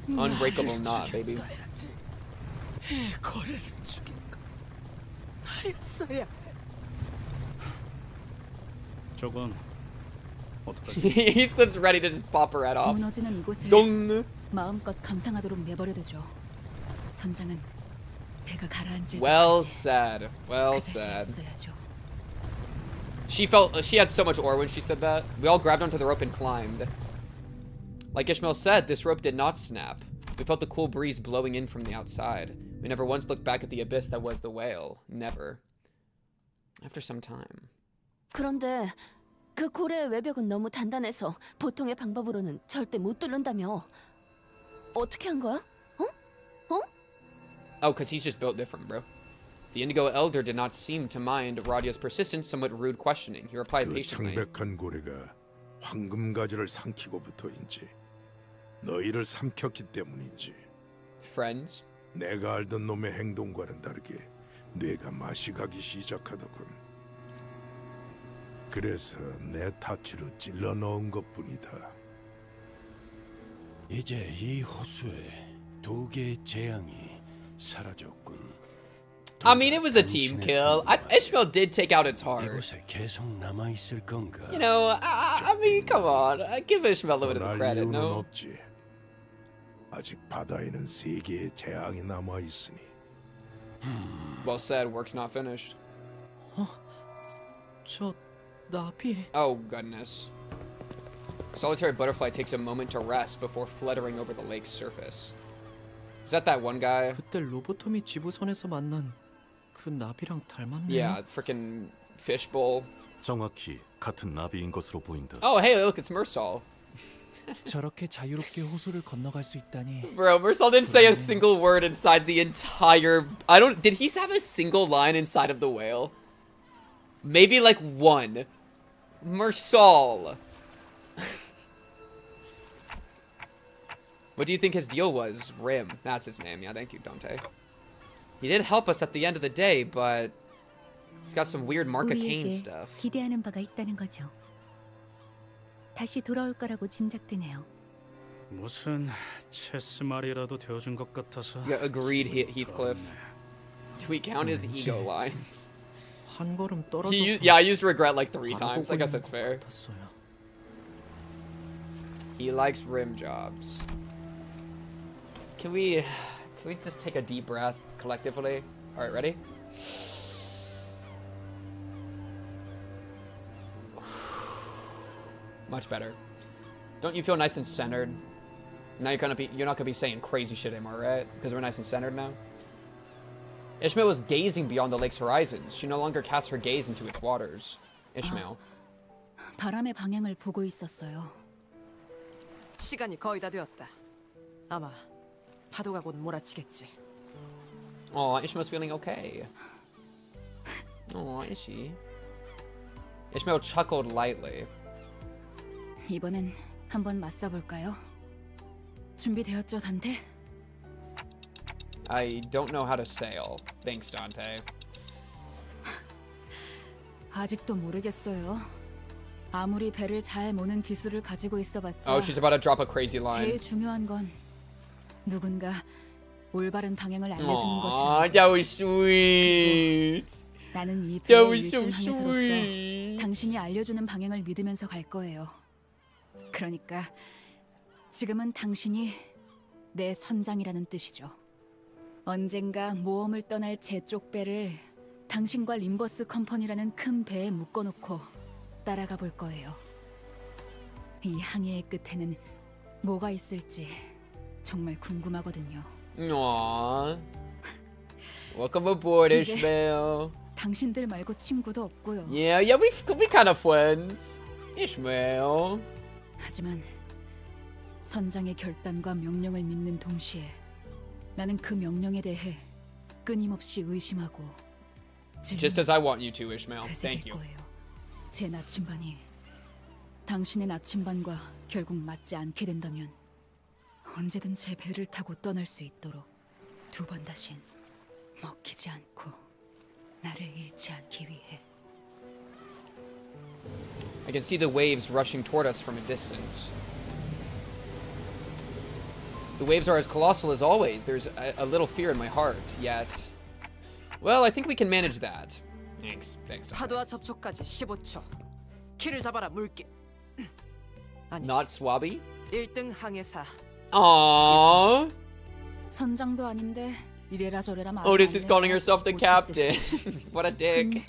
Unbreakable knot, baby. 고래를 죽인 거 나였어야 해. 저건 어떡하지? Heathcliff's ready to just pop her head off. 무너지는 이곳을 동. 마음껏 감상하도록 내버려두죠. 선장은 배가 가라앉을 Well 때까지 said. Well 그 자리에 said. 있어야죠. She had so much ore when she said that. We all grabbed onto the rope and climbed. Like Ishmael said, this rope did not snap. We felt the cool breeze blowing in from the outside. We never once looked back at the abyss that was the whale. Never. After some time. 그런데 그 고래의 외벽은 너무 단단해서 보통의 방법으로는 절대 못 뚫는다며. 어떻게 한 거야? Oh, because he's just built different, bro. The Indigo Elder did not seem to mind Radia's persistent, somewhat rude questioning. He replied 그 patiently. 창백한 고래가 황금가지를 삼키고부터인지 너희를 삼켰기 때문인지 Friends? 내가 알던 놈의 행동과는 다르게 뇌가 맛이 가기 시작하더군. 그래서 내 타치로 찔러 넣은 것뿐이다. 이제 이 호수에 두 개의 재앙이 사라졌군. I mean, it was a team kill. Ishmael did take out its heart. 이곳에 계속 남아 있을 건가? You know, I mean, come on. I give Ishmael a little bit of the credit, 이유는 no? 없지. 아직 바다에는 세 개의 재앙이 남아 있으니. Well said. Work's not finished. 저 나비. Oh, goodness. Solitary butterfly takes a moment to rest before fluttering over the lake's surface. Is that one guy? 그때 로보토미 지부선에서 만난 그 나비랑 닮았네. Yeah, freaking fishbowl. 정확히 같은 나비인 것으로 보인다. Oh, hey, look, it's Mersal. 저렇게 자유롭게 호수를 건너갈 수 있다니. Bro, Mersal didn't say a single word inside the entire... Did he have a single line inside of the whale? Maybe like one. Mersal. What do you think his deal was? Rim. That's his name. Yeah, thank you, Dante. He did help us at the end of the day, but... He's got some weird Mark of Cain stuff. 기대하는 바가 있다는 거죠. 다시 돌아올 거라고 짐작되네요. 무슨 체스 말이라도 되어준 것 같아서. Yeah, agreed, Heathcliff. Do we count his ego lines? 한 걸음 떨어져서. Yeah, I used regret like 3 times. I guess that's fair. He likes rim jobs. Can we just take a deep breath collectively? All right, ready? Much better. Don't you feel nice and centered? Now you're not gonna be saying crazy shit anymore, right? Because we're nice and centered now. Ishmael was gazing beyond the lake's horizons. She no longer casts her gaze into its waters. Ishmael. 바람의 방향을 보고 있었어요. 시간이 거의 다 되었다. 아마 파도가 곧 몰아치겠지. Aw, Ishmael's feeling okay. Aw, is she? Ishmael chuckled lightly. 이번엔 한번 맞서볼까요? 준비되었죠, 단테? I don't know how to sail. Thanks, Dante. 아직도 모르겠어요. 아무리 배를 잘 모는 기술을 가지고 있어봤자 Oh, she's about to drop a crazy line. 제일 중요한 건 누군가 올바른 방향을 알려주는 Aw, 것이라는 that was sweet. 나는 이 That 배의 was so 1등 항해사로서 sweet. 당신이 알려주는 방향을 믿으면서 갈 거예요. 그러니까 지금은 당신이 내 선장이라는 뜻이죠. 언젠가 모험을 떠날 제 쪽 배를 당신과 림버스 컴퍼니라는 큰 배에 묶어놓고 따라가 볼 거예요. 이 항해의 끝에는 뭐가 있을지 정말 궁금하거든요. Aww. Welcome aboard, 이제 Ishmael. 당신들 말고 친구도 없고요. Yeah, we kind of friends. Ishmael. 하지만 선장의 결단과 명령을 믿는 동시에 나는 그 명령에 대해 끊임없이 의심하고 Just as I want you to, Ishmael. 되새길 Thank you. 거예요. 제 나침반이 당신의 나침반과 결국 맞지 않게 된다면 언제든 제 배를 타고 떠날 수 있도록 2번 다신 먹히지 않고 나를 잃지 않기 위해. I can see the waves rushing toward us from a distance. The waves are as colossal as always. There's a little fear in my heart, yet... Well, I think we can manage that. Thanks, 파도와 접촉까지 15초. 키를 잡아라, 물개. 아니. Not Swabby? 1등 항해사. Aww. 선장도 아닌데 이래라 저래라 말. Otis is calling herself the captain. What a dick.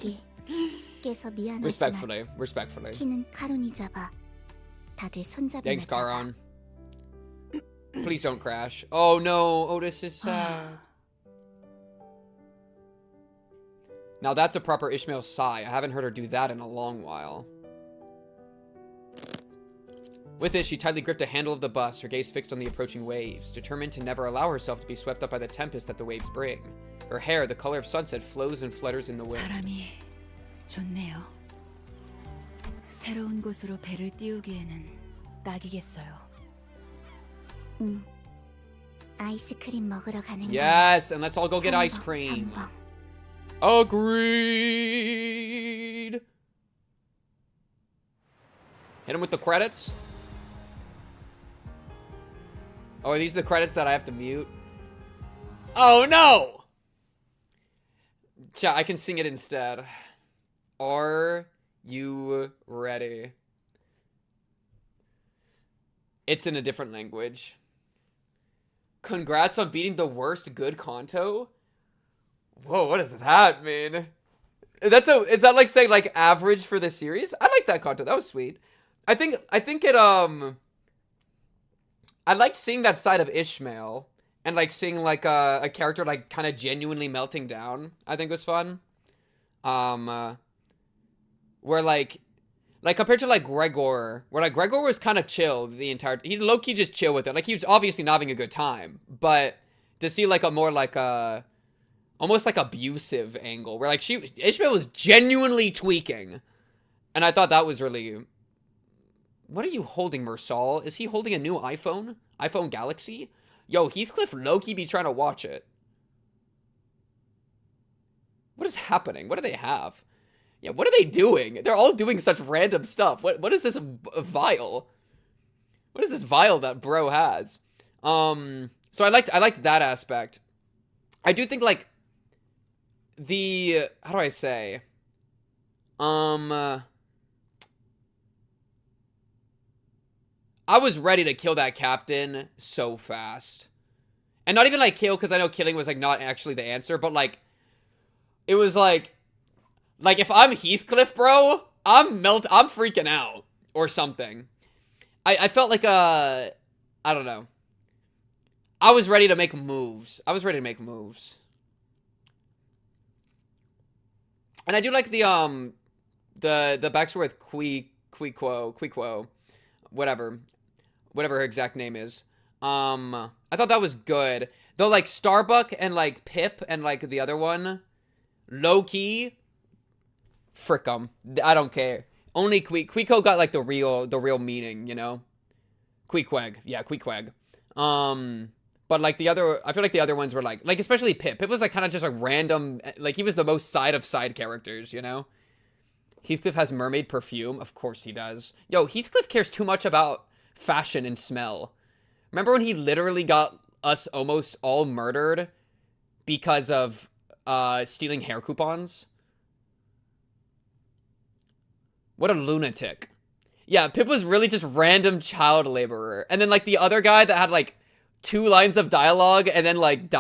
깨서 미안하지만 Respectfully. 키는 카론이 잡아. 다들 손잡이나 Thanks, 잡아. Charon. Please don't crash. Oh no, Otis is sad. Now that's a proper Ishmael sigh. I haven't heard her do that in a long while. With it, she tightly gripped a handle of the bus, her gaze fixed on the approaching waves, determined to never allow herself to be swept up by the tempest that the waves bring. Her hair, the color of sunset, flows and flutters in the wind. 바람이 좋네요. 새로운 곳으로 배를 띄우기에는 딱이겠어요. 아이스크림 먹으러 가는 거야. Yes, and let's all go get ice cream. Agreed. Hit him with the credits. Oh, are these the credits that I have to mute? Oh no! I can sing it instead. Are you ready? It's in a different language. Congrats on beating the worst good canto. Whoa, what does that mean? Is that like saying like average for the series? I like that canto. That was sweet. I think it I liked seeing that side of Ishmael and like seeing like a character like kind of genuinely melting down. I think was fun. Where like Like, compared to, like, Gregor, where, like, Gregor was kind of chill the entire... He low-key just chill with it. Like, he was obviously not having a good time. But to see, like, a more, like, almost, like, abusive angle. Where, like, Ishmael was genuinely tweaking. And I thought that was really... What are you holding, Mersal? Is he holding a new iPhone? iPhone Galaxy? Yo, Heathcliff low-key be trying to watch it. What is happening? What do they have? Yeah, what are they doing? They're all doing such random stuff. What is this vial? What is this vial that bro has? So I liked that aspect. I do think, like, the... How do I say? I was ready to kill that captain so fast. And not even, like, kill, because I know killing was, like, not actually the answer, but, like, it was, like, if I'm Heathcliff, bro, I'm freaking out, or something. I felt like, I don't know. I was ready to make moves. And I do like the backstory with Quiquo, whatever her exact name is. I thought that was good. Though, like, Starbuck and, like, Pip and, like, the other one, low-key, frick 'em. I don't care. Only Quico got, like, the real meaning, you know? Queequeg. Yeah, Queequeg. But, like, I feel like the other ones were, like, especially Pip. Pip was, like, kind of just a random, like, he was the most side characters, you know? Heathcliff has mermaid perfume. Of course he does. Yo, Heathcliff cares too much about fashion and smell. Remember when he literally got us almost all murdered because of stealing hair coupons? What a lunatic. Yeah, Pip was really just random child laborer. And then, like, the other guy that had, like, 2 lines of dialogue and then, like,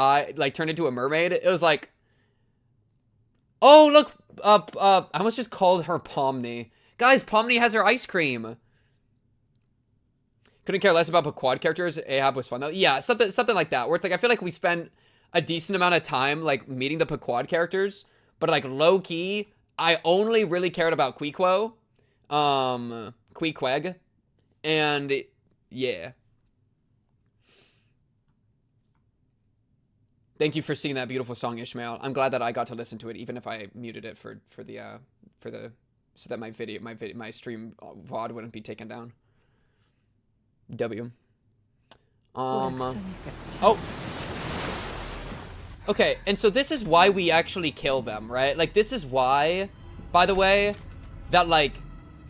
turned into a mermaid. It was like, oh, look, I almost just called her Pomni. Guys, Pomni has her ice cream. Couldn't care less about Pequod characters. Ahab was fun, though. Yeah, something like that, where it's like, I feel like we spent a decent amount of time, like, meeting the Pequod characters, but, like, low-key, I only really cared about Queequeg, and, yeah. Thank you for singing that beautiful song, Ishmael. I'm glad that I got to listen to it, even if I muted it so that my stream VOD wouldn't be taken down. W. Oh. Okay, and so this is why we actually kill them, right? Like, this is why, by the way, that, like,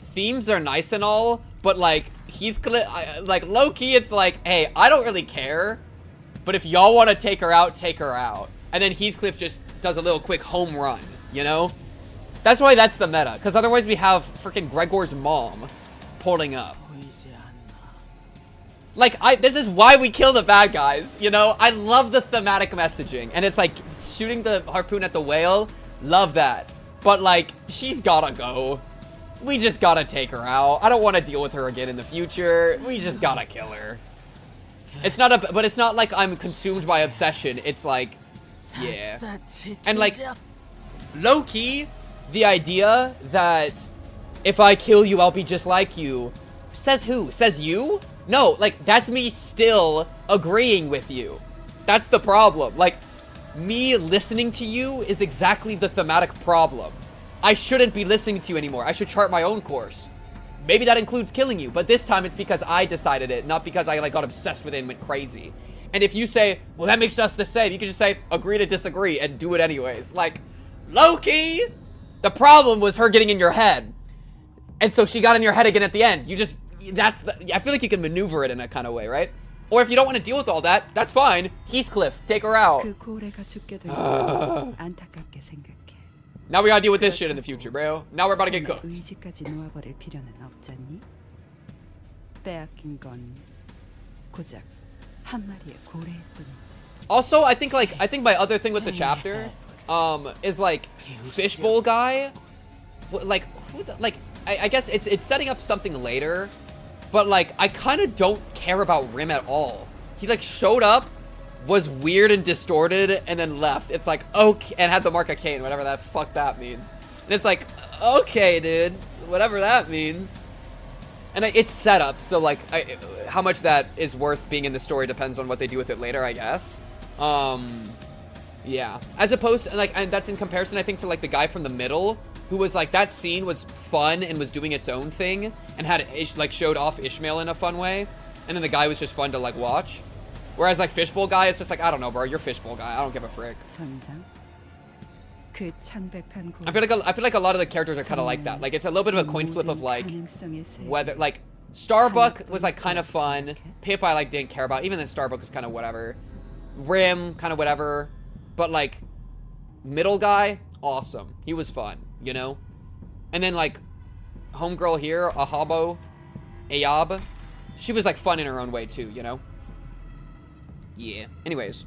themes are nice and all, but, like, Heathcliff, like, low-key, it's like, hey, I don't really care, but if y'all want to take her out, take her out. And then Heathcliff just does a little quick home run, you know? That's why that's the meta, because otherwise we have freaking Gregor's mom pulling up. Like, this is why we kill the bad guys, you know? I love the thematic messaging, and it's like shooting the harpoon at the whale, love that. But, like, she's gotta go. We just gotta take her out. I don't want to deal with her again in the future. We just gotta kill her. It's not but it's not like I'm consumed by obsession. It's like, yeah. And, like, low-key, the idea that if I kill you, I'll be just like you. Says who? Says you? No, like, that's me still agreeing with you. That's the problem. Like, me listening to you is exactly the thematic problem. I shouldn't be listening to you anymore. I should chart my own course. Maybe that includes killing you, but this time it's because I decided it, not because I, like, got obsessed with it and went crazy. And if you say, well, that makes us the same, you can just say, agree to disagree and do it anyways. Like, low-key, the problem was her getting in your head. And so she got in your head again at the end. You just... I feel like you can maneuver it in that kind of way, right? Or if you don't want to deal with all that, that's fine. Heathcliff, take her out. Now we gotta deal with this shit in the future, bro. Now we're about to get cooked. Also, I think my other thing with the chapter, is like fishbowl guy, like I guess it's setting up something later. But, like, I kind of don't care about Rim at all. He, like, showed up, was weird and distorted, and then left. It's like, okay, and had the mark of Cain, whatever that fuck that means. And it's like, okay, dude. whatever that means. And it's set up, so like, how much that is worth being in the story depends on what they do with it later, I guess. Yeah. As opposed to, like, and that's in comparison, I think, to like the guy from the middle, who was like, that scene was fun and was doing its own thing, and had like showed off Ishmael in a fun way, and then the guy was just fun to like watch. Whereas like Fishbowl guy, it's just like, I don't know, bro, you're Fishbowl guy. I don't give a frick. I feel like a lot of the characters are kind of like that. Like, it's a little bit of a coin flip of like whether like Starbuck was like kind of fun. Pip I like didn't care about. Even then Starbuck was kind of whatever. Rim kind of whatever. But like middle guy, awesome. He was fun, you know. And then like homegirl here, Ahabo, Ayab, she was like fun in her own way too, you know. Yeah. Anyways.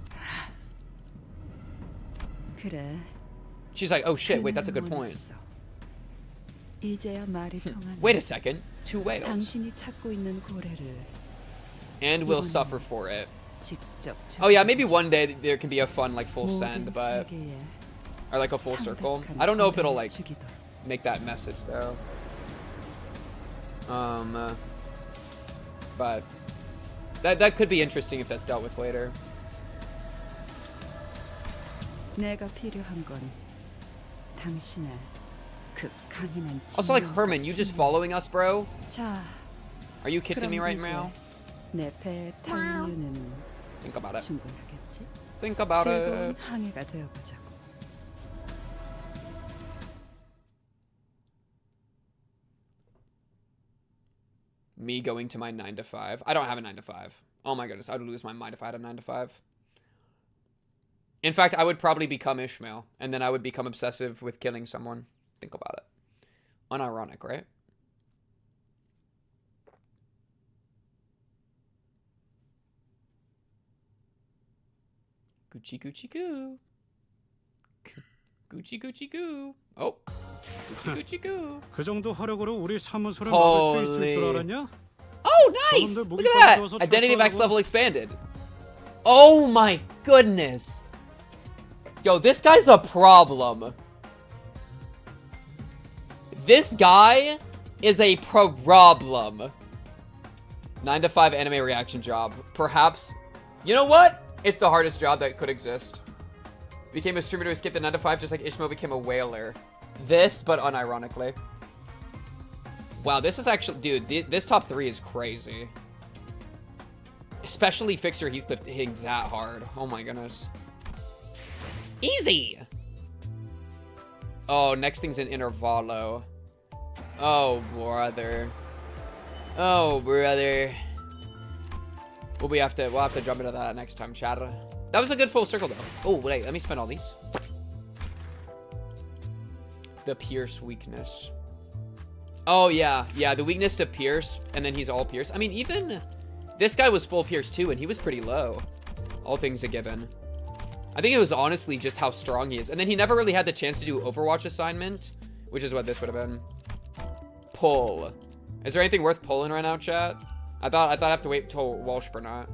She's like, oh shit, wait, that's a good point. Wait a second. 2 whales. And we'll suffer for it. Oh yeah, maybe one day there can be a fun like full send, but or like a full circle. I don't know if it'll like make that message though. But that could be interesting if that's dealt with later. Also, like, Herman, you just following us, bro? Are you kissing me right now? Think about it. Think about it. Me going to my 9 to 5. I don't have a 9 to 5. Oh my goodness, I would lose my mind if I had a 9 to 5. In fact, I would probably become Ishmael, and then I would become obsessive with killing someone. Think about it. Unironic, right? Gucci Gucci Goo. Gucci Gucci Goo. Oh. Gucci Gucci Goo. 그 정도 화력으로 우리 사무소를 막을 수 있을 줄 알았냐? Oh, nice! Look at that! Identity max level expanded. Oh my goodness! Yo, this guy's a problem. This guy is a problem. 9 to 5 anime reaction job. Perhaps, you know what? It's the hardest job that could exist. Became a streamer to escape the 9 to 5 just like Ishmael became a whaler. This, but unironically. Wow, this is actually, dude, this top 3 is crazy. Especially Fixer Heathcliff hitting that hard. Oh my goodness. Easy! Oh, next thing's an Intervallo. Oh, brother. Oh, brother. We'll have to jump into that next time, chat. That was a good full circle, though. Oh, wait, let me spend all these. The Pierce weakness. Oh, yeah. Yeah, the weakness to Pierce, and then he's all Pierce. I mean, even this guy was full Pierce, too, and he was pretty low. All things a given. I think it was honestly just how strong he is. And then he never really had the chance to do Overwatch assignment, which is what this would have been. Pull. Is there anything worth pulling right now, chat? I thought I'd have to wait till Walsh or not.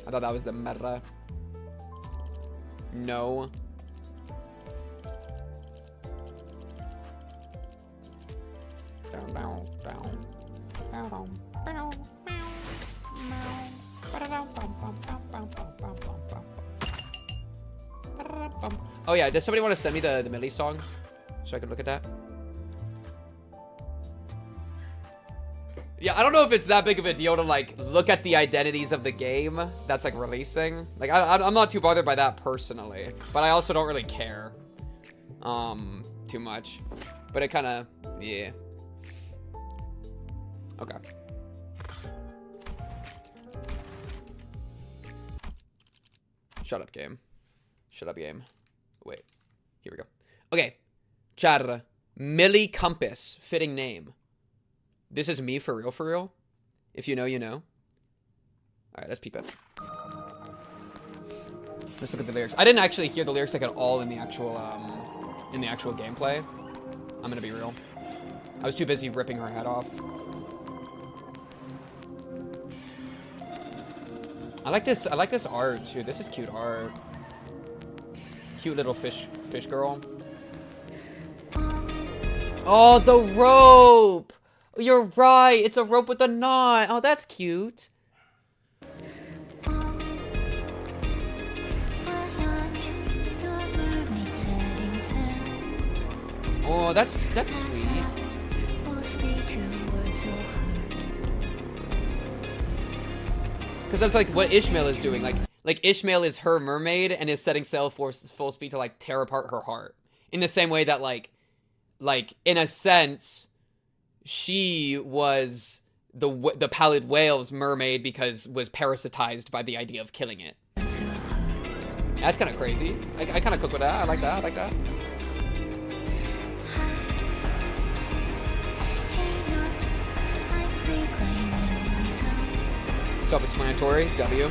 I thought that was the meta. No. Oh yeah, does somebody want to send me the Millie song so I can look at that? Yeah, I don't know if it's that big of a deal to like look at the identities of the game that's like releasing. Like I'm not too bothered by that personally, but I also don't really care too much. But it kind of, yeah. Okay. Shut up, game. Shut up, game. Wait. Here we go. Okay. Chat. Millie Compass. Fitting name. This is me for real, for real. If you know, you know. Alright, let's peep it. Let's look at the lyrics. I didn't actually hear the lyrics like at all in the actual gameplay. I'm gonna be real. I was too busy ripping her head off. I like this art too. This is cute art. Cute little fish girl. Oh, the rope! You're right. It's a rope with a knot. Oh, that's cute. Oh, that's sweet. Because that's like what Ishmael is doing. Like Ishmael is her mermaid and is setting sail for full speed to like tear apart her heart. In the same way that like in a sense, she was the pallid whale's mermaid because was parasitized by the idea of killing it. That's kind of crazy. I kind of cook with that. I like that. I like that. Self-explanatory. W.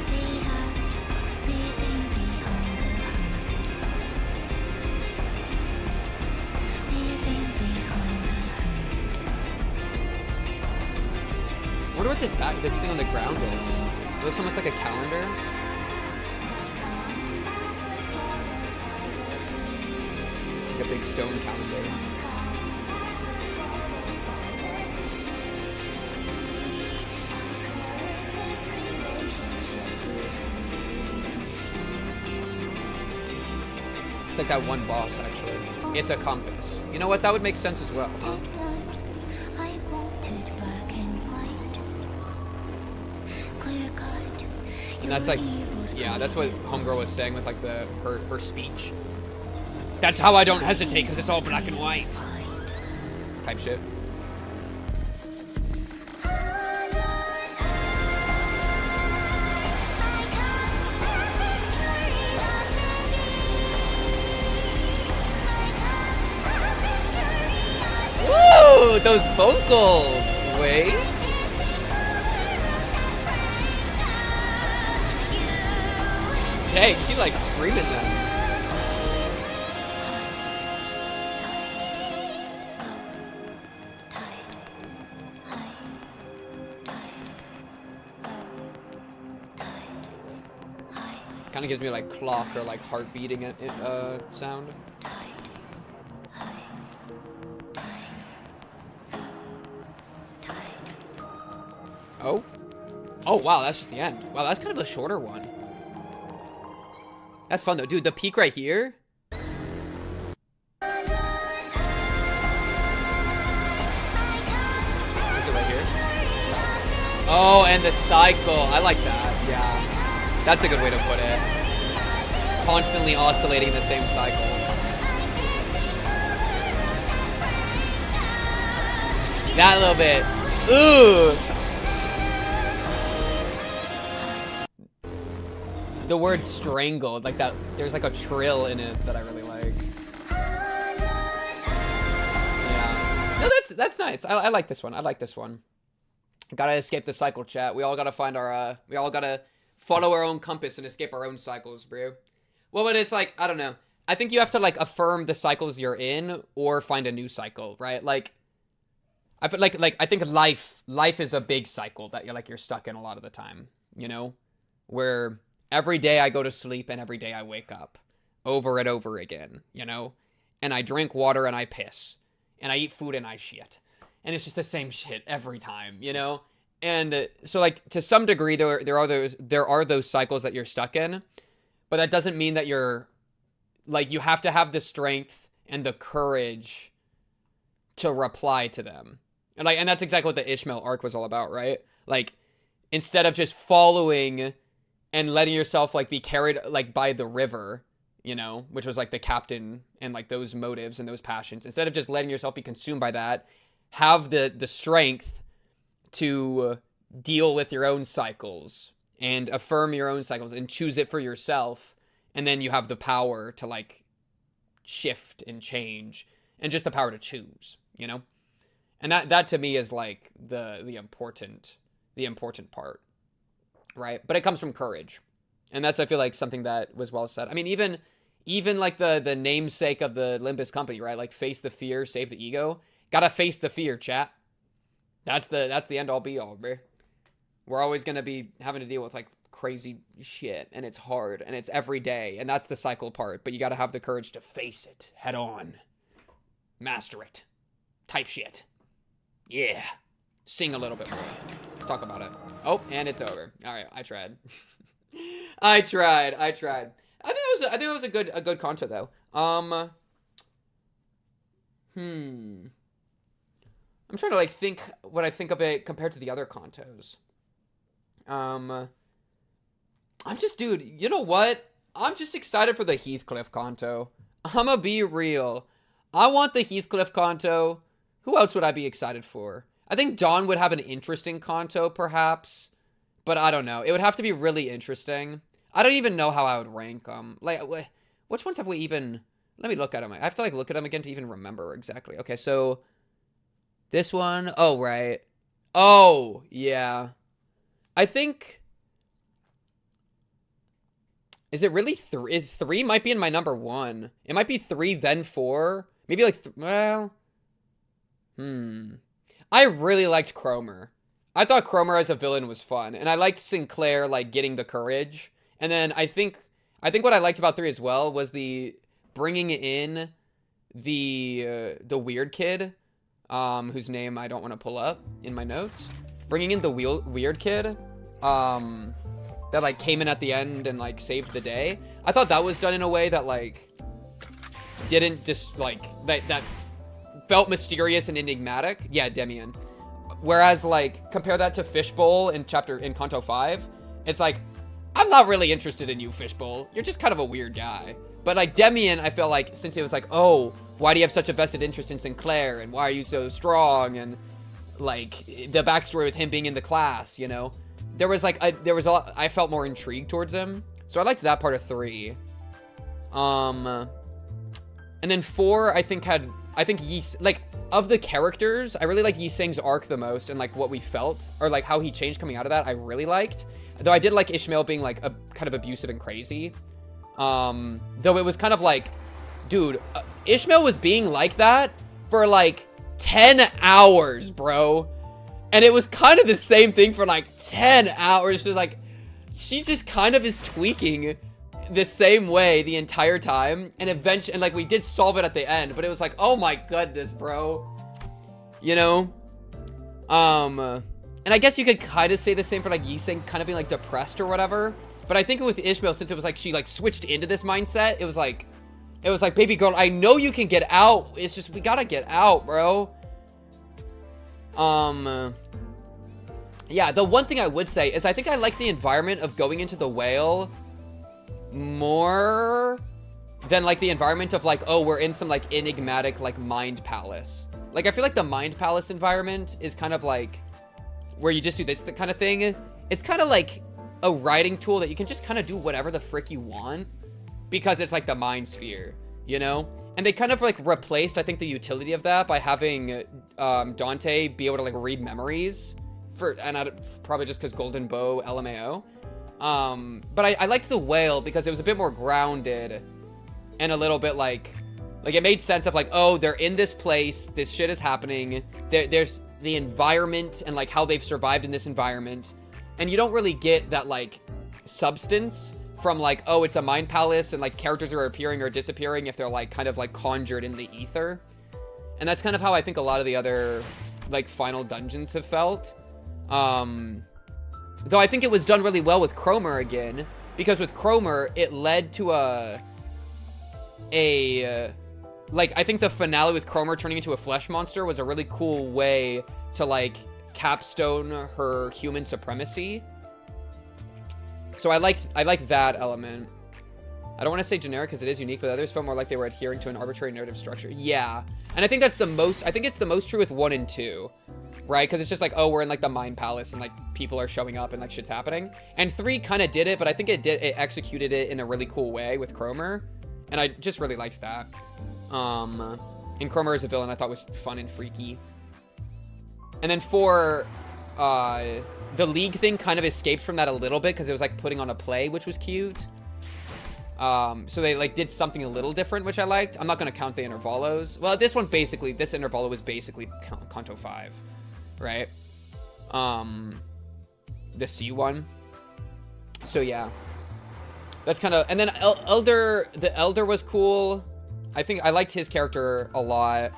I wonder what this thing on the ground is. It looks almost like a calendar. Like a big stone calendar. It's like that one boss, actually. It's a compass. You know what? That would make sense as well, huh? And that's like, yeah, that's what Homegirl was saying with like her speech. That's how I don't hesitate, because it's all black and white. Type shit. Woo! Those vocals! Wait. Dang, she like screaming them. Kind of gives me like clock or like heart beating sound. Oh. Oh wow, that's just the end. Wow, that's kind of a shorter one. That's fun though. Dude, the peak right here. Is it right here? Oh, and the cycle. I like that. Yeah. That's a good way to put it. Constantly oscillating the same cycle. That little bit. Ooh. The word strangled, like that, there's like a trill in it that I really like. Yeah. No, that's nice. I like this one. I like this one. Gotta escape the cycle, chat. We all gotta find our, we all gotta follow our own compass and escape our own cycles, bro. Well, but it's like, I don't know. I think you have to like affirm the cycles you're in or find a new cycle, right? Like, I feel like I think life is a big cycle that you're stuck in a lot of the time, you know? Where every day I go to sleep and every day I wake up over and over again, you know? And I drink water and I piss. And I eat food and I shit. And it's just the same shit every time, you know? And so like to some degree there are those cycles that you're stuck in, but that doesn't mean that you're like you have to have the strength and the courage to reply to them. And that's exactly what the Ishmael arc was all about, right? Like instead of just following and letting yourself like be carried like by the river, you know, which was like the captain and like those motives and those passions. Instead of just letting yourself be consumed by that, have the strength to deal with your own cycles and affirm your own cycles and choose it for yourself. And then you have the power to like shift and change and just the power to choose, you know? And that to me is like the important part. Right. But it comes from courage. And that's, I feel like, something that was well said. I mean, even like the namesake of the Olympus company, right? Like face the fear, save the ego. Gotta face the fear, chat. That's the end all be all, bro. We're always gonna be having to deal with like crazy shit, and it's hard, and it's every day, and that's the cycle part, but you gotta have the courage to face it head on. Master it. Type shit. Yeah. Sing a little bit more. Talk about it. Oh, and it's over. All right, I tried. I tried. I think that was a good content though. I'm trying to like think what I think of it compared to the other contos. I'm just, dude, you know what? I'm just excited for the Heathcliff conto. I'ma be real. I want the Heathcliff conto. Who else would I be excited for? I think Dawn would have an interesting conto, perhaps. But I don't know. It would have to be really interesting. I don't even know how I would rank them. Like, which ones have we even... Let me look at them. I have to, like, look at them again to even remember exactly. Okay, so... This one... Oh, right. Oh, yeah. I think... Is it really 3? 3 might be in my number 1. It might be 3, then 4. Maybe, like... Well... I really liked Cromer. I thought Cromer as a villain was fun, and I liked Sinclair like getting the courage. And then I think what I liked about 3 as well was the bringing in the weird kid, whose name I don't want to pull up in my notes. Bringing in the weird kid, that like came in at the end and like saved the day. I thought that was done in a way that like didn't just like that felt mysterious and enigmatic. Yeah, Demian. Whereas, like, compare that to Fishbowl in Canto 5, it's like, I'm not really interested in you, Fishbowl. You're just kind of a weird guy. But, like, Demian, I feel like, since it was like, oh, why do you have such a vested interest in Sinclair? And why are you so strong? And, like, the backstory with him being in the class, you know? There was, like, I felt more intrigued towards him. So I liked that part of 3. And then 4, I think of the characters, I really liked Yi Seng's arc the most, and like what we felt, or like how he changed coming out of that, I really liked. Though I did like Ishmael being like a kind of abusive and crazy. Though it was kind of like, dude, Ishmael was being like that for like 10 hours, bro. And it was kind of the same thing for like 10 hours. Just like, she just kind of is tweaking the same way the entire time, and eventually, and like we did solve it at the end, but it was like, oh my goodness, bro, you know. And I guess you could kind of say the same for like Yi Seng kind of being like depressed or whatever, but I think with Ishmael, since it was like she like switched into this mindset, it was like baby girl, I know you can get out, it's just we gotta get out, bro. Yeah, the one thing I would say is I think I like the environment of going into the whale more than like the environment of like, oh, we're in some like enigmatic like mind palace. Like I feel like the mind palace environment is kind of like where you just do this kind of thing. It's kind of like a writing tool that you can just kind of do whatever the frick you want because it's like the mind sphere, you know? And they kind of like replaced, I think, the utility of that by having Dante be able to like read memories probably just because Golden Bow LMAO. But I liked the whale because it was a bit more grounded and a little bit like it made sense of like, oh, they're in this place, this shit is happening, there's the environment and like how they've survived in this environment, and you don't really get that like substance from like, oh, it's a mind palace and like characters are appearing or disappearing if they're like kind of like conjured in the ether. And that's kind of how I think a lot of the other like final dungeons have felt. Though I think it was done really well with Cromer again, because with Cromer, it led to like, I think the finale with Cromer turning into a flesh monster was a really cool way to, like, capstone her human supremacy. So I like that element. I don't want to say generic because it is unique, but others felt more like they were adhering to an arbitrary narrative structure. Yeah, and I think that's I think it's the most true with 1 and 2. Right? Because it's just like, oh, we're in like the mind palace and like people are showing up and like shit's happening. And 3 kind of did it, but I think it executed it in a really cool way with Cromer. And I just really liked that. And Cromer as a villain I thought was fun and freaky. And then 4, the League thing kind of escaped from that a little bit because it was like putting on a play, which was cute. So they like did something a little different, which I liked. I'm not going to count the intervalos. Well, this intervalo was basically Canto 5. Right? The C one. So yeah, that's kind of, and then the elder was cool. I think I liked his character a lot.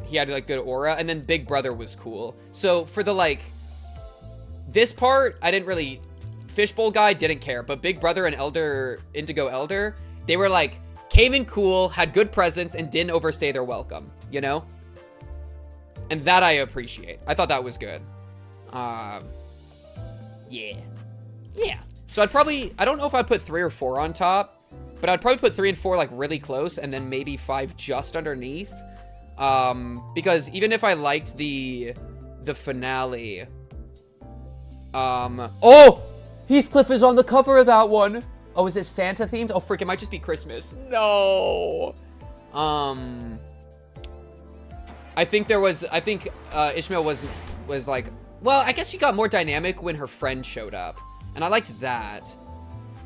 He had like good aura, and then Big Brother was cool. So for the like, this part, I didn't really, Fishbowl guy didn't care, but Big Brother and Elder, Indigo Elder, they were like, came in cool, had good presence, and didn't overstay their welcome, you know? And that I appreciate. I thought that was good. Yeah. Yeah. So I'd probably, I don't know if I'd put 3 or 4 on top, but I'd probably put 3 and 4 like really close, and then maybe 5 just underneath. Because even if I liked the finale, oh! Heathcliff is on the cover of that one. Oh, is it Santa themed? Oh, frick, it might just be Christmas. No. I think Ishmael was like, well, I guess she got more dynamic when her friend showed up. And I liked that.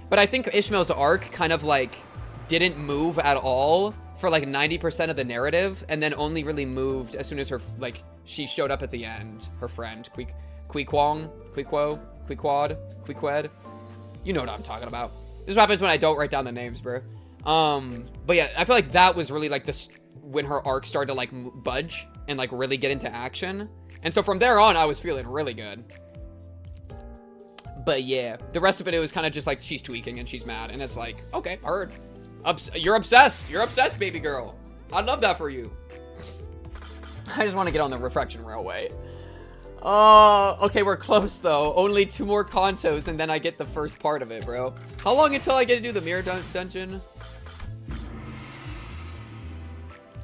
But I think Ishmael's arc kind of like didn't move at all for like 90% of the narrative, and then only really moved as soon as her, like, she showed up at the end, her friend, Pequod. You know what I'm talking about. This is what happens when I don't write down the names, bro. But yeah, I feel like that was really like when her arc started to like budge and like really get into action. And so from there on, I was feeling really good. But yeah, the rest of it was kind of just like she's tweaking and she's mad, and it's like, okay, heard. You're obsessed. You're obsessed, baby girl. I love that for you. I just want to get on the refraction railway. Okay, we're close though. Only 2 more cantos and then I get the first part of it, bro. How long until I get to do the mirror dungeon?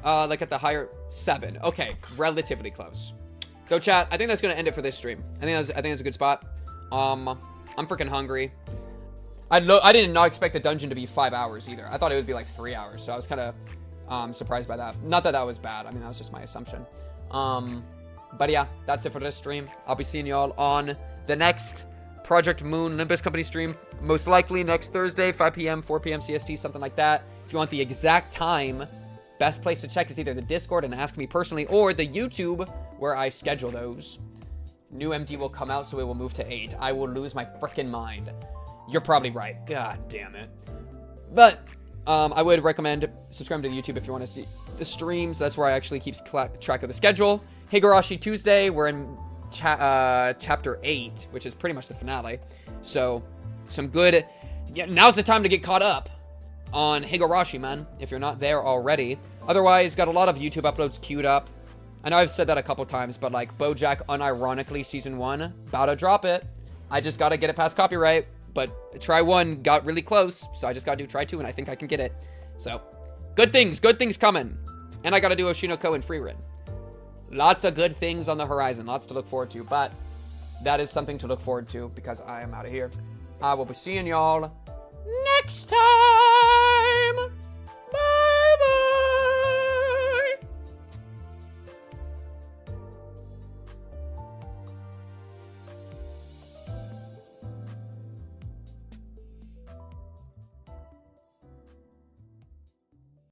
Like at the higher 7. Okay, relatively close. Go chat. I think that's gonna end it for this stream. I think that's a good spot. I'm freaking hungry. I did not expect the dungeon to be 5 hours either. I thought it would be like 3 hours, so I was kind of surprised by that. Not that that was bad. I mean, that was just my assumption. But yeah, that's it for this stream. I'll be seeing y'all on the next Project Moon Nimbus Company stream. Most likely next Thursday, 5 p.m., 4 p.m. CST, something like that. If you want the exact time, best place to check is either the Discord and ask me personally, or the YouTube where I schedule those. New MD will come out, so it will move to 8. I will lose my freaking mind. You're probably right. God damn it. But I would recommend subscribing to the YouTube if you want to see the streams. That's where I actually keep track of the schedule. Higurashi Tuesday, we're in chapter 8, which is pretty much the finale. So some good, yeah, now's the time to get caught up on Higurashi, man, if you're not there already. Otherwise, got a lot of YouTube uploads queued up. I know I've said that a couple times, but like BoJack, unironically, season 1, about to drop it. I just got to get it past copyright. But try 1 got really close, so I just gotta do try 2, and I think I can get it. So, good things coming. And I gotta do Oshinoko and Free Rin. Lots of good things on the horizon, lots to look forward to, but that is something to look forward to because I am out of here. I will be seeing y'all next time. Bye-bye.